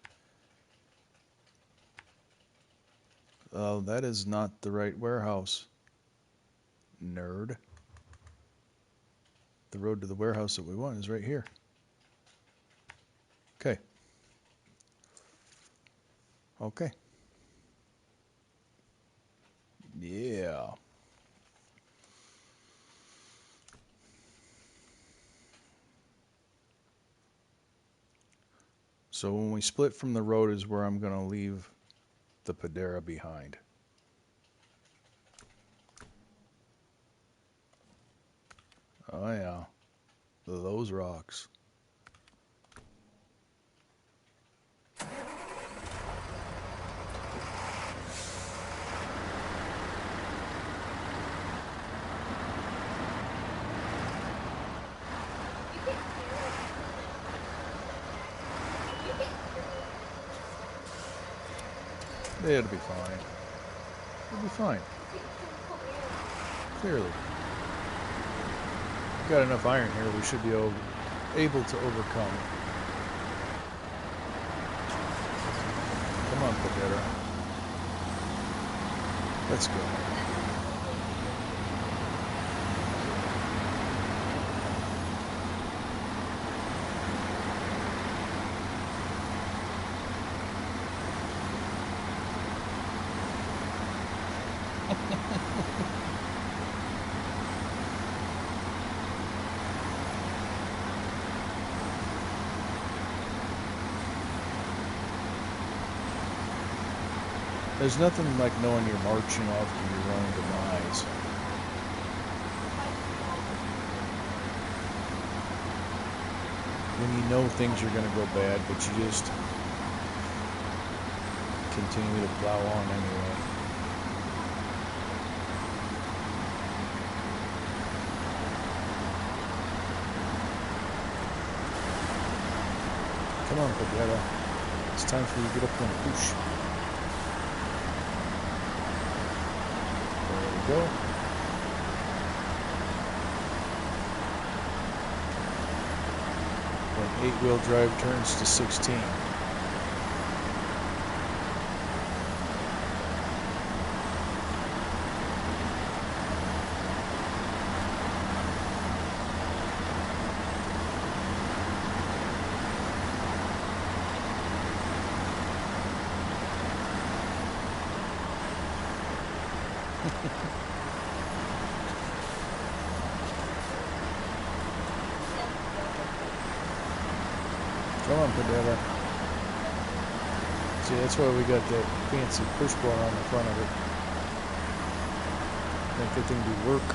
B: Oh, that is not the right warehouse, nerd. The road to the warehouse that we want is right here. Okay. Okay. Yeah. So when we split from the road is where I'm going to leave the Padera behind. Oh yeah. Those rocks. It'll be fine. It'll be fine. Clearly. We've got enough iron here, we should be able to overcome. Come on, Padera. Let's go. There's nothing like knowing you're marching off to your own demise. When you know things are going to go bad, but you just continue to plow on anyway. Come on, Padera. It's time for you to get up and push. There we go. When 8-wheel drive turns to 16. Come on, Padera. See, that's why we got that fancy push bar on the front of it. Make that thing do work.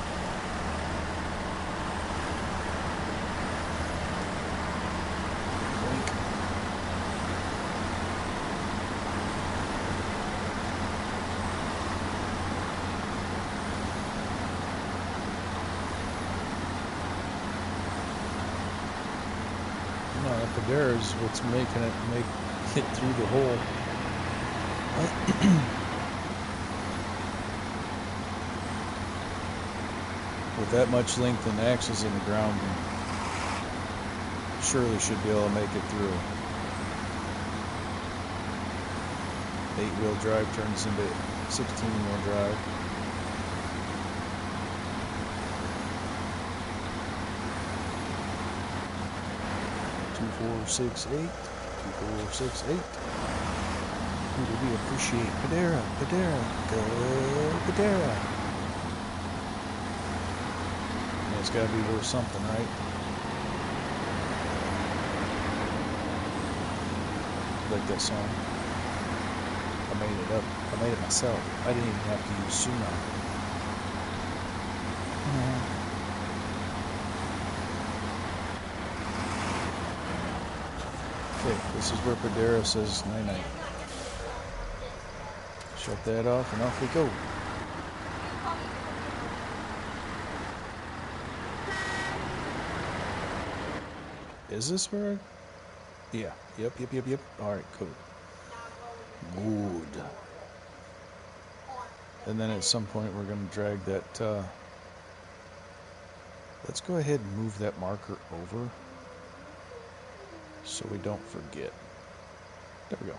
B: No, that Padera is what's making it make it through the hole. With that much length and axles in the ground, surely should be able to make it through. 8-wheel drive turns into 16-wheel drive. Two, 4, 6, 8. 2, 4, 6, 8. Who do we appreciate? Padera, Padera, go Padera. And it's gotta be worth something, right? Like that song. I made it up. I made it myself. I didn't even have to use Suno. Okay, this is where Padera says night-night. Shut that off and off we go. Is this where Yeah. Yep. Alright, cool. Good. And then at some point we're going to drag that, let's go ahead and move that marker over so we don't forget. There we go.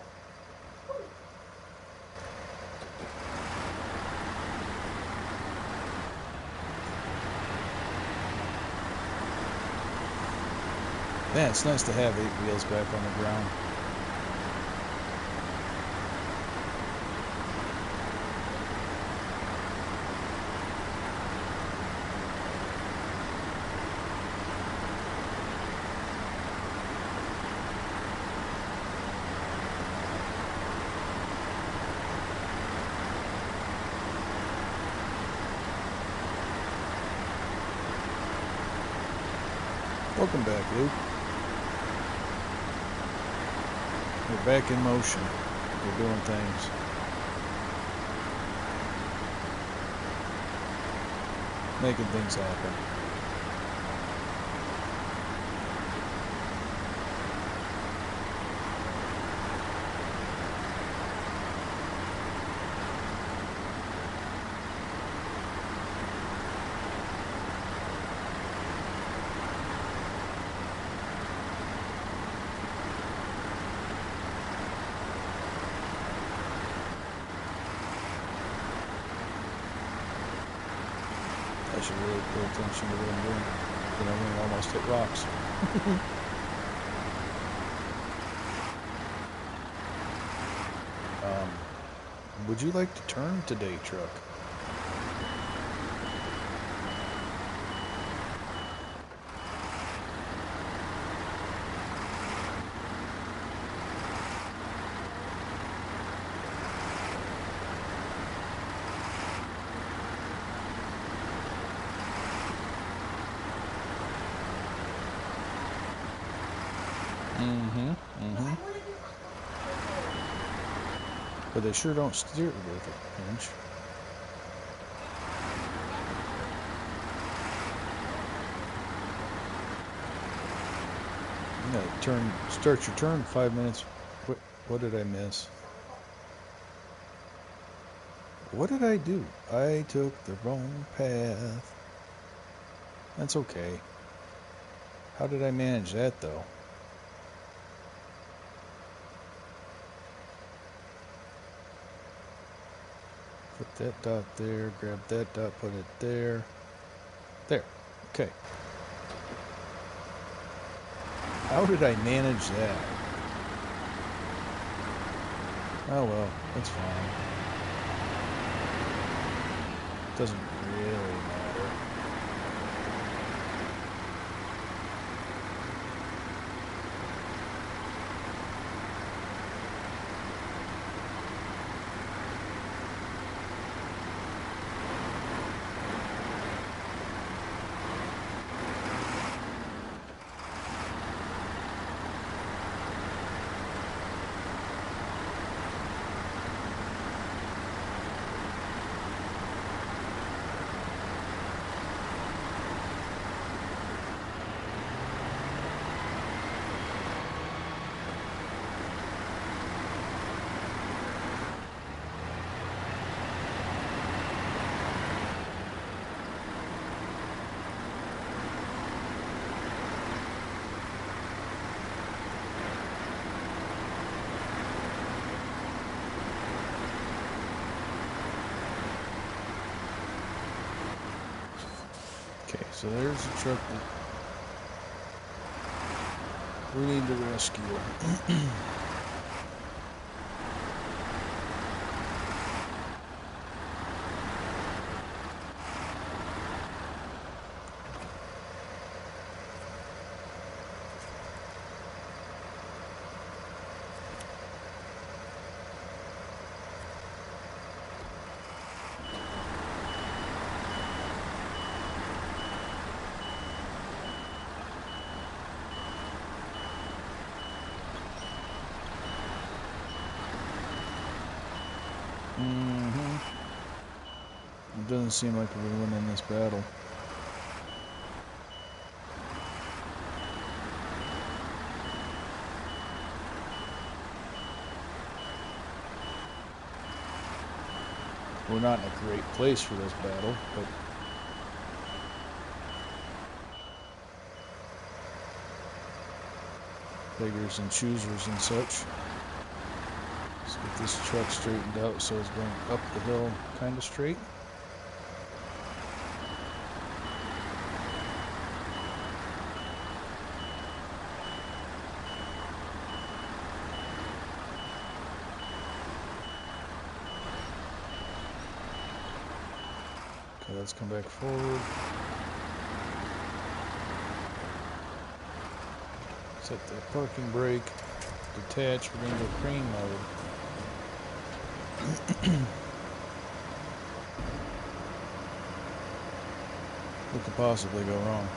B: Man, it's nice to have 8 wheels back on the ground. Welcome back, Luke. We're back in motion. We're doing things. Making things happen. I should really pay attention to what I'm doing. You know, we almost hit rocks. Would you like to turn today, truck? But they sure don't steer it with a pinch. You gotta start your turn 5 minutes. What did I miss? What did I do? I took the wrong path. That's okay. How did I manage that, though? Put that dot there, grab that dot, put it there. There. Okay. How did I manage that? Oh well, that's fine. Doesn't really matter. Okay, so there's the truck that we need to rescue. Mm-hmm. It doesn't seem like we're winning this battle. We're not in a great place for this battle, but beggars and choosers and such. Let's get this truck straightened out so it's going up the hill kind of straight. Okay, let's come back forward. Set the parking brake. Detach. We're going to go crane mode. What could possibly go wrong?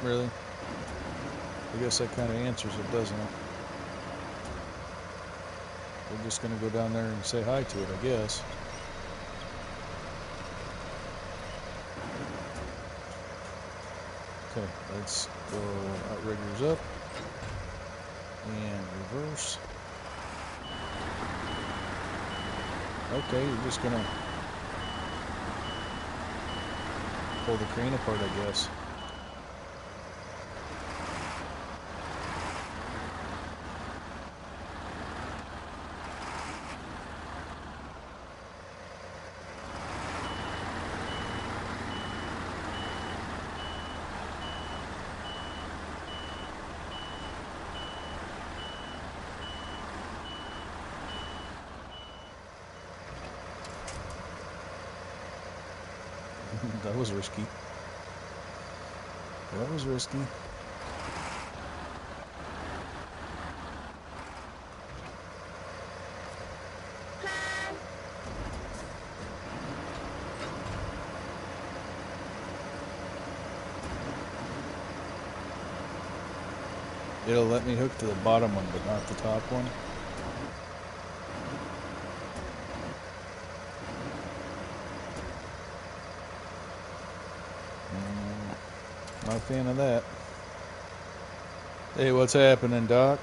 B: Really? I guess that kind of answers it, doesn't it? We're just going to go down there and say hi to it, I guess. Okay, let's go outriggers up and reverse. Okay, you're just gonna pull the crane apart, I guess. That was risky. That was risky. It'll let me hook to the bottom one, but not the top one. Not a fan of that. Hey, what's happening, Doc?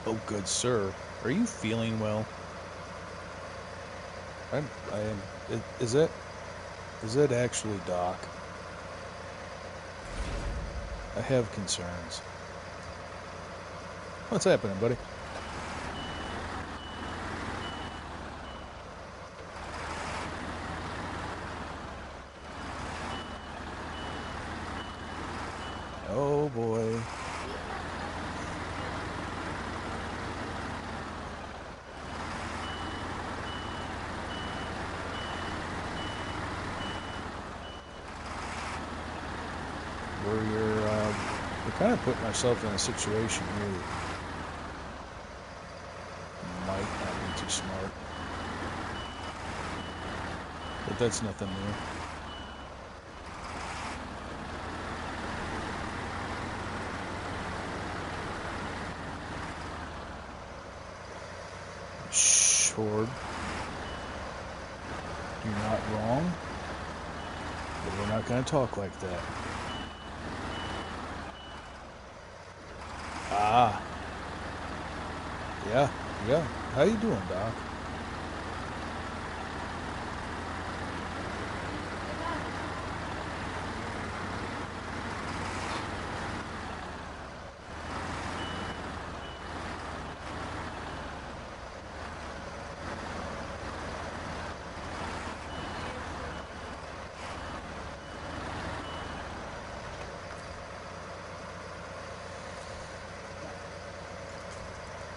B: Oh, good sir. Are you feeling well? I am. Is that actually Doc? I have concerns. What's happening, buddy? Oh boy. We're kind of putting ourselves in a situation here that might not be too smart. But that's nothing new. Shh, Horde. You're not wrong. But we're not going to talk like that. Ah. Yeah. How you doing, Doc?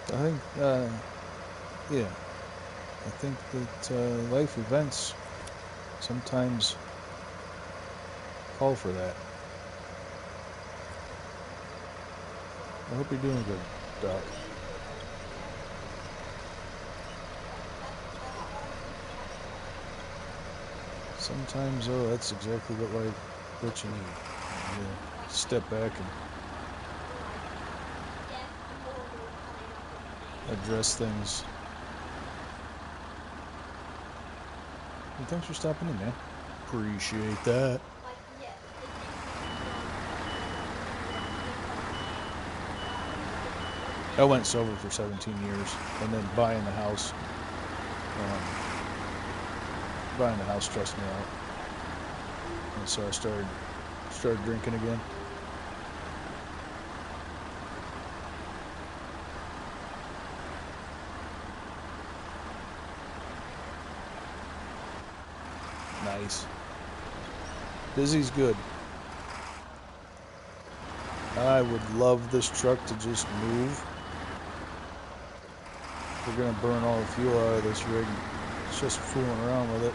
B: I think, yeah. I think that life events sometimes call for that. I hope you're doing good, Doc. Sometimes, oh, that's exactly what you need. Yeah. step back and
C: Yes, I'm more coming up with
B: address things. Well, thanks for stopping in, man. Appreciate that.
C: like, yes,
B: I went sober for 17 years, and then buying the house stressed me out, and so I started drinking again. Nice. Busy's good. I would love this truck to just move. We're gonna burn all the fuel out of this rig. It's just fooling around with it.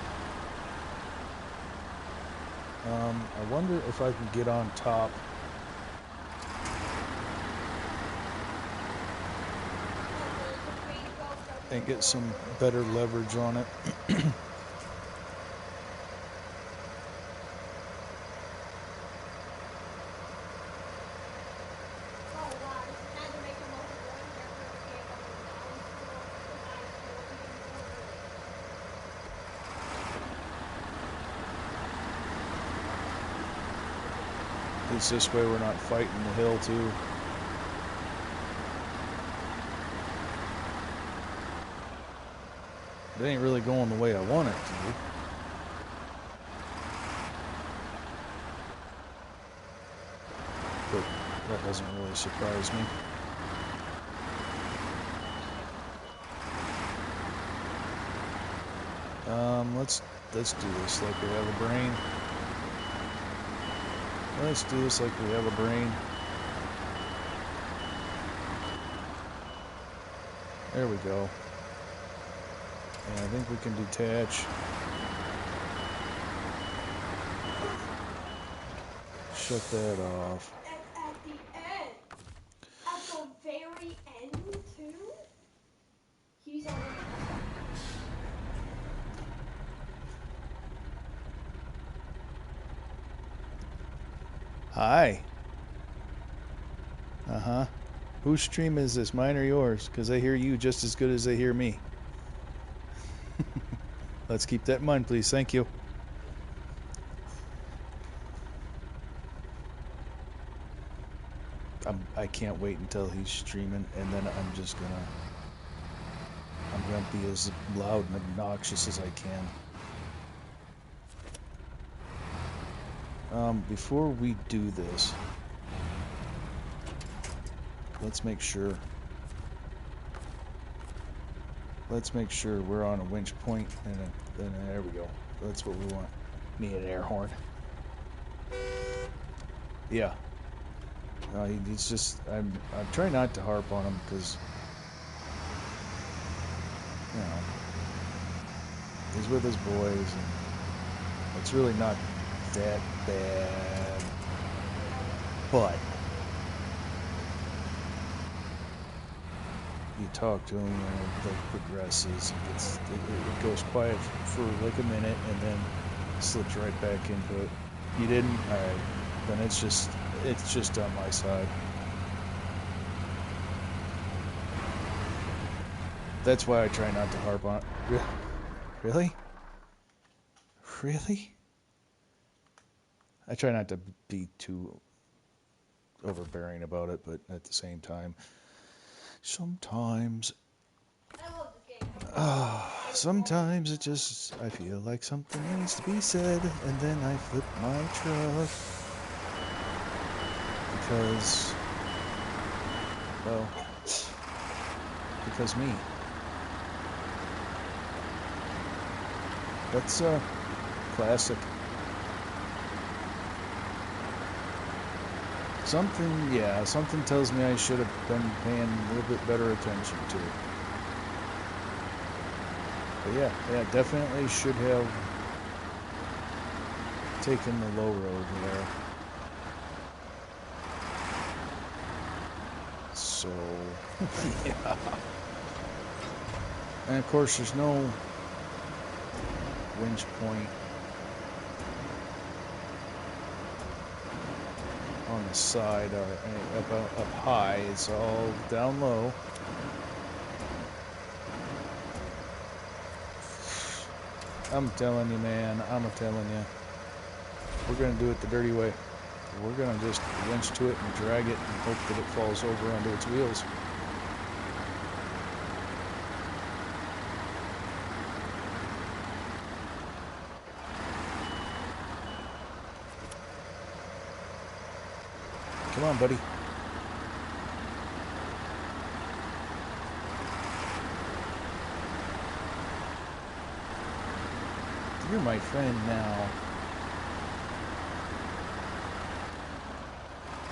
B: I wonder if I can get on top. And get some better leverage on it. At least this way we're not fighting the hill too. It ain't really going the way I want it to. But that doesn't really surprise me. Let's do this like we have a brain. Let's do this like we have a brain. There we go. And I think we can detach. Shut that off.
C: At the end. At the very end, too? He's already...
B: Hi. Uh-huh. Whose stream is this, mine or yours? Because I hear you just as good as they hear me. Let's keep that in mind, please. Thank you. I can't wait until he's streaming, and then I'm gonna be as loud and obnoxious as I can. Before we do this, let's make sure we're on a winch point, and there we go. That's what we want. Need an air horn. Yeah. He's just, I'm trying not to harp on him because, you know, he's with his boys, and it's really not that bad. But you talk to him, and it like progresses. It goes quiet for like a minute, and then slips right back into it. You didn't? All right. Then it's just on my side. That's why I try not to harp on it. Really? Really? I try not to be too overbearing about it, but at the same time, sometimes sometimes I feel like something needs to be said, and then I flip my truck. Because me. That's classic. Something tells me I should have been paying a little bit better attention to it. But yeah, definitely should have taken the low road there. So, yeah. And of course, there's no winch point on the side or up high. It's all down low. I'm telling you, man. I'm telling you. We're going to do it the dirty way. We're going to just winch to it and drag it and hope that it falls over onto its wheels. Come on, buddy. You're my friend now.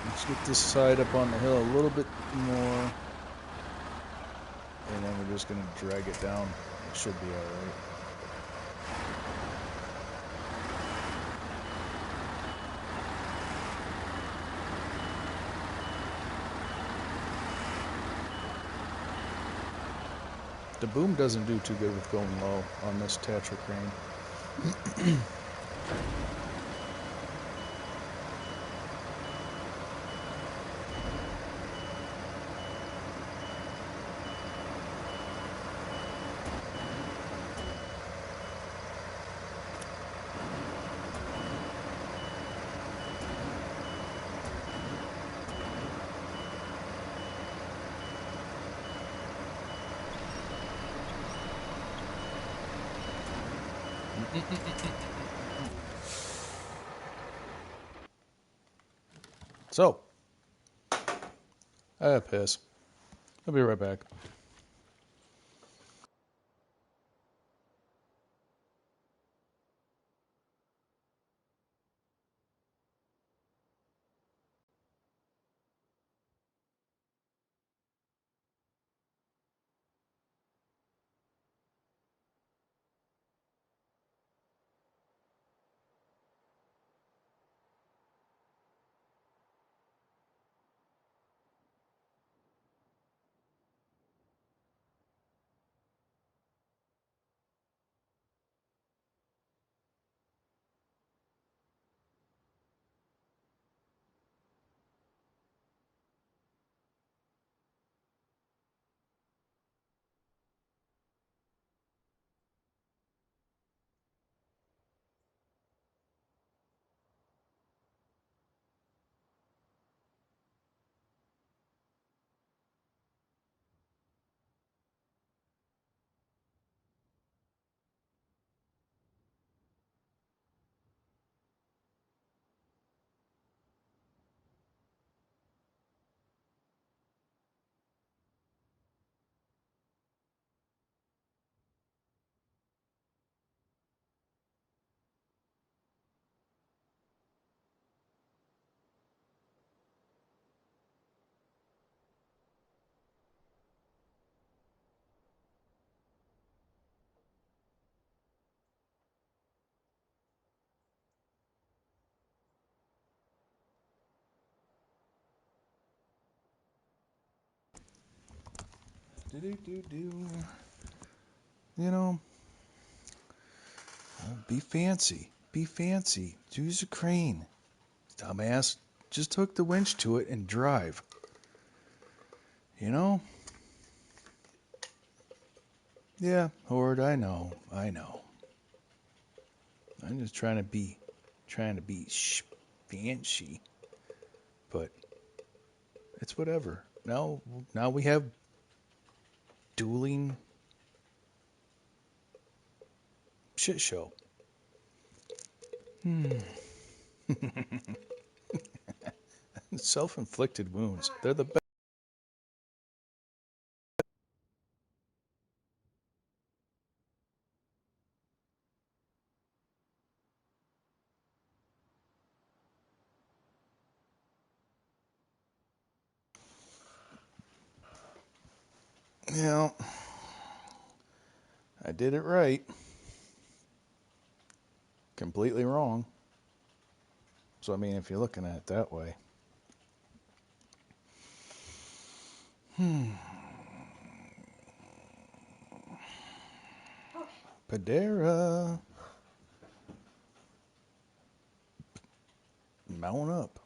B: Let's get this side up on the hill a little bit more. And then we're just going to drag it down. It should be alright. The boom doesn't do too good with going low on this Tatra crane. So, piss. I'll be right back. You know, be fancy. Be fancy. Use a crane. Dumbass. Just hook the winch to it and drive. You know? Yeah, Horde, I know. I'm just trying to be fancy. But it's whatever. Now we have dueling shit show. Self-inflicted wounds. They're the best. You know, I did it right. Completely wrong. So, I mean, if you're looking at it that way. Padera. Mount up.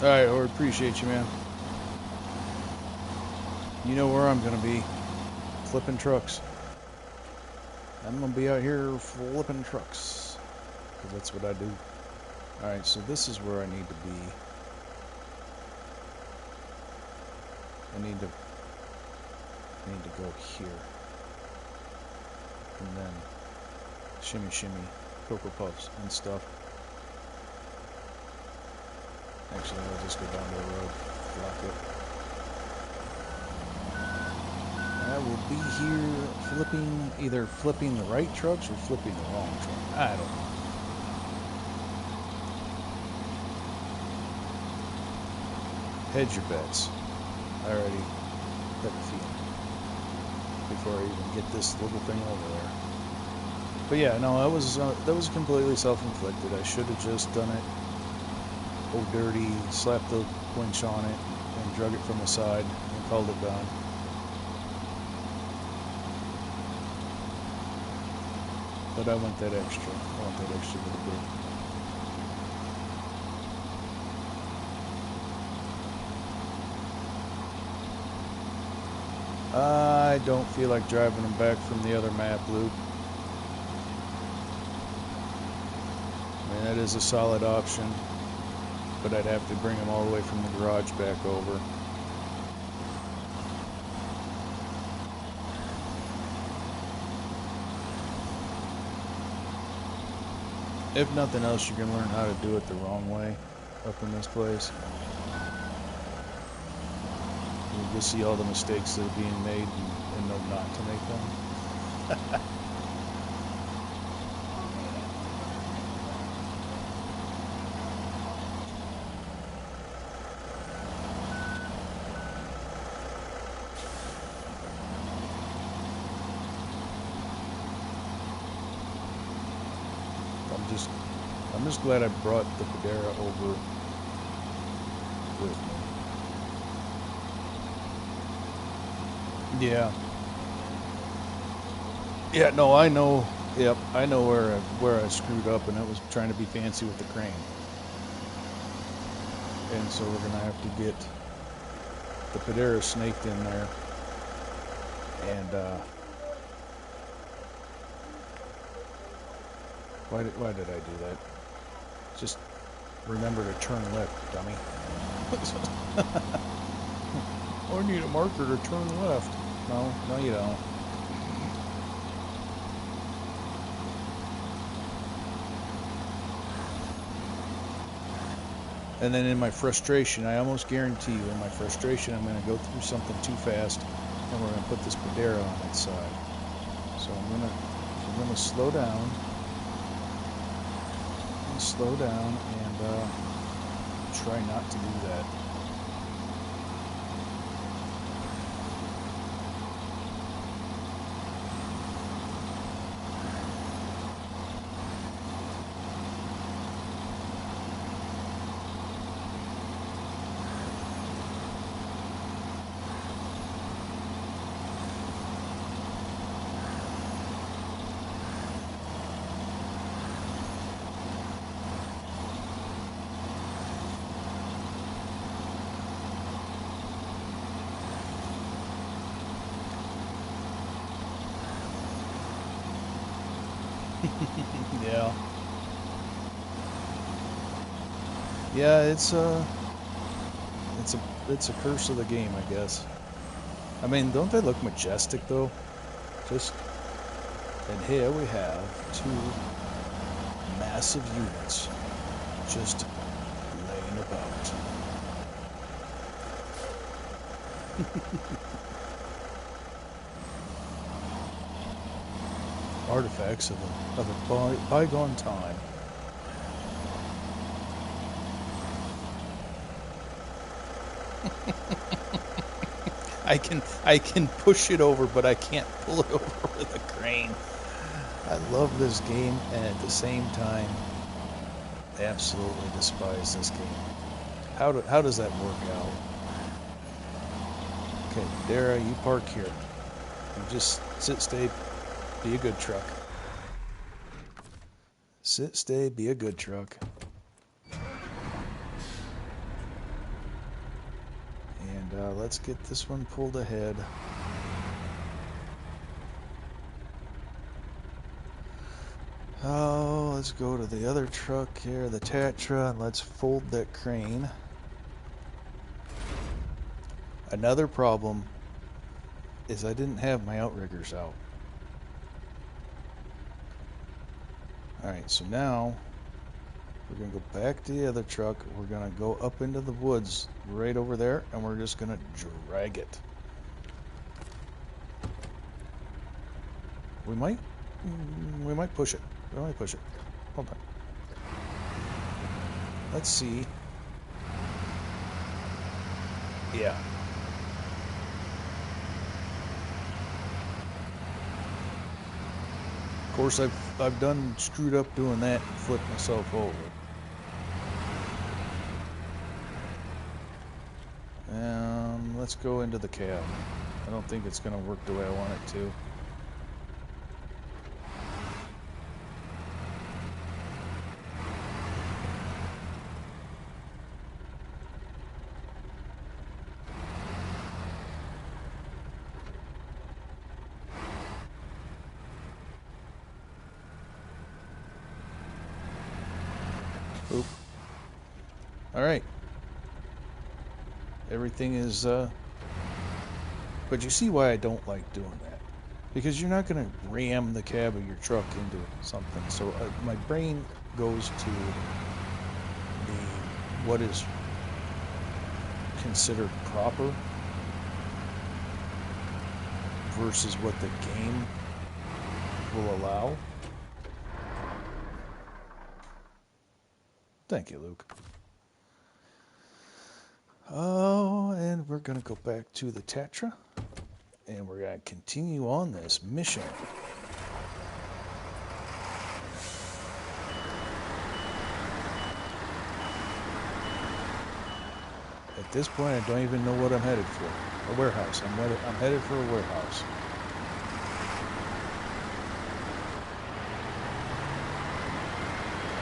B: Alright, Horde, appreciate you, man. You know where I'm gonna be. Flipping trucks. I'm gonna be out here flipping trucks. Because that's what I do. Alright, so this is where I need to be. I need to go here. And then shimmy shimmy Cocoa Puffs and stuff. Actually, I'll just go down the road, block it. I will be here flipping, either flipping the right trucks or flipping the wrong truck. I don't know. Hedge your bets. I already got a feeling before I even get this little thing over there. But yeah, no, that was completely self-inflicted. I should have just done it. Oh, dirty, slapped the winch on it and drug it from the side and called it done. But I went that extra. I went that extra little bit. I don't feel like driving them back from the other map loop. I mean, that is a solid option, but I'd have to bring them all the way from the garage back over. If nothing else, you can learn how to do it the wrong way up in this place. You'll see all the mistakes that are being made and know not to make them. I'm just glad I brought the Federa over with me. Yeah. Yeah, no, I know. Yep, I know where I screwed up, and that was trying to be fancy with the crane. And so we're gonna have to get the Federa snaked in there, and why did I do that? Just remember to turn left, dummy. I need a marker to turn left. No, you don't. And then in my frustration, I almost guarantee you, in my frustration, I'm going to go through something too fast, and we're going to put this Federa on its side. So I'm going to slow down. And try not to do that. Yeah. Yeah, it's a curse of the game, I guess. I mean, don't they look majestic though? And here we have two massive units just laying about. Artifacts of a bygone time. I can push it over, but I can't pull it over with a crane. I love this game, and at the same time, absolutely despise this game. How does that work out? Okay, Dara, you park here. You just sit, stay, be a good truck. Sit, stay, be a good truck. let's get this one pulled ahead. Oh, let's go to the other truck here, the Tatra, and let's fold that crane. Another problem is I didn't have my outriggers out. Alright, so now we're going to go back to the other truck. We're going to go up into the woods right over there, and we're just going to drag it. We might push it. We might push it. Hold on. Let's see. Yeah. Of course, I've done screwed up doing that and flipped myself over. Let's go into the cab. I don't think it's going to work the way I want it to. Oop. Alright. Everything is, but you see why I don't like doing that. Because you're not going to ram the cab of your truck into something. So my brain goes to what is considered proper versus what the game will allow. Thank you, Luke. Oh, and we're going to go back to the Tatra, and we're going to continue on this mission. At this point, I don't even know what I'm headed for. A warehouse. I'm headed for a warehouse.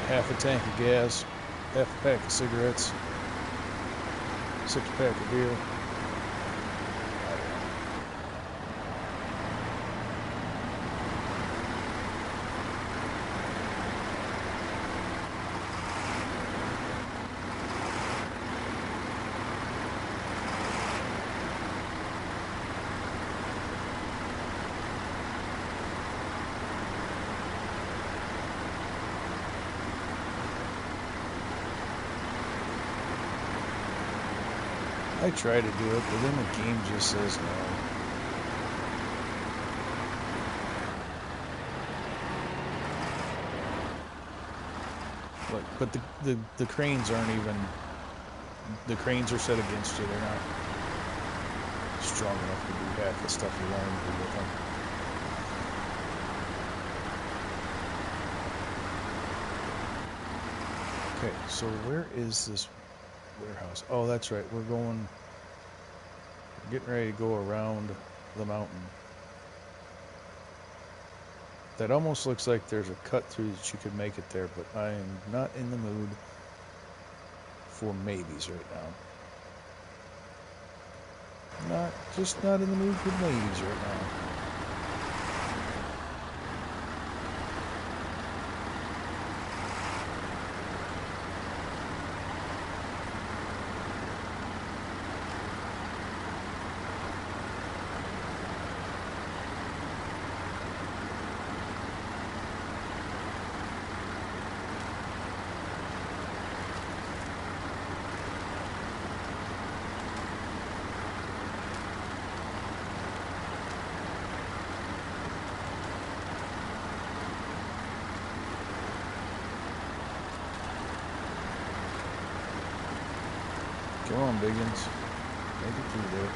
B: Half a tank of gas, half a pack of cigarettes, 6-pack of beer. I try to do it, but then the game just says no. Look, but the cranes aren't even... The cranes are set against you. They're not strong enough to do half the stuff you want to do with them. Okay, so where is this warehouse? Oh, that's right. We're getting ready to go around the mountain. That almost looks like there's a cut through that you could make it there, but I am not in the mood for maybes right now. Just not in the mood for maybes right now. Come on, Biggins. Make it through there.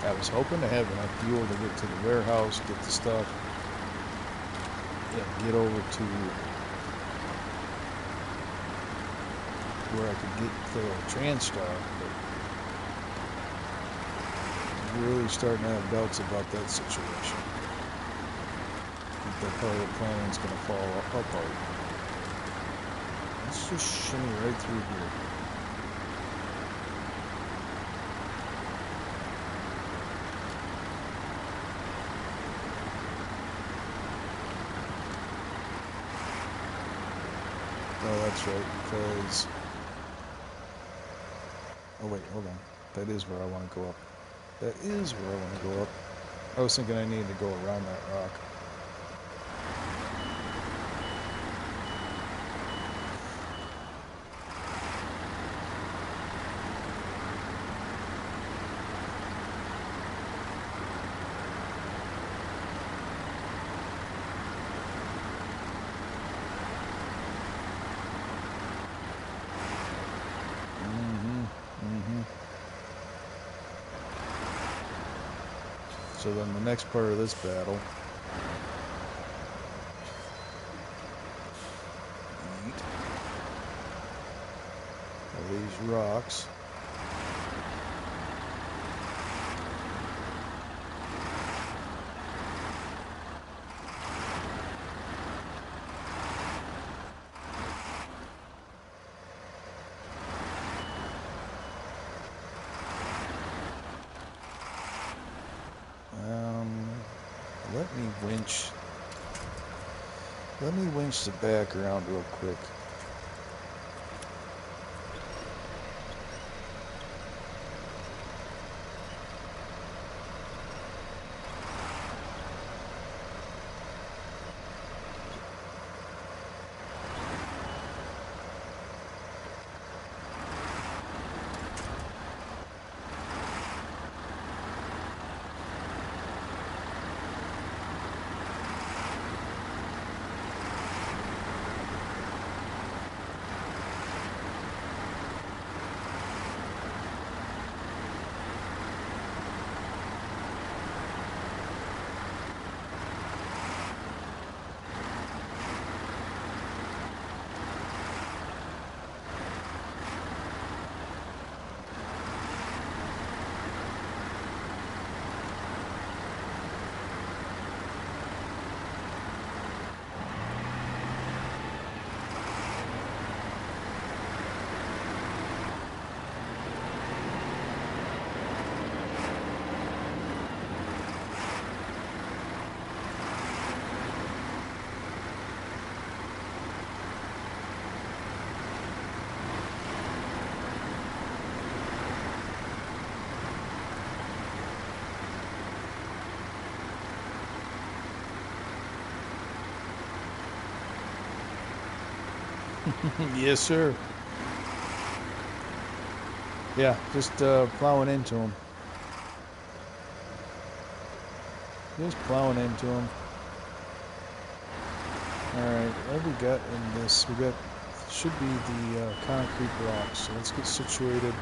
B: I was hoping to have enough fuel to get to the warehouse, get the stuff, and get over to where I could get the Transtar, but really starting to have doubts about that situation. I think that part of the planning's going to fall apart. Let's just shimmy right through here. Oh, that's right, because... Oh, wait, hold on. That is where I want to go up. That is where I want to go up. I was thinking I needed to go around that rock. So then the next part of this battle are these rocks. Let me winch the back around real quick. Yes, sir. Yeah, just plowing into him. Just plowing into him. Alright, what we got in this? We got, should be the concrete blocks. So let's get situated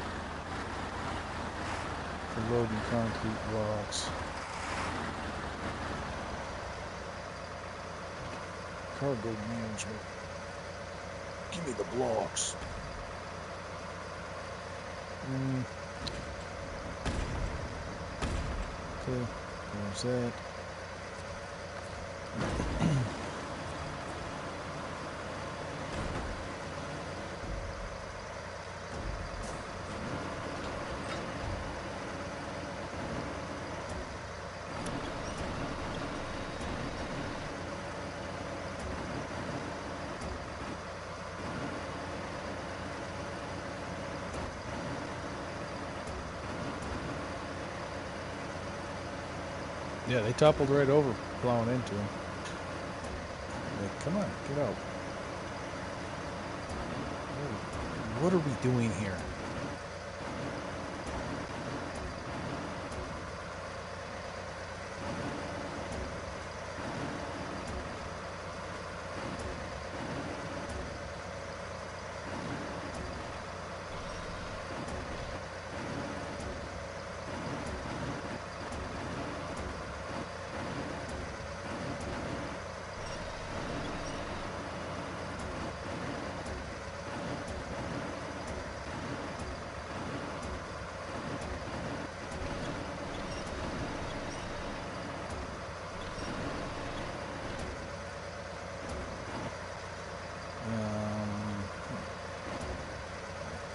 B: for loading concrete blocks. Cargo management. Give me the blocks. Okay, there's that. Yeah, they toppled right over plowing into him. Like, come on, get out. What are we doing here?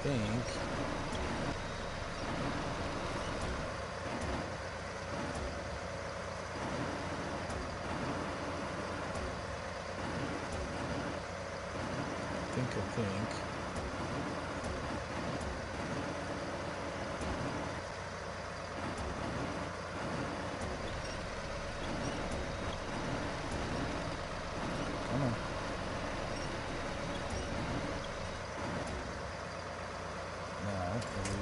B: think. I think. Come on. Now,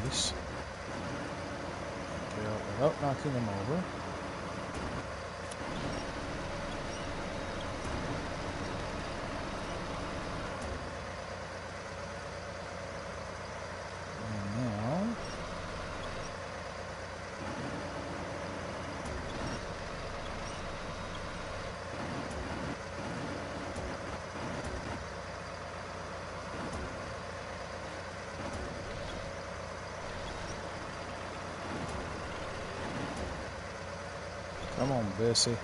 B: release. Okay, without knocking him over. Come on, Bessie.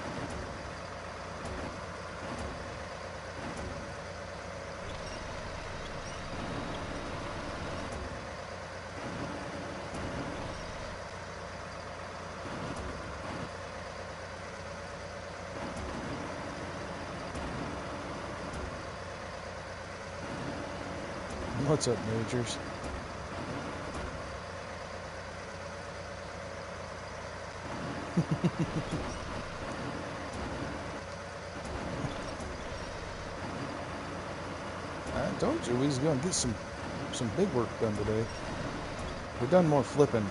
B: What's up, Majors? I told you we was gonna get some big work done today. We've done more flipping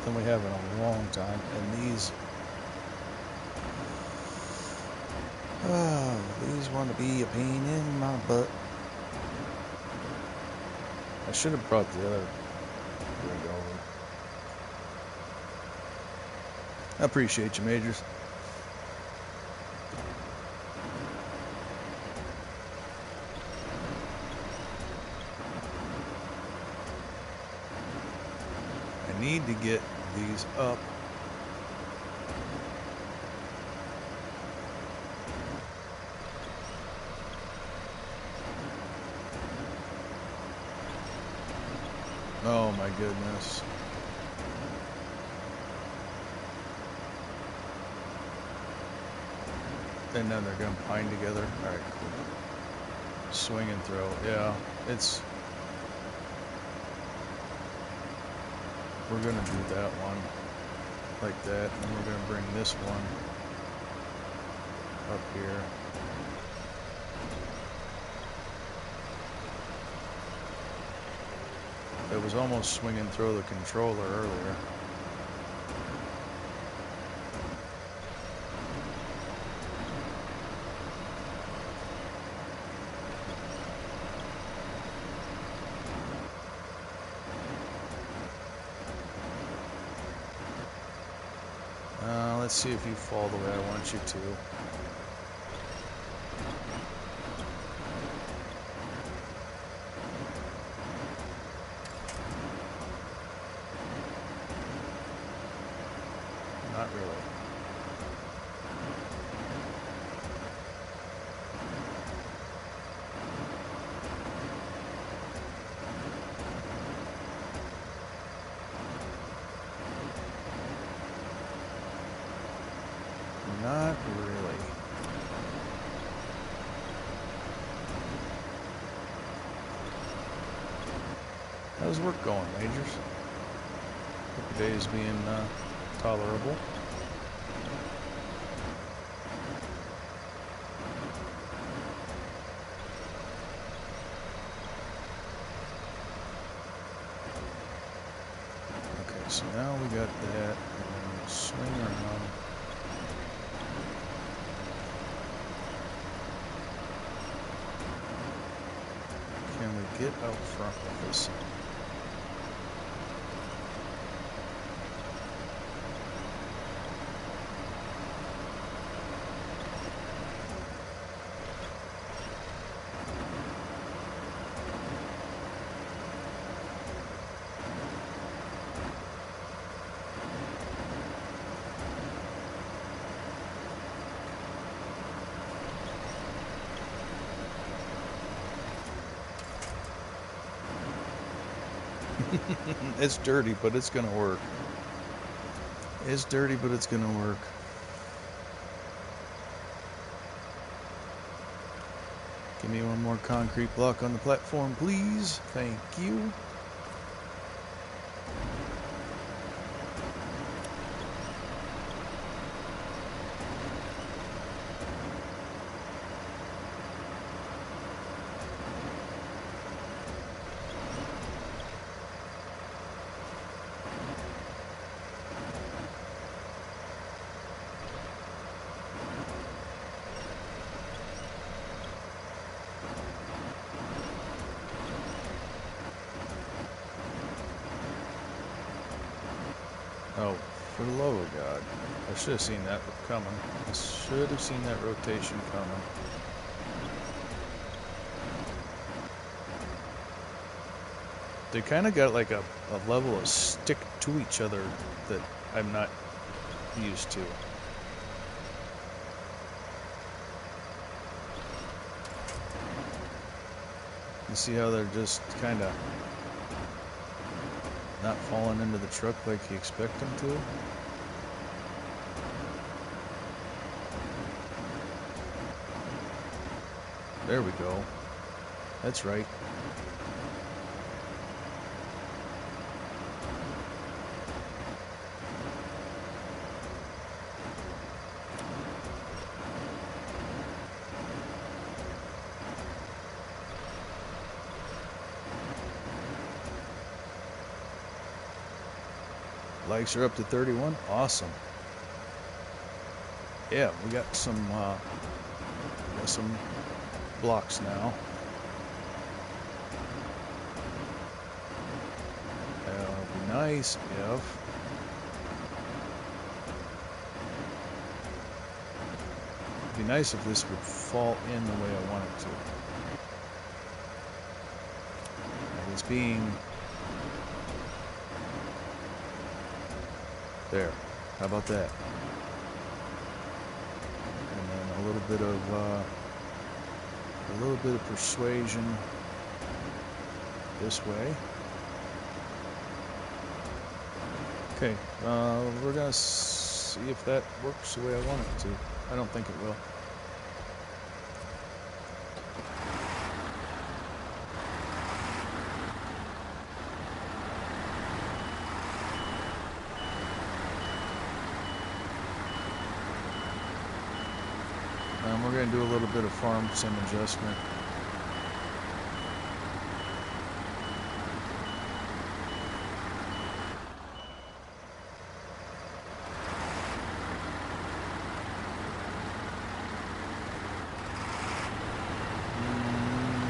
B: than we have in a long time, and these want to be a pain in my butt. I should have brought the other rig over.
A: I appreciate you, Majors. I need to get these up. Oh my goodness. And then they're gonna bind together. Alright, cool. Swing and throw. Yeah, it's... We're gonna do that one like that, and we're gonna bring this one up here. It was almost swing and throw the controller earlier. Let's see if you fall the way I want you to. Not really. Not really. How's work going, Majors? Hope your day is being tolerable. Okay, so now we got that, and then we'll swing around. Can we get out front with this? It's dirty, but it's gonna work. It's dirty, but it's gonna work. Give me one more concrete block on the platform, please. Thank you. Oh, for the love of God. I should have seen that coming. I should have seen that rotation coming. They kind of got like a level of stick to each other that I'm not used to. You see how they're just kind of not falling into the truck like you expect them to? There we go. That's right. Likes are up to 31. Awesome. Yeah, we got some blocks now. That would be nice if it'd be nice if this would fall in the way I want it to. And it's being there. How about that? And then a little bit of persuasion this way. Okay, we're gonna see if that works the way I want it to. I don't think it will. We're going to do a little bit of farm sim adjustment.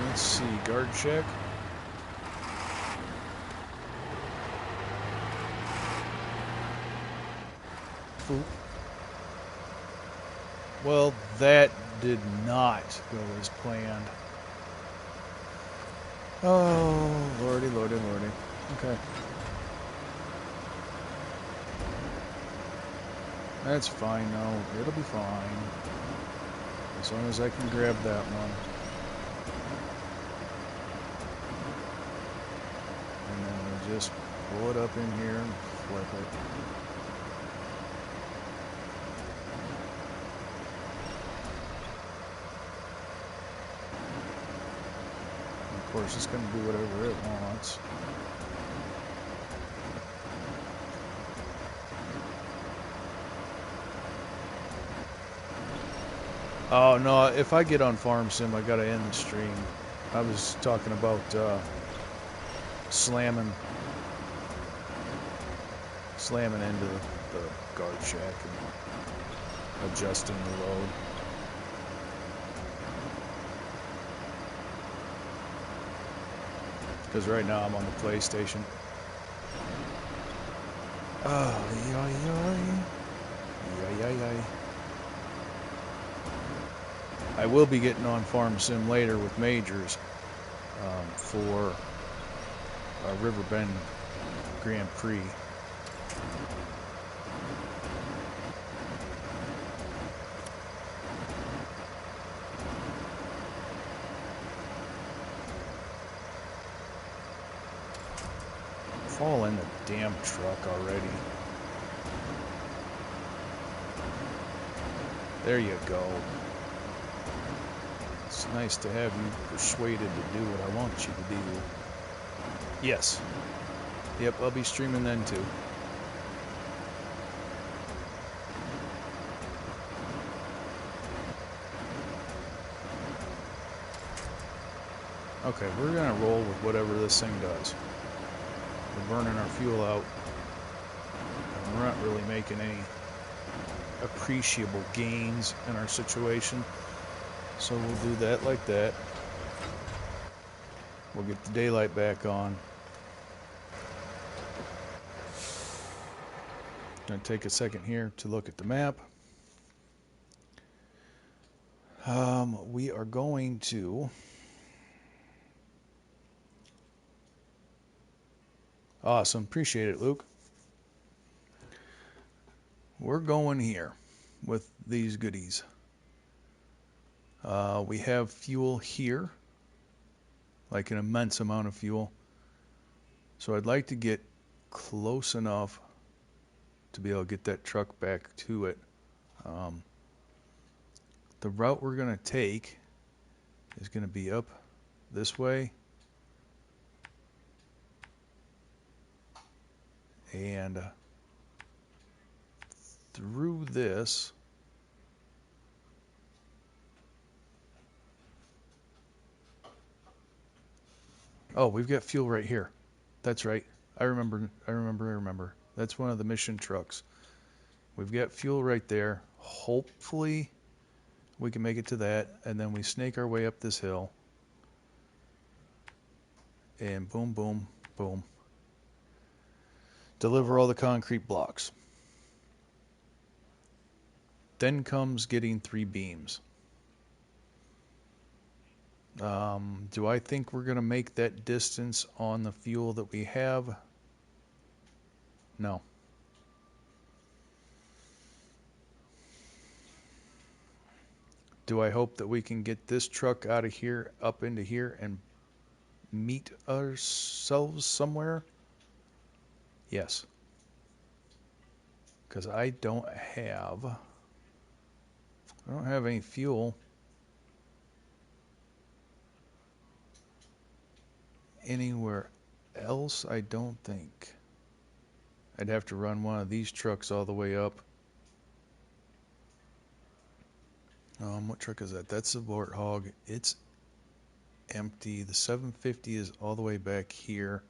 A: Let's see, guard check. Oop. Well, that did not go as planned. Oh, lordy, lordy, lordy. Okay. That's fine, no. It'll be fine. As long as I can grab that one. And then we'll just pull it up in here and flip it. Of course, it's going to do whatever it wants. Oh no, if I get on Farm Sim, I gotta end the stream. I was talking about slamming into the guard shack and adjusting the load. Because right now I'm on the PlayStation. Oh, yay. I will be getting on Farm Sim later with Majors for Riverbend Grand Prix.
B: fall in the damn truck already. There you go. It's nice to have you persuaded to do what I want you to do. Yes. Yep, I'll be streaming then too. Okay, we're gonna roll with whatever this thing does. We're burning our fuel out. And we're not really making any appreciable gains in our situation. So we'll do that like that. We'll get the daylight back on. Gonna take a second here to look at the map. We are going to... Awesome, appreciate it, Luke. We're going here with these goodies. We have fuel here, like an immense amount of fuel. So I'd like to get close enough to be able to get that truck back to it. The route we're going to take is going to be up this way and through this. Oh, we've got fuel right here. That's right. I remember. That's one of the mission trucks. We've got fuel right there. Hopefully we can make it to that, and then we snake our way up this hill. And boom, boom, boom. Deliver all the concrete blocks. Then comes getting 3 beams. Do I think we're going to make that distance on the fuel that we have? No. Do I hope that we can get this truck out of here, up into here, and meet ourselves somewhere? Yes. Because I don't have any fuel anywhere else, I don't think. I'd have to run one of these trucks all the way up. What truck is that? That's the Warthog. It's empty. The 750 is all the way back here.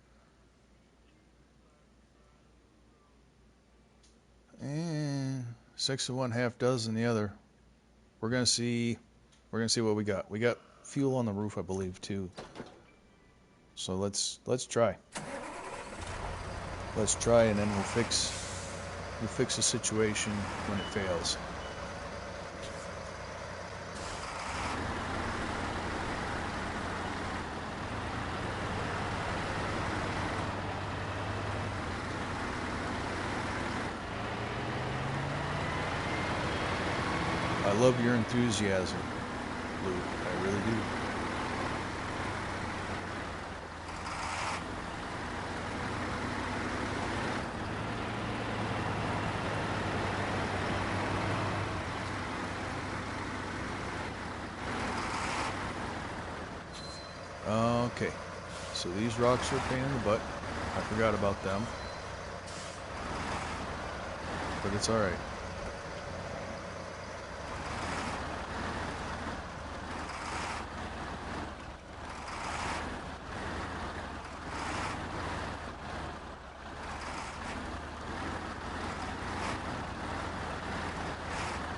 B: And 6 of one, half dozen the other. We're gonna see what we got. We got fuel on the roof, I believe, too. So let's try. Let's try, and then we'll fix the situation when it fails. I love your enthusiasm, Luke. I really do. Okay, so these rocks are a pain in the butt. I forgot about them. But it's alright.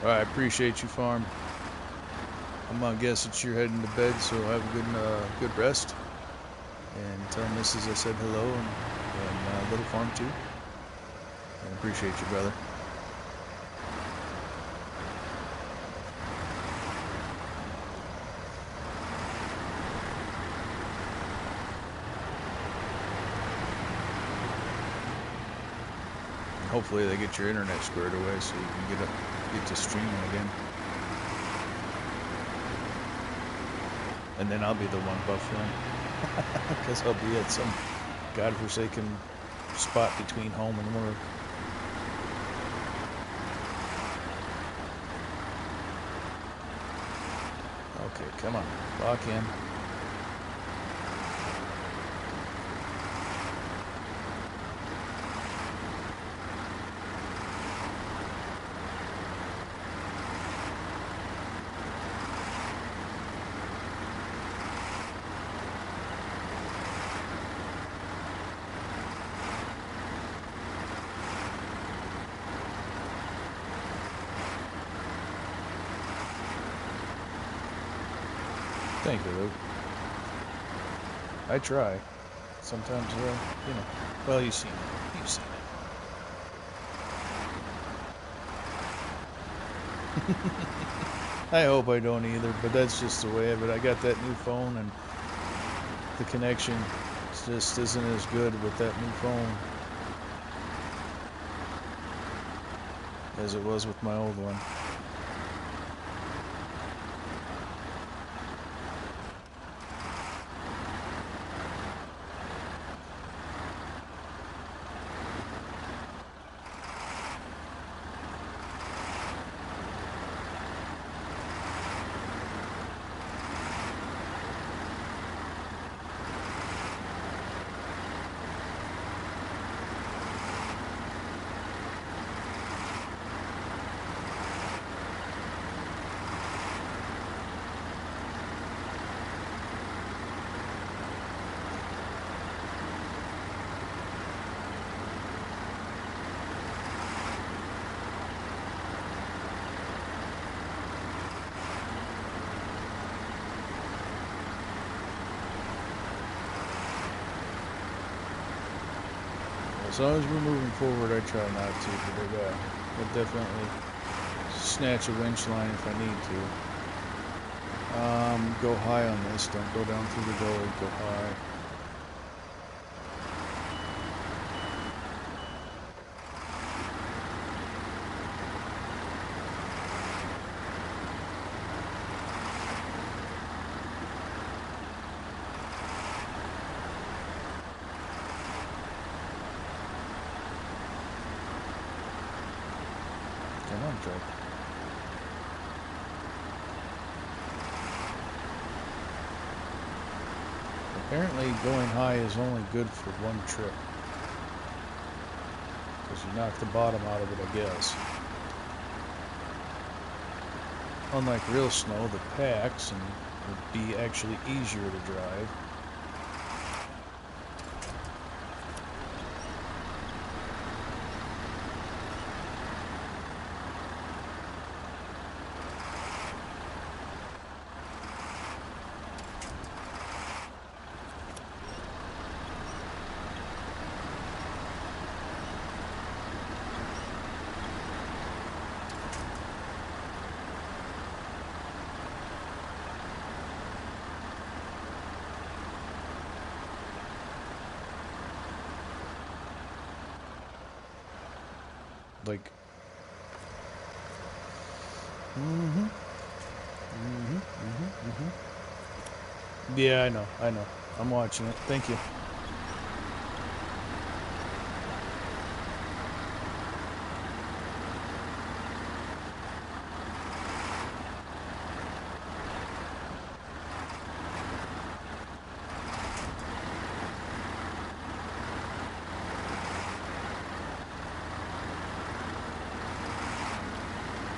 B: I appreciate you, Farm. I'm gonna guess that you're heading to bed, so have a good rest. And tell Mrs. I said hello, and little Farm too. I appreciate you, brother. Hopefully they get your internet squared away so you can get to streaming again. And then I'll be the one buffering. Because I'll be at some godforsaken spot between home and work. Okay, come on, lock in. Thank you, Luke. I try. Sometimes, you know. Well, you've seen it. You've seen it. I hope I don't either, but that's just the way of it. I got that new phone, and the connection just isn't as good with that new phone as it was with my old one. As long as we're moving forward, I try not to, but I'll definitely snatch a winch line if I need to. Go high on this, don't go down through the gully, go high. Come on, truck. Apparently going high is only good for one trip. Because you knock the bottom out of it, I guess. Unlike real snow that packs and would be actually easier to drive. Like, yeah, I know. I'm watching it. Thank you.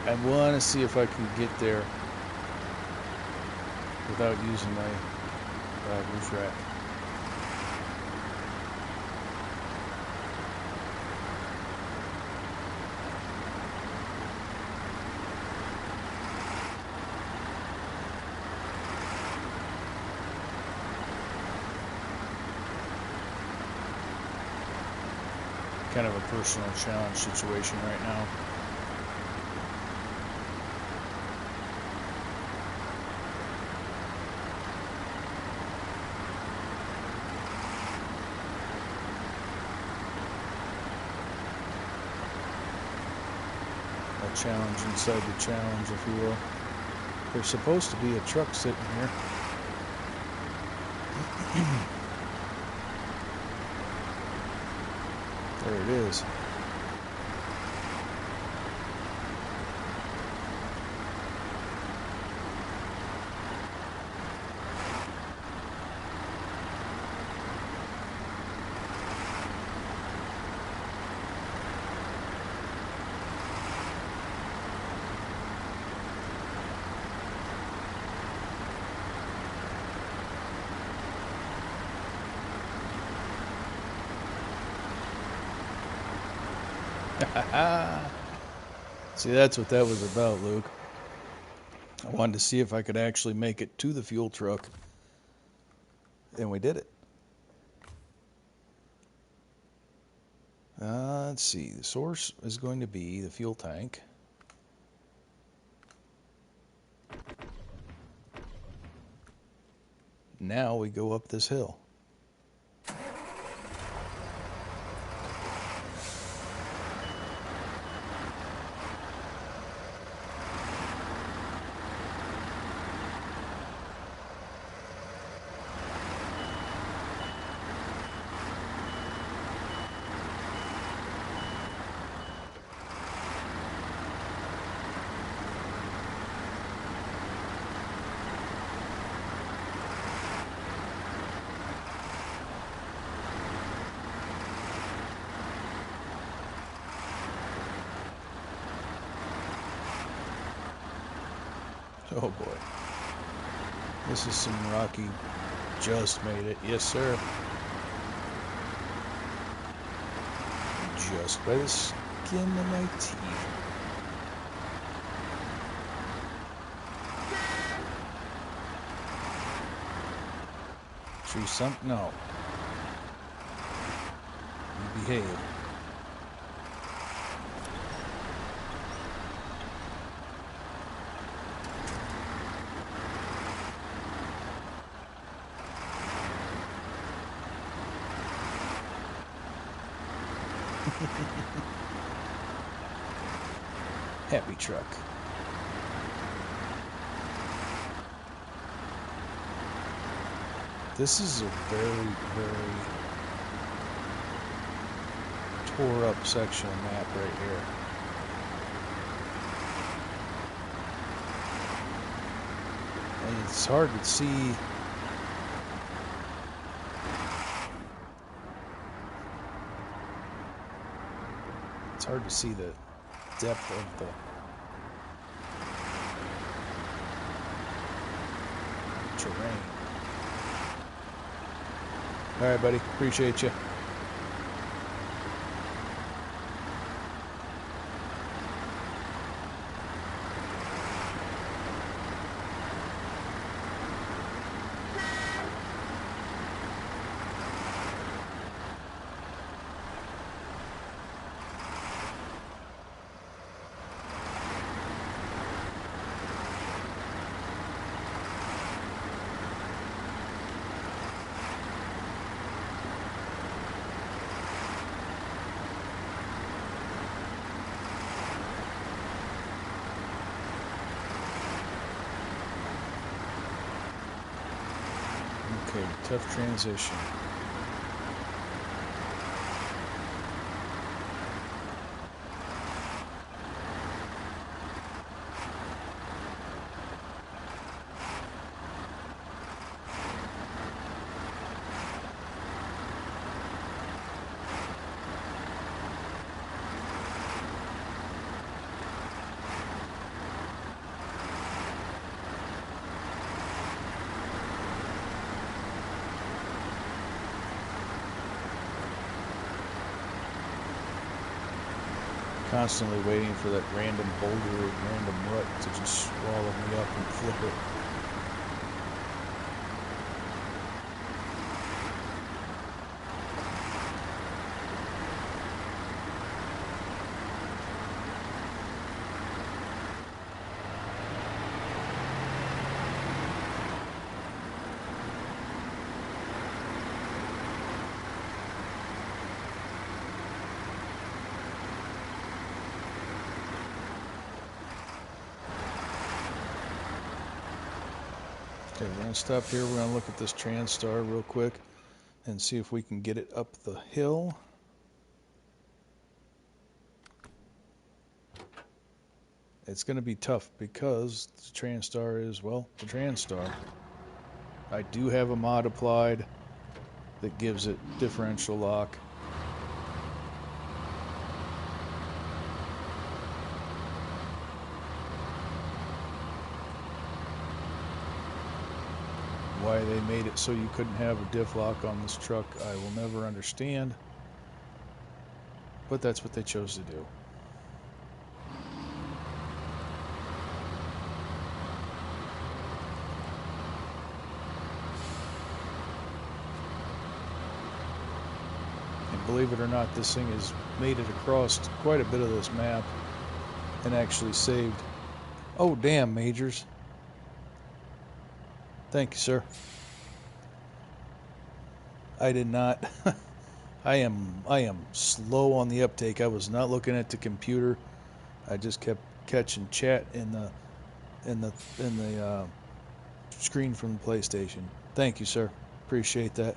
B: I want to see if I can get there without using my roof rack. Kind of a personal challenge situation right now. A challenge inside the challenge, if you will. There's supposed to be a truck sitting here. There it is. See, that's what that was about, Luke. I wanted to see if I could actually make it to the fuel truck. And we did it. Let's see. The source is going to be the fuel tank. Now we go up this hill. Oh boy. This is some rocky. Just made it. Yes, sir. Just by the skin of my teeth. Tree sunk? No. You behave. Happy truck. This is a very, very tore up section of map right here. And it's hard to see. It's hard to see the depth of the terrain. All right, buddy. Appreciate you. Okay, tough transition. Constantly waiting for that random boulder or random rut to just swallow me up and flip it. Okay, we're going to stop here. We're going to look at this TranStar real quick and see if we can get it up the hill. It's going to be tough because the Transtar is, well, the Transtar. I do have a mod applied that gives it differential lock. Why they made it so you couldn't have a diff lock on this truck, I will never understand. But that's what they chose to do. And believe it or not, this thing has made it across quite a bit of this map and actually saved. Oh, damn, Majors. Thank you, sir. I did not. I am slow on the uptake. I was not looking at the computer. I just kept catching chat in the screen from the PlayStation. Thank you, sir. Appreciate that.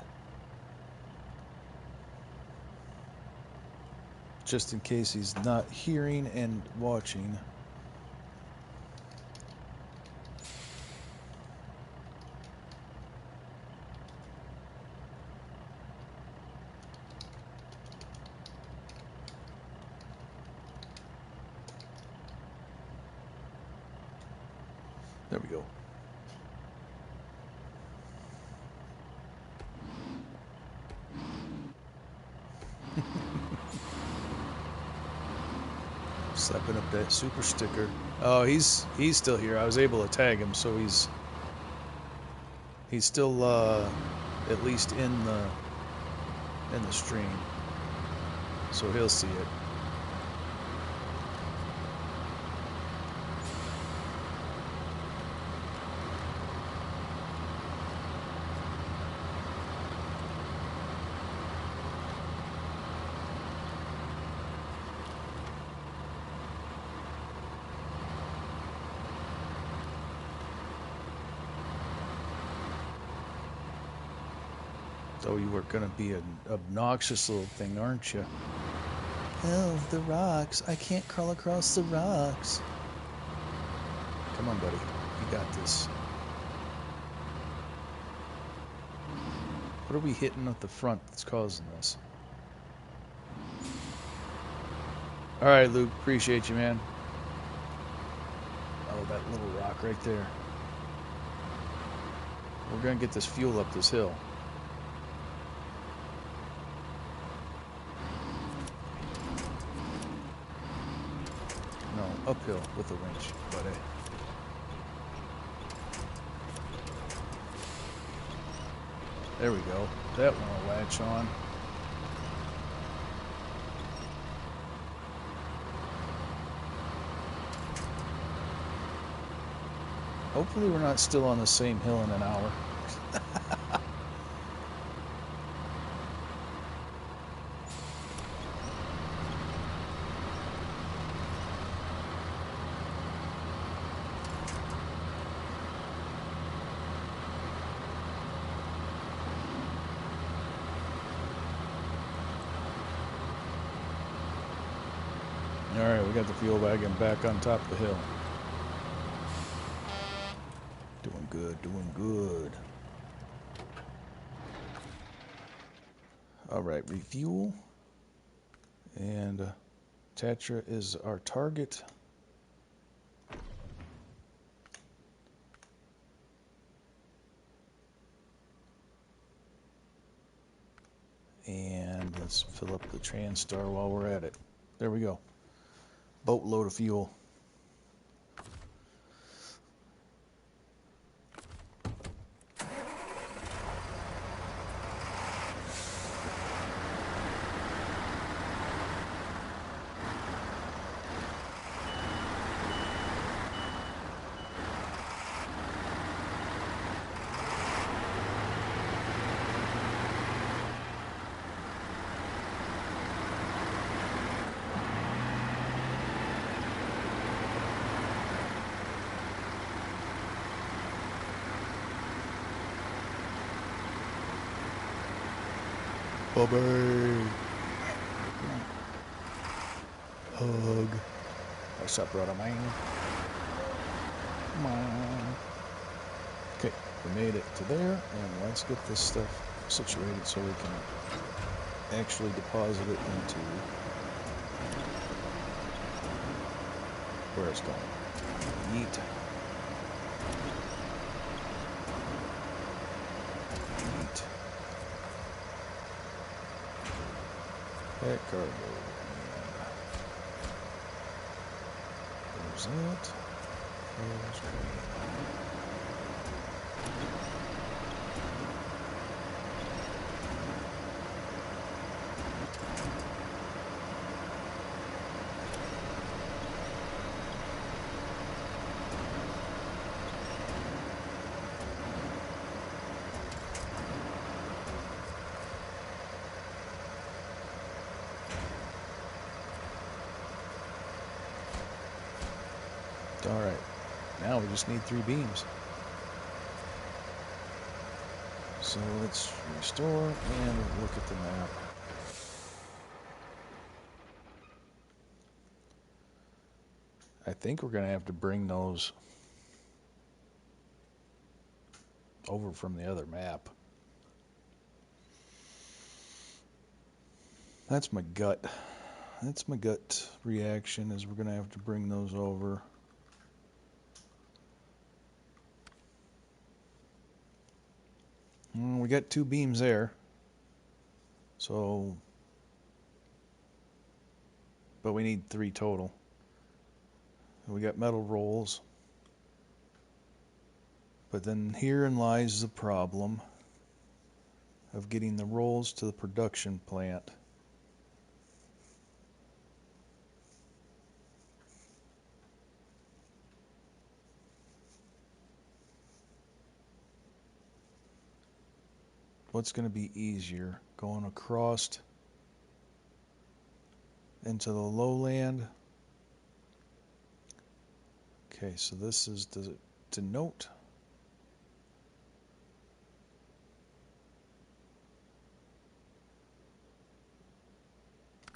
B: Just in case he's not hearing and watching. There we go. Slapping up that super sticker. Oh, he's still here. I was able to tag him, so he's still at least in the stream. So he'll see it. Oh, you were gonna be an obnoxious little thing, aren't you? Oh, the rocks. I can't crawl across the rocks. Come on, buddy. You got this. What are we hitting at the front that's causing this? Alright, Luke. Appreciate you, man. Oh, that little rock right there. We're gonna get this fuel up this hill. No, uphill with the winch, buddy. There we go. That one will latch on. Hopefully we're not still on the same hill in an hour. Alright, we got the fuel wagon back on top of the hill. Doing good, doing good. Alright, refuel. And Tatra is our target. And let's fill up the Transtar while we're at it. There we go. Boatload of fuel. Bubby. Hug. What's up, brother man? Come on. Okay, we made it to there, and let's get this stuff situated so we can actually deposit it into where it's going. Yeet. Yeet. That cargo. And there's it. There's green. Alright, now we just need 3 beams. So let's restore and look at the map. I think we're going to have to bring those over from the other map. That's my gut. That's my gut reaction, is we're going to have to bring those over. We got 2 beams there. So, but we need 3 total. We got metal rolls. But then herein lies the problem of getting the rolls to the production plant. What's going to be easier, going across into the lowland? Okay, so this is to denote.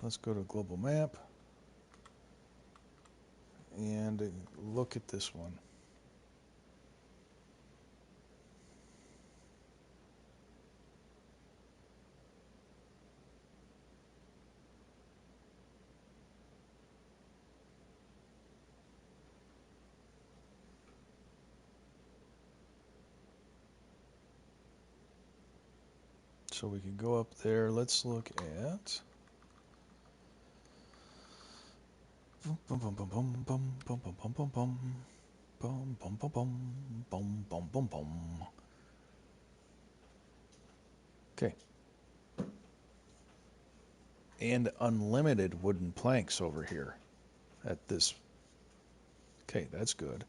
B: Let's go to global map and look at this one. So we can go up there. Let's look at bum bum bum bum bum bum bum bum bum bum bum bum bum bum bum bum bum. Okay. And unlimited wooden planks over here at this. Okay, that's good.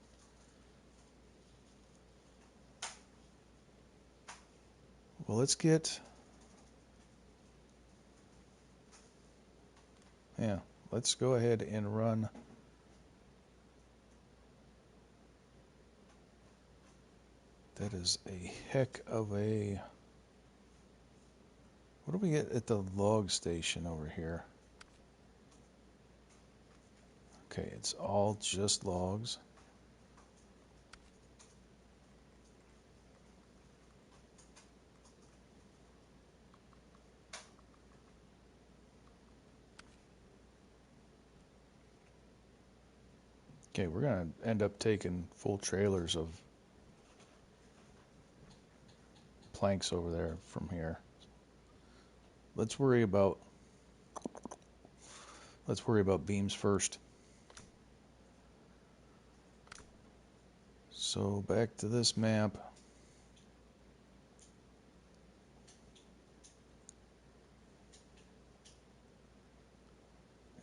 B: Well, let's get. Yeah, let's go ahead and run. That is a heck of a. What do we get at the log station over here? Okay, it's all just logs. Okay, we're going to end up taking full trailers of planks over there from here. Let's worry about beams first. So back to this map.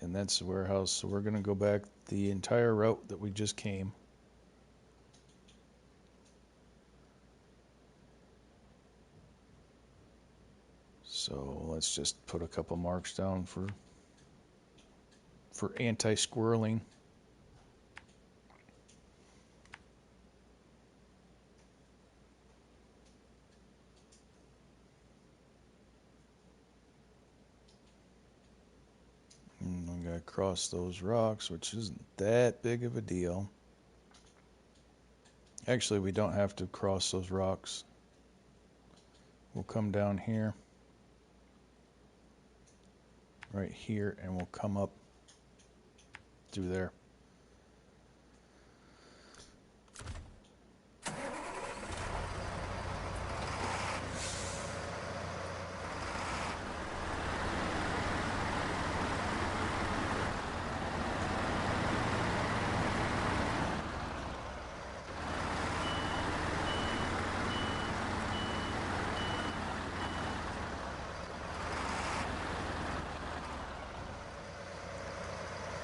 B: And that's the warehouse. So we're going to go back the entire route that we just came. So let's just put a couple marks down for anti-squirreling. And we got gotta cross those rocks, which isn't that big of a deal. Actually, we don't have to cross those rocks. We'll come down here, right here, and we'll come up through there.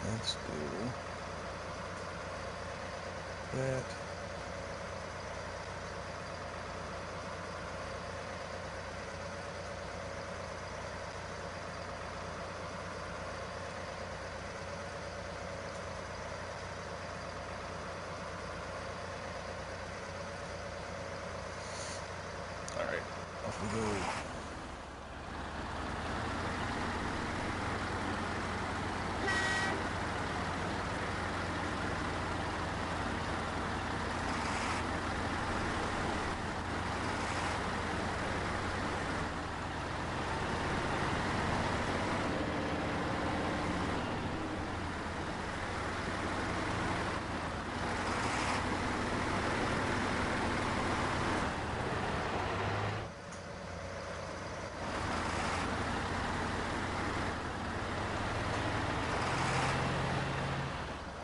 B: Let's do that. All right, off we go.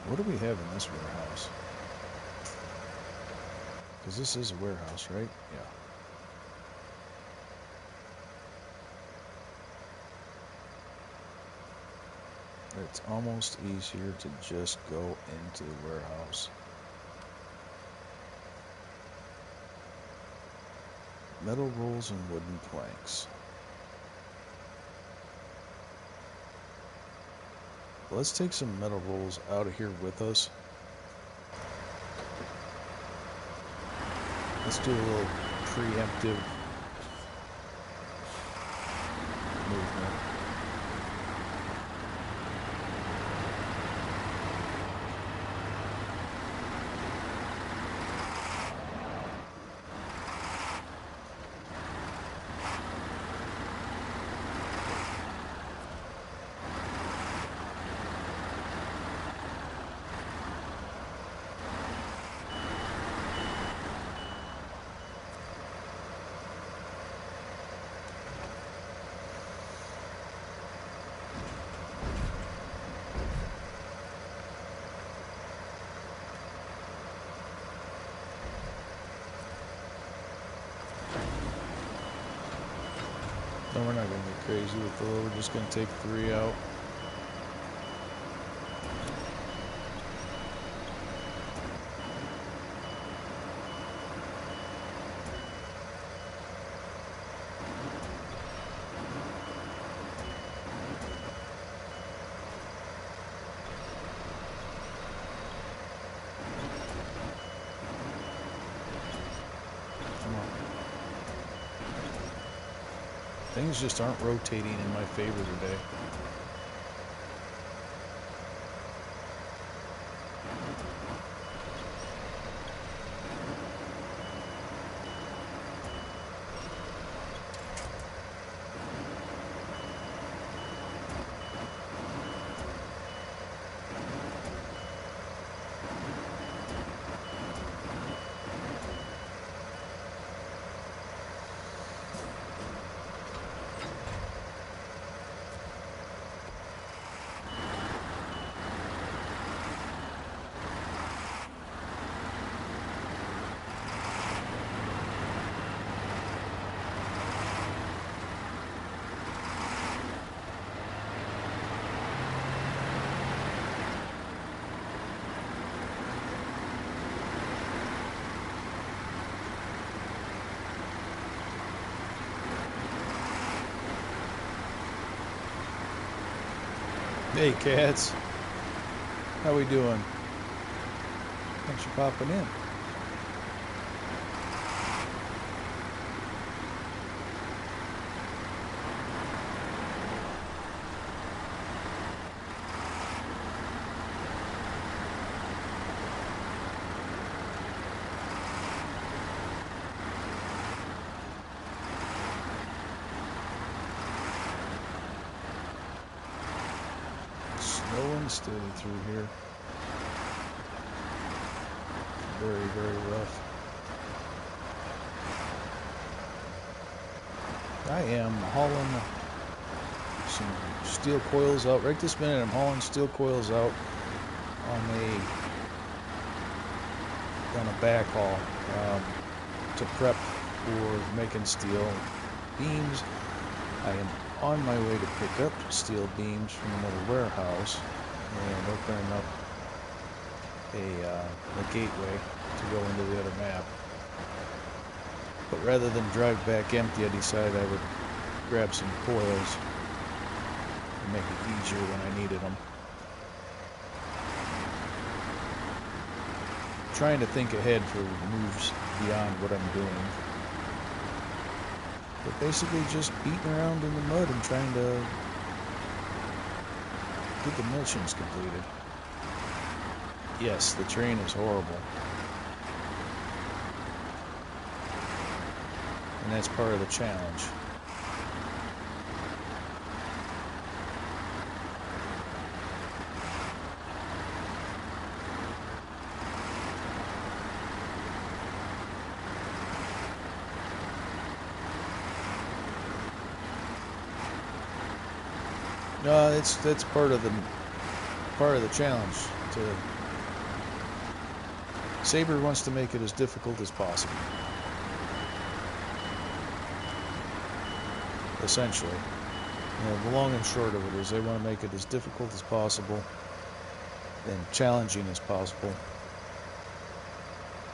B: What do we have in this warehouse? Because this is a warehouse, right? Yeah. It's almost easier to just go into the warehouse. Metal rolls and wooden planks. Let's take some metal rolls out of here with us. Let's do a little preemptive movement. No, we're not going to get crazy with the load. We're just going to take 3 out. Come on. Things just aren't rotating in my favor today. Hey cats, how we doing? Thanks for popping in. steady through here. Very, very rough. I am hauling some steel coils out. Right this minute I'm hauling steel coils out on a backhaul to prep for making steel beams. I am on my way to pick up steel beams from another warehouse and opening up a gateway to go into the other map. But rather than drive back empty, I decided I would grab some coils and make it easier when I needed them. Trying to think ahead for moves beyond what I'm doing. But basically just beating around in the mud and trying to get the missions completed. Yes, the terrain is horrible. And that's part of the challenge. No, that's part of the challenge. Saber wants to make it as difficult as possible. Essentially. The long and short of it is they want to make it as difficult as possible and challenging as possible.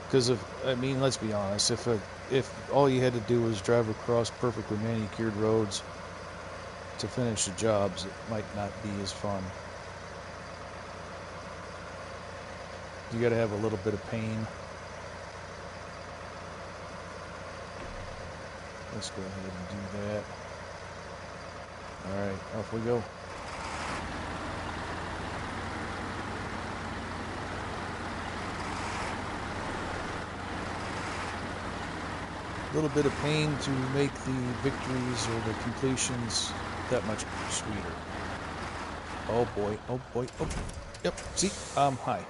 B: Because let's be honest, if all you had to do was drive across perfectly manicured roads to finish the jobs, it might not be as fun. You got to have a little bit of pain. Let's go ahead and do that. Alright, off we go. A little bit of pain to make the victories or the completions that much sweeter. Oh boy, oh boy, oh. Yep, see, I'm high.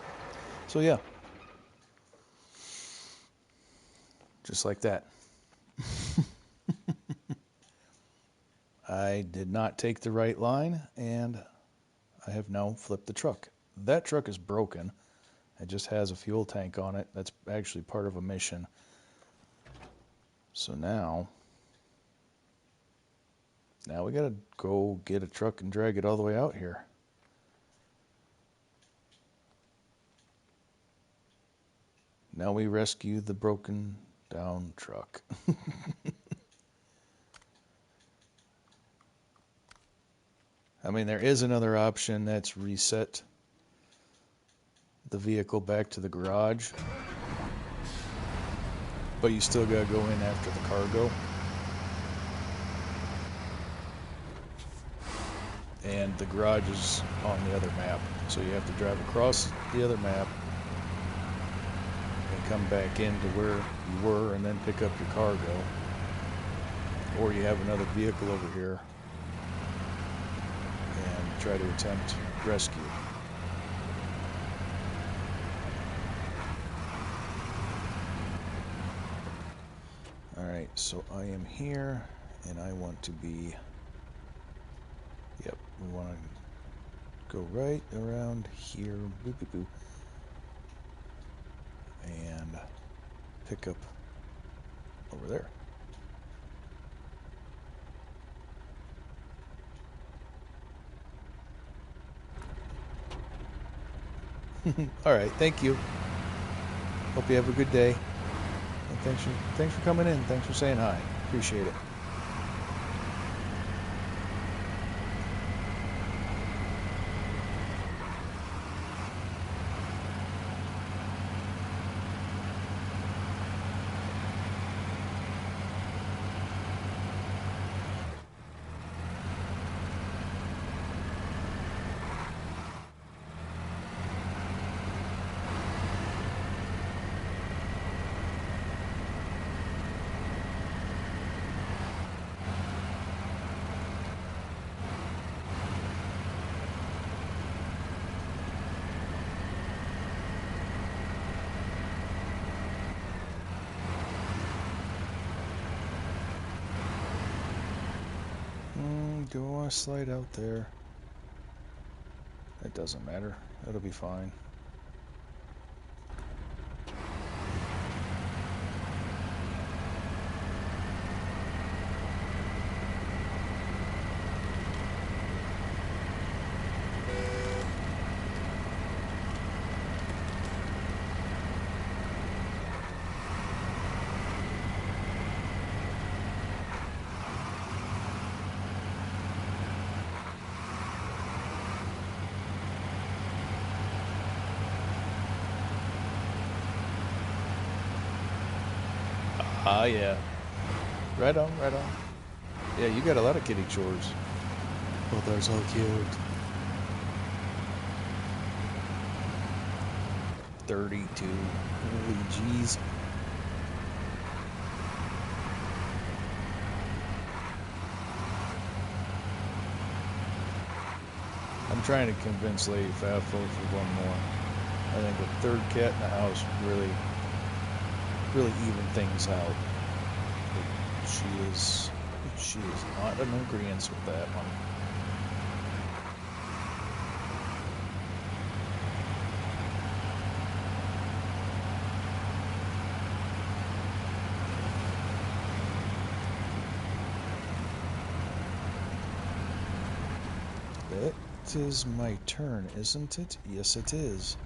B: So yeah. Just like that. I did not take the right line, and I have now flipped the truck. That truck is broken. It just has a fuel tank on it. That's actually part of a mission. So now we gotta go get a truck and drag it all the way out here. Now we rescue the broken down truck. There is another option, that's reset the vehicle back to the garage. But you still gotta go in after the cargo. And the garage is on the other map. So you have to drive across the other map and come back into where you were and then pick up your cargo. Or you have another vehicle over here and try to attempt rescue. Alright, so I am here and I want to be... Yep, we want to go right around here, boo boo boo, and pick up over there. Alright, thank you. Hope you have a good day. And thanks for coming in. Thanks for saying hi. Appreciate it. Do I want to slide out there? It doesn't matter. It'll be fine. Ah, yeah. Right on, right on. Yeah, you got a lot of kitty chores.
A: Oh, they're so cute.
B: 32. Holy jeez. I'm trying to convince Lady Fatful for one more. I think a third cat in the house really even things out. But she is not in agreement with that one. It is my turn, isn't it? Yes, it is.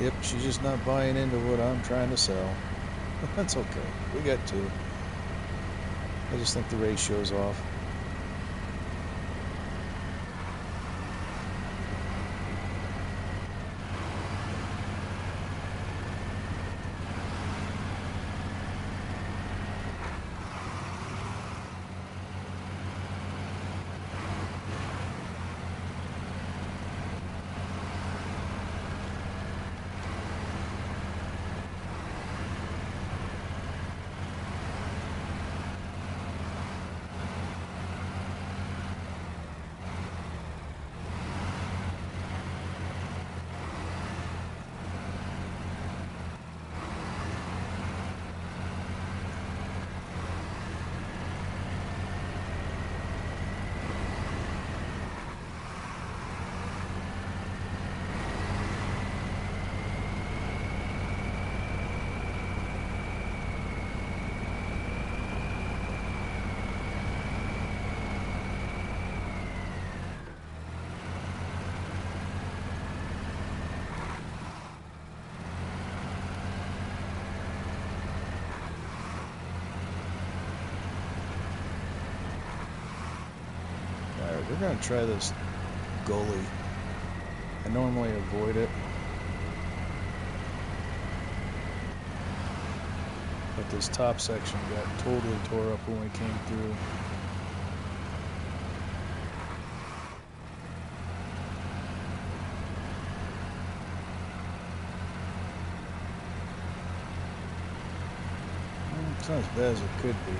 B: Yep, she's just not buying into what I'm trying to sell. That's okay. We got two. I just think the ratio's off. Alright, we're going to try this gully. I normally avoid it, but this top section got totally tore up when we came through. It's not as bad as it could be.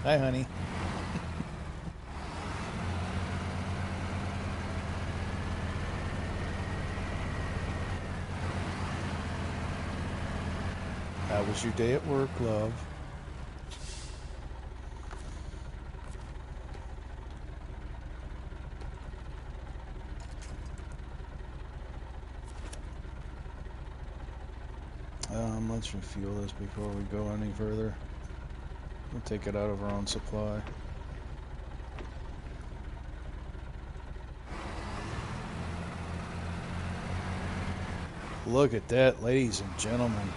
B: Hi, honey. How was your day at work, love? Let's refuel this before we go any further. We'll take it out of our own supply. Look at that, ladies and gentlemen.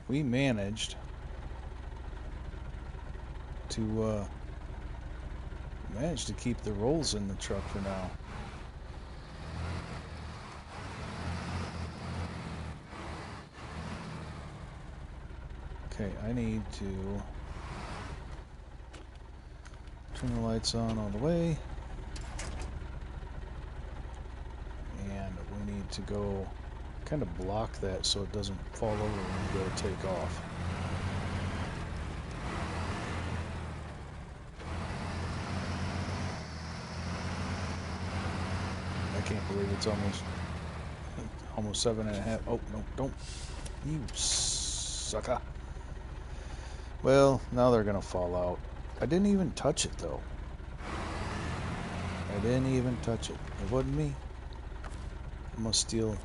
B: We managed to keep the rolls in the truck for now. Okay, I need to turn the lights on all the way. And we need to go kind of block that so it doesn't fall over when we go to take off. I can't believe it's almost 7.5. Oh, no, don't. You sucker. Well, now they're going to fall out. I didn't even touch it, though. I didn't even touch it. It wasn't me. I must steal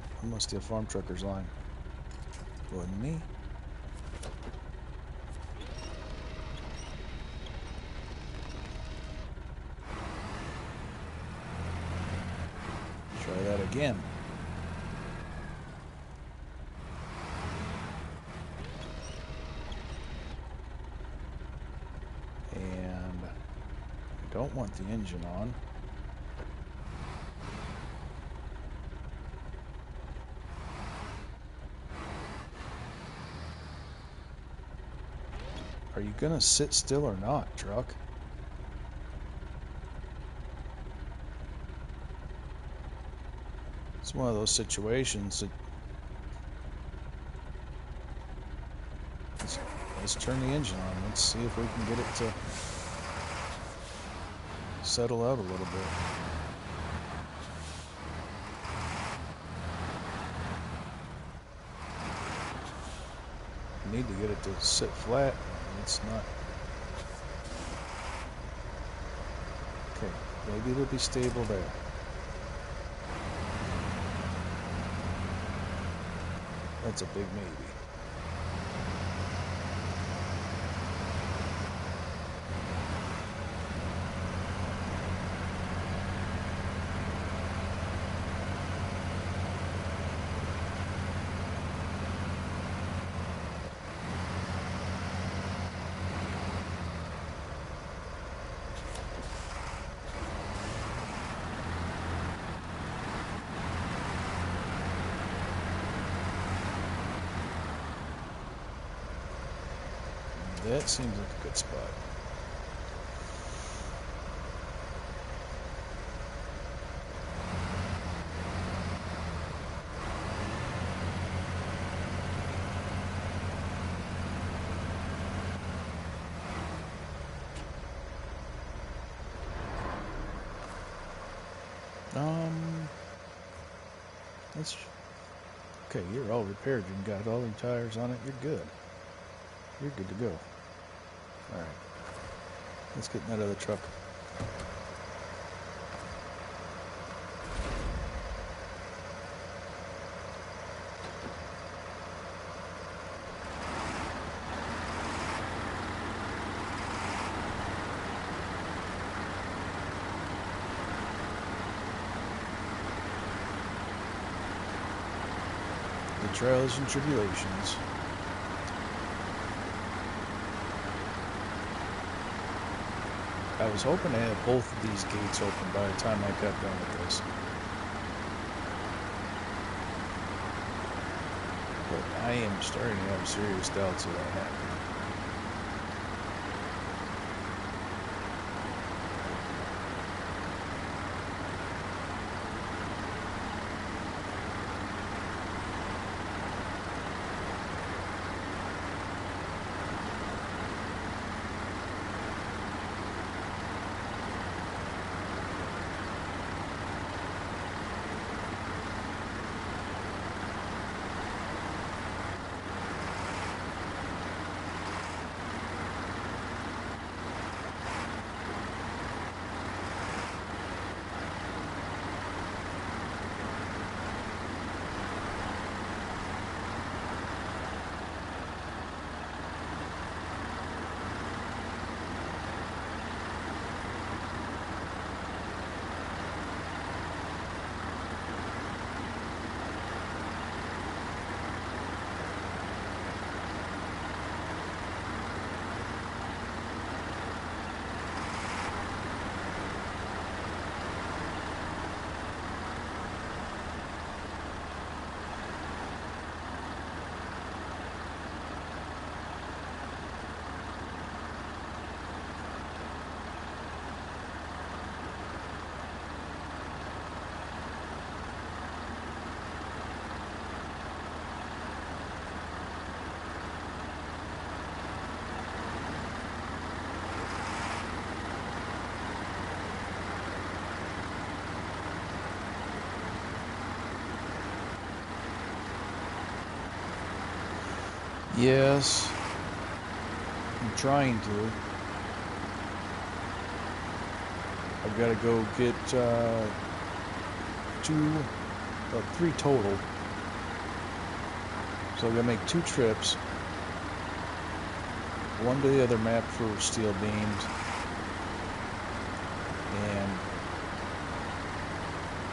B: Farm Trucker's line. It wasn't me. Try that again. And I don't want the engine on. Are you gonna sit still or not, truck? It's one of those situations that let's turn the engine on. Let's see if we can get it to settle out a little bit. I need to get it to sit flat. It's not. Okay, maybe it'll be stable there. That's a big maybe. That seems like a good spot. That's okay. You're all repaired. You've got all your tires on it. You're good. You're good to go. All right. Let's get in that other truck. The trials and tribulations. I was hoping to have both of these gates open by the time I got done with this. But I am starting to have serious doubts of that happening. Yes, I'm trying to. I've got to go get 3 total. So I'm going to make 2 trips. One to the other map for steel beams. And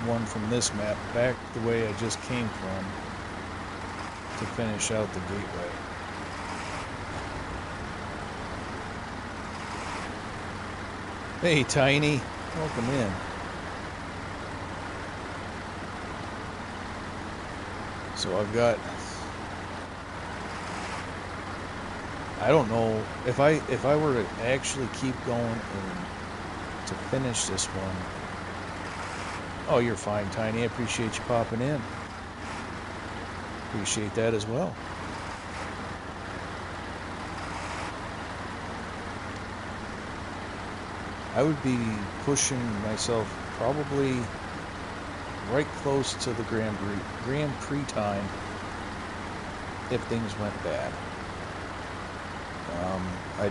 B: one from this map back the way I just came from to finish out the gateway. Hey, Tiny. Welcome in. So I've got... I don't know if I were to actually keep going and to finish this one. Oh, you're fine, Tiny. I appreciate you popping in. Appreciate that as well. I would be pushing myself probably right close to the Grand Prix time if things went bad. I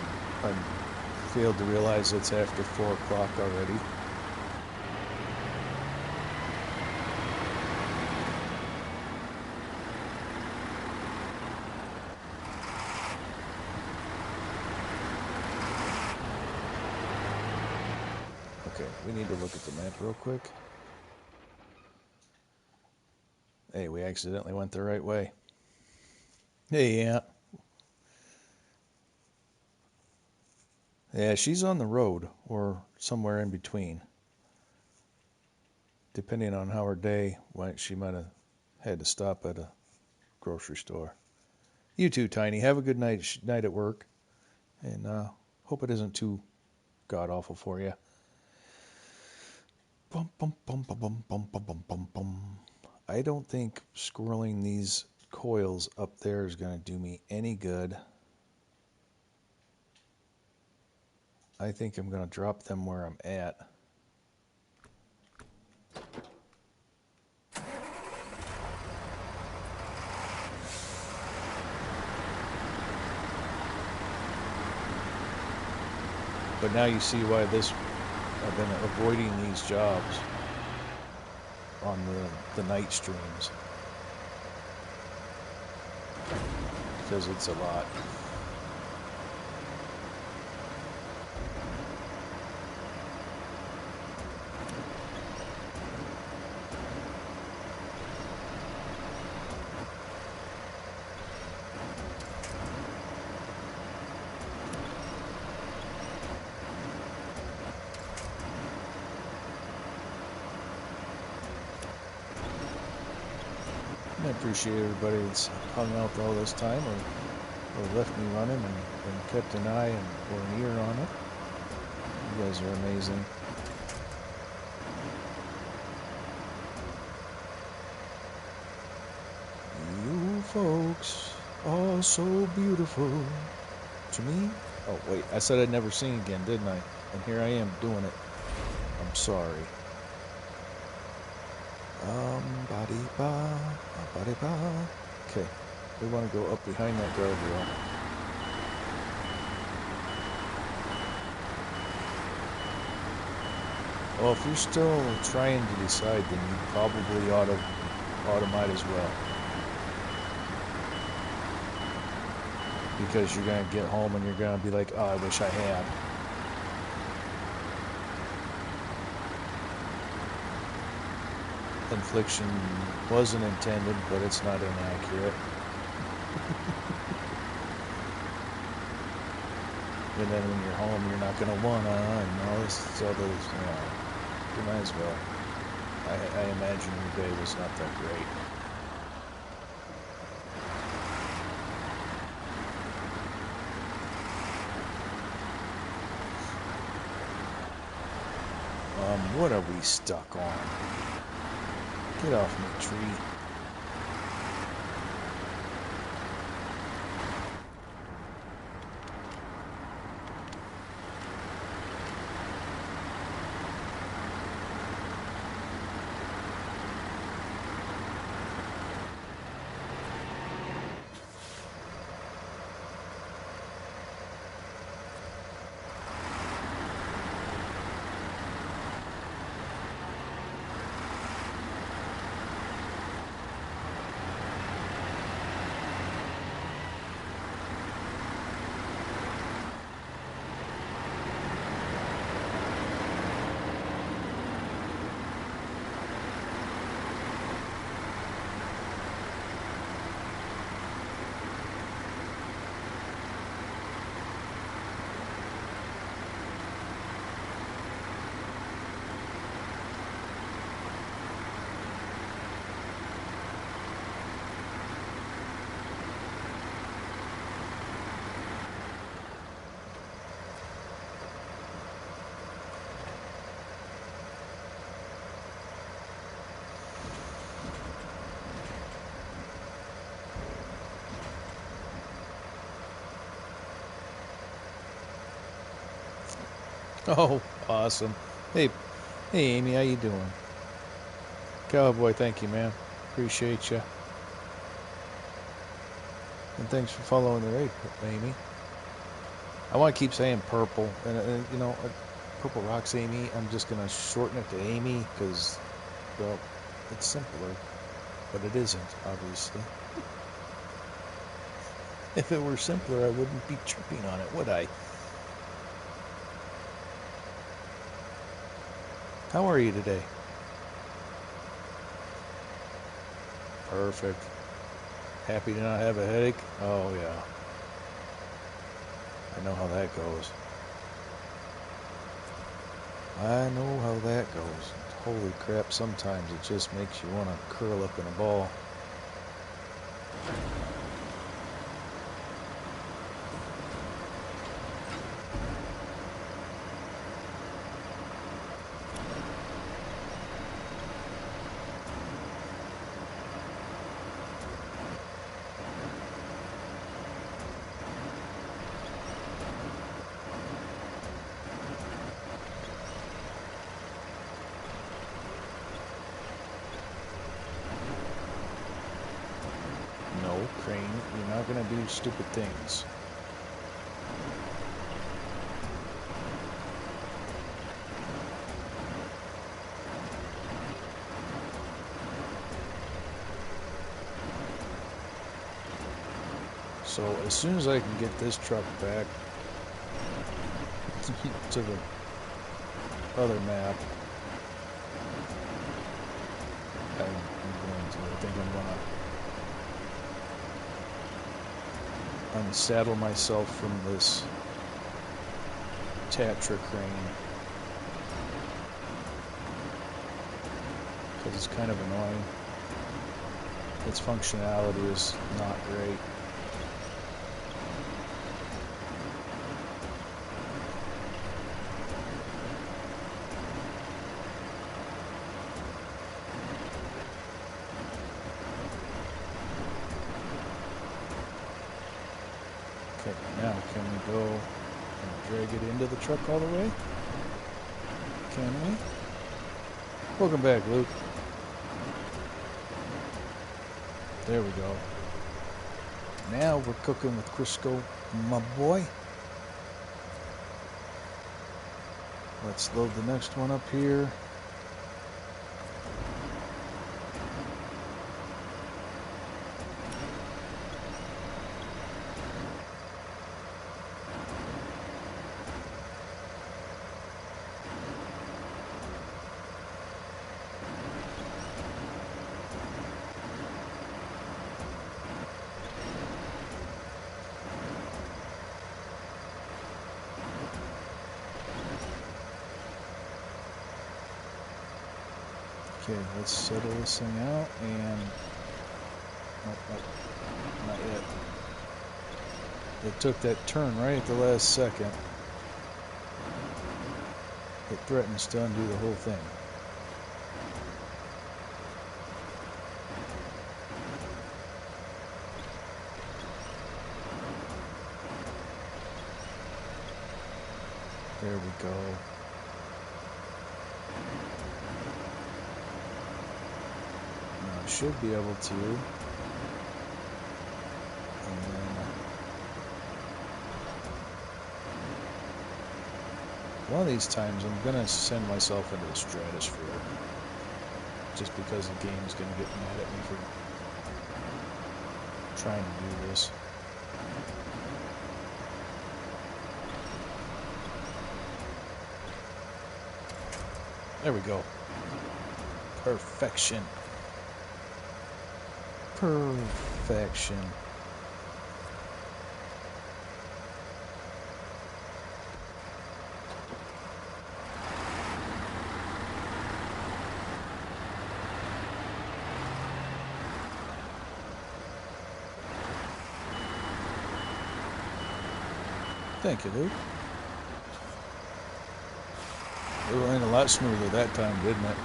B: failed to realize it's after 4 o'clock already. Okay, we need to look at the map real quick. Hey, we accidentally went the right way. Hey, Aunt. Yeah, she's on the road or somewhere in between. Depending on how her day went, she might have had to stop at a grocery store. You too, Tiny. Have a good night at work. And hope it isn't too god-awful for you. Bum, bum, bum, bum, bum, bum, bum, bum, bum. I don't think squirreling these coils up there is going to do me any good. I think I'm going to drop them where I'm at. But now you see why I've been avoiding these jobs on the night streams. Because it's a lot. I appreciate everybody that's hung out all this time or left me running and kept an eye or an ear on it. You guys are amazing. You folks are so beautiful to me. Oh, wait, I said I'd never sing again, didn't I? And here I am doing it. I'm sorry. Okay, we want to go up behind that guardrail. Well, if you're still trying to decide, then you probably ought to might as well. Because you're going to get home and you're going to be like, oh, I wish I had. Infliction wasn't intended, but it's not inaccurate. And then when you're home, you're not going to wanna, and all this other, you might as well. I imagine your day was not that great. What are we stuck on? Get off my tree. Oh, awesome. Hey, Amy, how you doing? Cowboy, thank you, man. Appreciate you. And thanks for following the raid, Amy. I want to keep saying purple, and you know, Purple Rocks Amy. I'm just gonna shorten it to Amy because, well, it's simpler, but it isn't, obviously. If it were simpler, I wouldn't be tripping on it, would I? How are you today? Perfect. Happy to not have a headache? Oh, yeah. I know how that goes. I know how that goes. Holy crap, sometimes it just makes you want to curl up in a ball. No, Crane, you're not going to do stupid things. So as soon as I can get this truck back to the other map, I'm going to, I think I'm going to unsaddle myself from this Tatra crane because it's kind of annoying. Its functionality is not great. Okay, now can we go and drag it into the truck all the way? Can we? Welcome back, Luke. There we go. Now we're cooking with Crisco, my boy. Let's load the next one up here. Okay, let's settle this thing out and... Nope, not yet. It took that turn right at the last second. It threatens to undo the whole thing. There we go. Now I should be able to. And then one of these times I'm gonna send myself into the stratosphere. Just because the game's gonna get mad at me for trying to do this. There we go. Perfection. Perfection. Thank you, Luke. It went a lot smoother that time, didn't it?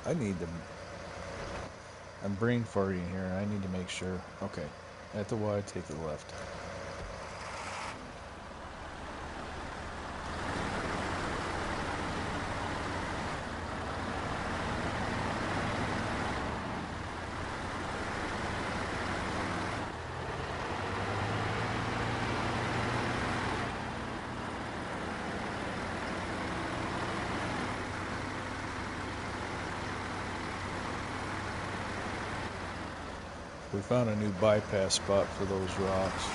B: I need to. I'm brain farting here, and I need to make sure. Okay, at the Y, take the left. We found a new bypass spot for those rocks.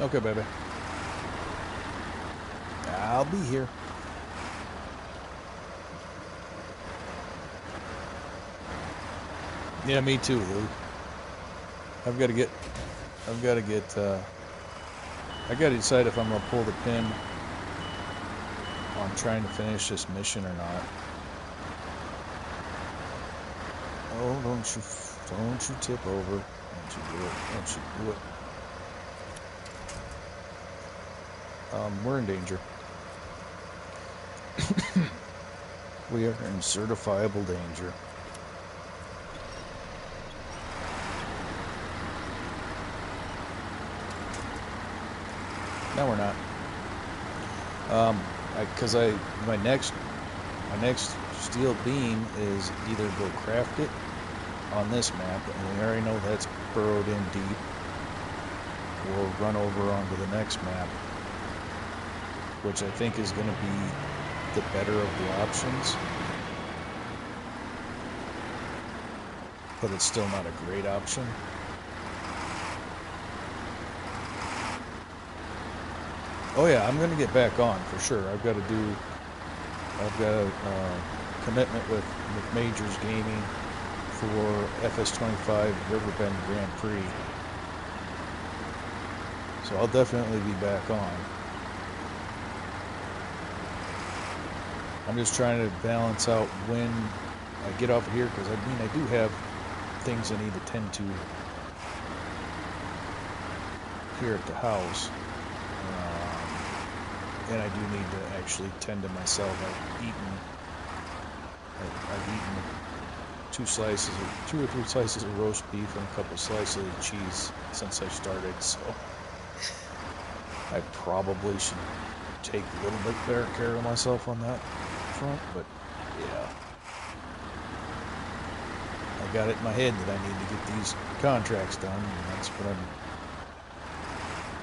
B: Okay, baby. I'll be here. Yeah, me too, Luke. I've got to decide if I'm going to pull the pin on trying to finish this mission or not. Oh, don't you tip over. Don't you do it. Don't you do it. We're in danger. We are in certifiable danger. No, we're not. My next steel beam is either go craft it on this map, and we already know that's burrowed in deep, or run over onto the next map, which I think is going to be the better of the options. But it's still not a great option. Oh yeah, I'm going to get back on for sure. I've got a commitment with Majors Gaming for FS25 Riverbend Grand Prix. So I'll definitely be back on. I'm just trying to balance out when I get off of here, because I do have things I need to tend to here at the house. And I do need to actually tend to myself. I've eaten 2 or 3 slices of roast beef and a couple slices of cheese since I started, so I probably should take a little bit better care of myself on that front, but yeah. I got it in my head that I need to get these contracts done, and that's what I'm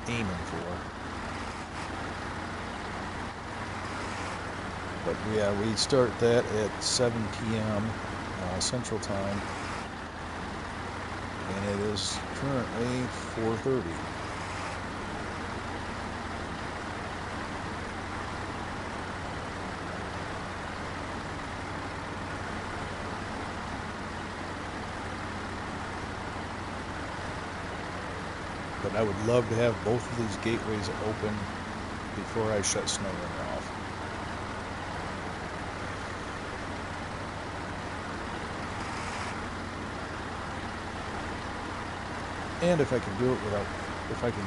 B: aiming for. But yeah, we start that at 7 p.m. Central Time, and it is currently 4:30. But I would love to have both of these gateways open before I shut SnowRunner off. And if I can do it if I can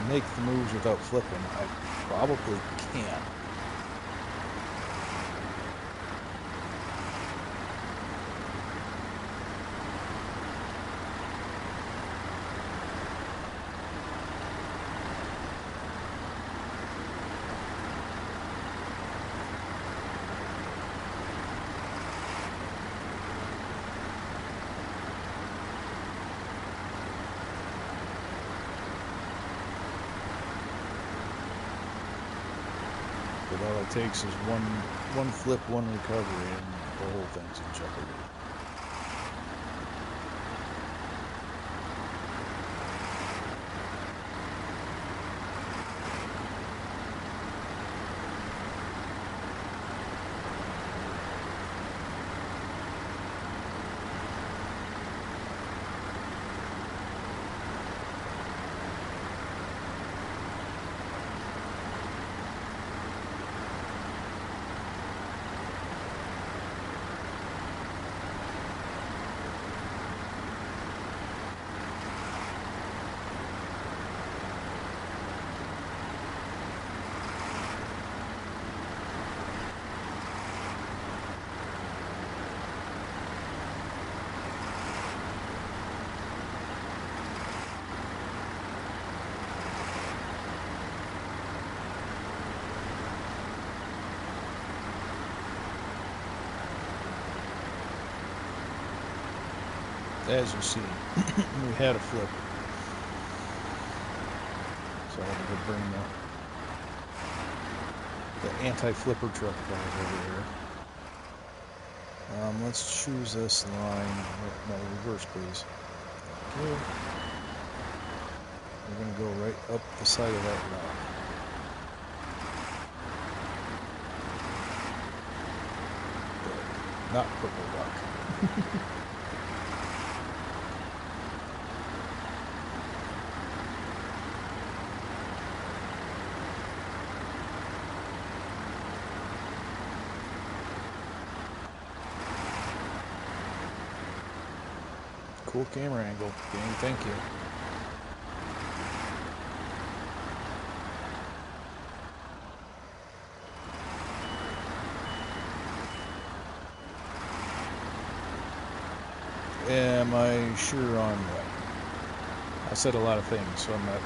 B: make the moves without flipping, I probably can. But all it takes is one flip, one recovery, and the whole thing's in jeopardy. as you see, we had a flip. So I had to go bring the anti-flipper truck back over here. Let's choose this line. No, reverse, please. Okay. We're going to go right up the side of that rock. Not purple rock. Cool camera angle, gang. Thank you. Am I sure on what? I said a lot of things, so I'm not.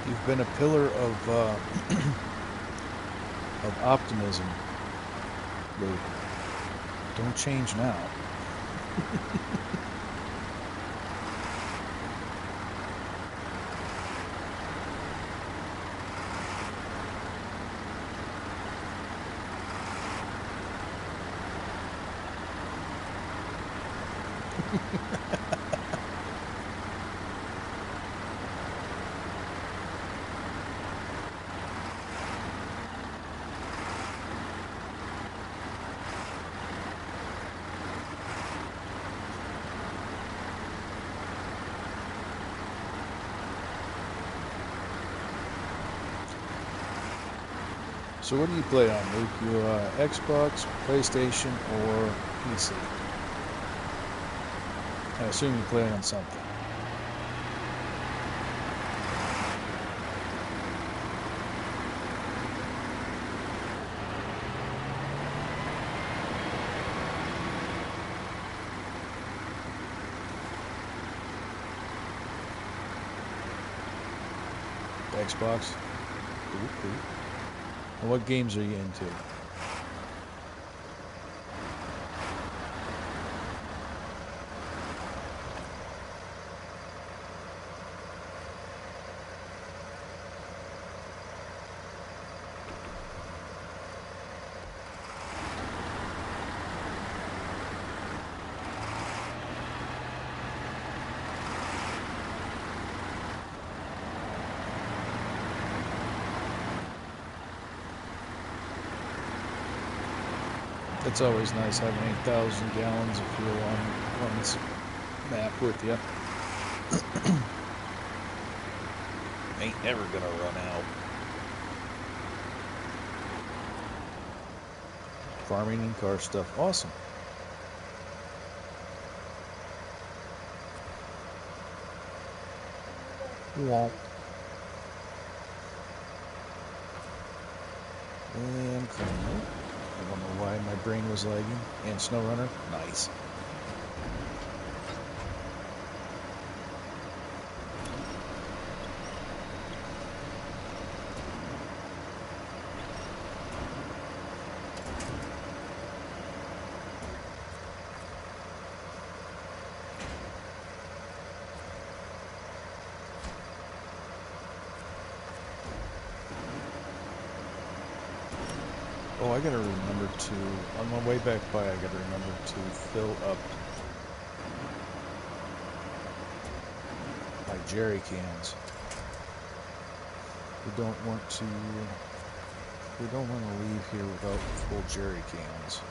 B: You've been a pillar of optimism, Luke. Don't change now. So what do you play on, Luke? You Xbox, PlayStation, or PC? I assume you play on something. Xbox? Ooh. And what games are you into? It's always nice having 8,000 gallons of fuel on this map with you.
A: Ain't never gonna run out.
B: Farming and car stuff. Awesome. Womp. And Chrome. I don't know why my brain was lagging. And SnowRunner. Nice. Oh, I gotta remember to, on my way back by, I gotta remember to fill up my jerry cans. We don't want to leave here without full jerry cans.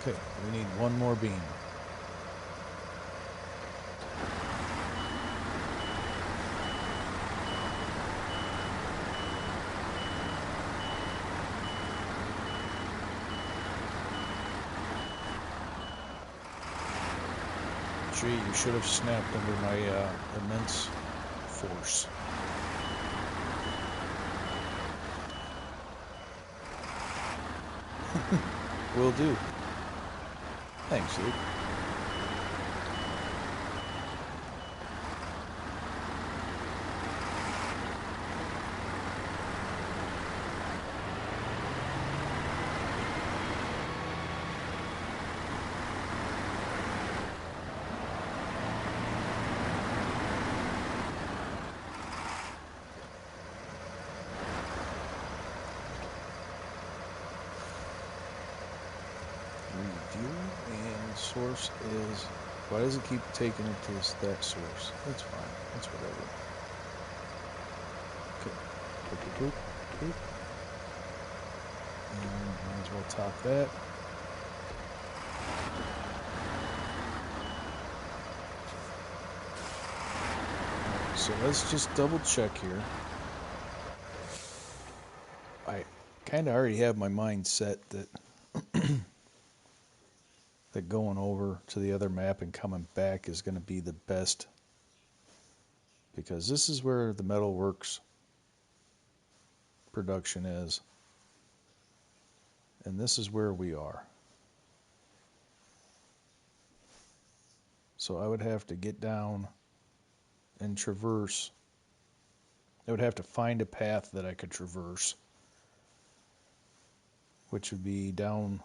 B: Okay, we need one more beam. Gee, you should have snapped under my immense force. Will do. Thanks, Luke. Review and source is. Why does it keep taking it to that source? That's fine. That's whatever. Okay. And might as well top that. So let's just double check here. I kind of already have my mind set that that going over to the other map and coming back is going to be the best, because this is where the Metalworks production is, and this is where we are. So I would have to get down and traverse. I would have to find a path that I could traverse, which would be down,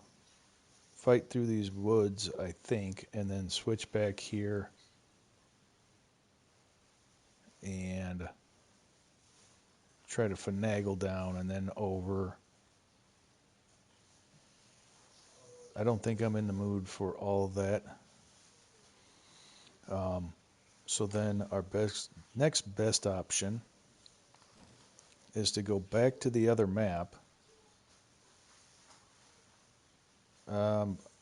B: fight through these woods, I think, and then switch back here and try to finagle down and then over. I don't think I'm in the mood for all of that. So then our next best option is to go back to the other map.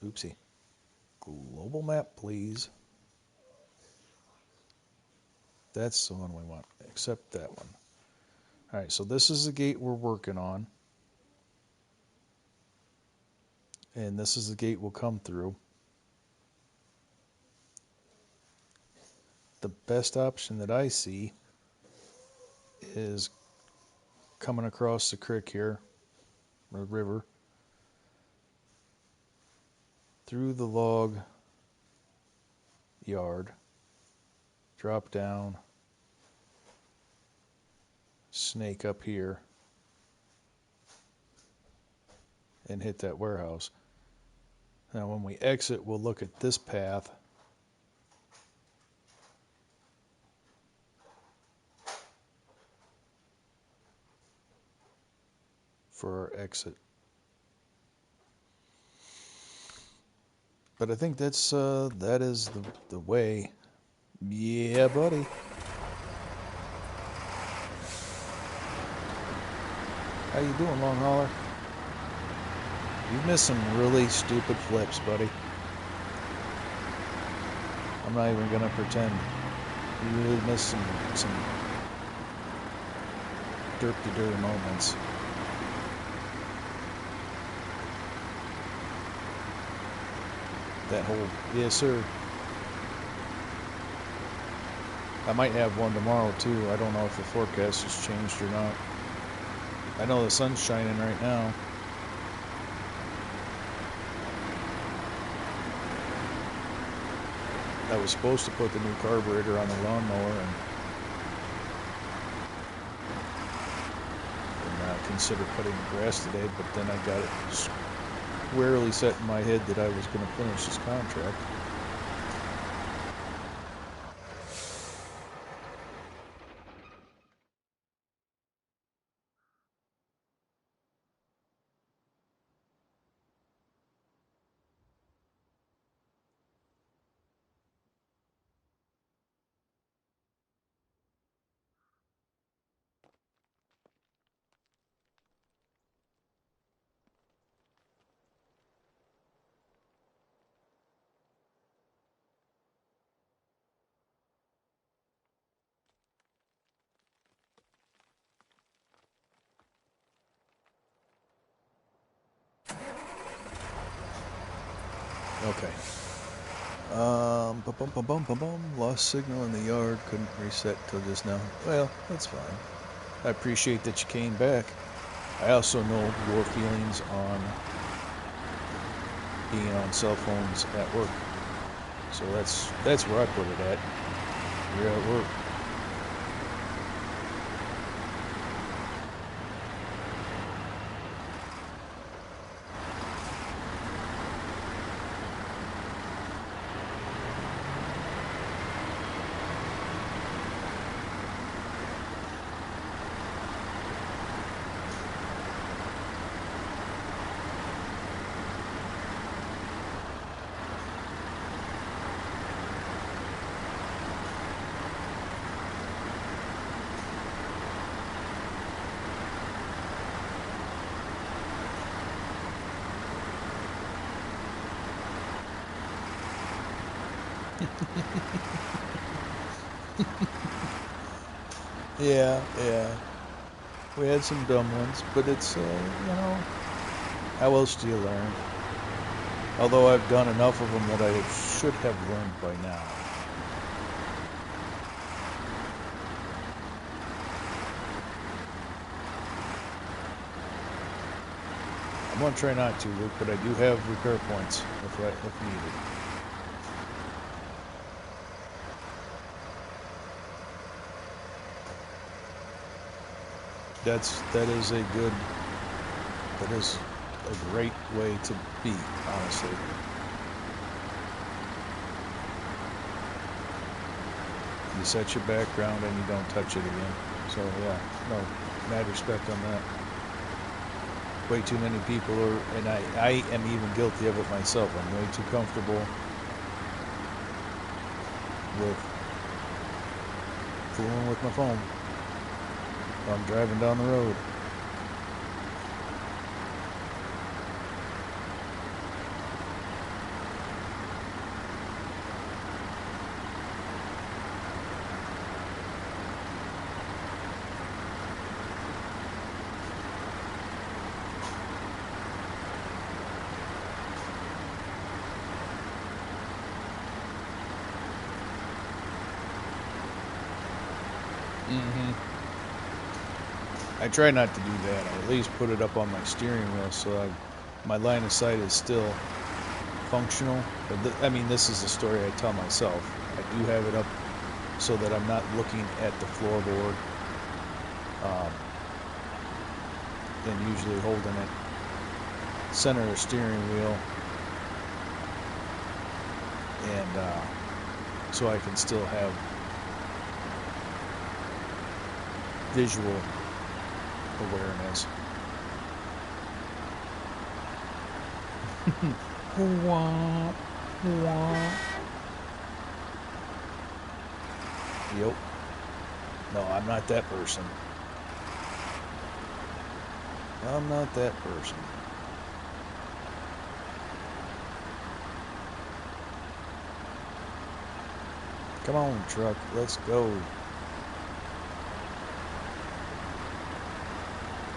B: Oopsie. Global map, please. That's the one we want. Accept that one. All right, so this is the gate we're working on. And this is the gate we'll come through. The best option that I see is coming across the creek here, or river, through the log yard, drop down, snake up here, and hit that warehouse. Now when we exit, we'll look at this path. For our exit. But I think that is the way. Yeah, buddy. How you doing, long hauler? You've missed some really stupid flips, buddy. I'm not even gonna pretend. You really missed some derp-to-dirt moments. That whole, yes sir. I might have one tomorrow too. I don't know if the forecast has changed or not. I know the sun's shining right now. I was supposed to put the new carburetor on the lawnmower and consider cutting the grass today, but then I got it squarely set in my head that I was going to finish this contract. Okay.
A: Bum, bum, bum, bum, bum, bum. Lost signal in the yard. Couldn't reset till just now. Well, that's fine.
B: I appreciate that you came back. I also know your feelings on being on cell phones at work. So that's where I put it at. You're at work. Yeah. We had some dumb ones, but it's, how else do you learn? Although I've done enough of them that I should have learned by now. I'm going to try not to, Luke, but I do have repair points if needed. That is a great way to be, honestly. You set your background and you don't touch it again. So yeah, no, mad respect on that. Way too many people are, and I am even guilty of it myself. I'm way too comfortable with fooling with my phone while I'm driving down the road. I try not to do that. I at least put it up on my steering wheel so my line of sight is still functional. But this is a story I tell myself. I do have it up so that I'm not looking at the floorboard, and usually holding it center of steering wheel, and so I can still have visual awareness. Yep. No, I'm not that person. I'm not that person. Come on, truck. Let's go.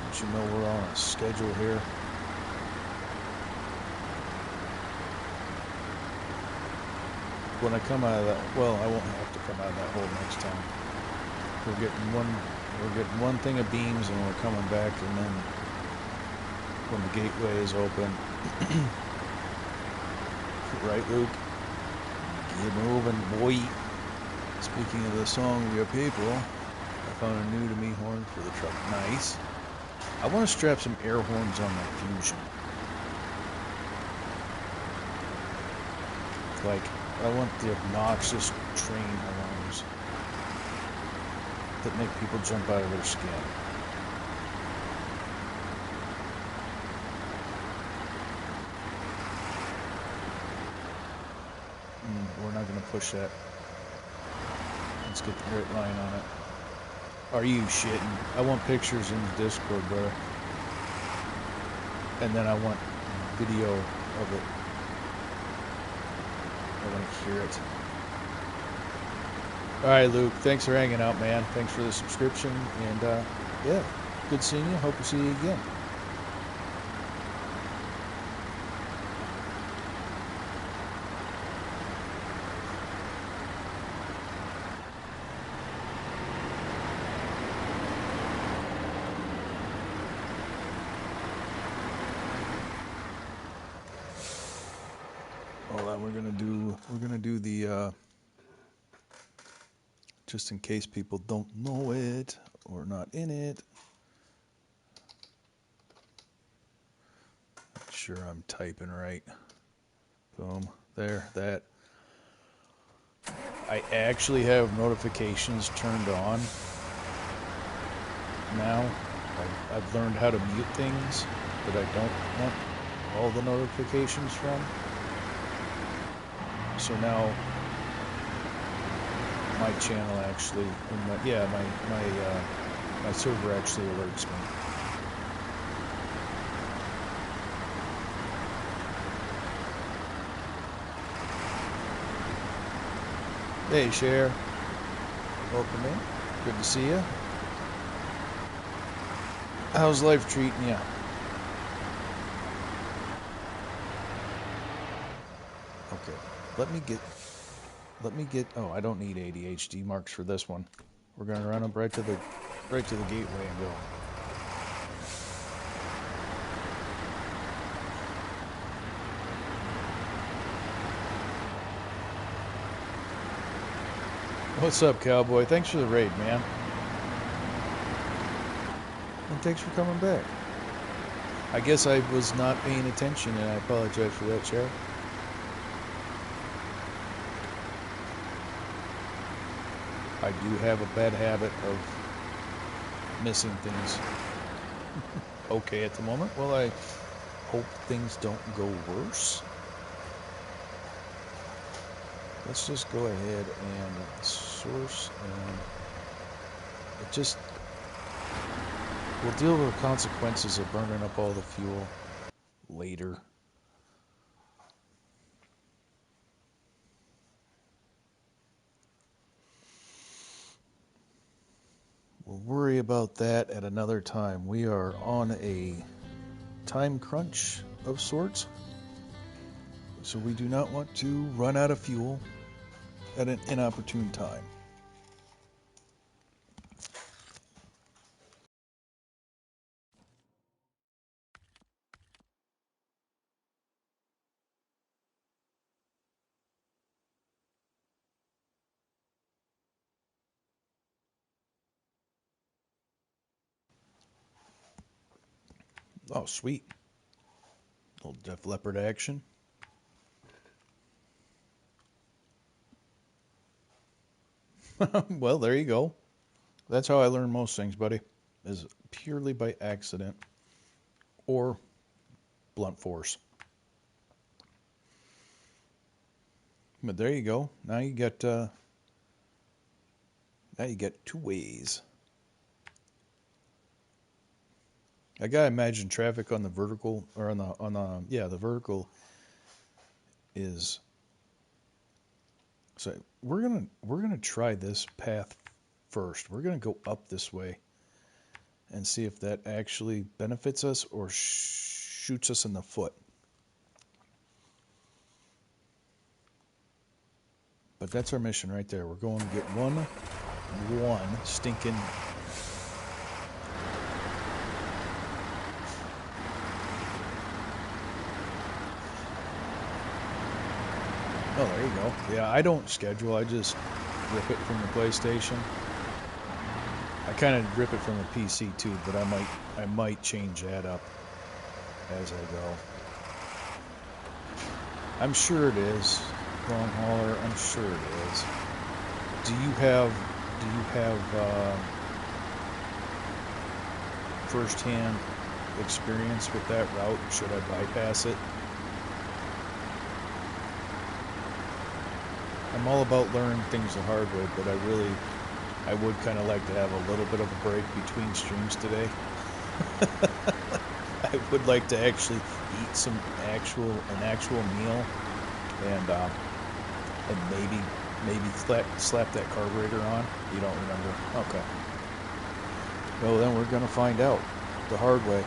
B: Don't you know we're on a schedule here? When I come out of that, well, I won't have to come out of that hole next time. We're getting one thing of beams, and we're coming back, and then when the gateway is open, right, Luke? Keep moving, boy. Speaking of the song of your people, I found a new to me horn for the truck. Nice. I want to strap some air horns on my Fusion. Like, I want the obnoxious train horns that make people jump out of their skin. We're not going to push that. Let's get the right line on it. Are you shitting? I want pictures in the Discord, bro. And then I want video of it. I want to hear it. Alright, Luke. Thanks for hanging out, man. Thanks for the subscription. And, yeah. Good seeing you. Hope to see you again.
A: just in case people don't know it or not in it. Make sure I'm typing right. Boom. There. That.
B: I actually have notifications turned on now. I've learned how to mute things that I don't want all the notifications from. So now my channel actually, my server actually alerts me. Hey, Cher. Welcome in. Good to see you. How's life treating you? Okay. Let me get. Oh, I don't need ADHD marks for this one. We're gonna run up right to the gateway and go. What's up, cowboy? Thanks for the raid, man. And thanks for coming back. I guess I was not paying attention, and I apologize for that, Cher. I do have a bad habit of missing things. Okay at the moment. Well, I hope things don't go worse. Let's just go ahead and source, and it just, we'll deal with the consequences of burning up all the fuel later. We'll worry about that at another time. We are on a time crunch of sorts, so we do not want to run out of fuel at an inopportune time. Oh, sweet. Little Def Leppard action. Well, there you go. That's how I learn most things, buddy, is purely by accident or blunt force. But there you go. Now you get two ways. I gotta imagine traffic on the vertical, or the vertical is. So we're gonna try this path first. We're gonna go up this way and see if that actually benefits us or shoots us in the foot. But that's our mission right there. We're going to get one stinking. Oh, there you go. Yeah, I don't schedule. I just rip it from the PlayStation. I kind of rip it from the PC too, but I might change that up as I go. I'm sure it is. Long hauler, I'm sure it is. Do you have first-hand experience with that route? Should I bypass it? I'm all about learning things the hard way, but I would kind of like to have a little bit of a break between streams today. I would like to actually eat an actual meal, and maybe slap that carburetor on. You don't remember? Okay. Well, then we're gonna find out the hard way.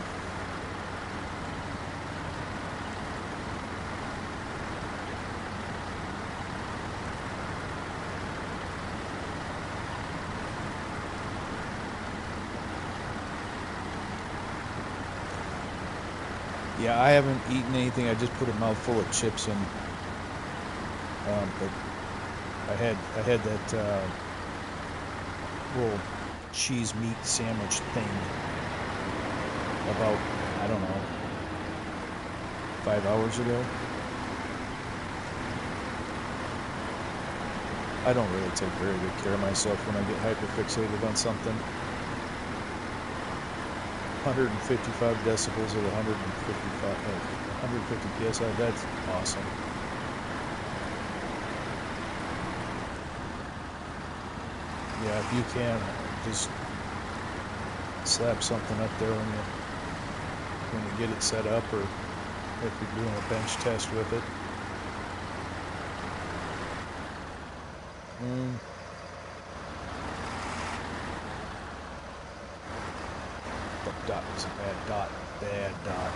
B: Yeah, I haven't eaten anything. I just put a mouthful of chips in. But I had that little cheese meat sandwich thing about, I don't know, 5 hours ago. I don't really take very good care of myself when I get hyperfixated on something. 155 decibels at 150 psi, that's awesome. Yeah, if you can, just slap something up there when you get it set up, or if you're doing a bench test with it. The dot was a bad dot. Bad dot.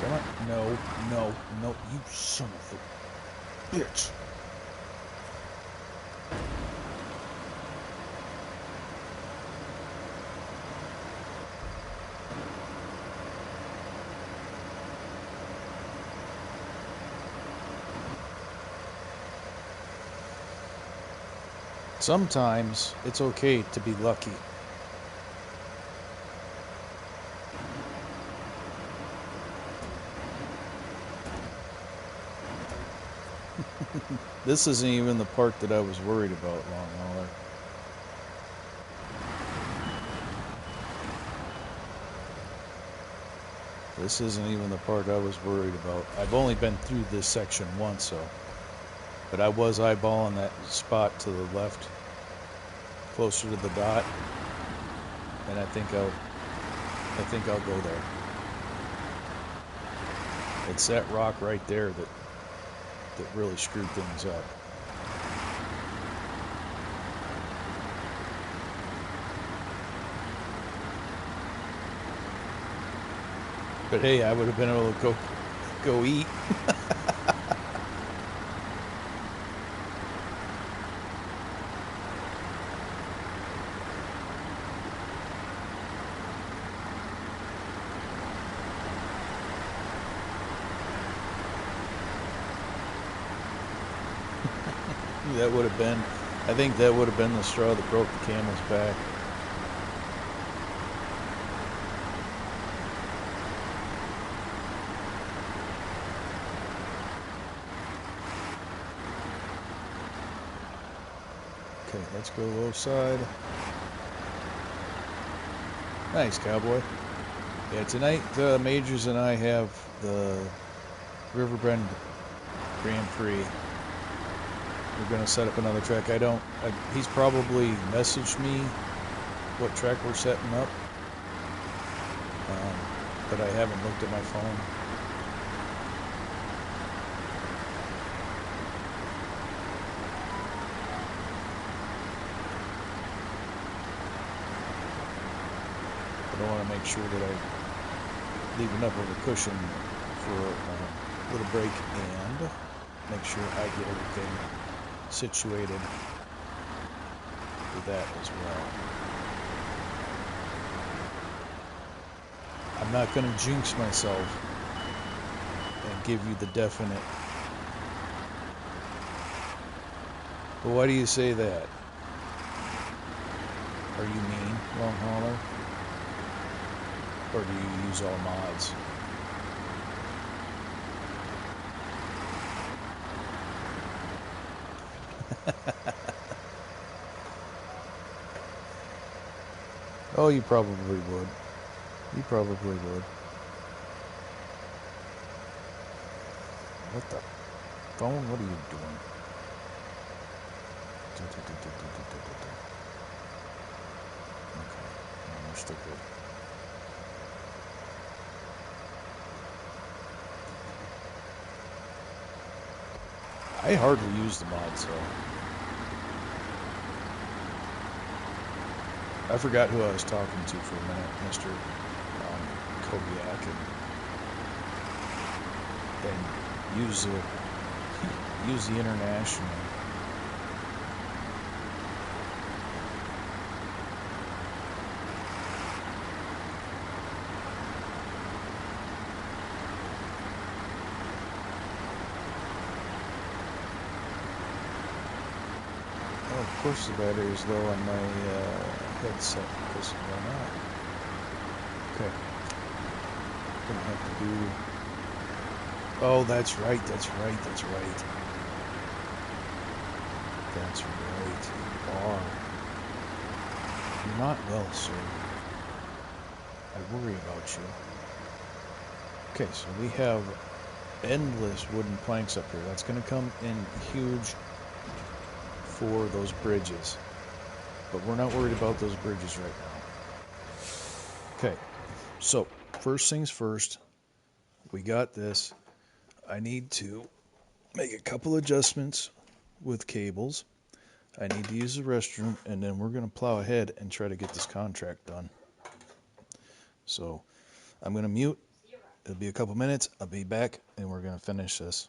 B: Come on. No, no, no, you son of a bitch. Sometimes it's okay to be lucky. This isn't even the part that I was worried about, long hauler. This isn't even the part I was worried about. I've only been through this section once, so. But I was eyeballing that spot to the left, closer to the dot, and I think I'll go there. It's that rock right there that really screwed things up. But hey, I would have been able to go eat. That would have been, I think that would have been the straw that broke the camel's back. Okay, let's go low side. Nice, cowboy. Yeah, tonight Majors and I have the Riverbend Grand Prix. We're going to set up another track. He's probably messaged me what track we're setting up, but I haven't looked at my phone. But I want to make sure that I leave enough of a cushion for a little break and make sure I get everything situated for that as well. I'm not going to jinx myself and give you the definite. But why do you say that? Are you mean, long hauler? Or do you use all mods? Oh, you probably would. You probably would. What the phone? What are you doing? Okay, we're still good. I hardly use the mods, though. I forgot who I was talking to for a minute, Mr. Kobiak, and use the international course the battery is low on my headset, because why not? Okay. Gonna have to do... Oh, that's right, that's right, that's right. That's right, you are. You're not well, sir. I worry about you. Okay, so we have endless wooden planks up here. That's going to come in huge for those bridges. But we're not worried about those bridges right now. Okay, so first things first, we got this. I need to make a couple adjustments with cables. I need to use the restroom, and then we're going to plow ahead and try to get this contract done. So I'm going to mute. It'll be a couple minutes. I'll be back, and we're going to finish this.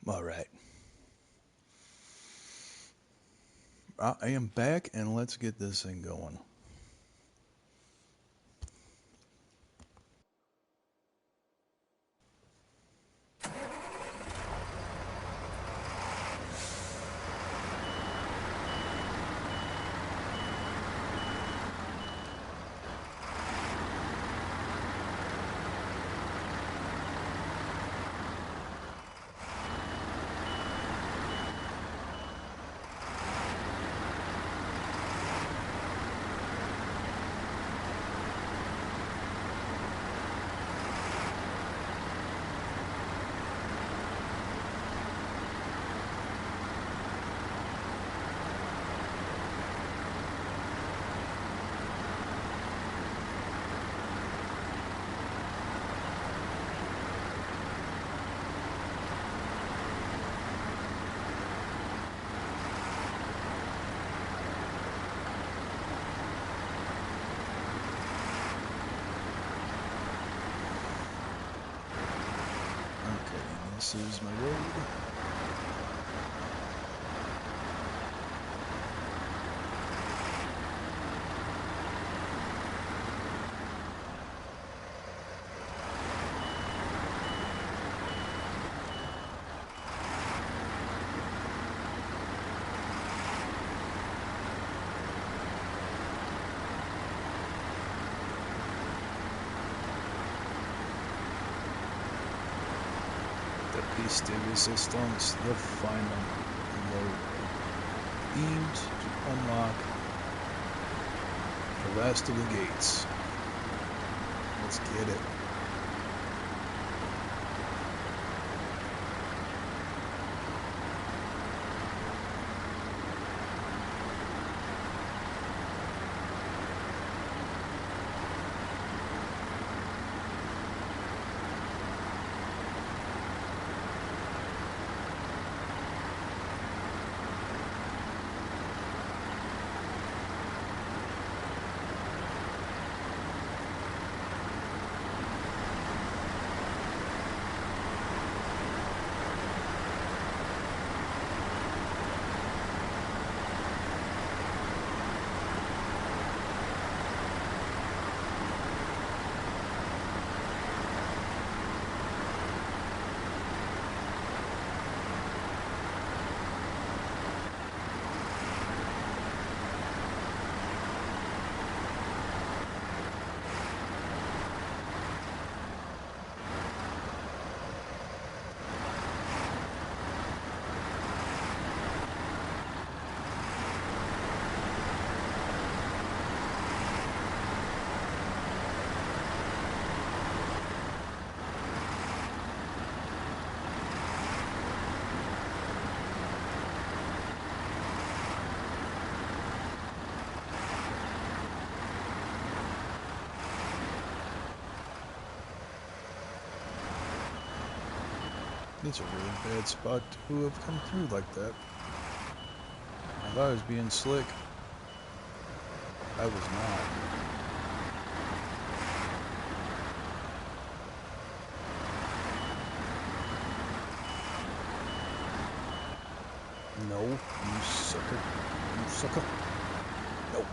B: All right. I am back, and let's get this thing going. This is my road. Stevie systems, you'll find them themed to unlock the last of the gates. Let's get it. It's a really bad spot to have come through like that. I thought I was being slick. I was not. No, you sucker. You sucker. No.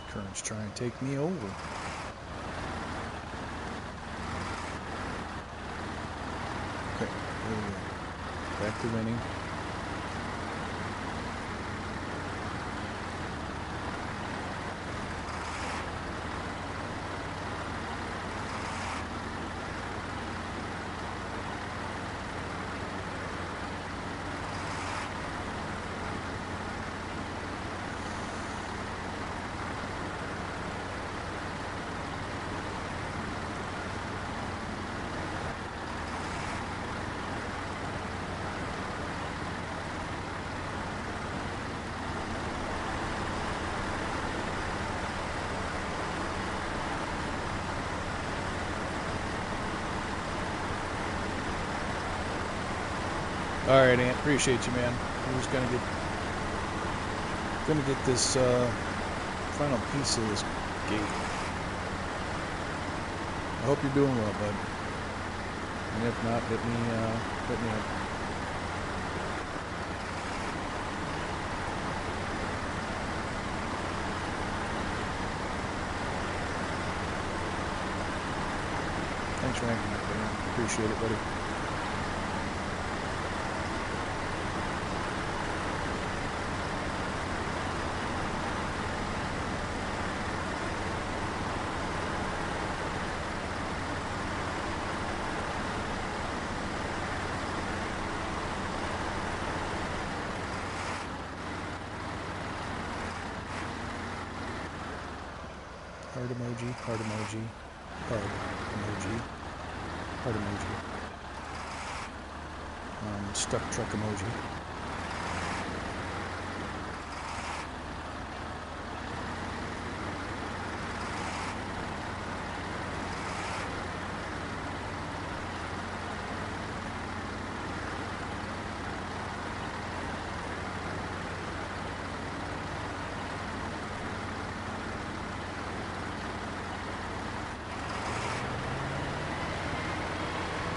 B: Current's trying to take me over. Okay, there we go. Back to winning. All right, Ant. Appreciate you, man. We're just gonna get this final piece of this gate. I hope you're doing well, bud. And if not, hit me up. Thanks for hanging out, man. Appreciate it, buddy. Heart emoji, heart emoji, hug emoji, heart emoji, stuck truck emoji.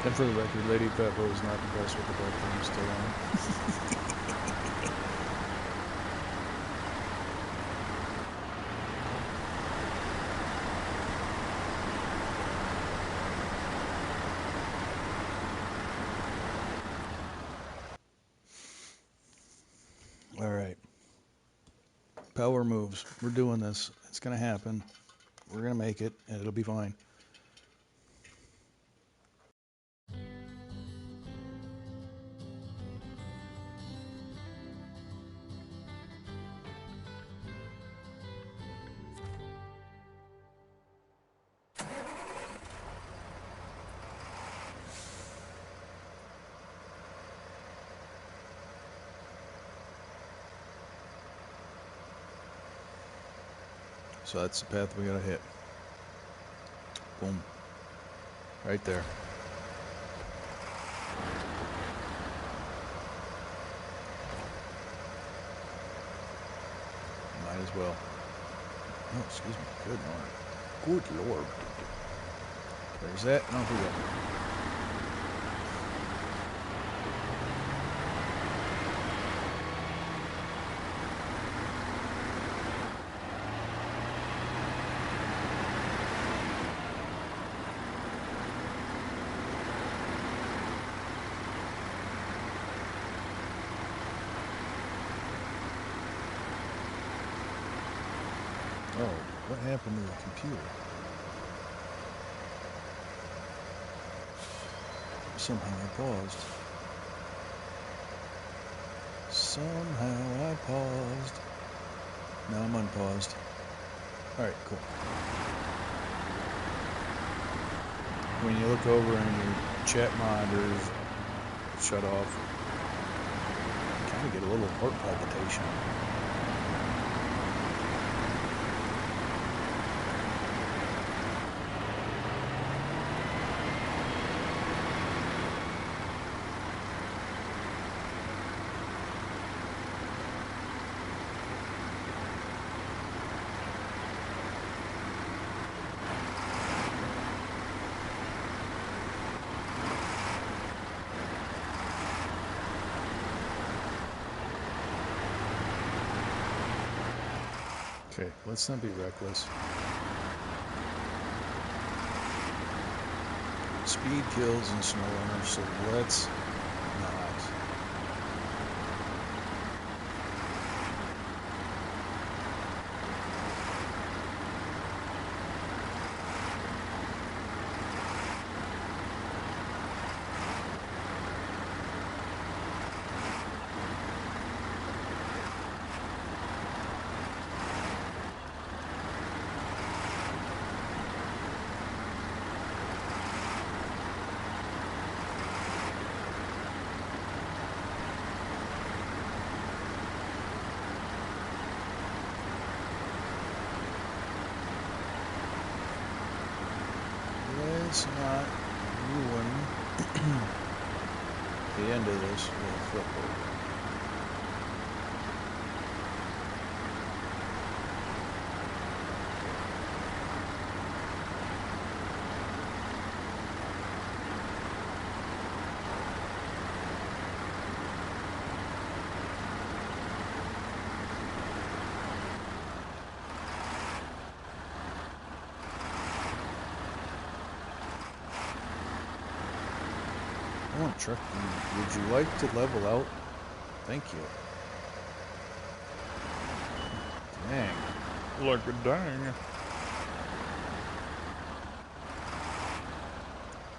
B: And for the record, Lady Peppa was not impressed with the bike that I'm still on. All right. Power moves. We're doing this. It's going to happen. We're going to make it, and it'll be fine. So that's the path we gotta hit. Boom. Right there. Might as well. Oh, excuse me. Good Lord. Good Lord. There's that. And off we go. Oh, what happened to the computer? Somehow I paused. Somehow I paused. Now I'm unpaused. Alright, cool. When you look over and your chat monitors shut off, you kind of get a little heart palpitation. Okay, let's not be reckless. Speed kills in SnowRunner, so let's not. Let's not ruin the end of this with a flip over. Oh, truck, would you like to level out? Thank you. Dang. Like a dang.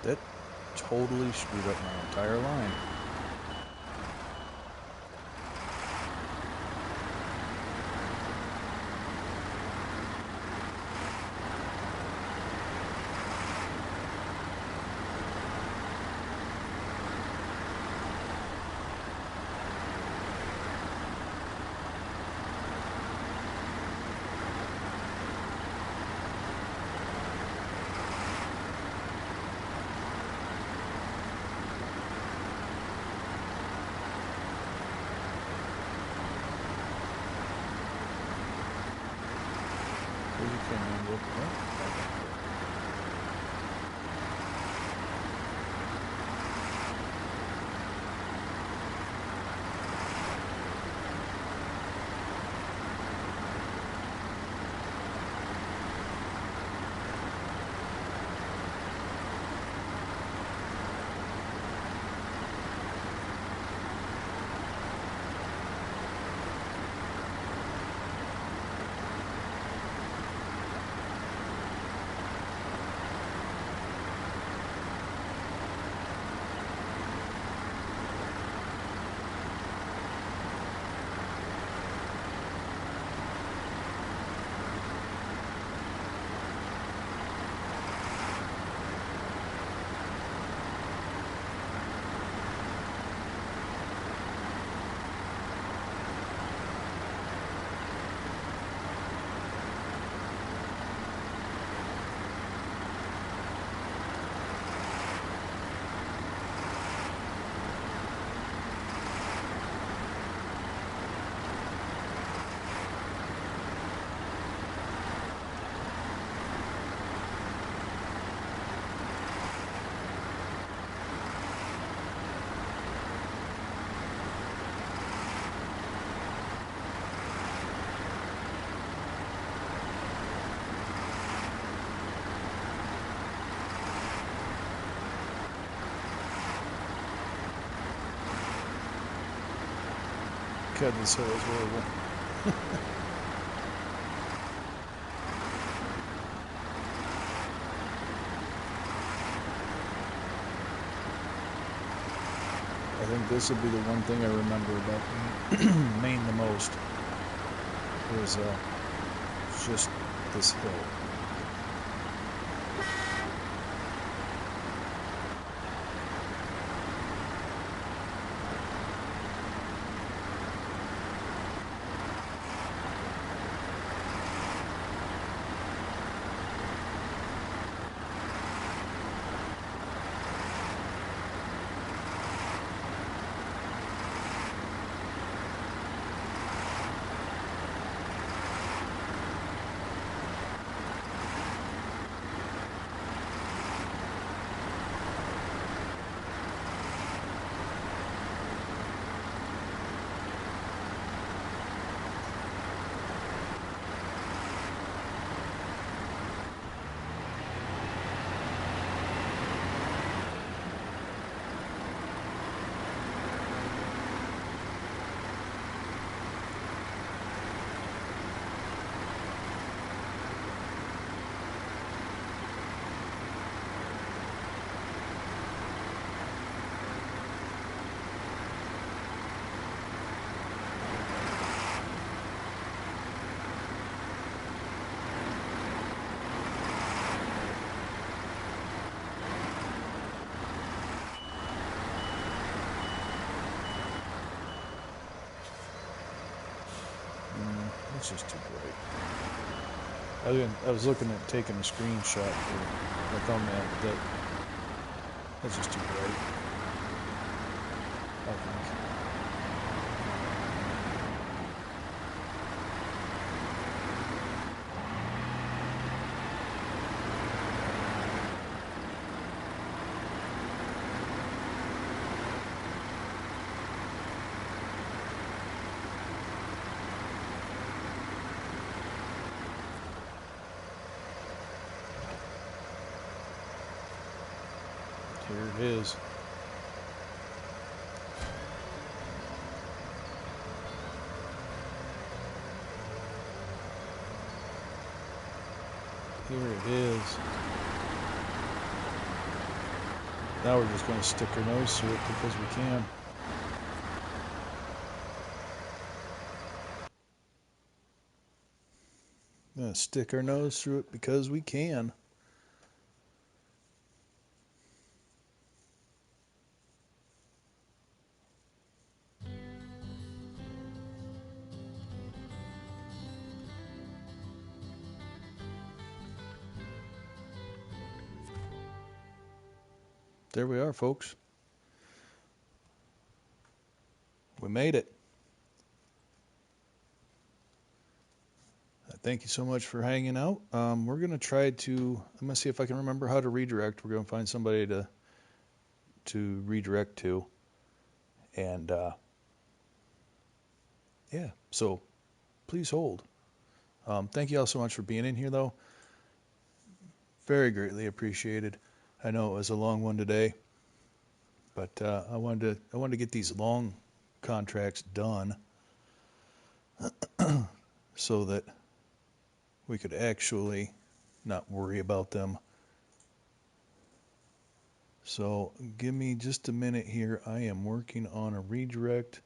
B: That totally screwed up my entire line. God, this hill is horrible. I think this will be the one thing I remember about Maine the most is just this hill. It's just too bright. I was looking at taking a screenshot for a thumbnail, but that's just too bright, I think. Here it is. Here it is. Now we're just going to stick our nose through it because we can. Gonna stick our nose through it because we can. There we are, folks. We made it. Thank you so much for hanging out. We're going to try to, I'm going to see if I can remember how to redirect. We're going to find somebody to redirect to. And, yeah, so please hold. Thank you all so much for being in here, though. Very greatly appreciated. I know it was a long one today, but I wanted to get these long contracts done so that we could actually not worry about them. So give me just a minute here. I am working on a redirect.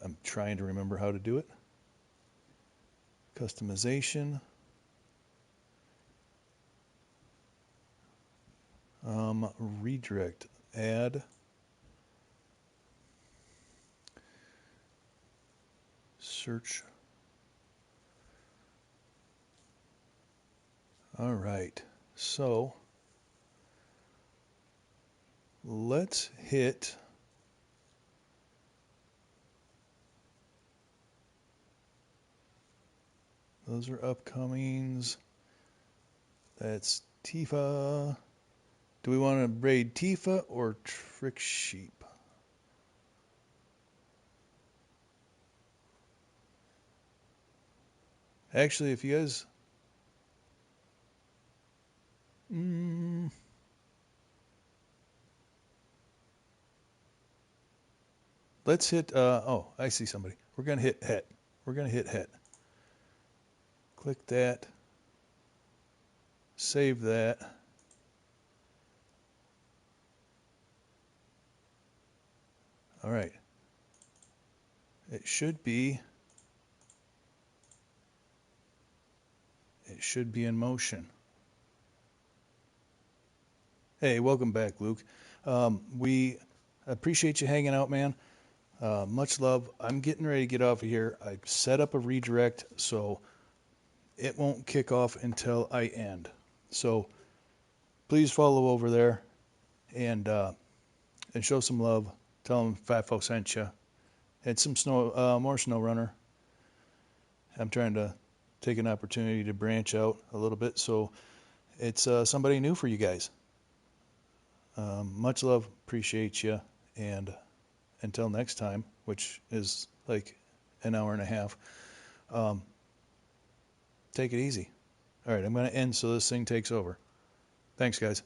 B: I'm trying to remember how to do it. Customization. Redirect. Add. Search. All right. So let's hit those are upcomings. That's Tifa. Do we want to braid Tifa or Trick Sheep? Actually, if you guys... let's hit, oh, I see somebody. We're going to hit het. We're going to hit het. Click that. Save that. All right. It should be in motion. Hey, welcome back, Luke. We appreciate you hanging out, man. Much love. I'm getting ready to get off of here. I set up a redirect, so it won't kick off until I end. So please follow over there and show some love. Tell them Fat Folk sent you. And some more SnowRunner. I'm trying to take an opportunity to branch out a little bit, so it's somebody new for you guys. Much love, appreciate you, and until next time, which is like an hour and a half, take it easy. All right, I'm going to end so this thing takes over. Thanks, guys.